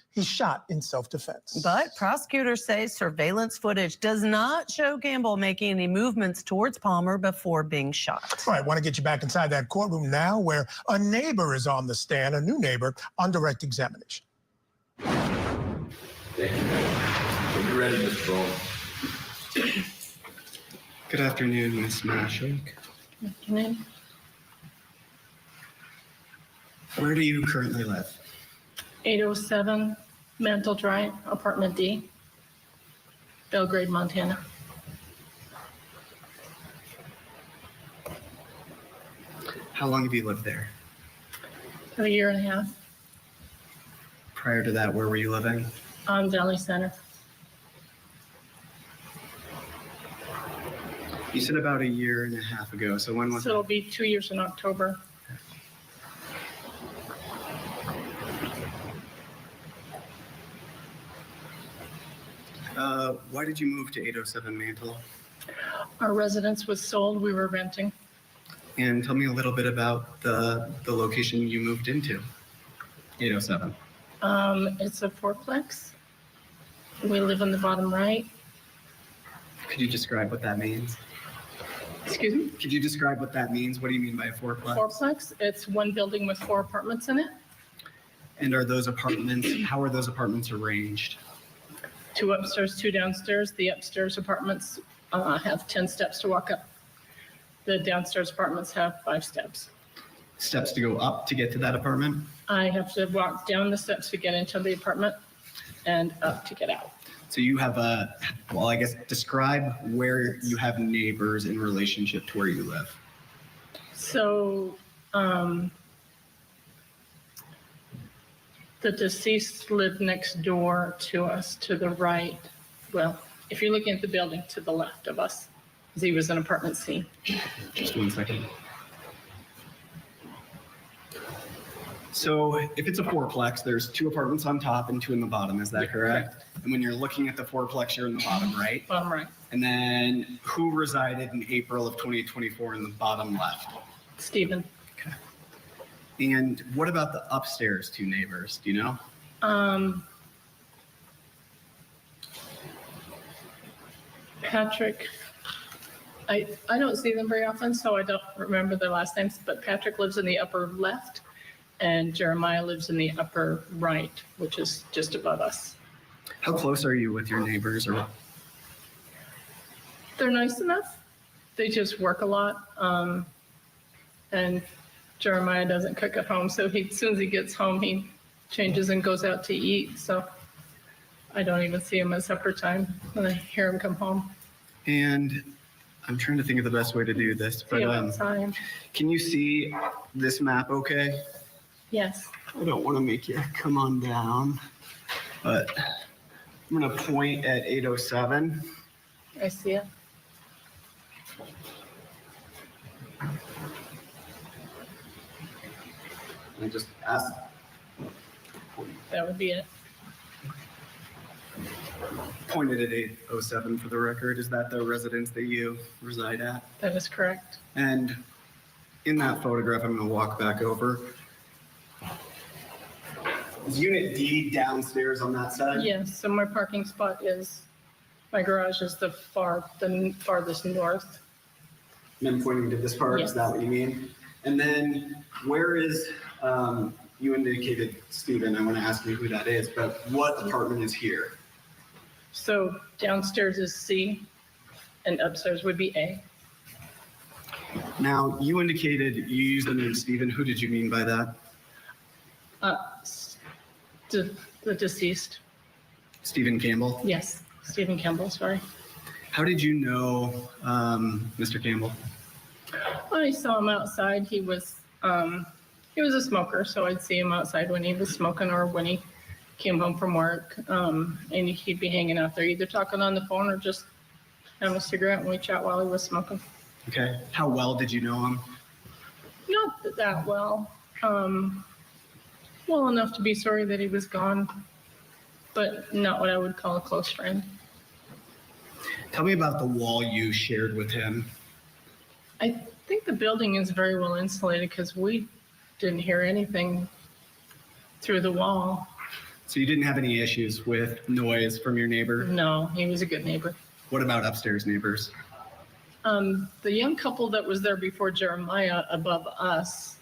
He shot in self-defense. But prosecutors say surveillance footage does not show Campbell making any movements towards Palmer before being shot. All right, I want to get you back inside that courtroom now where a neighbor is on the stand, a new neighbor on direct examination. Thank you. When you're ready, Mr. Bowles. Good afternoon, Miss Mashik. Afternoon. Where do you currently live? 807 Mantle Drive, Apartment D, Belgrade, Montana. How long have you lived there? A year and a half. Prior to that, where were you living? On Valley Center. You said about a year and a half ago. So when was So it'll be 2 years in October. Why did you move to 807 Mantle? Our residence was sold. We were renting. And tell me a little bit about the location you moved into, 807. It's a fourplex. We live on the bottom right. Could you describe what that means? Excuse me? Could you describe what that means? What do you mean by a fourplex? Fourplex. It's one building with 4 apartments in it. And are those apartments, how are those apartments arranged? 2 upstairs, 2 downstairs. The upstairs apartments have 10 steps to walk up. The downstairs apartments have 5 steps. Steps to go up to get to that apartment? I have to walk down the steps to get into the apartment and up to get out. So you have well, I guess describe where you have neighbors in relationship to where you live. So, the deceased lived next door to us to the right. Well, if you're looking at the building to the left of us, because he was in apartment C. Just 1 second. So if it's a fourplex, there's 2 apartments on top and 2 in the bottom, is that correct? And when you're looking at the fourplex, you're in the bottom right? Bottom right. And then who resided in April of 2024 in the bottom left? Stephen. Okay. And what about the upstairs 2 neighbors? Do you know? Patrick, I don't see them very often, so I don't remember their last names, but Patrick lives in the upper left and Jeremiah lives in the upper right, which is just above us. How close are you with your neighbors? Or They're nice enough. They just work a lot. And Jeremiah doesn't cook at home, so as soon as he gets home, he changes and goes out to eat. So I don't even see him at supper time when I hear him come home. And I'm trying to think of the best way to do this, but can you see this map okay? Yes. I don't want to make you come on down. but I'm gonna point at 8:07. I see it. I just ask. That would be it. Pointed at 8:07 for the record. Is that the residence that you reside at? That is correct. And in that photograph, I'm going to walk back over. Is Unit D downstairs on that side? Yes, so my parking spot is, my garage is the farthest north. And I'm pointing to this part, Yes. is that what you mean? And then where is, you indicated student, I want to ask you who that is, but what apartment is here? So downstairs is C and upstairs would be A. Now, you indicated you used the name Stephen. Who did you mean by that? The deceased. Stephen Campbell? Yes, Stephen Campbell, sorry. How did you know Mr. Campbell? I saw him outside. He was a smoker, so I'd see him outside when he was smoking or when he came home from work. And he'd be hanging out there, either talking on the phone or just having a cigarette, and we chat while he was smoking. Okay. How well did you know him? Not that well. Well enough to be sorry that he was gone, but not what I would call a close friend. Tell me about the wall you shared with him. I think the building is very well insulated because we didn't hear anything through the wall. So you didn't have any issues with noise from your neighbor? No, he was a good neighbor. What about upstairs neighbors? The young couple that was there before Jeremiah above us,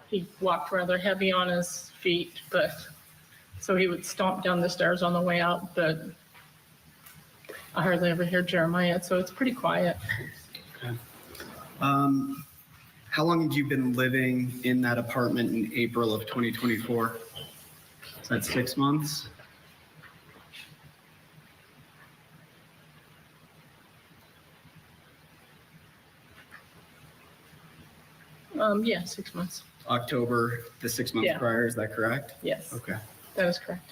he walked rather heavy on his feet, but so he would stomp down the stairs on the way out, but I hardly ever hear Jeremiah, so it's pretty quiet. Okay. How long had you been living in that apartment in April of 2024? Is that 6 months? Yeah, 6 months. October, the 6 months Yeah. prior, is that correct? Yes, Okay. that is correct.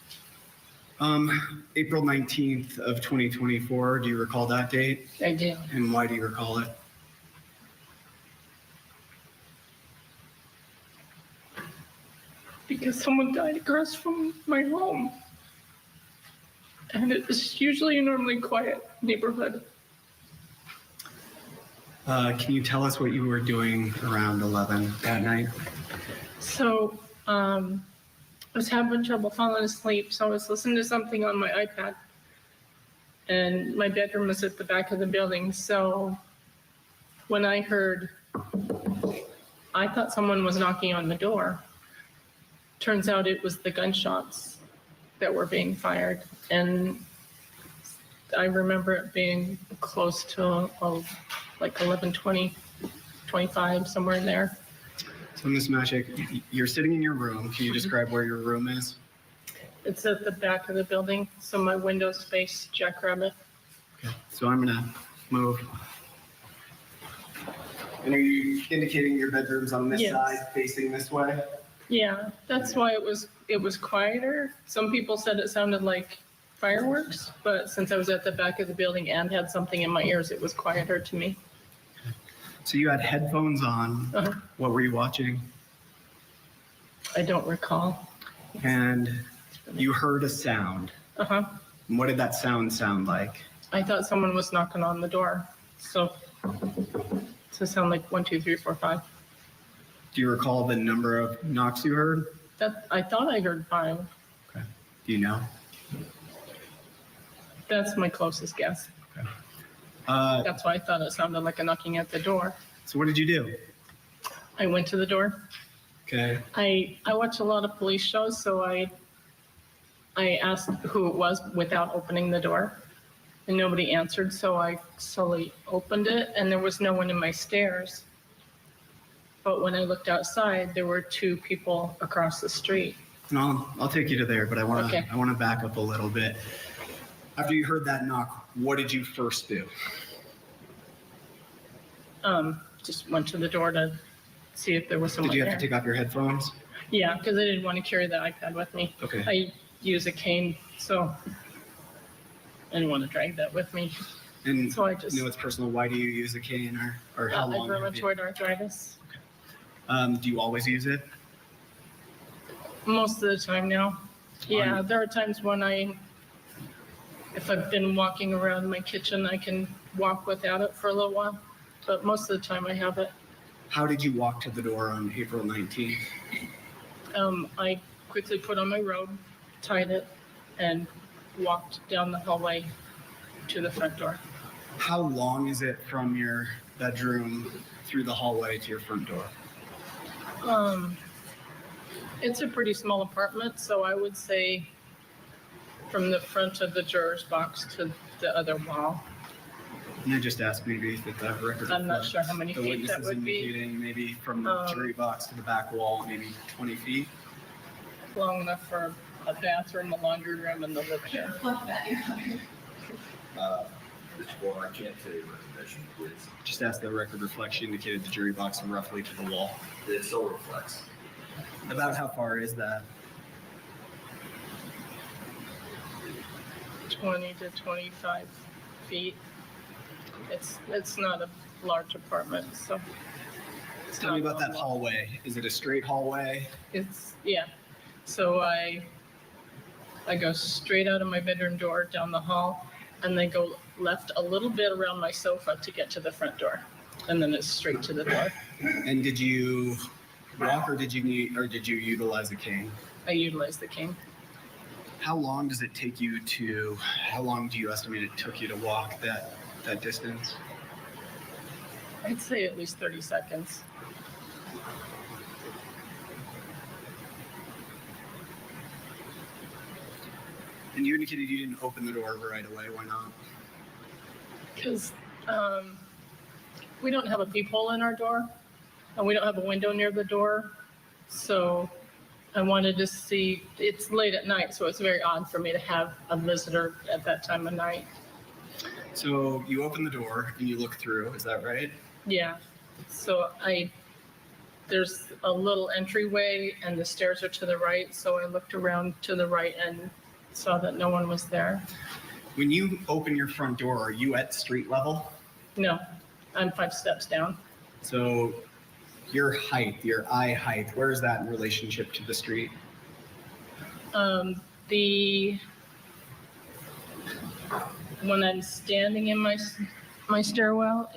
April 19th of 2024, do you recall that date? I do. And why do you recall it? Because someone died across from my home. And it's usually a normally quiet neighborhood. Can you tell us what you were doing around 11 that night? So I was having trouble falling asleep, so I was listening to something on my iPad. And my bedroom was at the back of the building, so when I heard, I thought someone was knocking on the door. Turns out it was the gunshots that were being fired. And I remember it being close to like 11:20, 25, somewhere in there. So Ms. Mashik, you're sitting in your room. Can you describe where your room is? It's at the back of the building, so my windows face Jackrabbit. Okay. So I'm gonna move. And are you indicating your bedroom's on this Yes. side, facing this way? Yeah, that's why it was quieter. Some people said it sounded like fireworks, but since I was at the back of the building and had something in my ears, it was quieter to me. So you had headphones on. Uh-huh. What were you watching? I don't recall. And you heard a sound. Uh-huh. And what did that sound like? I thought someone was knocking on the door. So it sound like 1, 2, 3, 4, 5. Do you recall the number of knocks you heard? I thought I heard 5. Okay. Do you know? That's my closest guess. Okay. That's why I thought it sounded like a knocking at the door. So what did you do? I went to the door. Okay. I watch a lot of police shows, so I asked who it was without opening the door, and nobody answered, so I slowly opened it, and there was no one in my stairs. But when I looked outside, there were 2 people across the street. No, I'll take you to there, but I want to Okay. I want to back up a little bit. After you heard that knock, what did you first do? Just went to the door to see if there was someone Did you have there. to take off your headphones? Yeah, because I didn't want to carry the iPad with me. Okay. I use a cane So I didn't want to drag that with me. And So I just, know it's personal. Why do you use a cane, or how I have long? have you- rheumatoid arthritis Do you always use it? most of the time now. Yeah, there are times when if I've been walking around my kitchen, I can walk without it for a little while, but most of the time I have it. How did you walk to the door on April 19th? I quickly put on my robe, tied it, and walked down the hallway to the front door. How long is it from your bedroom through the hallway to your front door? It's a pretty small apartment, so I would say from the front of the juror's box to the other wall. And I just asked maybe if that record. I'm not sure how many the feet that witnesses would be. indicating maybe from the jury box to the back wall, maybe 20 feet. Long enough for a bathroom, a laundry room, and the living room. Well, I can't say recommendation, please. Just ask the record reflection indicated the jury box roughly to the wall. It so reflects. About how far is that? 20 to 25 feet. It's not a large apartment, so. it's Tell me not about that long. hallway. Is it a straight hallway? Yeah. So I go straight out of my bedroom door down the hall, and then go left a little bit around my sofa to get to the front door, and then it's straight to the door. And did you walk, or did you utilize a cane? I utilize the cane. How long does it take you to? How long do you estimate it took you to walk that distance? I'd say at least 30 seconds. And you indicated you didn't open the door right away. Why not? Because we don't have a peephole in our door, and we don't have a window near the door. So I wanted to see, it's late at night, so it's very odd for me to have a visitor at that time of night. So you open the door and you look through, is that right? Yeah, so there's a little entryway and the stairs are to the right, so I looked around to the right and saw that no one was there. When you open your front door, are you at street level? No, I'm 5 steps down. So your height, your eye height, where is that in relationship to the street? When I'm standing in my stairwell,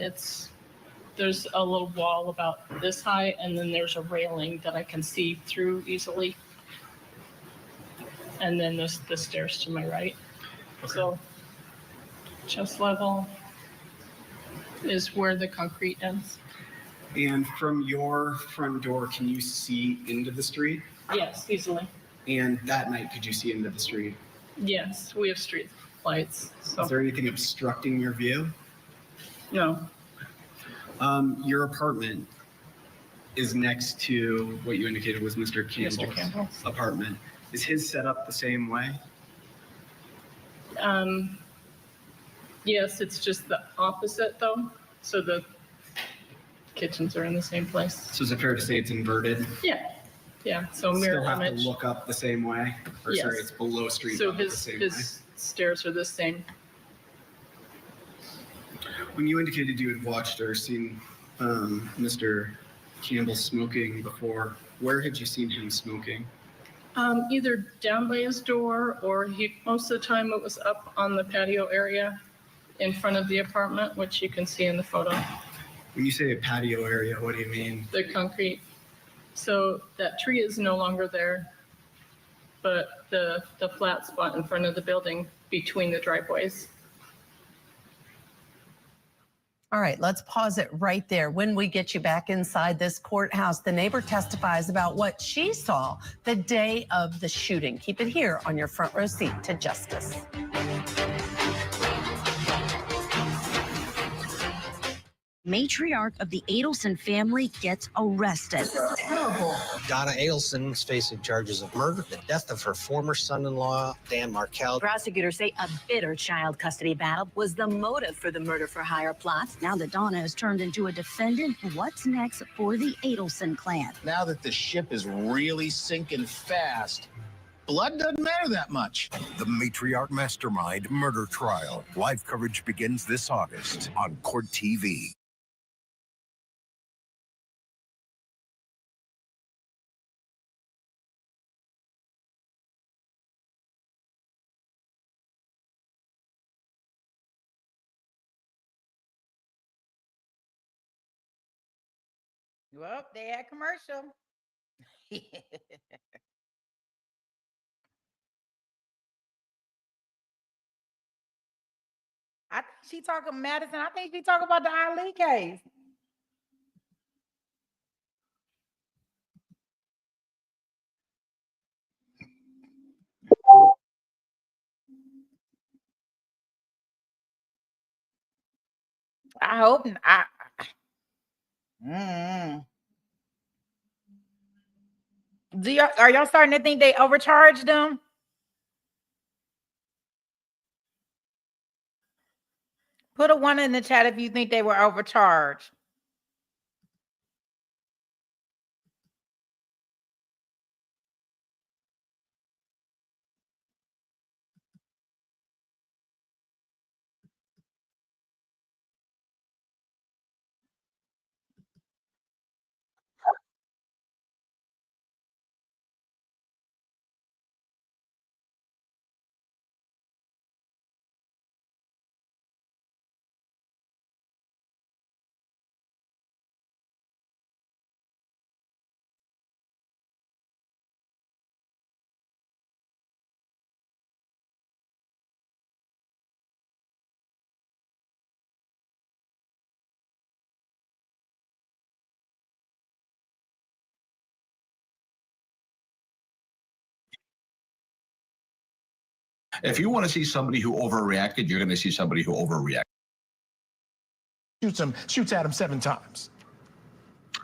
there's a little wall about this high, and then there's a railing that I can see through easily. And then there's the stairs to my right. Okay. So chest level is where the concrete ends. And from your front door, can you see into the street? Yes, easily. And that night, could you see into the street? Yes, we have street lights. So Is there anything obstructing your view? no, Your apartment is next to what you indicated was Mr. Campbell's Campbell's. apartment. Is his set up the same way? yes, it's just the opposite though. So the kitchens are in the same place. So is it fair to say it's inverted? Yeah. So mirror Still have image. to look up the same way? Or sorry, Yes. it's below street So level the his same way? stairs are the same. When you indicated you had watched or seen Mr. Campbell smoking before, where had you seen him smoking? Either down by his door, or most of the time it was up on the patio area in front of the apartment, which you can see in the photo. When you say a patio area, what do you mean? The concrete. So that tree is no longer there, but the flat spot in front of the building between the driveways. All right, let's pause it right there. When we get you back inside this courthouse, the neighbor testifies about what she saw the day of the shooting. Keep it here on your front row seat to justice. Matriarch of the Adelson family gets arrested. Terrible. Donna Adelson is facing charges of murder, the death of her former son-in-law, Dan Markell. Prosecutors say a bitter child custody battle was the motive for the murder-for-hire plot. Now that Donna has turned into a defendant, what's next for the Adelson clan? Now that the ship is really sinking fast, blood doesn't matter that much. The Matriarch Mastermind Murder Trial. Live coverage begins this August on Court TV. Well, they had commercial. I think she talking Madison. I think she talking about the Ali case. I hope I. Are y'all starting to think they overcharged them? Put a 1 in the chat if you think they were overcharged. If you want to see somebody who overreacted, you're going to see somebody who overreacted. Shoots at him 7 times.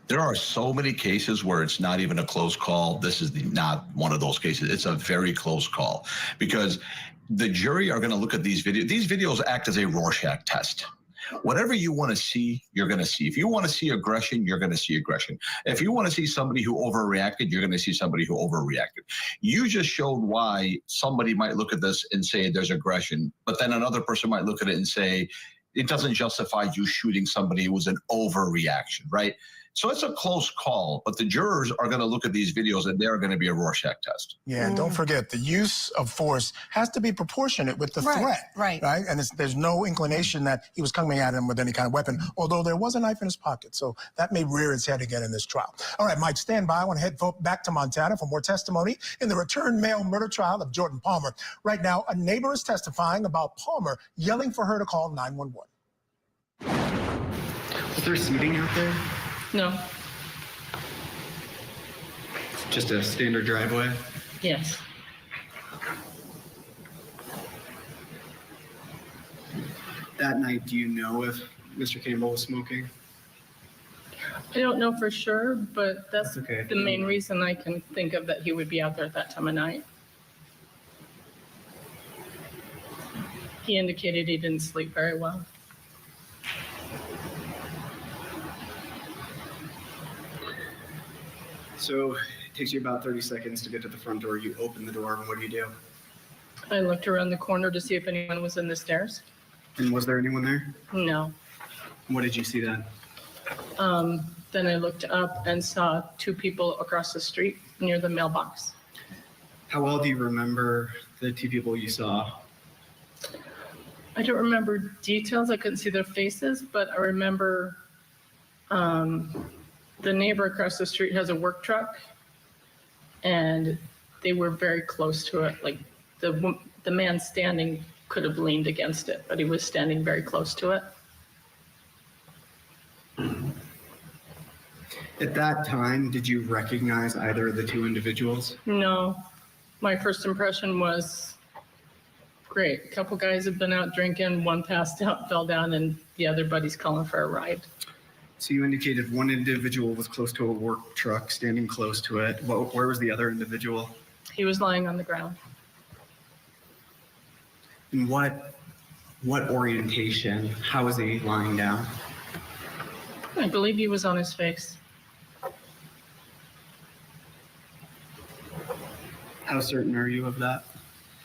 There are so many cases where it's not even a close call. This is not one of those cases. It's a very close call because the jury are going to look at these videos. These videos act as a Rorschach test. Whatever you want to see, you're going to see. If you want to see aggression, you're going to see aggression. If you want to see somebody who overreacted, you're going to see somebody who overreacted. You just showed why somebody might look at this and say there's aggression, but then another person might look at it and say it doesn't justify you shooting somebody who was an overreaction, right? So it's a close call, but the jurors are going to look at these videos and they're going to be a Rorschach test. Yeah, and don't forget, the use of force has to be proportionate with the threat. Right. And there's no inclination that he was coming at him with any kind of weapon, although there was a knife in his pocket. So that may rear its head again in this trial. All right, Mike, stand by. I want to head back to Montana for more testimony in the return mail murder trial of Jordan Palmer. Right now, a neighbor is testifying about Palmer yelling for her to call 911. Is there seating out there? No. Just a standard driveway? Yes. That night, do you know if Mr. Campbell was smoking? I don't know for sure, but that's okay. the main reason I can think of that he would be out there at that time of night. He indicated he didn't sleep very well. So it takes you about 30 seconds to get to the front door. You open the door, and what do? I looked around the corner to see if anyone was in the stairs. And was there anyone there? No. What did you see then? Then I looked up and saw 2 people across the street near the mailbox. How well do you remember the 2 people you saw? I don't remember details. I couldn't see their faces, but I remember the neighbor across the street has a work truck, and they were very close to it. Like the man standing could have leaned against it, but he was standing very close to it. At that time, did you recognize either of the 2 individuals? No. My first impression was, great. A couple guys have been out drinking. One passed out, fell down, and the other buddy's calling for a ride. So you indicated one individual was close to a work truck, standing close to it. Where was the other individual? He was lying on the ground. And what orientation? How was he lying down? I believe he was on his face. How certain are you of that?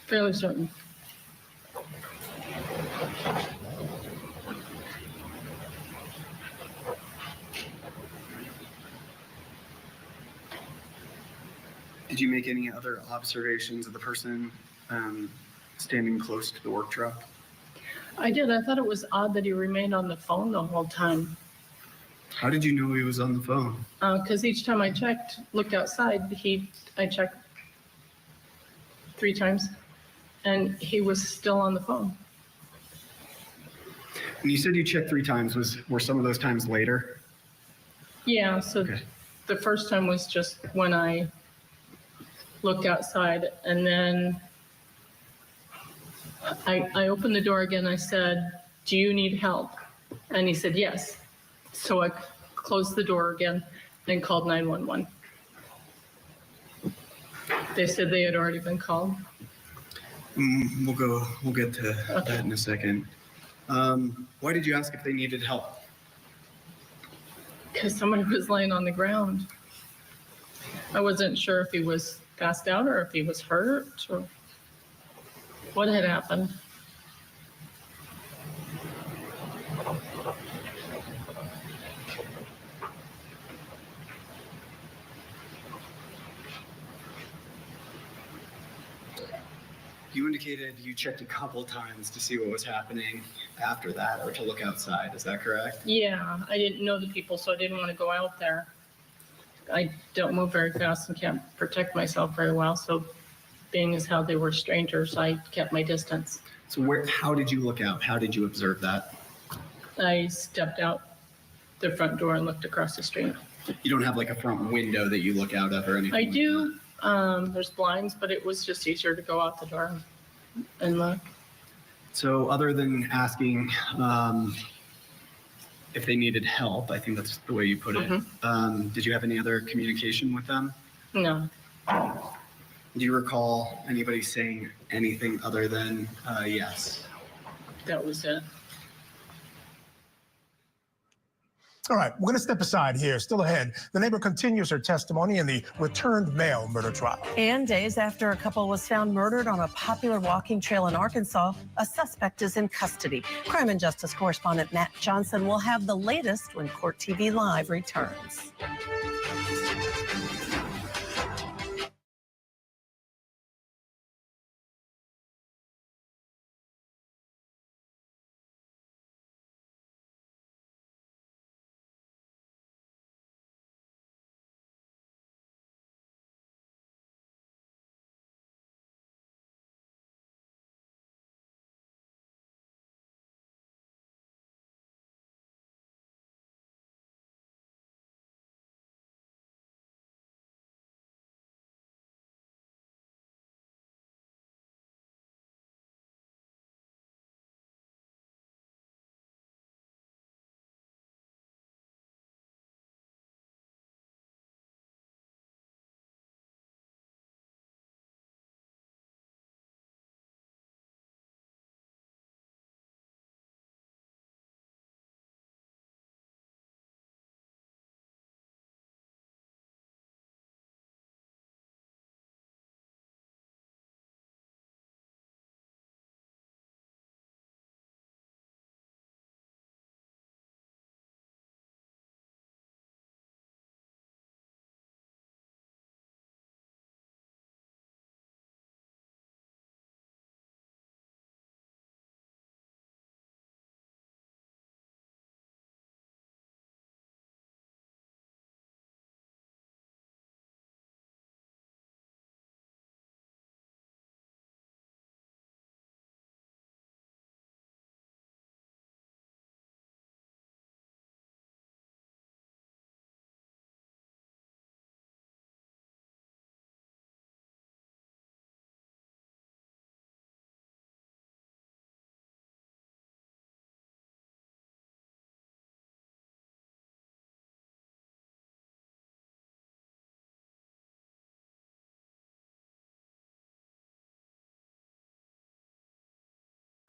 Fairly certain. Did you make any other observations of the person standing close to the work truck? I did. I thought it was odd that he remained on the phone the whole time. How did you know he was on the phone? Because each time I looked outside, I checked 3 times, and he was still on the phone. When you said you checked 3 times, were some of those times later? Yeah, so the first time was just when I looked outside, and then I opened the door again. I said, "Do you need help?" And he said, "Yes." So I closed the door again and called 911. They said they had already been called. We'll get to that in a second. Why did you ask if they needed help? Because somebody was laying on the ground. I wasn't sure if he was passed out or if he was hurt or what had happened. You indicated you checked a couple times to see what was happening after that, or to look outside. Is that correct? Yeah, I didn't know the people, so I didn't want to go out there. I don't move very fast and can't protect myself very well, so being as how they were strangers, I kept my distance. So how did you look out? How did you observe that? I stepped out the front door and looked across the street. You don't have like a front window that you look out of or anything? I do. There's blinds, but it was just easier to go out the door and look. So other than asking if they needed help, I think that's the way you put it, did you have any other communication with them? No. Do you recall anybody saying anything other than yes? That was it. All right, we're going to step aside here. Still ahead, the neighbor continues her testimony in the returned mail murder trial. And days after a couple was found murdered on a popular walking trail in Arkansas, a suspect is in custody. Crime and Justice correspondent Matt Johnson will have the latest when Court TV Live returns.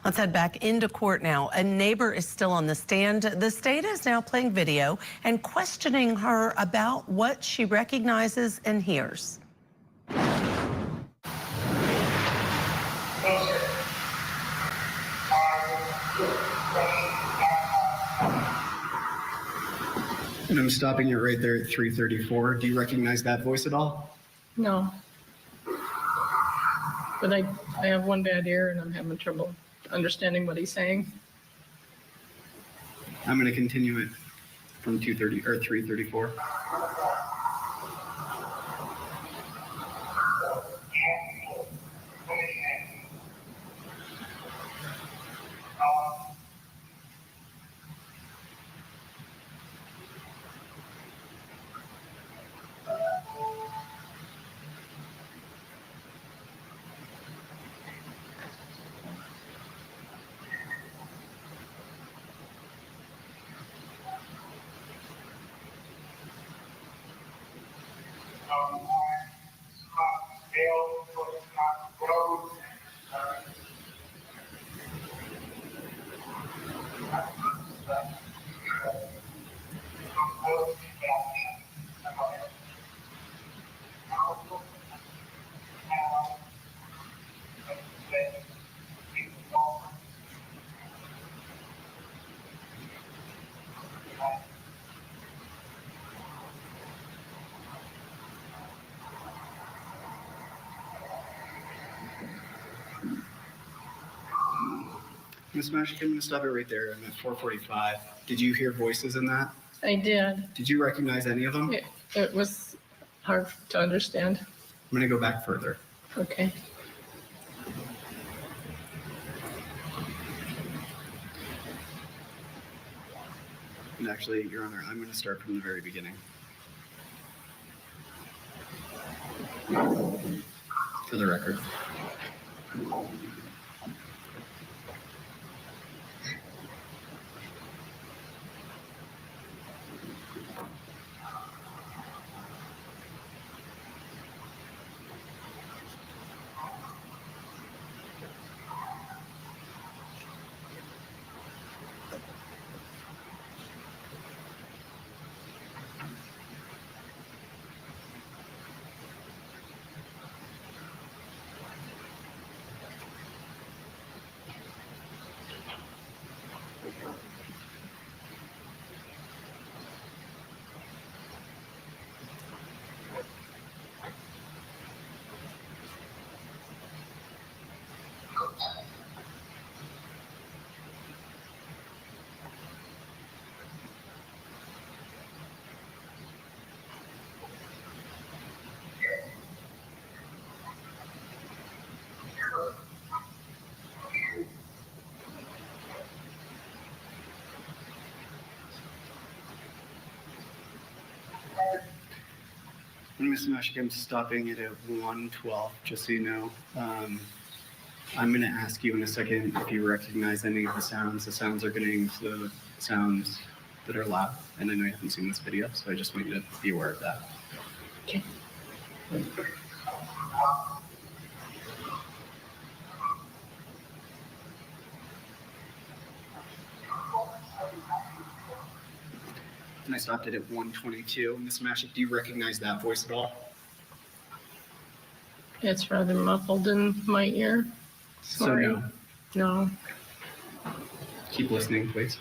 Let's head back into court now. A neighbor is still on the stand. The state is now playing video and questioning her about what she recognizes and hears. And I'm stopping you right there at 334. Do you recognize that voice at all? No. But I have one bad ear and I'm having trouble understanding what he's saying. I'm going to continue it from 230 or 334. Ms. Mashik, I'm going to stop it right there. I'm at 445. Did you hear voices in that? I did. Did you recognize any of them? It was hard to understand. I'm going to go back further. Okay. And actually, Your Honor, I'm going to start from the very beginning. For the record. Ms. Mashik, I'm stopping it at 112, just so you know. I'm going to ask you in a second if you recognize any of the sounds. The sounds are going to include sounds that are loud, and I know you haven't seen this video, so I just want you to be aware of that. Okay. And I stopped it at 122. Ms. Mashik, do you recognize that voice at all? It's rather muffled in my ear. Sorry. So No. keep listening, please.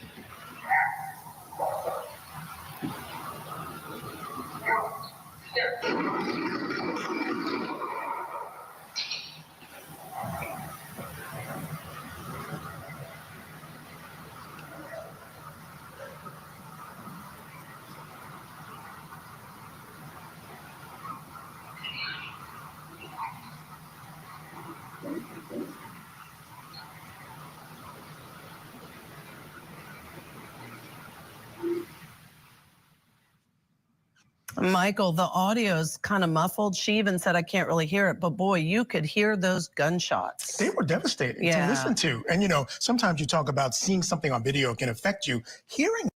Michael, the audio's kind of muffled. She even said, I can't really hear it, but boy, you could hear those gunshots. They were devastating to listen to. And, you know, sometimes you talk about seeing something on video can affect you. Hearing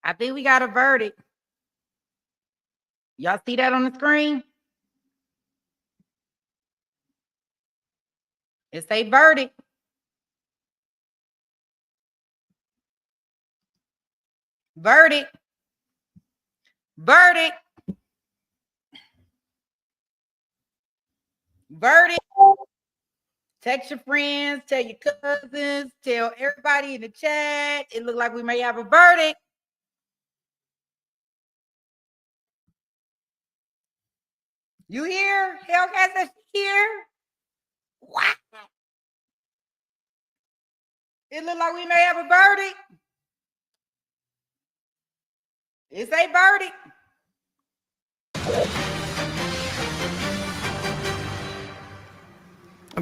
I think we got a verdict. Y'all see that on the screen? It's a verdict. Verdict. Verdict. Verdict. Text your friends, tell your cousins, tell everybody in the chat. It looks like we may have a verdict. You hear? Hellcat says here. What? It looks like we may have a verdict. It's a verdict.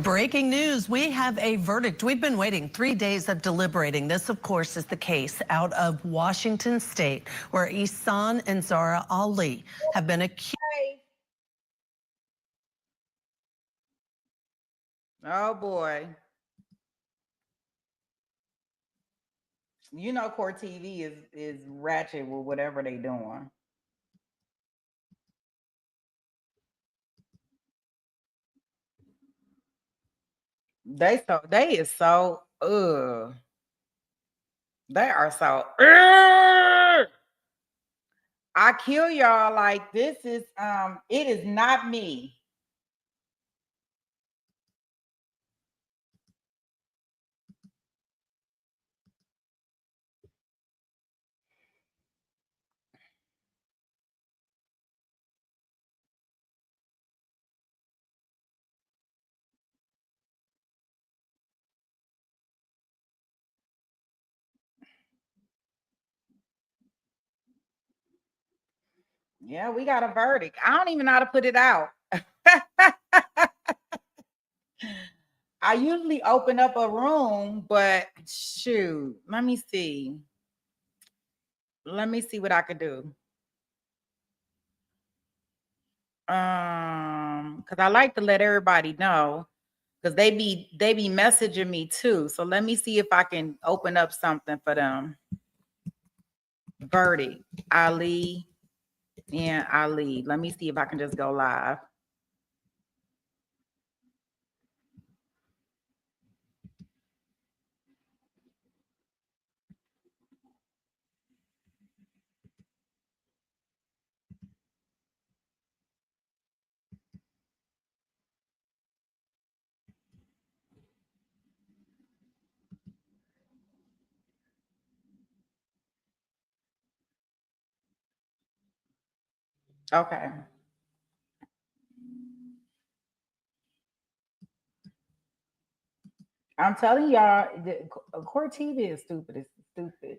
Breaking news, we have a verdict. We've been waiting 3 days of deliberating. This, of course, is the case out of Washington State where Ihsan and Zahraa Ali have been accused. Oh, boy. You know Court TV is ratchet with whatever they doing. They are so they are so I kill y'all like this is it is not me. Yeah, we got a verdict. I don't even know how to put it out. I usually open up a room, but shoot, let me see. Let me see what I could do. Because I like to let everybody know because they be messaging me too. So let me see if I can open up something for them. Verdict, Ali and Ali. Let me see if I can just go live. Okay. I'm telling y'all, Court TV is stupid. It's stupid.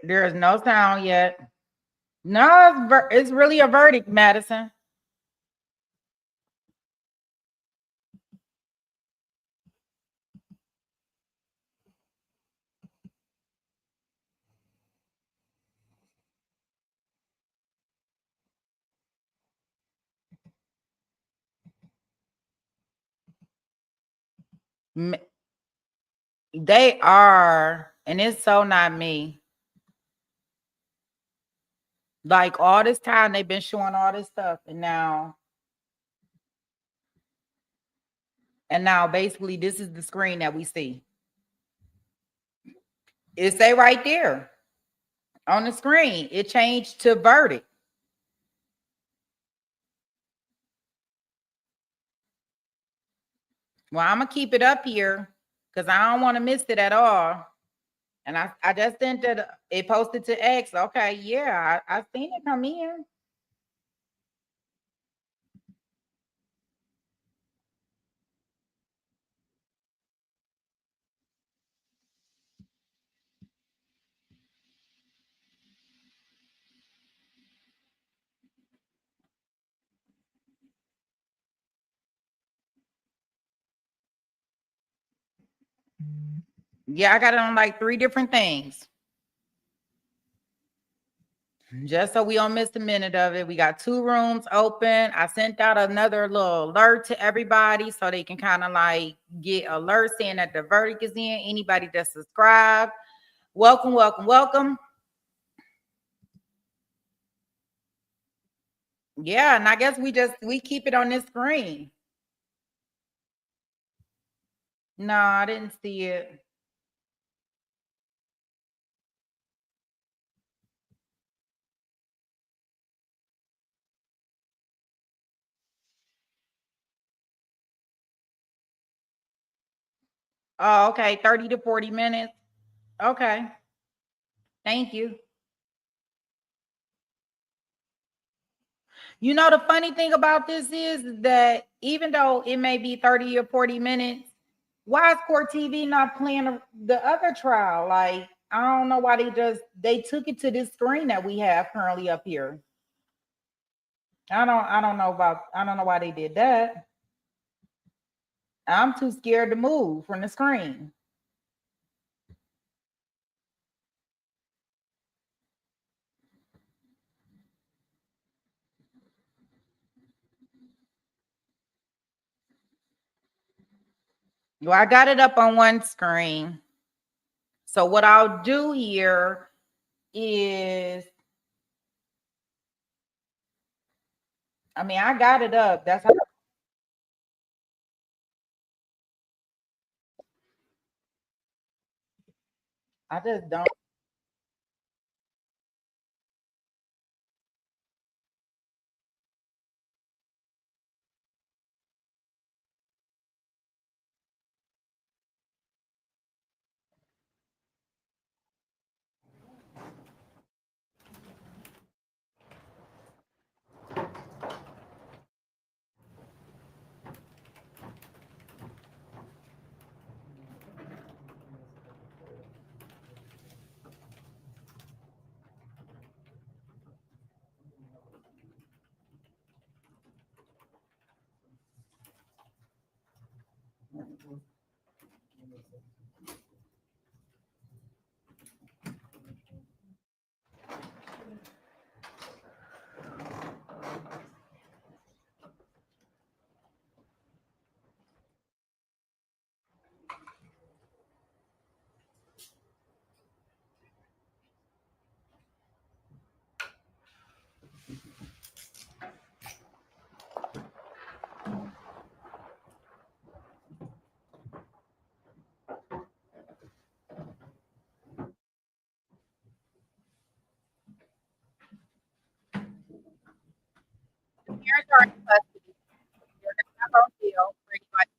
There is no sound yet. No, it's really a verdict, Madison. They are, and it's so not me. Like all this time they've been showing all this stuff, and now basically this is the screen that we see. It say right there on the screen, it changed to verdict. Well, I'm gonna keep it up here because I don't want to miss it at all. And I just sent it posted to X. Okay, yeah, I seen it come in. Yeah, I got it on like 3 different things. Just so we don't miss a minute of it, we got 2 rooms open. I sent out another little alert to everybody so they can kind of like get alerts saying that the verdict is in. Anybody that's subscribed, welcome, welcome, welcome. Yeah, and I guess we keep it on this screen. No, I didn't see it. Oh, okay, 30 to 40 minutes. Okay. Thank you. You know, the funny thing about this is that even though it may be 30 or 40 minutes, why is Court TV not playing the other trial? Like, I don't know why they took it to this screen that we have currently up here. I don't know why they did that. I'm too scared to move from the screen. Well, I got it up on one screen. So what I'll do here is, I mean, I got it up. That's how. I just don't. Parents are in custody. They're not on bail for anybody.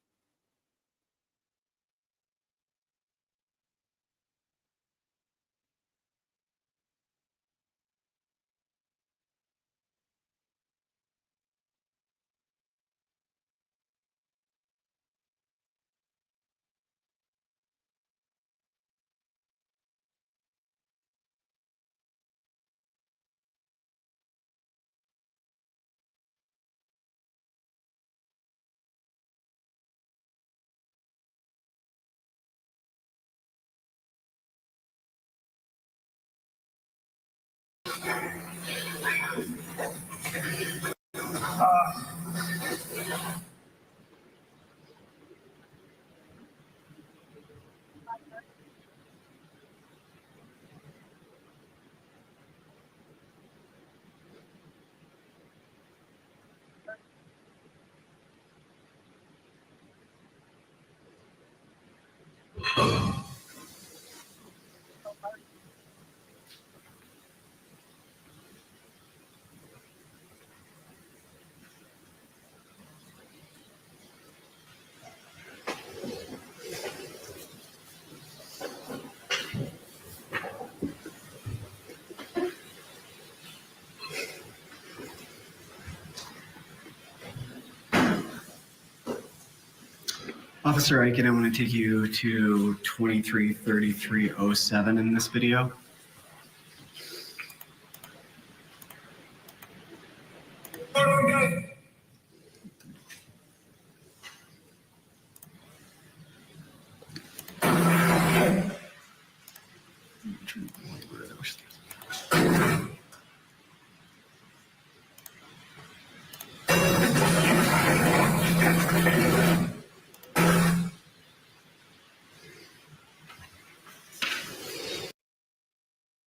Officer Aiken, I want to take you to 233307 in this video.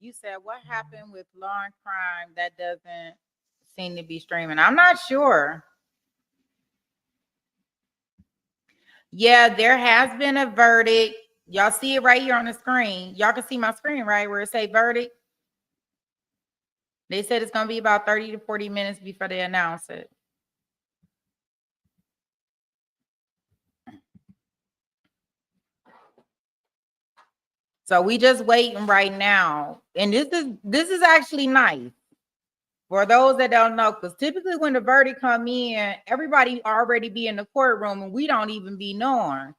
You said what happened with Law and Crime that doesn't seem to be streaming? I'm not sure. Yeah, there has been a verdict. Y'all see it right here on the screen. Y'all can see my screen, right, where it say verdict. They said it's going to be about 30 to 40 minutes before they announce it. So we just waiting right now. And this is actually nice for those that don't know, because typically when the verdict come in, everybody already be in the courtroom and we don't even be knowing,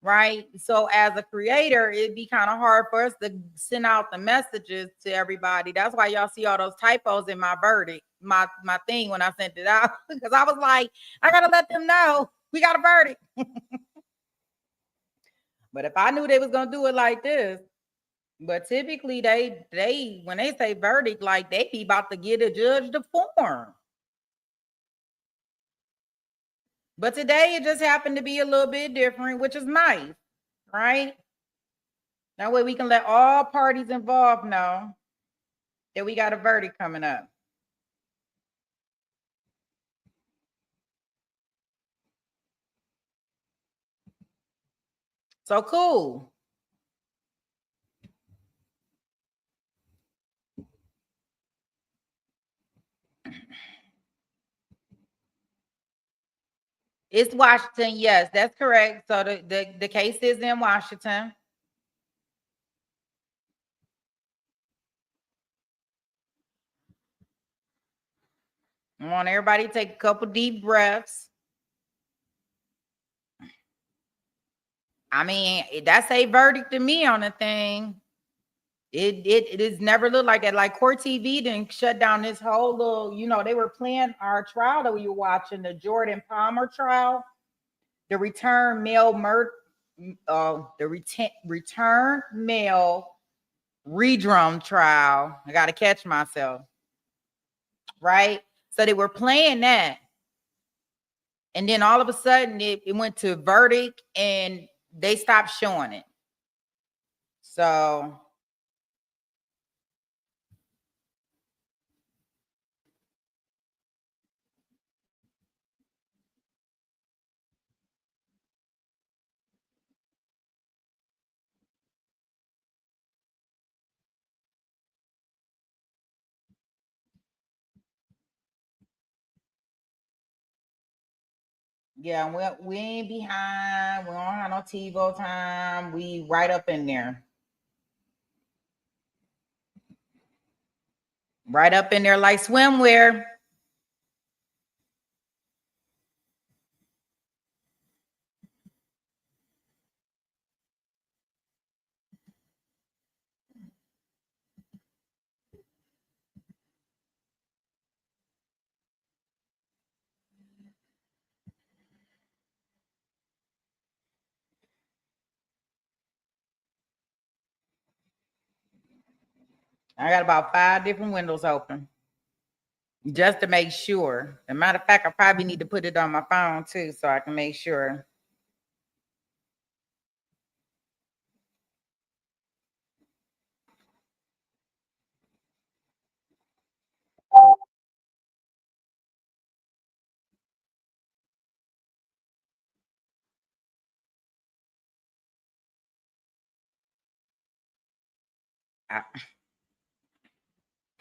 right? So as a creator, it'd be kind of hard for us to send out the messages to everybody. That's why y'all see all those typos in my verdict, my thing when I sent it out, because I was like, I gotta let them know we got a verdict. But if I knew they was gonna do it like this, but typically they when they say verdict, like they be about to get a judge the form. But today it just happened to be a little bit different, which is nice, right? That way we can let all parties involved know that we got a verdict coming up. So cool. It's Washington. Yes, that's correct. So the case is in Washington. I want everybody to take a couple deep breaths. I mean, that's a verdict to me on the thing. It is never looked like that. Like Court TV didn't shut down this whole little, you know, they were playing our trial that we were watching, the Jordan Palmer trial, the return mail return mail redrum trial. I got to catch myself, right? So they were playing that. And then all of a sudden it went to verdict and they stopped showing it. So yeah, we ain't behind. We don't have no TiVo time. We right up in there. Right up in there like swimwear. I got about 5 different windows open just to make sure. As a matter of fact, I probably need to put it on my phone too so I can make sure.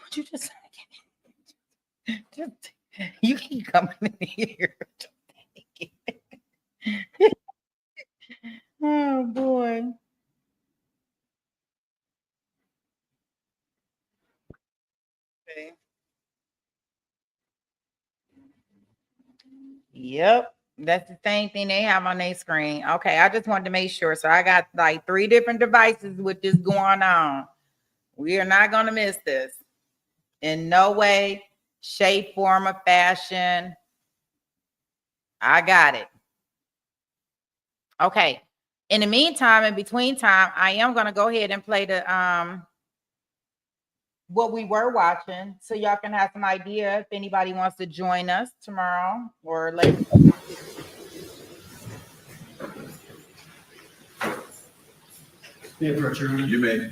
What you just you keep coming in here. Oh boy. Okay. Yep. That's the same thing they have on their screen. Okay, I just wanted to make sure. So I got like 3 different devices with this going on. We are not going to miss this in no way, shape, form, or fashion. I got it. Okay. In the meantime, in between time, I am going to go ahead and play the what we were watching so y'all can have some idea if anybody wants to join us tomorrow or later. You may.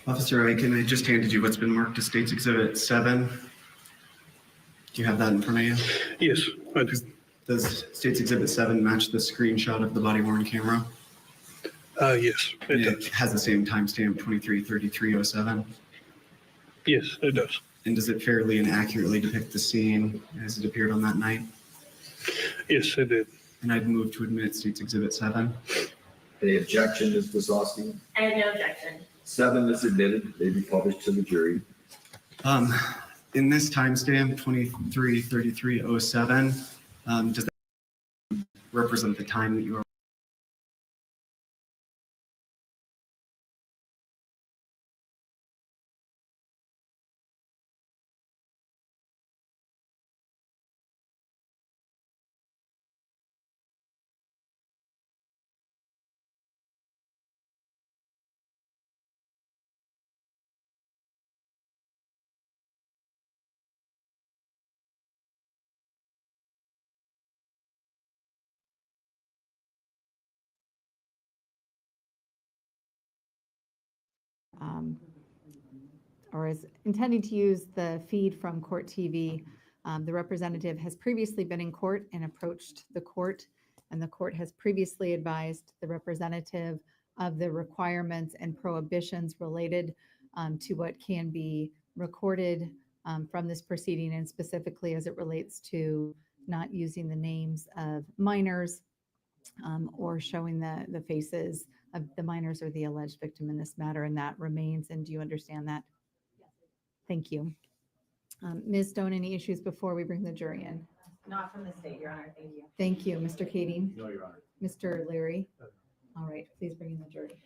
Officer Aiken, I just handed you what's been marked as State's Exhibit 7. Do you have that in front of you? Yes, I do. Does State's Exhibit 7 match the screenshot of the body-worn camera? Yes, it It does. has the same timestamp, 23:33:07. Yes, it does. And does it fairly and accurately depict the scene as it appeared on that night? Yes, it did. And I'd move to admit State's Exhibit 7. Any objection, Ms. Wisowski? I have no objection. 7 is admitted, may be published to the jury. In this timestamp, 23:33:07, does that represent the time that you are? or is intending to use the feed from Court TV. The representative has previously been in court and approached the court, and the court has previously advised the representative of the requirements and prohibitions related to what can be recorded from this proceeding, and specifically as it relates to not using the names of minors or showing the faces of the minors or the alleged victim in this matter, and that remains. And do you understand that? Thank you. Ms. Stone, any issues before we bring the jury in? Not from the state, Your Honor. Thank you. Thank you. Mr. Kading? No, Your Honor. Mr. Leary? All right, please bring in the jury.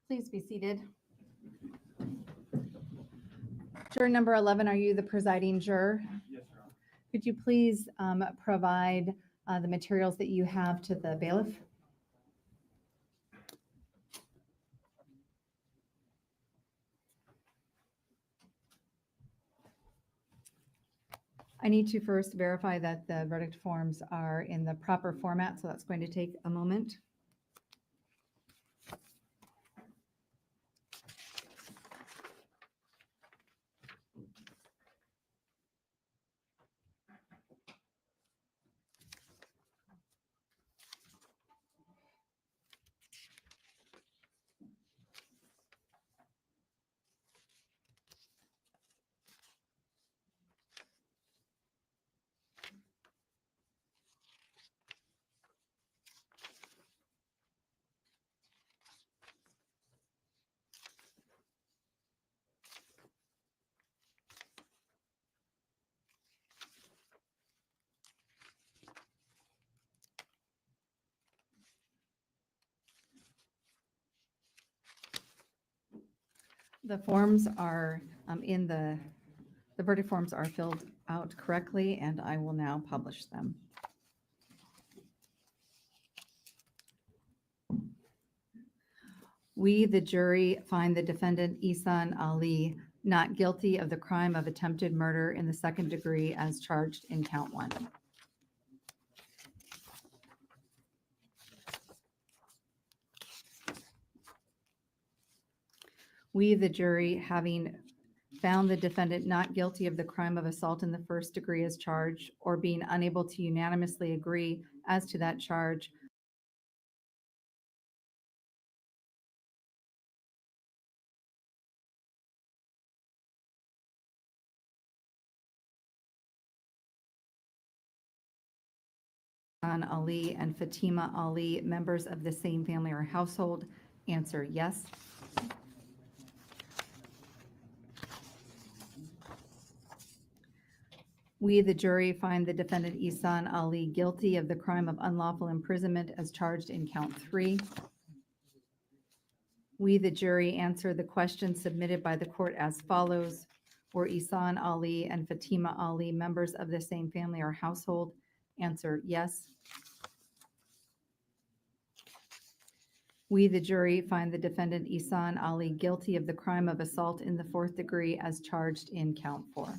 Please be seated. Juror number 11, are you the presiding juror? Yes, Your Honor. Could you please provide the materials that you have to the bailiff? I need to first verify that the verdict forms are in the proper format, so that's going to take a moment. The forms are in the The verdict forms are filled out correctly, and I will now publish them. We, the jury, find the defendant Ihsan Ali not guilty of the crime of attempted murder in the second degree as charged in count 1. We, the jury, having found the defendant not guilty of the crime of assault in the first degree as charged, or being unable to unanimously agree as to that charge, Ihsan Ali and Fatima Ali, members of the same family or household, answer yes. We, the jury, find the defendant Ihsan Ali guilty of the crime of unlawful imprisonment as charged in count 3. We, the jury, answer the question submitted by the court as follows. Were Ihsan Ali and Fatima Ali members of the same family or household? Answer yes. We, the jury, find the defendant Ihsan Ali guilty of the crime of assault in the fourth degree as charged in count 4.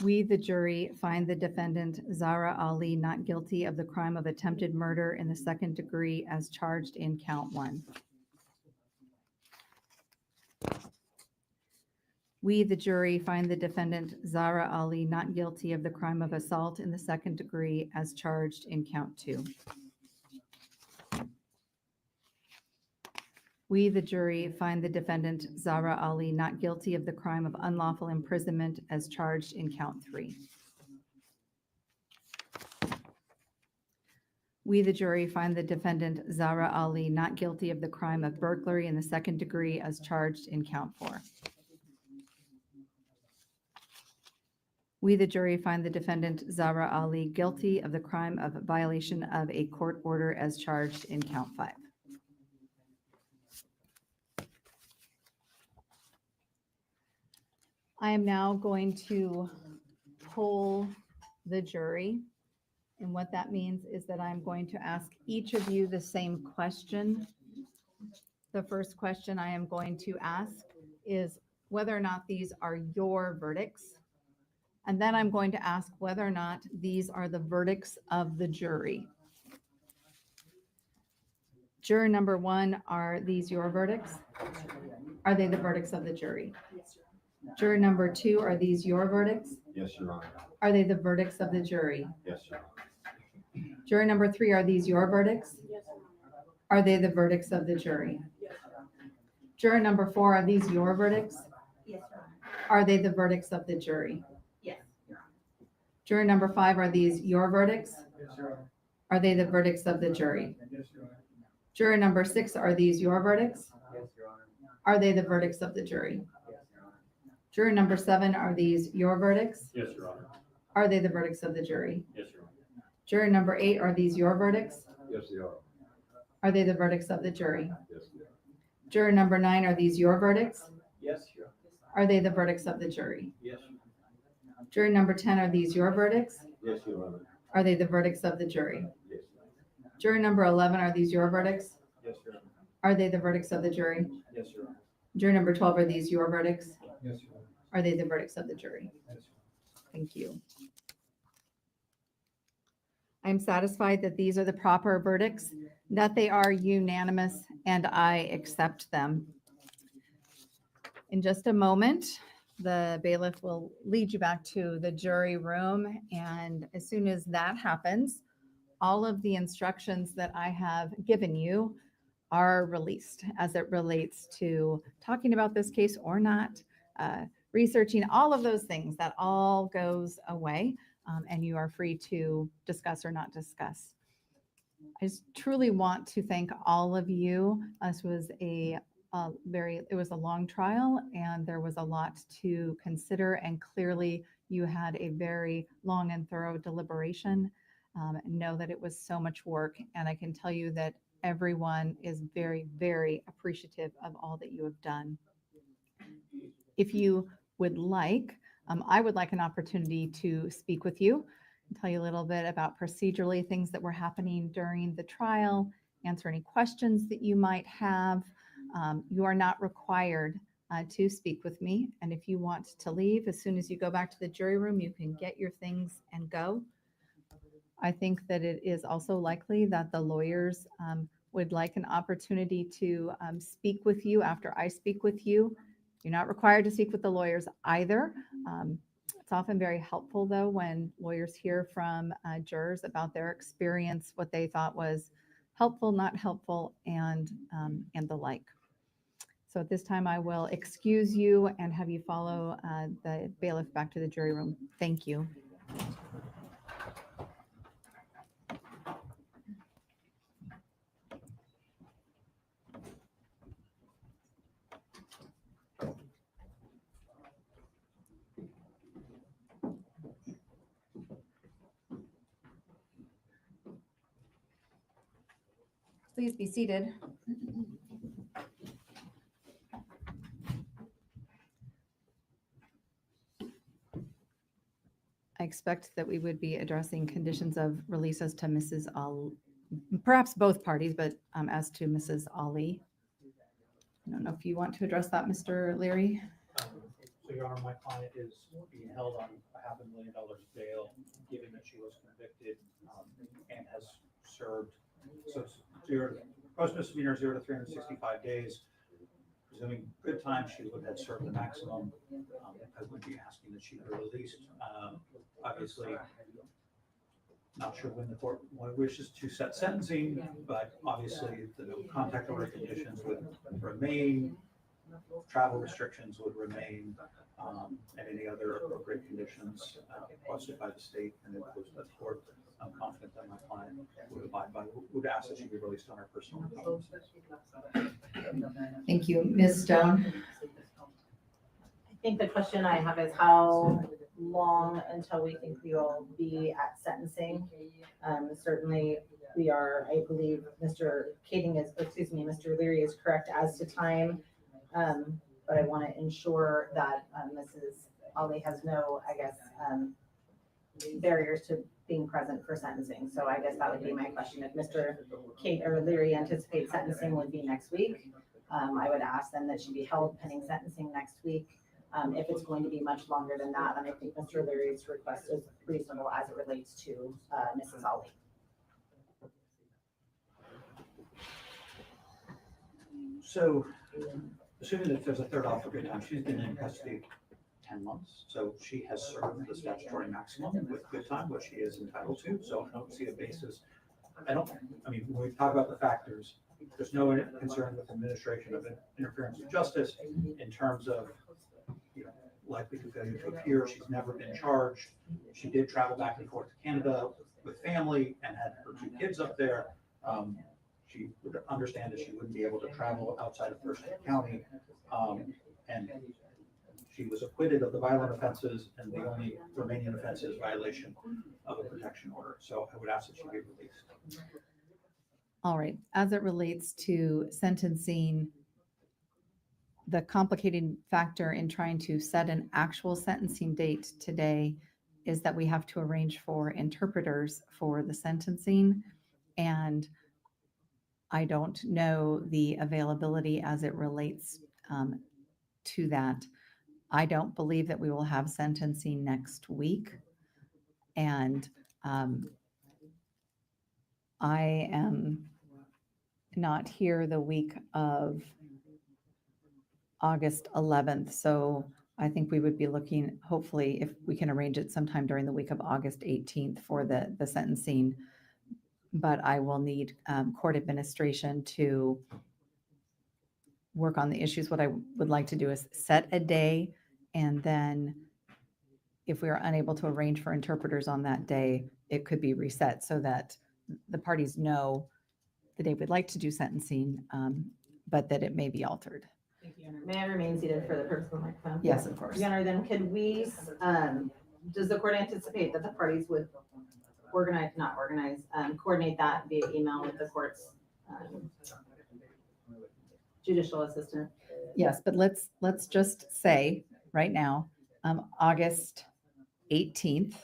We, the jury, find the defendant Zahraa Ali not guilty of the crime of attempted murder in the second degree as charged in count 1. We, the jury, find the defendant Zahraa Ali not guilty of the crime of assault in the second degree as charged in count 2. We, the jury, find the defendant Zahraa Ali not guilty of the crime of unlawful imprisonment as charged in count 3. We, the jury, find the defendant Zahraa Ali not guilty of the crime of burglary in the second degree as charged in count 4. We, the jury, find the defendant Zahraa Ali guilty of the crime of violation of a court order as charged in count 5. I am now going to poll the jury. And what that means is that I'm going to ask each of you the same question. The first question I am going to ask is whether or not these are your verdicts. And then I'm going to ask whether or not these are the verdicts of the jury. Juror number 1, are these your verdicts? Are they the verdicts of the jury? Juror number 2, are these your verdicts? Yes, Your Honor. Are they the verdicts of the jury? Yes, Your Honor. Juror number 3, are these your verdicts? Are they the verdicts of the jury? Juror number 4, are these your verdicts? Yes, Your Honor. Are they the verdicts of the jury? Yes, Your Honor. Juror number 5, are these your verdicts? Yes, Your Honor. Are they the verdicts of the jury? Yes, Your Honor. Juror number 6, are these your verdicts? Yes, Your Honor. Are they the verdicts of the jury? Yes, Your Honor. Juror number 7, are these your verdicts? Yes, Your Honor. Are they the verdicts of the jury? Yes, Your Honor. Juror number 8, are these your verdicts? Yes, Your Honor. Are they the verdicts of the jury? Yes, Your Honor. Juror number 9, are these your verdicts? Yes, Your Honor. Are they the verdicts of the jury? Yes. Juror number 10, are these your verdicts? Yes, Your Honor. Are they the verdicts of the jury? Yes. Juror number 11, are these your verdicts? Yes, Your Honor. Are they the verdicts of the jury? Yes, Your Honor. Juror number 12, are these your verdicts? Yes, Your Honor. Are they the verdicts of the jury? Yes. Thank you. I'm satisfied that these are the proper verdicts, that they are unanimous, and I accept them. In just a moment, the bailiff will lead you back to the jury room, and as soon as that happens, all of the instructions that I have given you are released as it relates to talking about this case or not, researching all of those things. That all goes away, and you are free to discuss or not discuss. I just truly want to thank all of you. This was it was a long trial, and there was a lot to consider, and clearly you had a very long and thorough deliberation. Know that it was so much work, and I can tell you that Everyone is very, very appreciative of all that you have done. If you would like, I would like an opportunity to speak with you and tell you a little bit about procedurally things that were happening during the trial, answer any questions that you might have. You are not required to speak with me. And if you want to leave, as soon as you go back to the jury room, you can get your things and go. I think that it is also likely that the lawyers would like an opportunity to speak with you after I speak with you. You're not required to speak with the lawyers either. It's often very helpful, though, when lawyers hear from jurors about their experience, what they thought was helpful, not helpful, and the like. So at this time, I will excuse you and have you follow the bailiff back to the jury room. Thank you. Please be seated. I expect that we would be addressing conditions of release as to Mrs. Ali, perhaps both parties, but as to Mrs. Ali. I don't know if you want to address that, Mr. Leary. So, Your Honor, my client is being held on $500,000 bail, given that she was convicted and has served. So it's gross misdemeanor 0 to 365 days. Presuming good time, she would have served the maximum. I would be asking that she be released. Obviously, not sure when the court wishes to set sentencing, but obviously the no contact order conditions would remain, travel restrictions would remain, and any other appropriate conditions requested by the state and imposed by the court. I'm confident that my client would abide by, would ask that she be released on her personal recognizance. Thank you. Ms. Stone? I think the question I have is how long until we think we will be at sentencing? Certainly we are, I believe Mr. Mr. Leary is correct as to time. But I want to ensure that Mrs. Ali has no, I guess, barriers to being present for sentencing. So I guess that would be my question. If Mr. Leary anticipates sentencing would be next week, I would ask then that she be held pending sentencing next week. If it's going to be much longer than that, then I think Mr. Leary's request is reasonable as it relates to Mrs. Ali. So, assuming that there's a third offer good time, she's been in custody 10 months, so she has served the statutory maximum with good time, which she is entitled to, so I don't see a basis. I mean, when we talk about the factors, there's no concern with administration of interference with justice in terms of, likely to failure to appear. She's never been charged. She did travel back and forth to Canada with family and had her 2 kids up there. She would understand that she wouldn't be able to travel outside of Thurston County. And she was acquitted of the violent offenses, and the only remaining offense is violation of a protection order. So I would ask that she be released. All right. As it relates to sentencing, the complicating factor in trying to set an actual sentencing date today is that we have to arrange for interpreters for the sentencing. And I don't know the availability as it relates to that. I don't believe that we will have sentencing next week. And I am not here the week of August 11th. So I think we would be looking, hopefully, if we can arrange it sometime during the week of August 18th for the sentencing. But I will need court administration to work on the issues. What I would like to do is set a day, and then if we are unable to arrange for interpreters on that day, it could be reset so that the parties know the day we'd like to do sentencing, but that it may be altered. Thank you, Your Honor. May I remain seated for the purpose of the microphone? Yes, of course. Your Honor, then could we, does the court anticipate that the parties would coordinate that via email with the court's judicial assistant. Yes, but let's just say right now, August 18th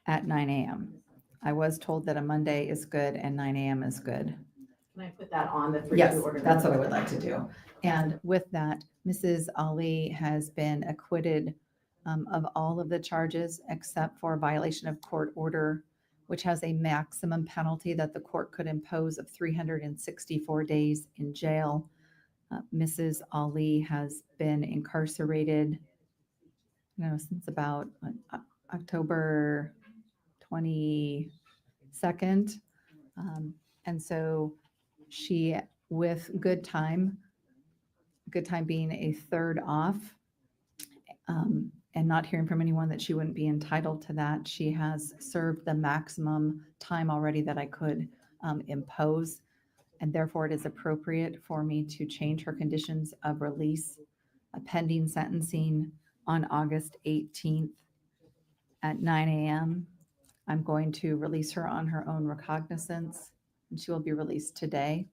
at 9 a.m. I was told that a Monday is good and 9 a.m. is good. Can I put that on the 3-2 Yes, order? that's what I would like to do. And with that, Mrs. Ali has been acquitted of all of the charges except for violation of court order, which has a maximum penalty that the court could impose of 364 days in jail. Mrs. Ali has been incarcerated, since about October 22nd. And so she, with good time being a third off, and not hearing from anyone that she wouldn't be entitled to that, she has served the maximum time already that I could impose. And therefore it is appropriate for me to change her conditions of release, pending sentencing on August 18th at 9 a.m. I'm going to release her on her own recognizance, and she will be released today.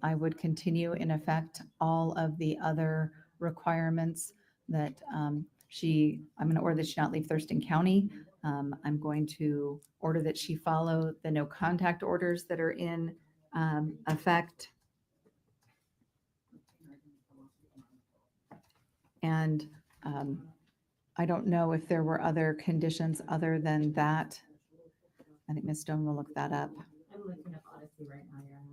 I would continue in effect all of the other requirements that I'm going to order that she not leave Thurston County. I'm going to order that she follow the no contact orders that are in effect. And I don't know if there were other conditions other than that. I think Ms. Stone will look that up. I'm looking up Odyssey right now, Your Honor.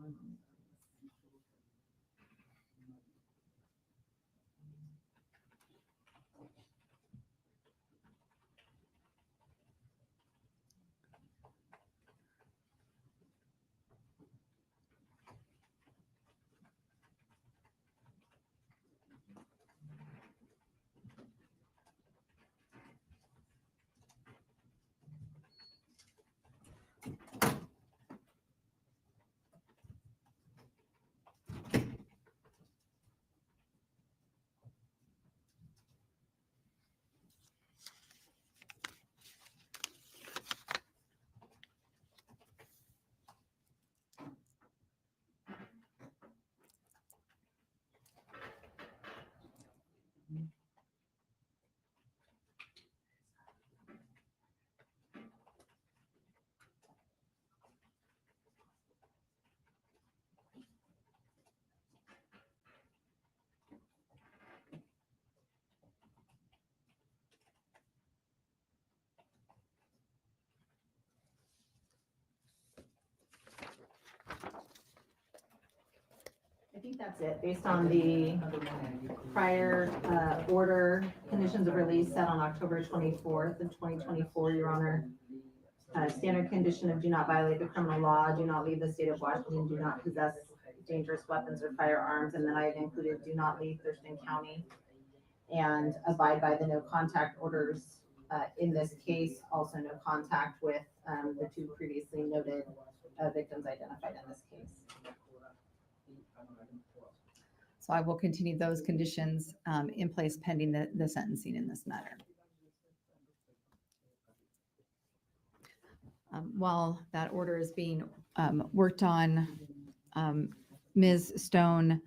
I think that's it, based on the prior order, conditions of release set on October 24th of 2024, Your Honor. Standard condition of do not violate the criminal law, do not leave the state of Washington, do not possess dangerous weapons or firearms, and then I had included do not leave Thurston County, and abide by the no contact orders in this case, also no contact with the two previously noted victims identified in this case. So I will continue those conditions in place pending the sentencing in this matter. While that order is being worked on, Ms. Stone,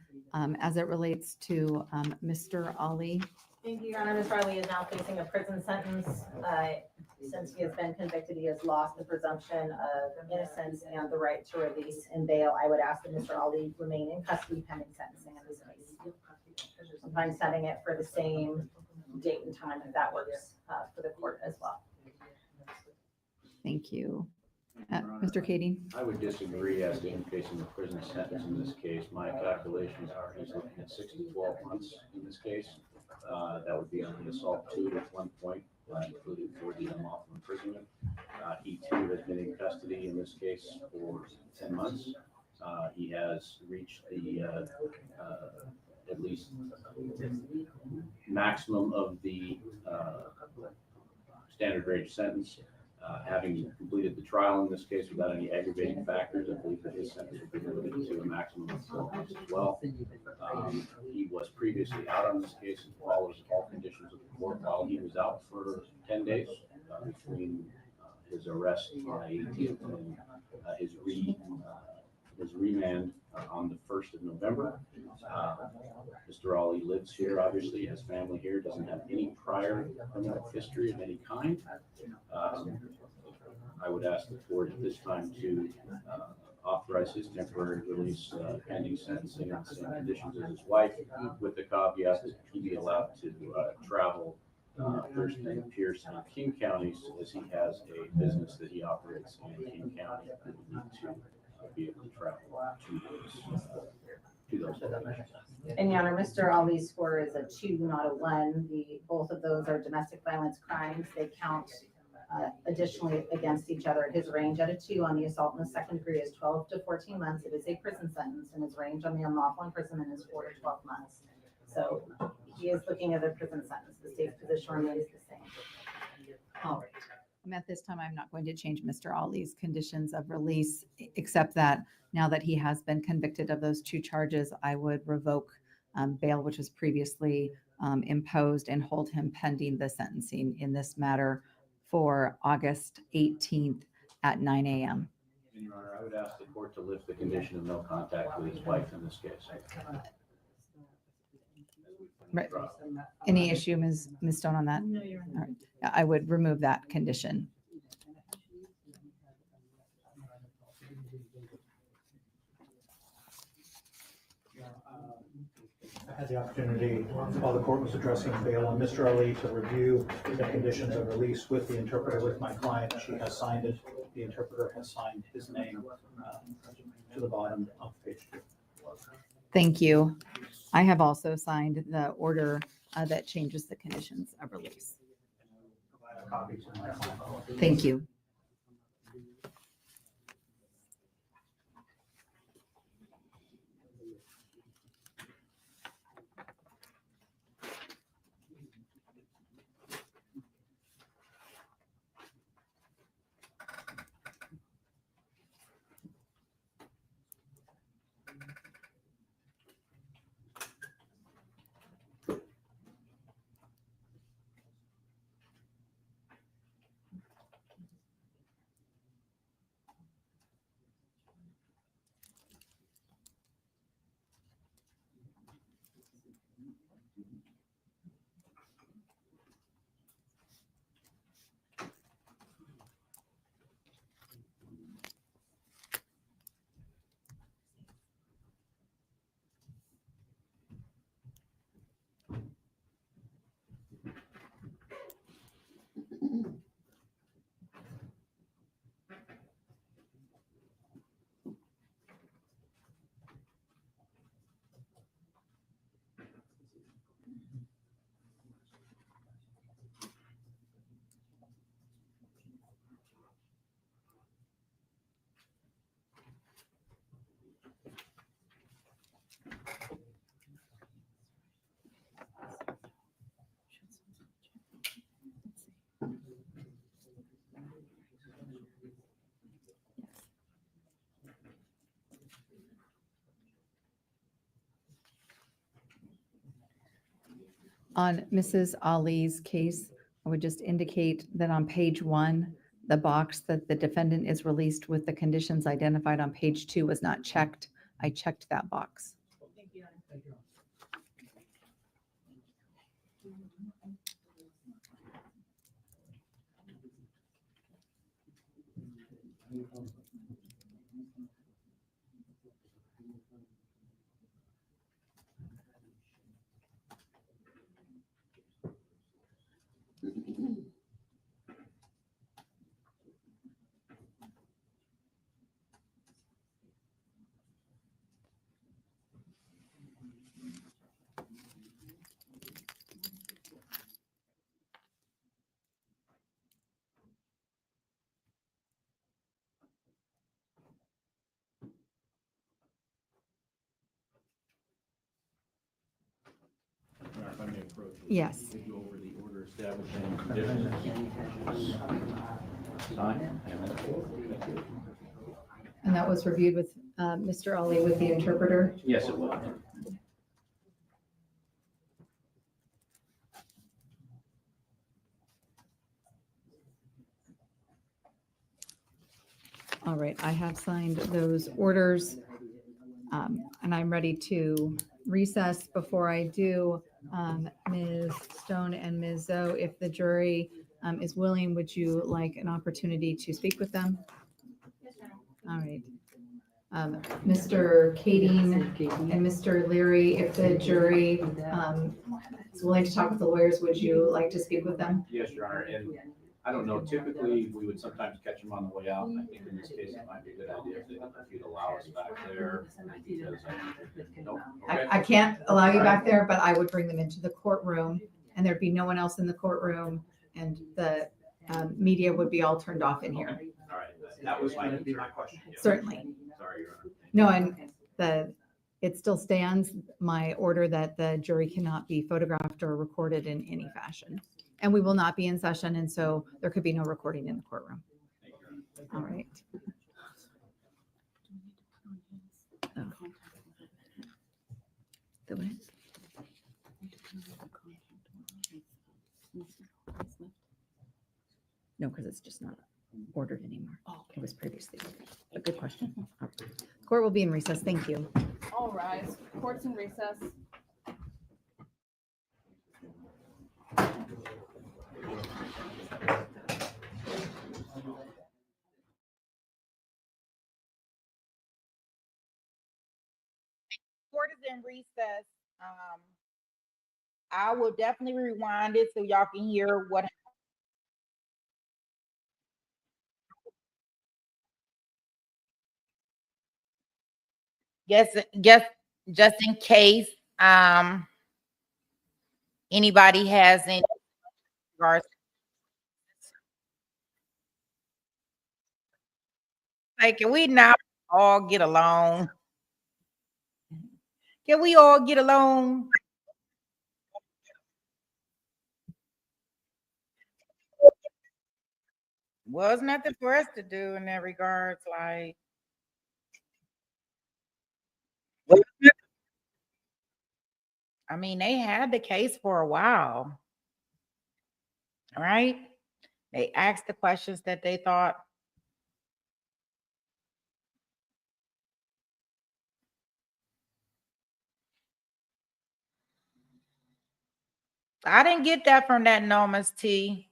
as it relates to Mr. Ali. Thank you, Your Honor. Mr. Ali is now facing a prison sentence. Since he has been convicted, he has lost the presumption of innocence and the right to release and bail. I would ask that Mr. Ali remain in custody pending sentencing in this case. I'm setting it for the same date and time if that works for the court as well. Thank you. Mr. Kading? I would disagree as to increasing the prison sentence in this case. My calculations are he's looking at 6 to 12 months in this case. That would be on the assault 2 at one point, including for the unlawful imprisonment. He too has been in custody in this case for 10 months. He has reached the at least maximum of the standard range sentence. Having completed the trial in this case without any aggravating factors, I believe that his sentence would be limited to a maximum of 12 months as well. He was previously out on this case and follows all conditions of the court while he was out for 10 days between his arrest on the 18th and his remand on the 1st of November. Mr. Ali lives here, obviously, has family here, doesn't have any prior criminal history of any kind. I would ask the court at this time to authorize his temporary release pending sentencing on the same conditions as his wife, with the caveat that he be allowed to travel Thurston, Pierce, and King counties, as he has a business that he operates in King County and would need to be able to travel to those locations. And Your Honor, Mr. Ali's score is a 2, not a 1. Both of those are domestic violence crimes. They count additionally against each other. His range at a 2 on the assault in the second degree is 12 to 14 months. It is a prison sentence, and his range on the unlawful imprisonment is 4 to 12 months. So he is looking at a prison sentence. The state's position remains the same. All right. At this time, I'm not going to change Mr. Ali's conditions of release, except that now that he has been convicted of those 2 charges, I would revoke bail, which was previously imposed, and hold him pending the sentencing in this matter for August 18th at 9 a.m. And Your Honor, I would ask the court to lift the condition of no contact with his wife in this case. Right. Any issue, Ms. Stone, on that? No, Your Honor. All right. Yeah, I would remove that condition. I had the opportunity, while the court was addressing bail, on Mr. Ali to review the conditions of release with the interpreter, with my client. She has signed it. The interpreter has signed his name to the bottom of page 2. Thank you. I have also signed the order that changes the conditions of release. Provide a copy to my client. Thank you. On Mrs. Ali's case, I would just indicate that on page 1, the box that the defendant is released with the conditions identified on page 2 was not checked. I checked that box. If I may approach. Yes. We go over the order establishing conditions. Sign. And that was reviewed with Mr. Ali with the interpreter. Yes, it was. All right, I have signed those orders, and I'm ready to recess. Before I do, Ms. Stone and Ms. Zoe, if the jury is willing, would you like an opportunity to speak with them? All right. Mr. Kading and Mr. Leary, if the jury is willing to talk with the lawyers, would you like to speak with them? Yes, Your Honor, and I don't know, typically, we would sometimes catch them on the way out, and I think in this case, it might be a good idea if you'd allow us back there. Because nope, okay. I can't allow you back there, but I would bring them into the courtroom, and there'd be no one else in the courtroom, and the media would be all turned off in here. All right, that was going to be my question. Certainly. Sorry, Your Honor. No, and it still stands, my order that the jury cannot be photographed or recorded in any fashion. And we will not be in session, and so there could be no recording in the courtroom. All right. Oh. The what? No, because it's just not ordered anymore. Oh, it was previously. A good question. All right. Court will be in recess. Thank you. All rise. Court's in recess. Court is in recess. I will definitely rewind it so y'all can hear what. Just in case anybody has any regards. Like, can we not all get along? Can we all get along? Well, it's nothing for us to do in that regards. Like, I mean, they had the case for a while, right? They asked the questions that they thought. I didn't get that from that Noma's T.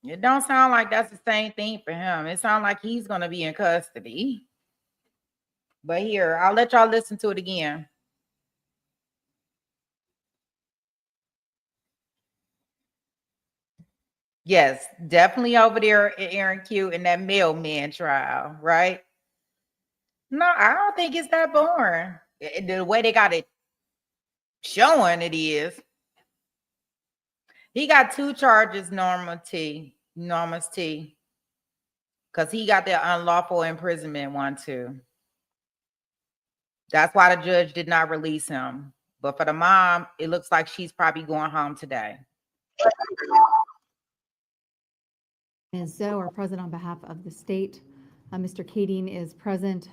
It don't sound like that's the same thing for him. It sounds like he's going to be in custody. But here, I'll let y'all listen to it again. Yes, definitely over there at Aaron Q in that mailman trial, right? No, I don't think it's that boring. The way they got it showing it is. He got 2 charges, Norma's T, because he got the unlawful imprisonment one too. That's why the judge did not release him. But for the mom, it looks like she's probably going home today. Ms. Zoe are present on behalf of the state. Mr. Kading is present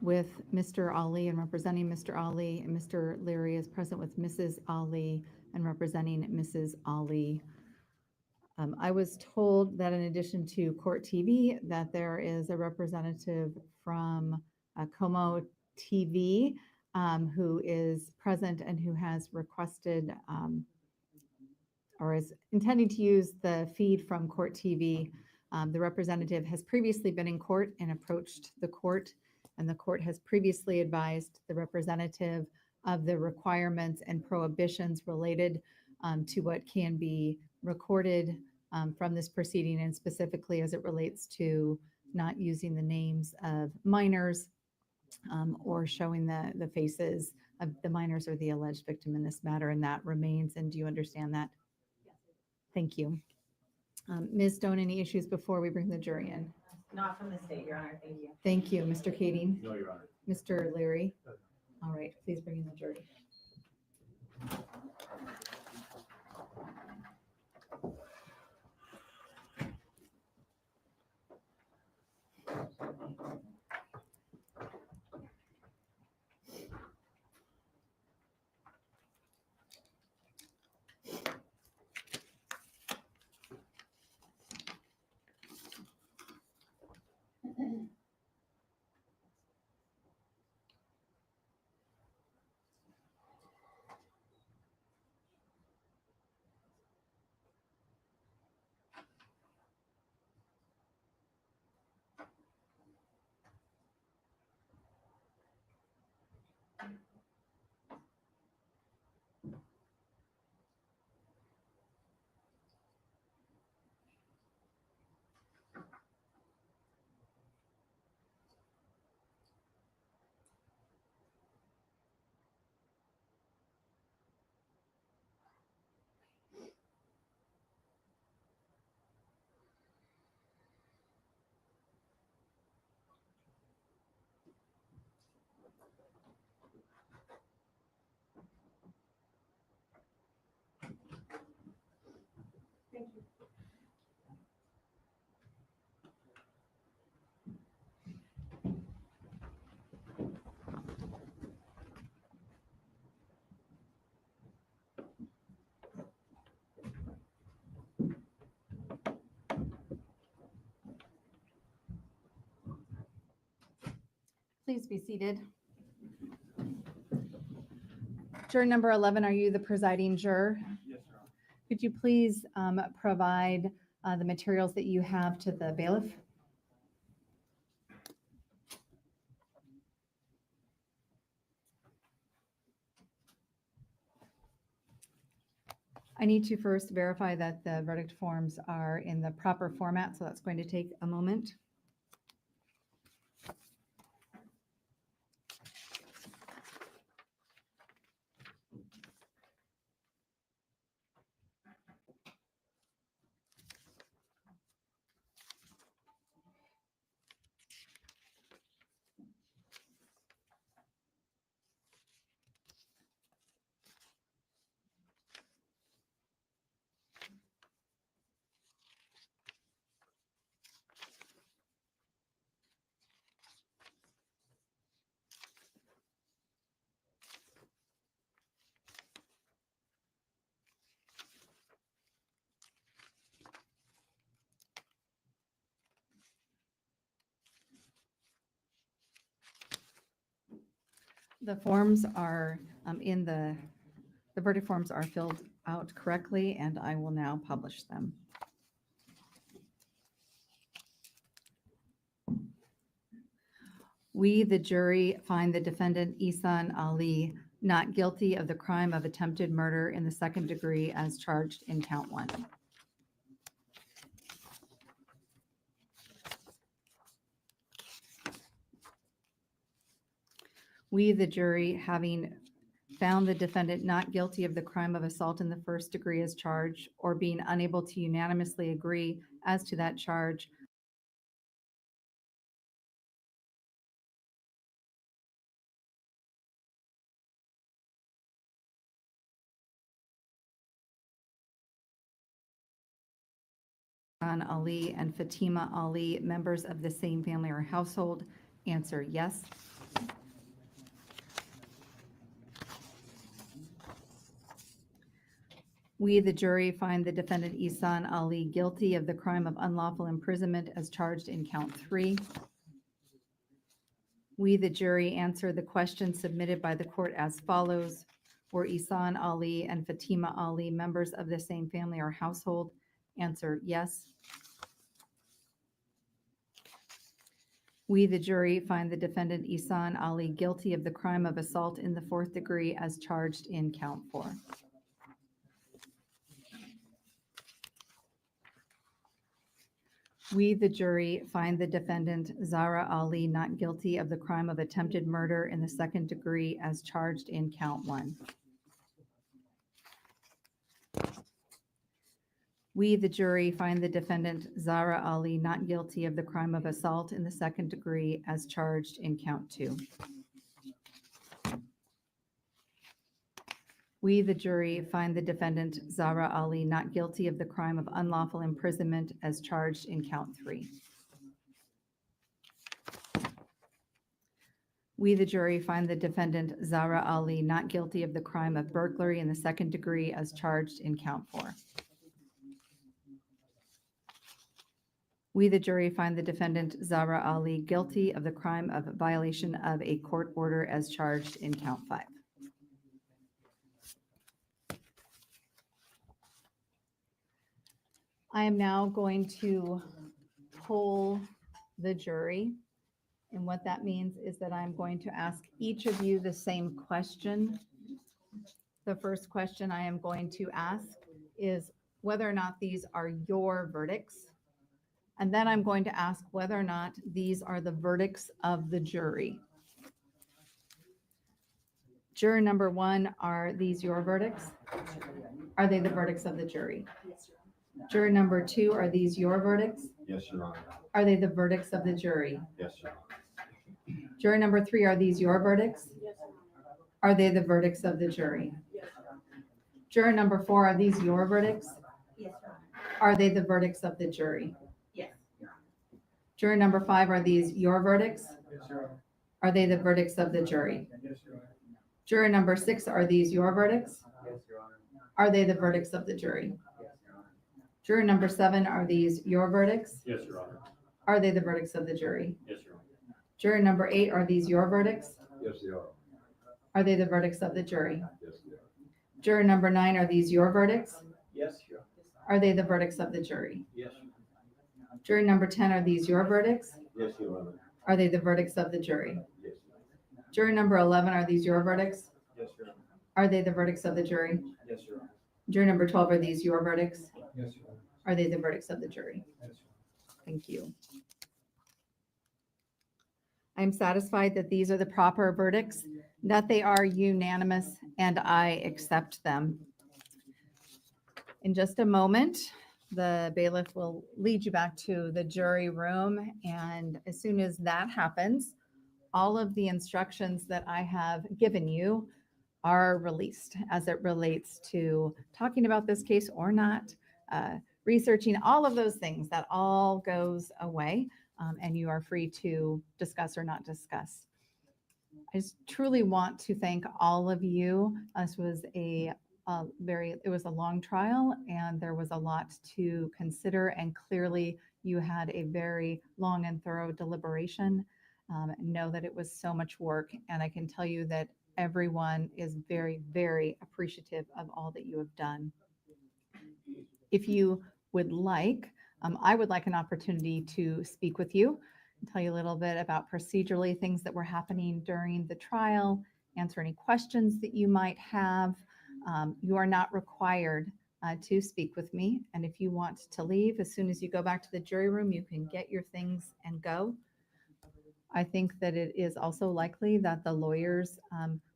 with Mr. Ali and representing Mr. Ali, and Mr. Leary is present with Mrs. Ali and representing Mrs. Ali. I was told that in addition to Court TV, that there is a representative from Como TV who is present and who has requested or is intending to use the feed from Court TV. The representative has previously been in court and approached the court, and the court has previously advised the representative of the requirements and prohibitions related to what can be recorded from this proceeding, and specifically as it relates to not using the names of minors or showing the faces of the minors or the alleged victim in this matter, and that remains. And do you understand that? Thank you. Ms. Stone, any issues before we bring the jury in? Not from the state, Your Honor. Thank you. Thank you. Mr. Kading? No, Your Honor. Mr. Leary? All right, please bring in the jury. please be seated? Juror number 11, are you the presiding juror? Yes, Your Honor. Could you please provide the materials that you have to the bailiff? I need to first verify that the verdict forms are in the proper format, so that's going to take a moment. The forms are the verdict forms are filled out correctly, and I will now publish them. We, the jury, find the defendant Ihsan Ali not guilty of the crime of attempted murder in the second degree as charged in count 1. We, the jury, having found the defendant not guilty of the crime of assault in the first degree as charged, or being unable to unanimously agree as to that charge, Ali and Fatima Ali, members of the same family or household, answer yes. We, the jury, find the defendant Ihsan Ali guilty of the crime of unlawful imprisonment as charged in count 3. We, the jury, answer the question submitted by the court as follows. Were Ihsan Ali and Fatima Ali members of the same family or household? Answer yes. We, the jury, find the defendant Ihsan Ali guilty of the crime of assault in the fourth degree as charged in count 4. We, the jury, find the defendant Zahraa Ali not guilty of the crime of attempted murder in the second degree as charged in count 1. We, the jury, find the defendant Zahraa Ali not guilty of the crime of assault in the second degree as charged in count 2. We, the jury, find the defendant Zahraa Ali not guilty of the crime of unlawful imprisonment as charged in count 3. We, the jury, find the defendant Zahraa Ali not guilty of the crime of burglary in the second degree as charged in count 4. We, the jury, find the defendant Zahraa Ali guilty of the crime of violation of a court order as charged in count 5. I am now going to poll the jury. And what that means is that I'm going to ask each of you the same question. The first question I am going to ask is whether or not these are your verdicts. And then I'm going to ask whether or not these are the verdicts of the jury. Juror number 1, are these your verdicts? Are they the verdicts of the jury? Yes, Your Honor. Juror number 2, are these your verdicts? Yes, Your Honor. Are they the verdicts of the jury? Yes, Your Honor. Juror number 3, are these your verdicts? Yes, Your Honor. Are they the verdicts of the jury? Yes, Your Honor. Juror number 4, are these your verdicts? Yes, Your Honor. Are they the verdicts of the jury? Yes, Your Honor. Juror number 5, are these your verdicts? Yes, Your Honor. Are they the verdicts of the jury? Yes, Your Honor. Juror number 6, are these your verdicts? Yes, Your Honor. Are they the verdicts of the jury? Yes, Your Honor. Juror number 7, are these your verdicts? Yes, Your Honor. Are they the verdicts of the jury? Yes, Your Honor. Juror number 8, are these your verdicts? Yes, they are. Are they the verdicts of the jury? Yes, they are. Juror number 9, are these your verdicts? Yes, Your Honor. Are they the verdicts of the jury? Yes. Jury number 10, are these your verdicts? Yes, Your Honor. Are they the verdicts of the jury? Yes. Jury number 11, are these your verdicts? Yes, Your Honor. Are they the verdicts of the jury? Yes, Your Honor. Jury number 12, are these your verdicts? Yes, Your Honor. Are they the verdicts of the jury? Yes, Thank you. I'm satisfied that these are the proper verdicts, that they are unanimous, and I accept them. In just a moment, the bailiff will lead you back to the jury room, and as soon as that happens, all of the instructions that I have given you are released as it relates to talking about this case or not, researching, all of those things. That all goes away, and you are free to discuss or not discuss. I just truly want to thank all of you. This was it was a long trial, and there was a lot to consider, and clearly you had a very long and thorough deliberation. Know that it was so much work, and I can tell you that everyone is very, very appreciative of all that you have done. If you would like, I would like an opportunity to speak with you and tell you a little bit about procedurally things that were happening during the trial, answer any questions that you might have. You are not required to speak with me. And if you want to leave, as soon as you go back to the jury room, you can get your things and go. I think that it is also likely that the lawyers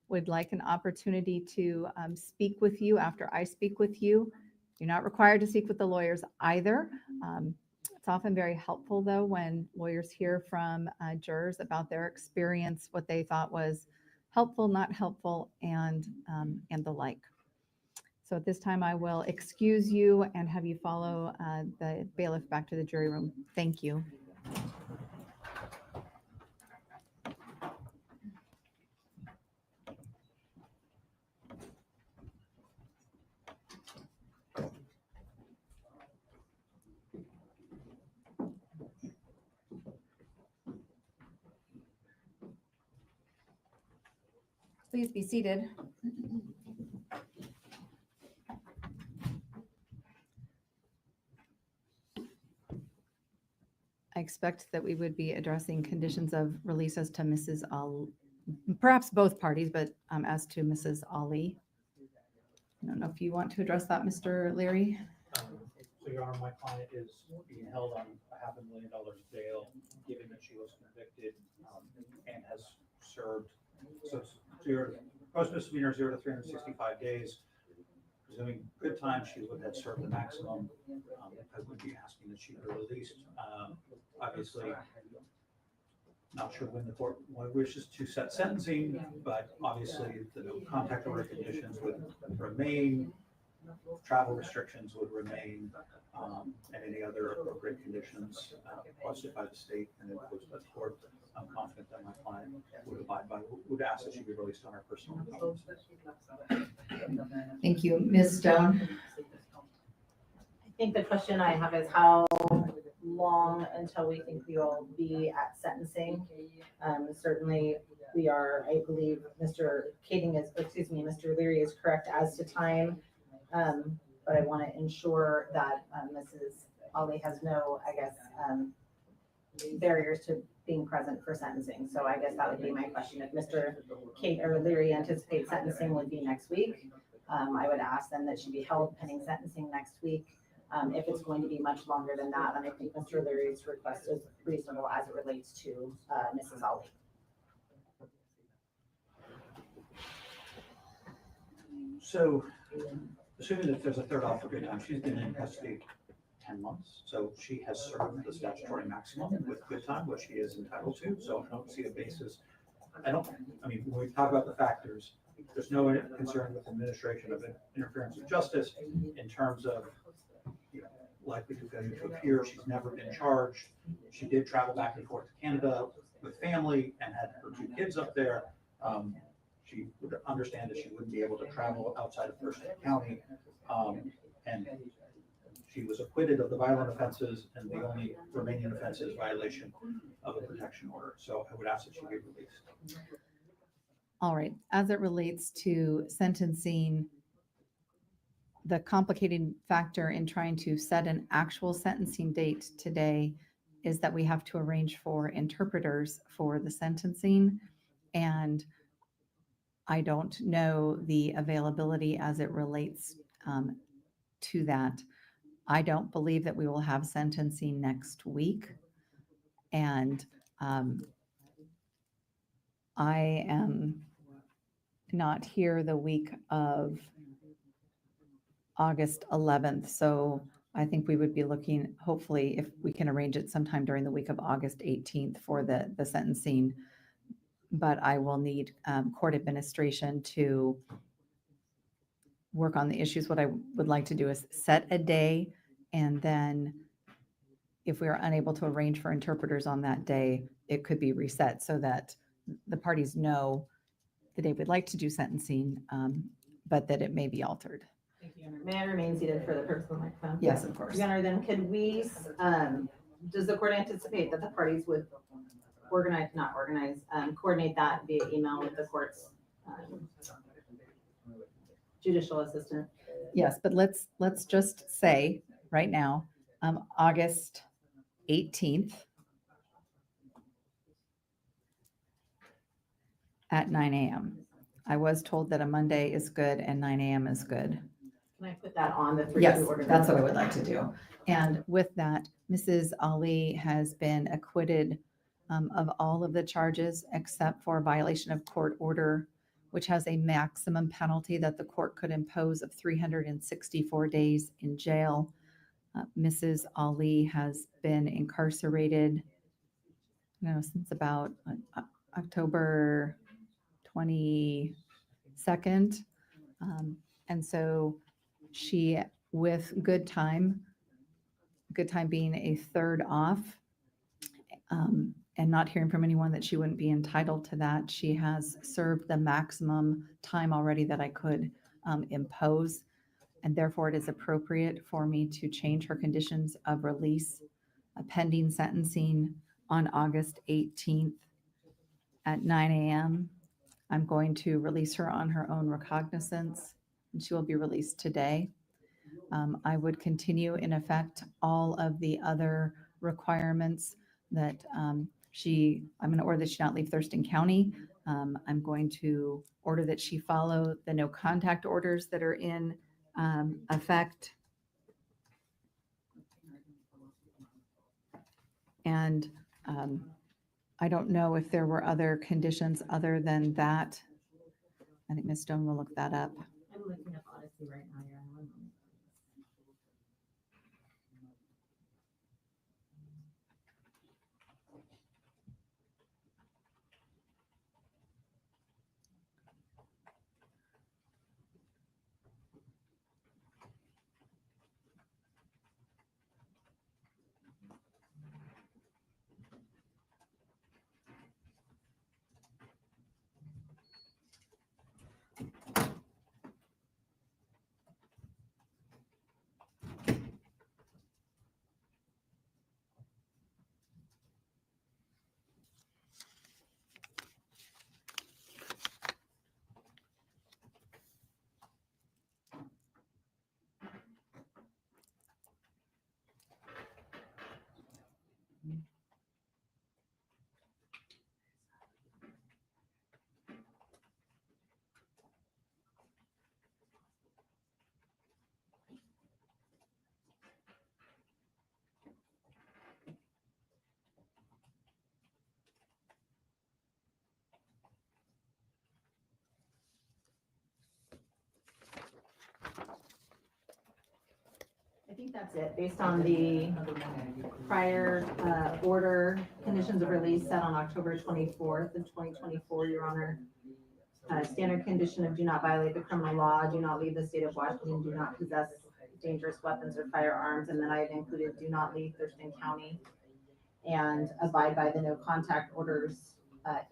would like an opportunity to speak with you after I speak with you. You're not required to speak with the lawyers either. It's often very helpful, though, when lawyers hear from jurors about their experience, what they thought was helpful, not helpful, and the like. So at this time, I will excuse you and have you follow the bailiff back to the jury room. Thank you. Please be seated. I expect that we would be addressing conditions of release as to Mrs. Ali, perhaps both parties, but as to Mrs. Ali. I don't know if you want to address that, Mr. Leary. So, Your Honor, my client is being held on $500,000 bail, given that she was convicted and has served. So, gross misdemeanor 0 to 365 days. Presuming good time, she would have served the maximum. I would be asking that she be released. Obviously, not sure when the court wishes to set sentencing, but obviously the no contact order conditions would remain, travel restrictions would remain, and any other appropriate conditions requested by the state and imposed by the court. I'm confident that my client would abide by, would ask that she be released on her personal account. Thank you. Ms. Stone. I think the question I have is how long until we think we will be at sentencing? Certainly we are, I believe Mr. Leary is correct as to time. But I want to ensure that Mrs. Ali has no, barriers to being present for sentencing. So I guess that would be my question. If Mr. Leary anticipates sentencing would be next week, I would ask then that she be held pending sentencing next week. If it's going to be much longer than that, then I think Mr. Leary's request is reasonable as it relates to Mrs. Ali. So, assuming that there's a third offer good time, she's been in custody 10 months. So she has served the statutory maximum with good time, which she is entitled to. So I don't see a basis. When we talk about the factors, there's no concern with administration of interference with justice in terms of likely to failure to appear. She's never been charged. She did travel back and forth to Canada with family and had her 2 kids up there. She would understand that she wouldn't be able to travel outside of Thurston County. And She was acquitted of the violent offenses, and the only remaining offense is violation of a protection order. So I would ask that she be released. All right, as it relates to sentencing, the complicating factor in trying to set an actual sentencing date today is that we have to arrange for interpreters for the sentencing. And I don't know the availability as it relates to that. I don't believe that we will have sentencing next week. And I am not here the week of August 11th. So I think we would be looking, hopefully, if we can arrange it sometime during the week of August 18th for the sentencing. But I will need court administration to work on the issues. What I would like to do is set a day, and then if we are unable to arrange for interpreters on that day, it could be reset so that the parties know the day we'd like to do sentencing, but that it may be altered. Thank you, Your Honor. May I remain seated for the purpose of the microphone? Yes, of course. Your Honor, then could we, does the court anticipate that the parties would coordinate that via email with the court's judicial assistant? Yes, but let's just say right now, August 18th at 9 a.m. I was told that a Monday is good and 9 a.m. is good. Can I put that on the 3-2 Yes, order? that's what I would like to do. And with that, Mrs. Ali has been acquitted of all of the charges except for violation of court order, which has a maximum penalty that the court could impose of 364 days in jail. Mrs. Ali has been incarcerated, since about October 22nd. And so she, with good time being a third off, and not hearing from anyone that she wouldn't be entitled to that, she has served the maximum time already that I could impose. And therefore, it is appropriate for me to change her conditions of release pending sentencing on August 18th at 9 a.m. I'm going to release her on her own recognizance, and she will be released today. I would continue in effect all of the other requirements that I'm going to order that she not leave Thurston County. I'm going to order that she follow the no contact orders that are in effect. And I don't know if there were other conditions other than that. I think Ms. Stone will look that up. I'm looking up Odyssey right now, Your Honor. One moment. I think that's it, based on the prior order, conditions of release set on October 24th of 2024, Your Honor. Standard condition of do not violate the criminal law, do not leave the state of Washington, do not possess dangerous weapons or firearms, and then I have included do not leave Thurston County, and abide by the no contact orders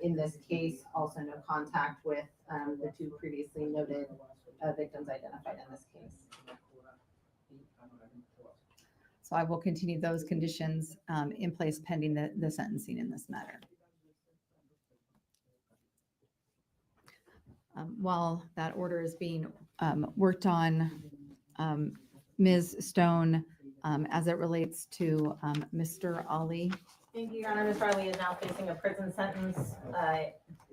in this case, also no contact with the two previously noted victims identified in this case. So I will continue those conditions in place pending the sentencing in this matter. While that order is being worked on, Ms. Stone, as it relates to Mr. Ali. Thank you, Your Honor. Mr. Ali is now facing a prison sentence.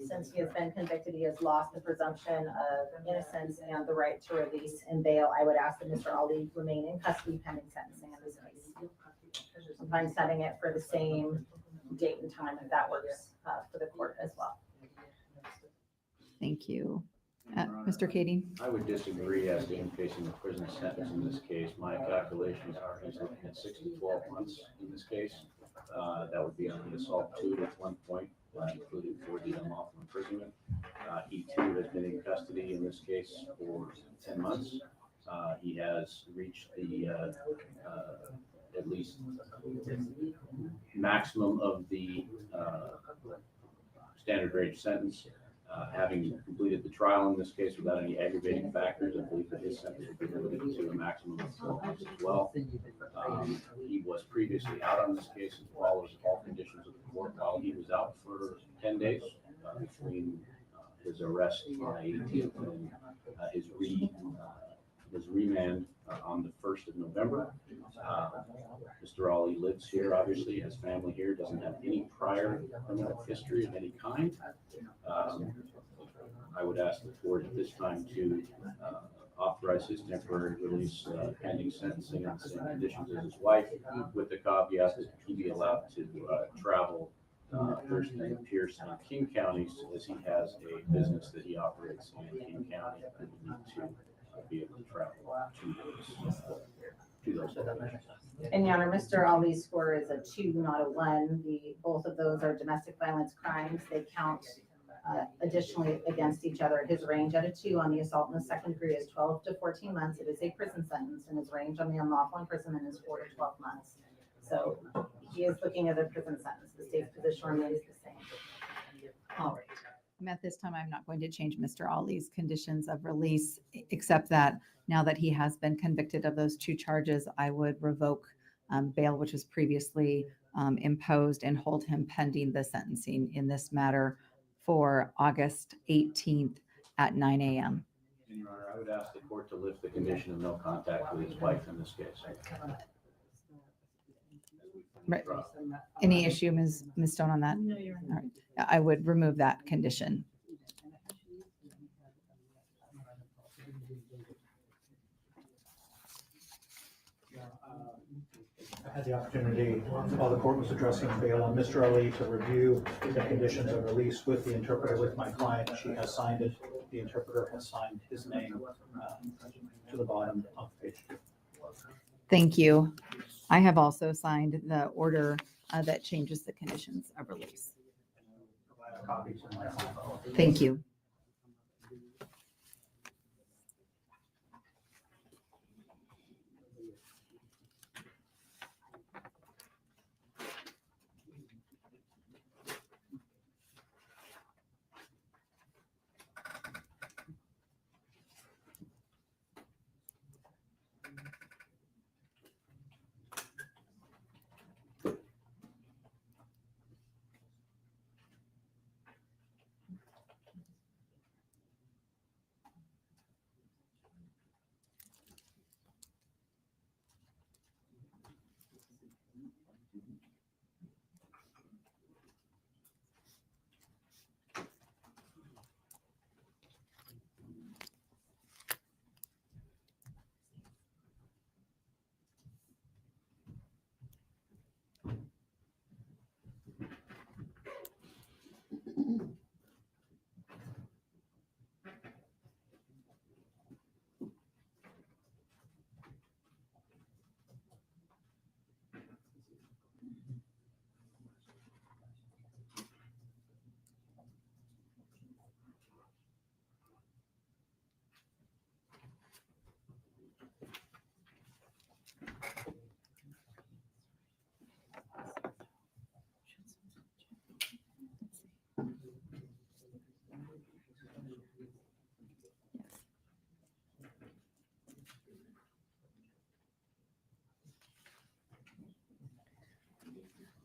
Since he has been convicted, he has lost the presumption of innocence and the right to release and bail. I would ask that Mr. Ali remain in custody pending sentencing in this case. I'm setting it for the same date and time if that works for the court as well. Thank you. Mr. Kading? I would disagree as to him facing a prison sentence in this case. My calculations are he's looking at 6 to 12 months in this case. That would be on the assault 2 at one point, including for the unlawful imprisonment. He too has been in custody in this case for 10 months. He has reached the at least maximum of the standard range sentence. Having completed the trial in this case without any aggravating factors, I believe that his sentence would be limited to a maximum of 12 months as well. He was previously out on this case and follows all conditions of the court while he was out for 10 days between his arrest on the 18th and his remand on the 1st of November. Mr. Ali lives here, obviously, has family here, doesn't have any prior criminal history of any kind. I would ask the court at this time to authorize his temporary release pending sentencing on the same conditions as his wife, with the caveat that he be allowed to travel Thurston, Pierce, and King counties, as he has a business that he operates in King County and we need to be able to travel to those locations. And Your Honor, Mr. Ali's score is a 2, not a 1. Both of those are domestic violence crimes. They count additionally against each other. His range at a 2 on the assault in the second degree is 12 to 14 months. It is a prison sentence, and his range on the unlawful imprisonment is 4 to 12 months. So he is looking at a prison sentence. The state's position remains the same. All right. At this time, I'm not going to change Mr. Ali's conditions of release, except that now that he has been convicted of those 2 charges, I would revoke bail, which was previously imposed, and hold him pending the sentencing in this matter for August 18th at 9 a.m. And Your Honor, I would ask the court to lift the condition of no contact with his wife in this case. Right. Any issue, Ms. Stone, on that? No, Your Honor. All right. I would remove that condition. I had the opportunity, while the court was addressing bail on Mr. Ali, to review the conditions of release with the interpreter, with my client. She has signed it. The interpreter has signed his name to the bottom of page 2. Thank you. I have also signed the order that changes the conditions of release. Copies in my file. Thank you.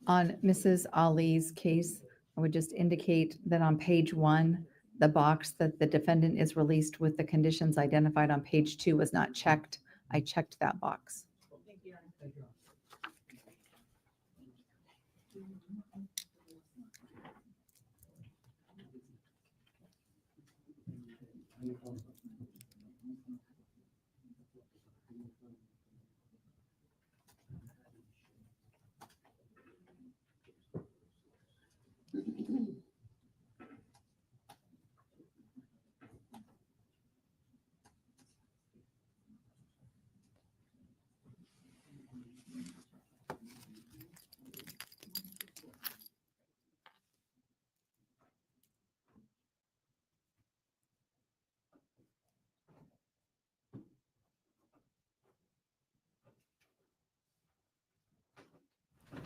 On Mrs. Ali's case, I would just indicate that on page 1, the box that the defendant is released with the conditions identified on page 2 was not checked. I checked that box.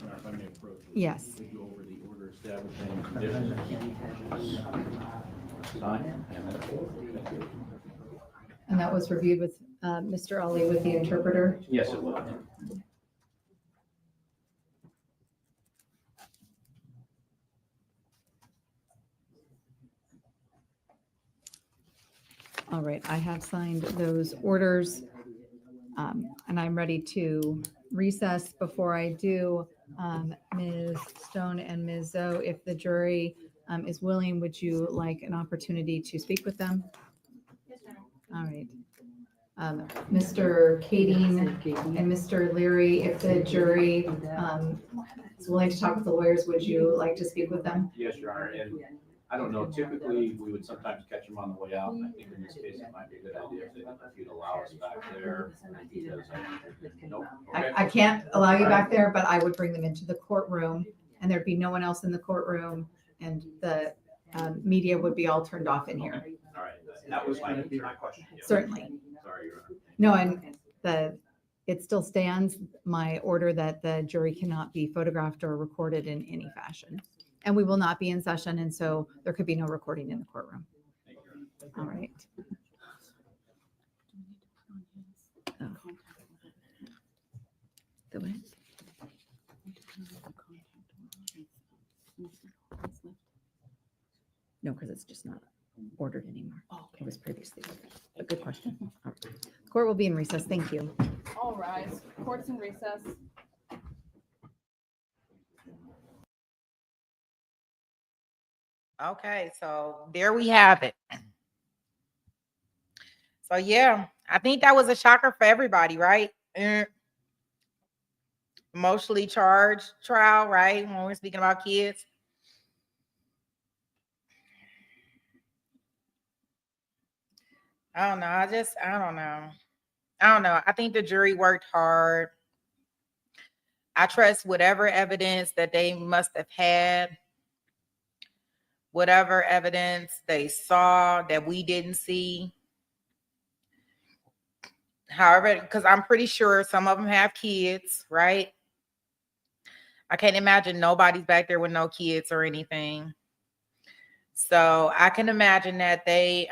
If I may approach. Yes. We go over the order establishing conditions. Sign and then. And that was reviewed with Mr. Ali with the interpreter. Yes, it was. All right, I have signed those orders, and I'm ready to recess. Before I do, Ms. Stone and Ms. Zoe, if the jury is willing, would you like an opportunity to speak with them? All right. Mr. Kading and Mr. Leary, if the jury is willing to talk with the lawyers, would you like to speak with them? Yes, Your Honor, and I don't know, typically, we would sometimes catch them on the way out, and I think in this case, it might be a good idea if you'd allow us back there, because nope. Okay. I can't allow you back there, but I would bring them into the courtroom, and there'd be no one else in the courtroom, and the media would be all turned off in here. All right, that was my question. Yeah. Certainly. Sorry, Your Honor. No, and it still stands, my order that the jury cannot be photographed or recorded in any fashion. And we will not be in session, and so there could be no recording in the courtroom. All right. Oh. The what? No, because it's just not ordered anymore. Oh, okay. It was previously ordered. A good question. All right. Court will be in recess. Thank you. All rise. Court's in recess. Okay, so there we have it. So yeah, I think that was a shocker for everybody, right? Emotionally charged trial, right? When we're speaking about kids. I don't know. I don't know. I don't know. I think the jury worked hard. I trust whatever evidence that they must have had, whatever evidence they saw that we didn't see. However, because I'm pretty sure some of them have kids, right? I can't imagine nobody's back there with no kids or anything. So I can imagine that they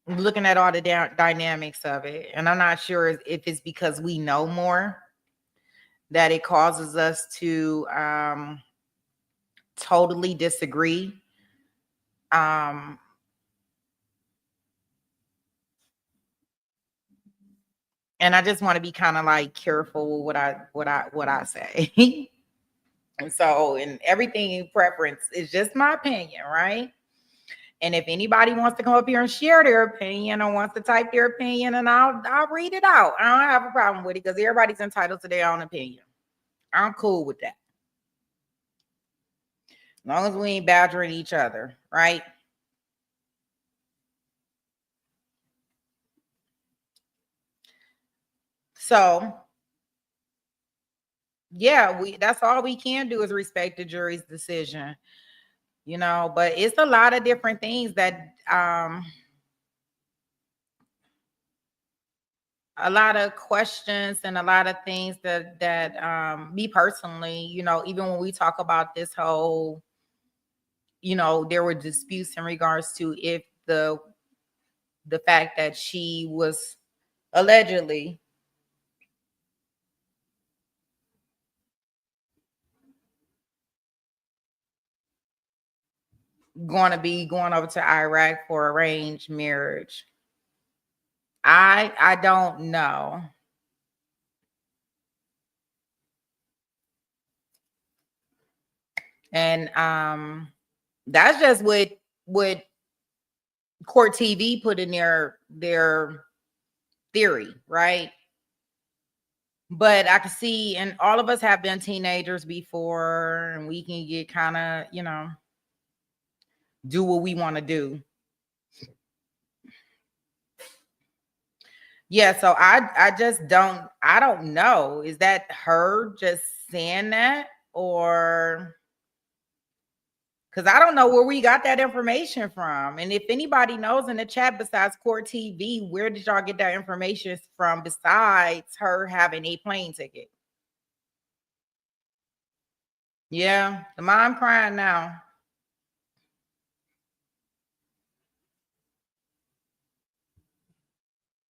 looking at all the dynamics of it. And I'm not sure if it's because we know more that it causes us to totally disagree. And I just want to be kind of like careful with what I say. And so, in everything in preference is just my opinion, right? And if anybody wants to come up here and share their opinion or wants to type their opinion, and I'll read it out. I don't have a problem with it because everybody's entitled to their own opinion. I'm cool with that. As long as we ain't badgering each other, right? So, yeah, that's all we can do is respect the jury's decision, you know, but it's a lot of different things that a lot of questions and a lot of things that me personally, you know, even when we talk about this whole, you know, there were disputes in regards to if the fact that she was allegedly. Going to be going over to Iraq for arranged marriage. I don't know. And that's just what Court TV put in their theory, right? But I can see, and all of us have been teenagers before, and we can get kind of, you know, do what we want to do. Yeah, so I just don't, I don't know. Is that her just saying that, or because I don't know where we got that information from? And if anybody knows in the chat besides Court TV, where did y'all get that information from besides her having a plane ticket? Yeah, the mom crying now.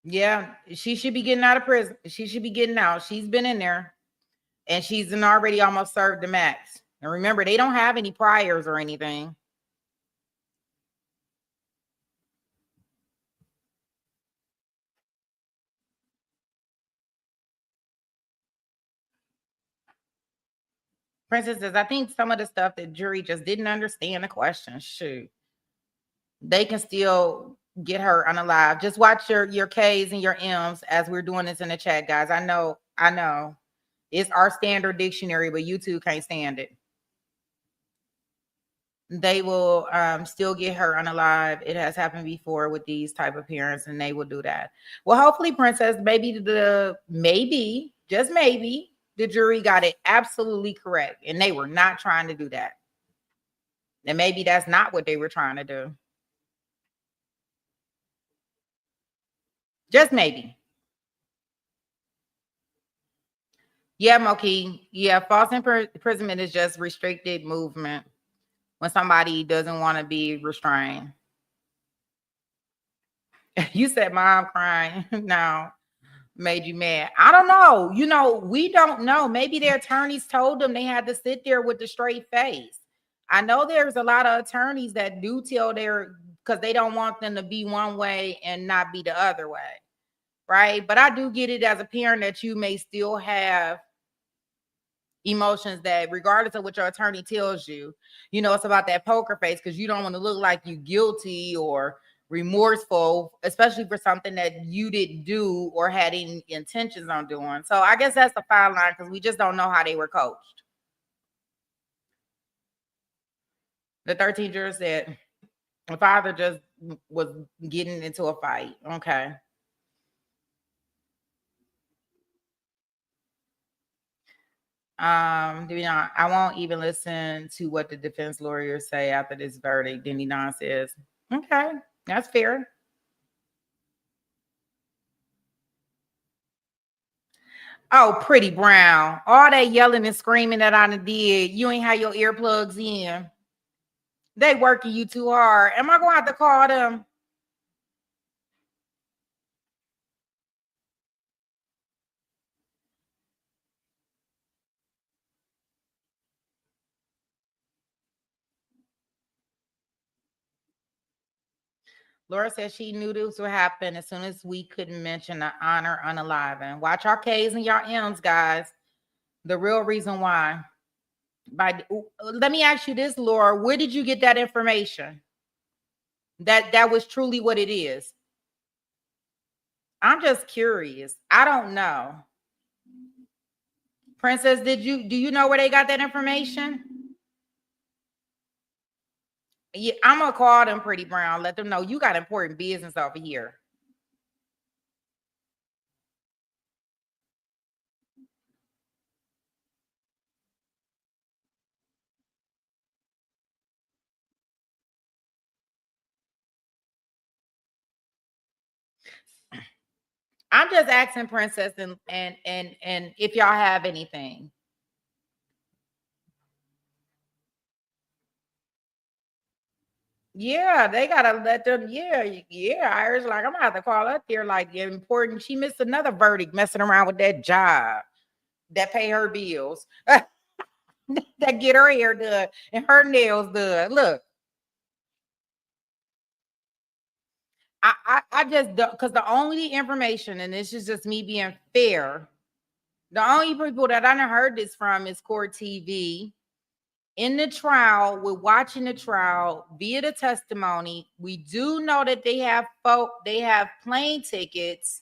Yeah, she should be getting out of prison. She should be getting out. She's been in there and she's already almost served the max. And remember, they don't have any priors or anything. Princess says, I think some of the stuff that jury just didn't understand the question. Shoot. They can still get her unalive. Just watch your K's and your M's as we're doing this in the chat, guys. I know. It's our standard dictionary, but YouTube can't stand it. They will still get her unalive. It has happened before with these type of parents, and they will do that. Well, hopefully, Princess, just maybe, the jury got it absolutely correct, and they were not trying to do that. And maybe that's not what they were trying to do. Just maybe. Yeah, Moki. Yeah, false imprisonment is just restricted movement when somebody doesn't want to be restrained. You said mom crying. No, made you mad. I don't know. You know, we don't know. Maybe their attorneys told them they had to sit there with a straight face. I know there's a lot of attorneys that do tell because they don't want them to be one way and not be the other way. Right. But I do get it as a parent that you may still have emotions that regardless of what your attorney tells you, you know, it's about that poker face because you don't want to look like you guilty or remorseful, especially for something that you didn't do or had any intentions on doing. So I guess that's the fine line because we just don't know how they were coached. The 13 jurors said the father just was getting into a fight. Okay. I won't even listen to what the defense lawyers say after this verdict. Denny Don says, okay, that's fair. Oh, Pretty Brown. All that yelling and screaming that I did, you ain't have your earplugs in. They working you too hard. Am I going to have to call them? Laura says she knew this would happen as soon as we couldn't mention the honor unaliving. Watch our K's and your M's, guys. The real reason why. Let me ask you this, Laura. Where did you get that information? That was truly what it is. I'm just curious. I don't know. Princess, do you know where they got that information? Yeah, I'm gonna call them, Pretty Brown. Let them know you got important business over here. I'm just asking Princess and if y'all have anything. Yeah, they gotta let them. Yeah, Irish. Like I'm gonna have to call up there. Like important. She missed another verdict messing around with that job that pay her bills, that get her hair done and her nails done. Look, I just because the only information, and this is just me being fair. The only people that I done heard this from is Court TV. In the trial, we're watching the trial via the testimony. We do know that they have plane tickets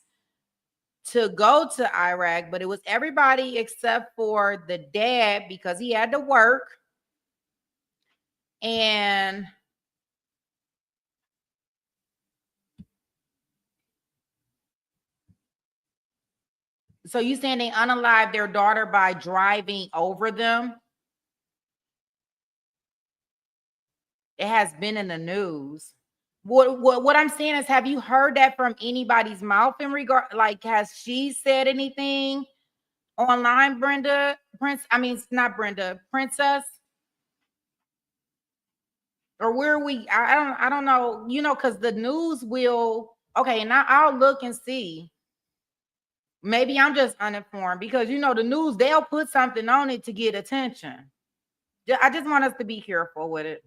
to go to Iraq, but it was everybody except for the dad because he had to work. And so you saying they unalived their daughter by driving over them? It has been in the news. What I'm saying is, have you heard that from anybody's mouth in regard? Like, has she said anything online, Brenda? Not Brenda, Princess? Or where we? I don't know. You know, because the news will. Okay, and I'll look and see. Maybe I'm just uninformed because you know the news, they'll put something on it to get attention. I just want us to be careful with it.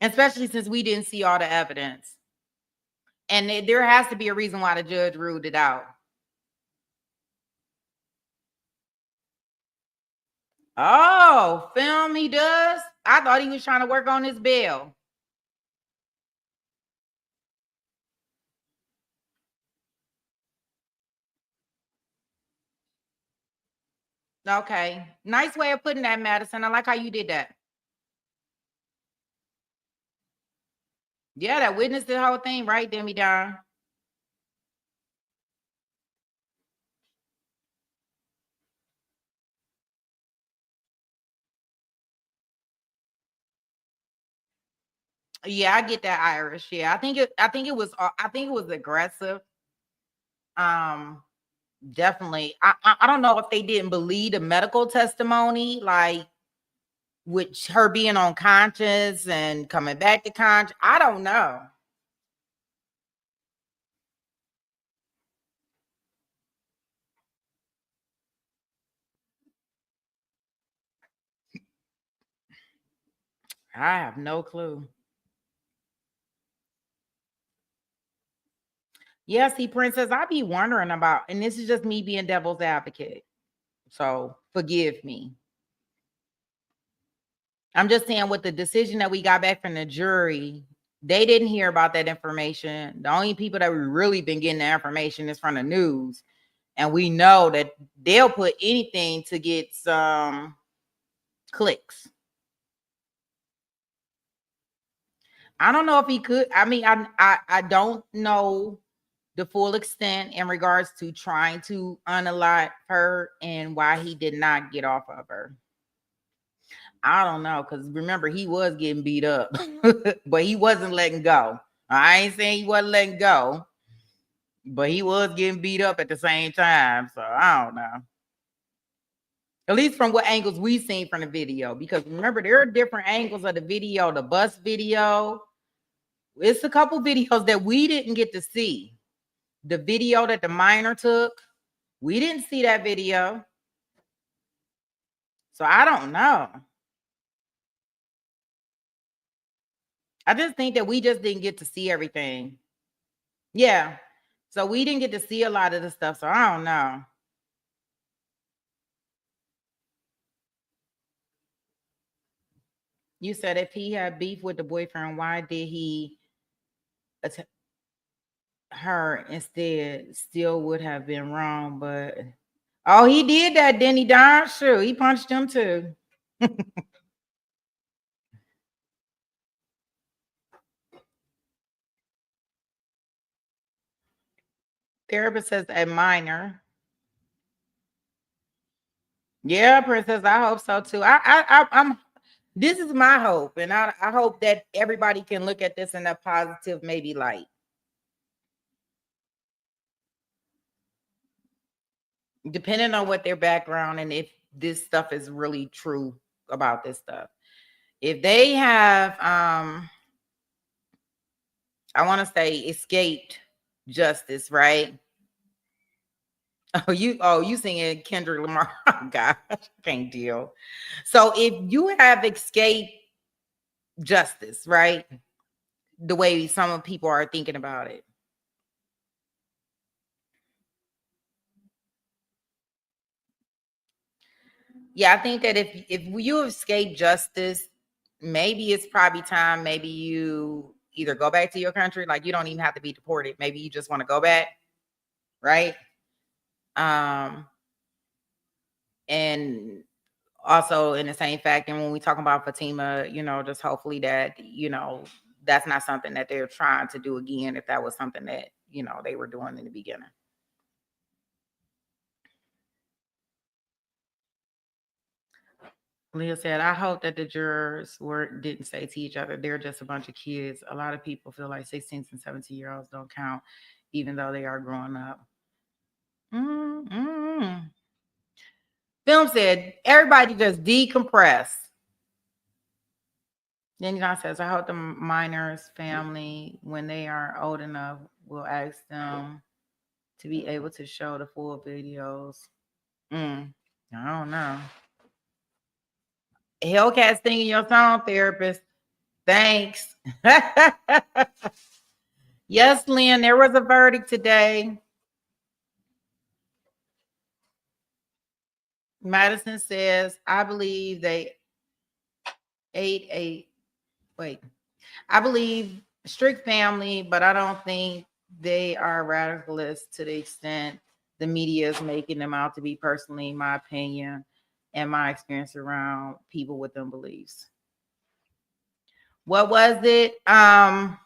Especially since we didn't see all the evidence. And there has to be a reason why the judge ruled it out. Oh, film he does? I thought he was trying to work on his bail. Okay. Nice way of putting that, Madison. I like how you did that. Yeah, that witnessed the whole thing, right, Demi Don? Yeah, I get that, Irish. Yeah, I think it was aggressive. Definitely. I don't know if they didn't believe the medical testimony, like with her being unconscious and coming back to conscious. I don't know. I have no clue. Yeah, see, Princess, I be wondering about, and this is just me being devil's advocate. So forgive me. I'm just saying with the decision that we got back from the jury, they didn't hear about that information. The only people that we really been getting the information is from the news. And we know that they'll put anything to get some clicks. I don't know if he could. I don't know the full extent in regards to trying to unalive her and why he did not get off of her. I don't know, because remember, he was getting beat up, but he wasn't letting go. I ain't saying he wasn't letting go, but he was getting beat up at the same time. So I don't know. At least from what angles we've seen from the video, because remember, there are different angles of the video, the bus video. It's a couple videos that we didn't get to see. The video that the minor took, we didn't see that video. So I don't know. I just think that we just didn't get to see everything. Yeah. So we didn't get to see a lot of the stuff. So I don't know. You said if he had beef with the boyfriend, why did he attack her instead? Still would have been wrong, but oh, he did that, didn't he, Don? Sure, he punched him too. Therapist says a minor. Yeah, Princess, I hope so too. I'm. This is my hope, and I hope that everybody can look at this in a positive, maybe light. Depending on what their background and if this stuff is really true about this stuff. if they have, I want to say escaped justice, right? You singing Kendrick Lamar. Oh, gosh, I can't deal. So if you have escaped justice, right? The way some people are thinking about it. Yeah, I think that if you escape justice, maybe it's probably time. Maybe you either go back to your country, like you don't even have to be deported. Maybe you just want to go back, right? And also in the same fact, and when we talk about Fatima, just hopefully that that's not something that they're trying to do again. If that was something that they were doing in the beginning. Leah said, I hope that the jurors didn't say to each other, they're just a bunch of kids. A lot of people feel like 16 and 17-year-olds don't count, even though they are growing up. Film said, everybody just decompress. Then John says, I hope the minors' family, when they are old enough, will ask them to be able to show the full videos. I don't know. Hellcat singing your song, therapist. Thanks. Yes, Lynn, there was a verdict today. Madison says, I believe they I believe strict family, but I don't think they are radicalists to the extent the media is making them out to be. Personally, my opinion and my experience around people with them beliefs. What was it? I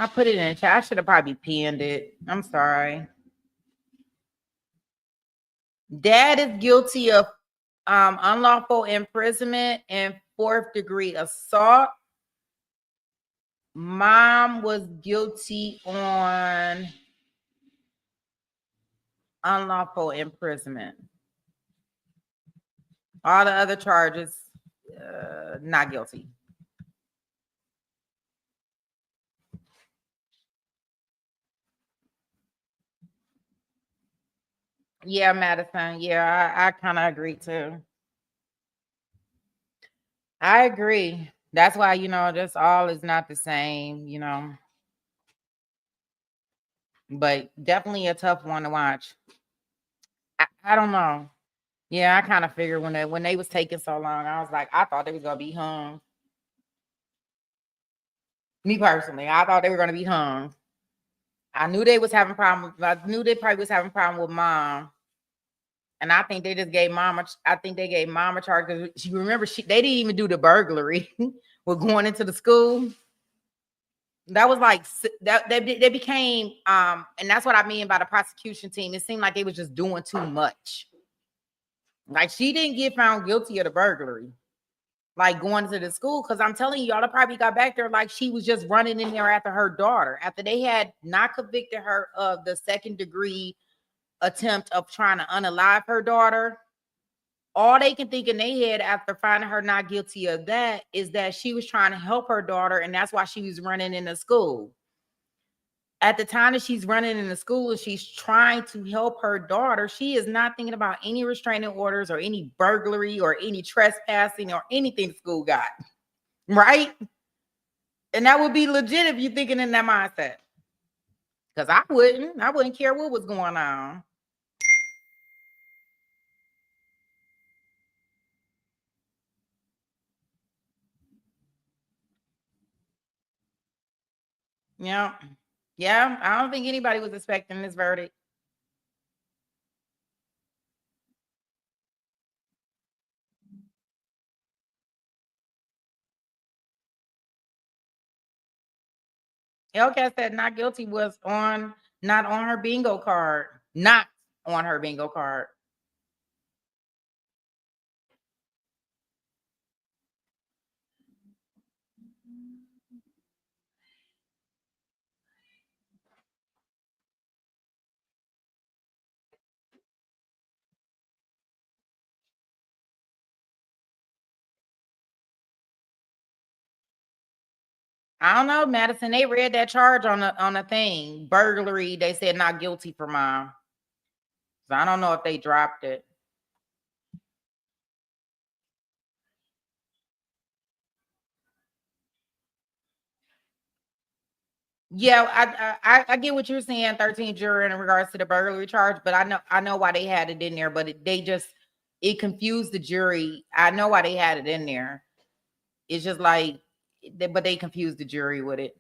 put it in the chat. I should have probably pinned it. I'm sorry. Dad is guilty of unlawful imprisonment and 4th-degree assault. Mom was guilty on unlawful imprisonment. All the other charges, not guilty. Yeah, Madison. Yeah, I kind of agree too. I agree. That's why, just all is not the same, but definitely a tough one to watch. I don't know. Yeah, I kind of figured when they was taking so long, I was like, I thought they was gonna be hung. Me personally, I thought they were gonna be hung. I knew they was having problems. I knew they probably was having problem with mom. And I think they just gave mom a charge because you remember they didn't even do the burglary with going into the school. That was like that they became and that's what I mean by the prosecution team. It seemed like they was just doing too much. Like she didn't get found guilty of the burglary, like going to the school. Because I'm telling you, y'all probably got back there like she was just running in there after her daughter, after they had not convicted her of the 2nd-degree attempt of trying to unalive her daughter. All they can think in their head after finding her not guilty of that is that she was trying to help her daughter, and that's why she was running in the school. At the time that she's running in the school and she's trying to help her daughter, she is not thinking about any restraining orders or any burglary or any trespassing or anything the school got. Right? And that would be legit if you're thinking in that mindset. Because I wouldn't care what was going on. Yeah. Yeah. I don't think anybody was expecting this verdict. Hellcat said not guilty was not on her bingo card. Not on her bingo card. I don't know, Madison. They read that charge on the thing. Burglary, they said not guilty for mom. So I don't know if they dropped it. Yeah, I get what you're saying, 13 juror in regards to the burglary charge, but I know why they had it in there, but it confused the jury. I know why they had it in there. It's just like, but they confused the jury with it.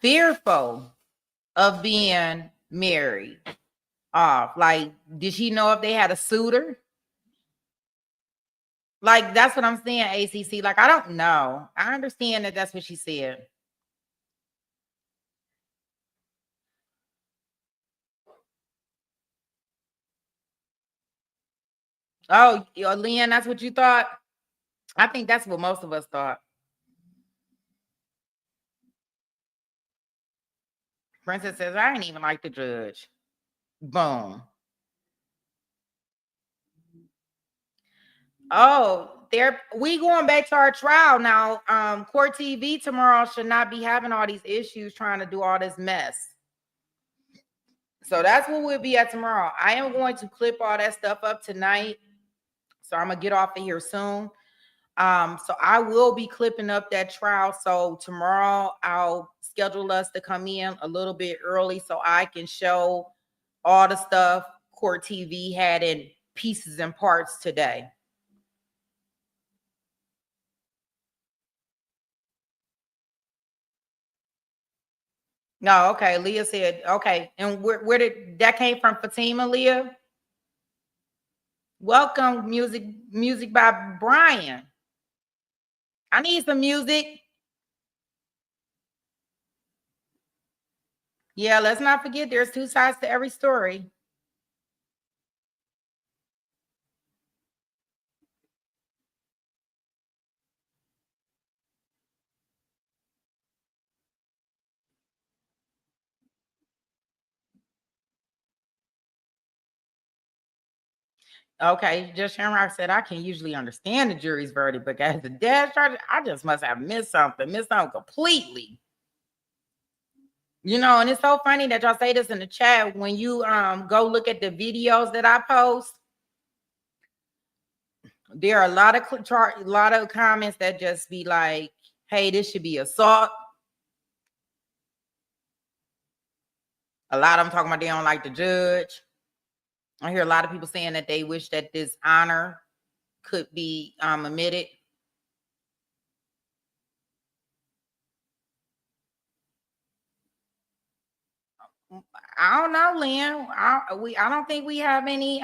Fearful of being married off. Like, did she know if they had a suitor? Like, that's what I'm saying, ACC. Like, I don't know. I understand that that's what she said. Oh, Leanne, that's what you thought? I think that's what most of us thought. Princess says, I ain't even like the judge. Boom. Oh, we going back to our trial now. Court TV tomorrow should not be having all these issues trying to do all this mess. So that's what we'll be at tomorrow. I am going to clip all that stuff up tonight. So I'm gonna get off of here soon. So I will be clipping up that trial. So tomorrow I'll schedule us to come in a little bit early so I can show all the stuff Court TV had in pieces and parts today. No, okay. Leah said, okay. And where did that came from? Fatima, Leah? Welcome, music by Brian. I need some music. Yeah, let's not forget there's two sides to every story. Okay, just Shamrock said, I can usually understand the jury's verdict, but as the death charge, I just must have missed something completely. You know, and it's so funny that y'all say this in the chat. When you go look at the videos that I post, there are a lot of comments that just be like, hey, this should be assault. A lot of them talking about they don't like the judge. I hear a lot of people saying that they wish that this honor could be omitted. I don't know, Lynn. I don't think we have any.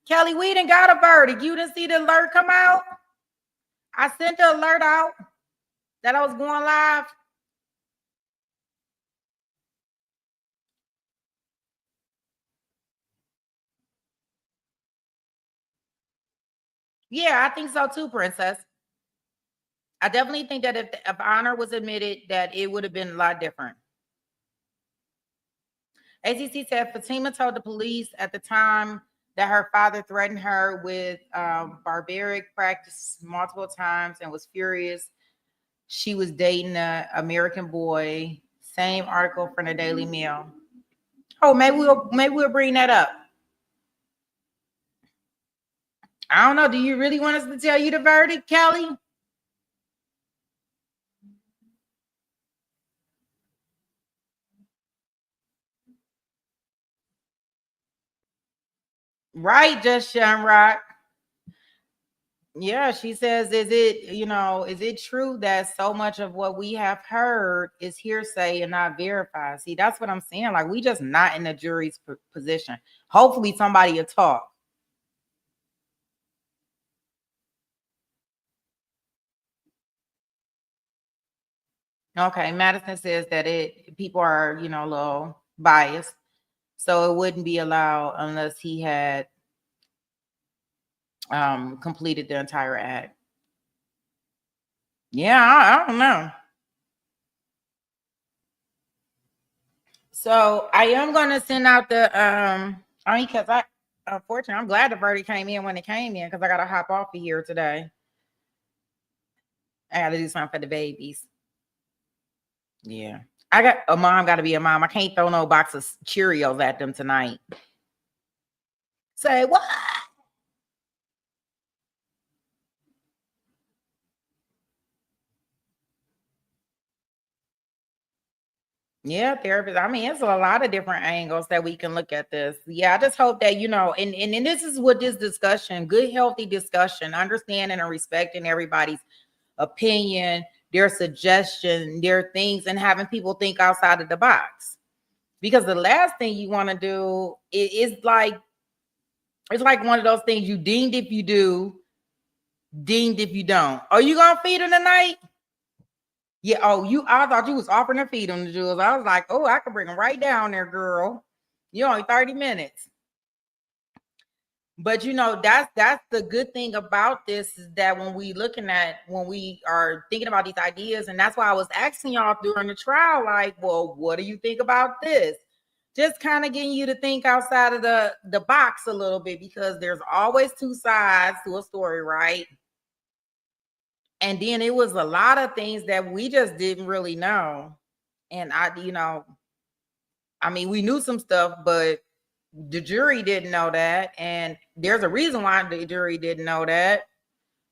Kelly, we didn't got a verdict. You didn't see the alert come out? I sent the alert out that I was going live. Yeah, I think so too, Princess. I definitely think that if honor was admitted, that it would have been a lot different. ACC said Fatima told the police at the time that her father threatened her with barbaric practice multiple times and was furious. She was dating an American boy. Same article from the Daily Mail. Oh, maybe we'll bring that up. I don't know. Do you really want us to tell you the verdict, Kelly? Right, Just Shamrock. Yeah, she says, is it true that so much of what we have heard is hearsay and not verified? See, that's what I'm saying. Like, we just not in the jury's position. Hopefully somebody will talk. Okay, Madison says that people are, a little biased. So it wouldn't be allowed unless he had completed the entire act. Yeah, I don't know. So I am gonna send out the because Unfortunately, I'm glad the verdict came in when it came in because I got to hop off of here today. I got to do something for the babies. Yeah. A mom got to be a mom. I can't throw no box of Cheerios at them tonight. Say what? Yeah, therapist. I mean, it's a lot of different angles that we can look at this. Yeah, I just hope that, and this is what this discussion, good, healthy discussion, understanding and respecting everybody's opinion, their suggestion, their things, and having people think outside of the box. Because the last thing you want to do is like, it's like one of those things you deemed if you do, deemed if you don't. Are you gonna feed them tonight? Yeah. Oh, I thought you was offering to feed them the jewels. I was like, oh, I could bring them right down there, girl. You only 30 minutes. But that's the good thing about this is that when we are thinking about these ideas, and that's why I was asking y'all during the trial, like, well, what do you think about this? Just kind of getting you to think outside of the box a little bit, because there's always two sides to a story, right? And then it was a lot of things that we just didn't really know. And I mean, we knew some stuff, but the jury didn't know that. And there's a reason why the jury didn't know that.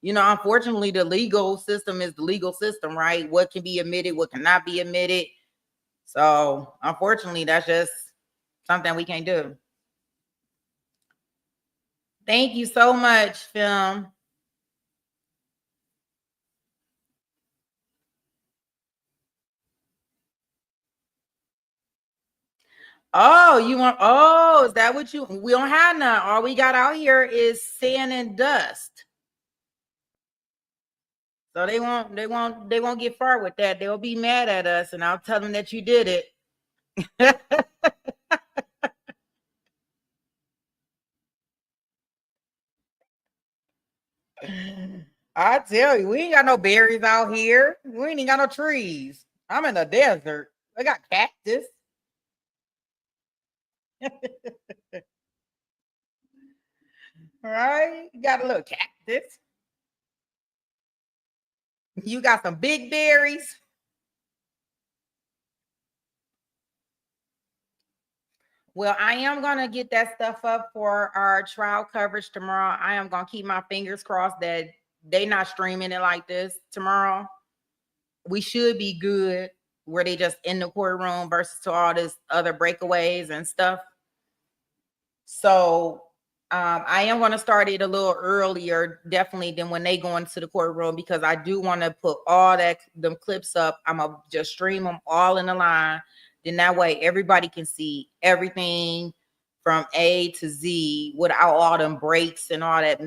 Unfortunately, the legal system is the legal system, right? What can be admitted, what cannot be admitted. So unfortunately, that's just something we can't do. Thank you so much, Film. Is that what we don't have none. All we got out here is sand and dust. So they won't get far with that. They'll be mad at us, and I'll tell them that you did it. I tell you, we ain't got no berries out here. We ain't even got no trees. I'm in the desert. I got cactus. Right? You got a little cactus. You got some big berries. Well, I am going to get that stuff up for our trial coverage tomorrow. I am going to keep my fingers crossed that they not streaming it like this tomorrow. We should be good where they just in the courtroom versus to all this other breakaways and stuff. So I am going to start it a little earlier, definitely, than when they go into the courtroom, because I do want to put all them clips up. I'm going to just stream them all in the line. Then that way everybody can see everything from A to Z without all them breaks and all that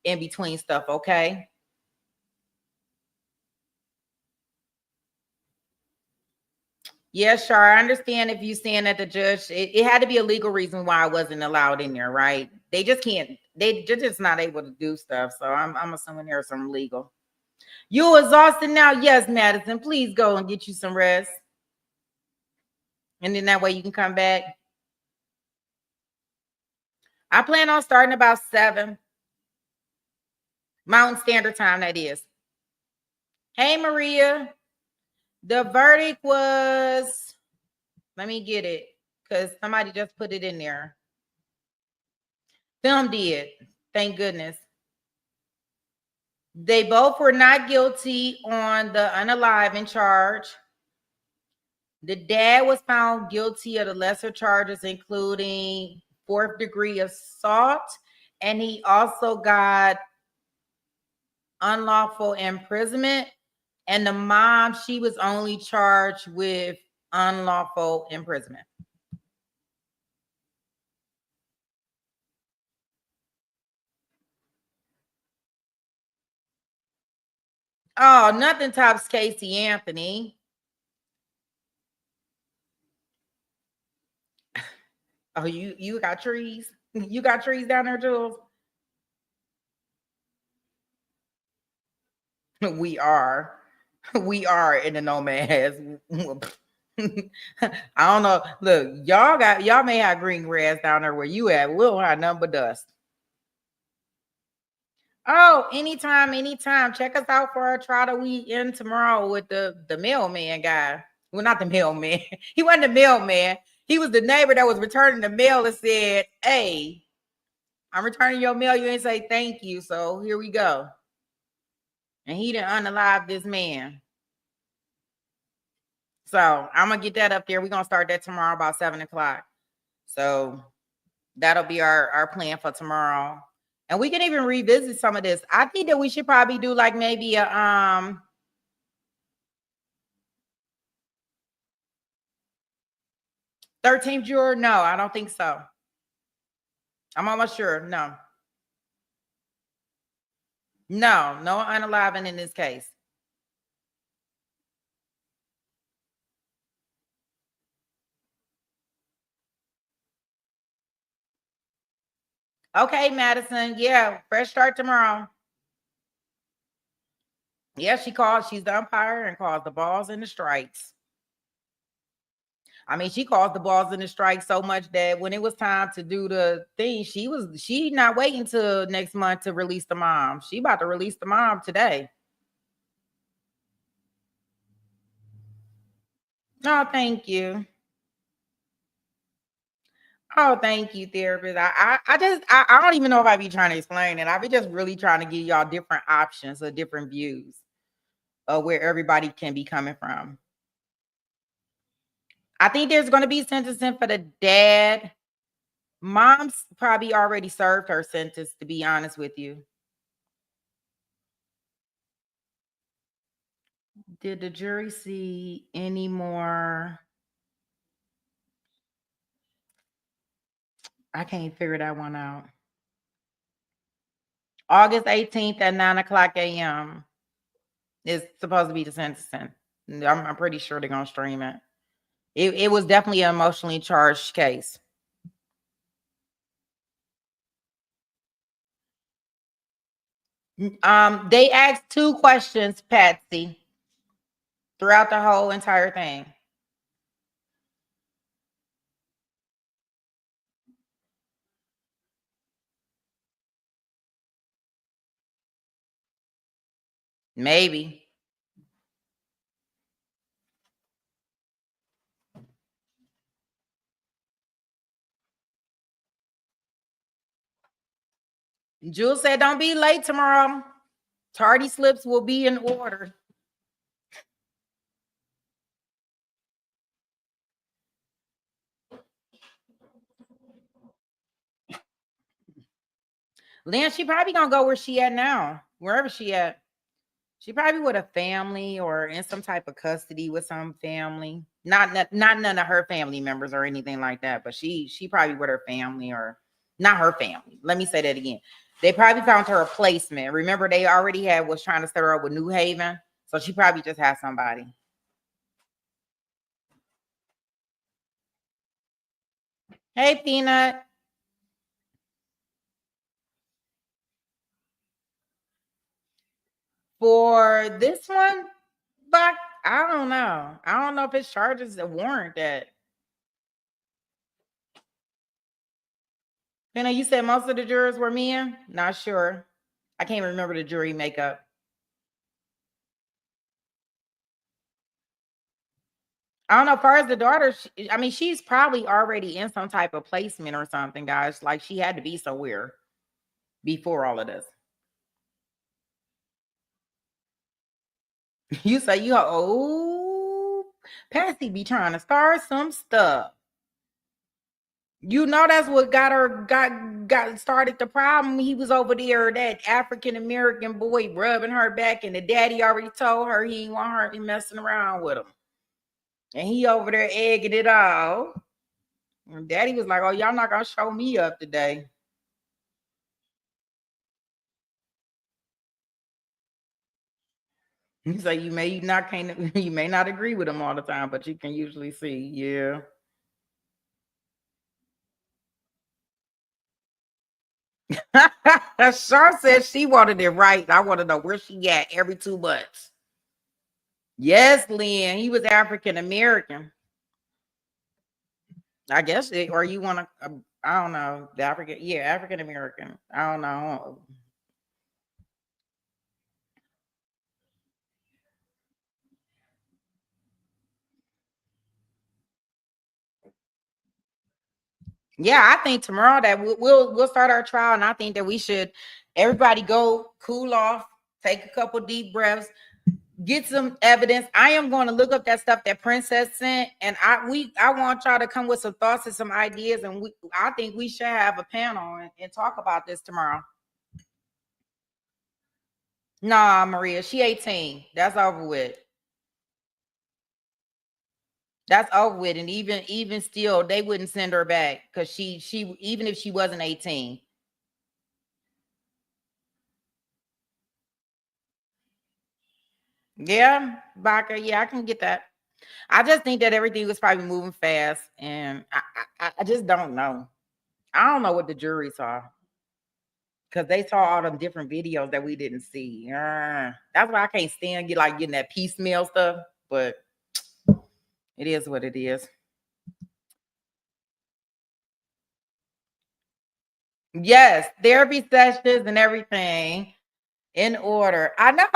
in between stuff, okay? Yeah, sure. I understand if you saying that the judge, it had to be a legal reason why I wasn't allowed in there, right? They just can't, they're just not able to do stuff. So I'm assuming there's some legal. You exhausted now? Yes, Madison. Please go and get you some rest. And then that way you can come back. I plan on starting about 7 Mountain Standard Time, that is. Hey, Maria. The verdict was, let me get it, because somebody just put it in there. Film did. Thank goodness. They both were not guilty on the unaliving charge. The dad was found guilty of the lesser charges, including 4th degree assault, and he also got unlawful imprisonment. And the mom, she was only charged with unlawful imprisonment. Oh, nothing tops Casey Anthony. Oh, you got trees? You got trees down there, Jules? We are in the nomads. I don't know. Look, y'all may have green grass down there where you at. We don't have nothing but dust. Oh, anytime. Check us out for our try the week in tomorrow with the mailman guy. Well, not the mailman. He wasn't the mailman. He was the neighbor that was returning the mail and said, "Hey, I'm returning your mail. You ain't say thank you. So here we go." And he didn't unalive this man. So I'm gonna get that up there. We're gonna start that tomorrow about 7:00. So that'll be our plan for tomorrow. And we can even revisit some of this. I think that we should probably do like maybe a 13th juror. No, I don't think so. I'm almost sure. No unaliving in this case. Okay, Madison. Yeah, fresh start tomorrow. Yeah, she's the umpire and calls the balls and the strikes. I mean, she calls the balls and the strikes so much that when it was time to do the thing, she not waiting till next month to release the mom. She about to release the mom today. Oh, thank you. Oh, thank you, therapist. I don't even know if I be trying to explain it. I be just really trying to give y'all different options or different views of where everybody can be coming from. I think there's going to be sentencing for the dad. Mom's probably already served her sentence, to be honest with you. Did the jury see any more? I can't figure that one out. August 18th at 9:00 a.m. is supposed to be the sentencing. I'm pretty sure they're going to stream it. It was definitely an emotionally charged case. They asked 2 questions, Patsy, throughout the whole entire thing. Maybe. Jules said, "Don't be late tomorrow. Tardy slips will be in order." Lynn, she probably gonna go where she at now, wherever she at. She probably with a family or in some type of custody with some family. Not none of her family members or anything like that, but she probably with her family or not her family. Let me say that again. They probably found her a placement. Remember, they already was trying to set her up with New Haven, so she probably just had somebody. Hey, Peanut. For this one, but I don't know. I don't know if his charges warrant that. You know, you said most of the jurors were men? Not sure. I can't remember the jury makeup. I don't know. As far as the daughter, I mean, she's probably already in some type of placement or something, guys. Like she had to be somewhere before all of this. You say Patsy be trying to start some stuff. You know that's what got started the problem. He was over there, that African American boy rubbing her back, and the daddy already told her he didn't want her to be messing around with him. And he over there egging it all. And daddy was like, "Oh, y'all not gonna show me up today." So you may not agree with him all the time, but you can usually see, yeah. Shar said she wanted it right. I want to know where she at every 2 months. Yes, Lynn. He was African American. I guess, or you want to, I don't know, the African American. I don't know. Yeah, I think tomorrow that we'll start our trial, and I think that we should everybody go cool off, take a couple deep breaths, get some evidence. I am going to look up that stuff that Princess sent, and I want y'all to come with some thoughts and some ideas, and I think we should have a panel and talk about this tomorrow. Nah, Maria, she 18. That's over with. That's over with. And even still, they wouldn't send her back because she even if she wasn't 18. Yeah, Baka. Yeah, I can get that. I just think that everything was probably moving fast, and I just don't know. I don't know what the jury saw because they saw all them different videos that we didn't see. That's why I can't stand getting that piecemeal stuff. But it is what it is. Yes, therapy sessions and everything in order. I know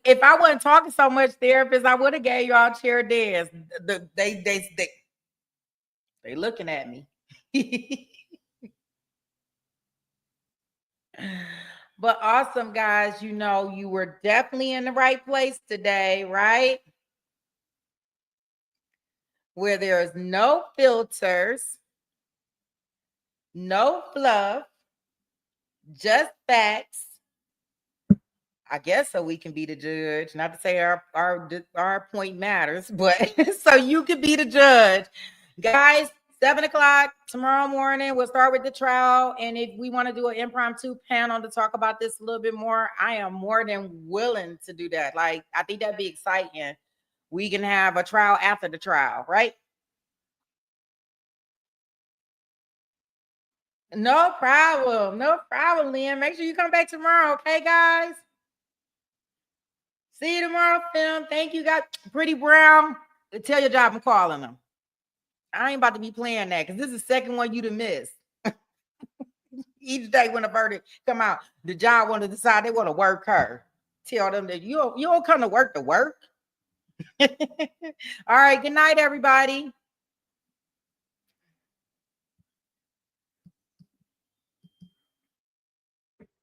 if I wasn't talking so much, therapists, I would have gave y'all chair dance. They looking at me. But awesome, guys. You were definitely in the right place today, right? Where there's no filters, no fluff, just facts. I guess so we can be the judge. Not to say our point matters, but so you can be the judge. Guys, 7:00 tomorrow morning, we'll start with the trial. And if we want to do an impromptu panel to talk about this a little bit more, I am more than willing to do that. I think that'd be exciting. We can have a trial after the trial, right? No problem. No problem, Lynn. Make sure you come back tomorrow, okay, guys? See you tomorrow, film. Thank you, guys. Pretty Brown. Tell your job I'm calling them. I ain't about to be playing that because this is the second one you'd have missed. Each day when a verdict come out, the job want to decide they want to work her. Tell them that you don't come to work to work. All right. Good night, everybody.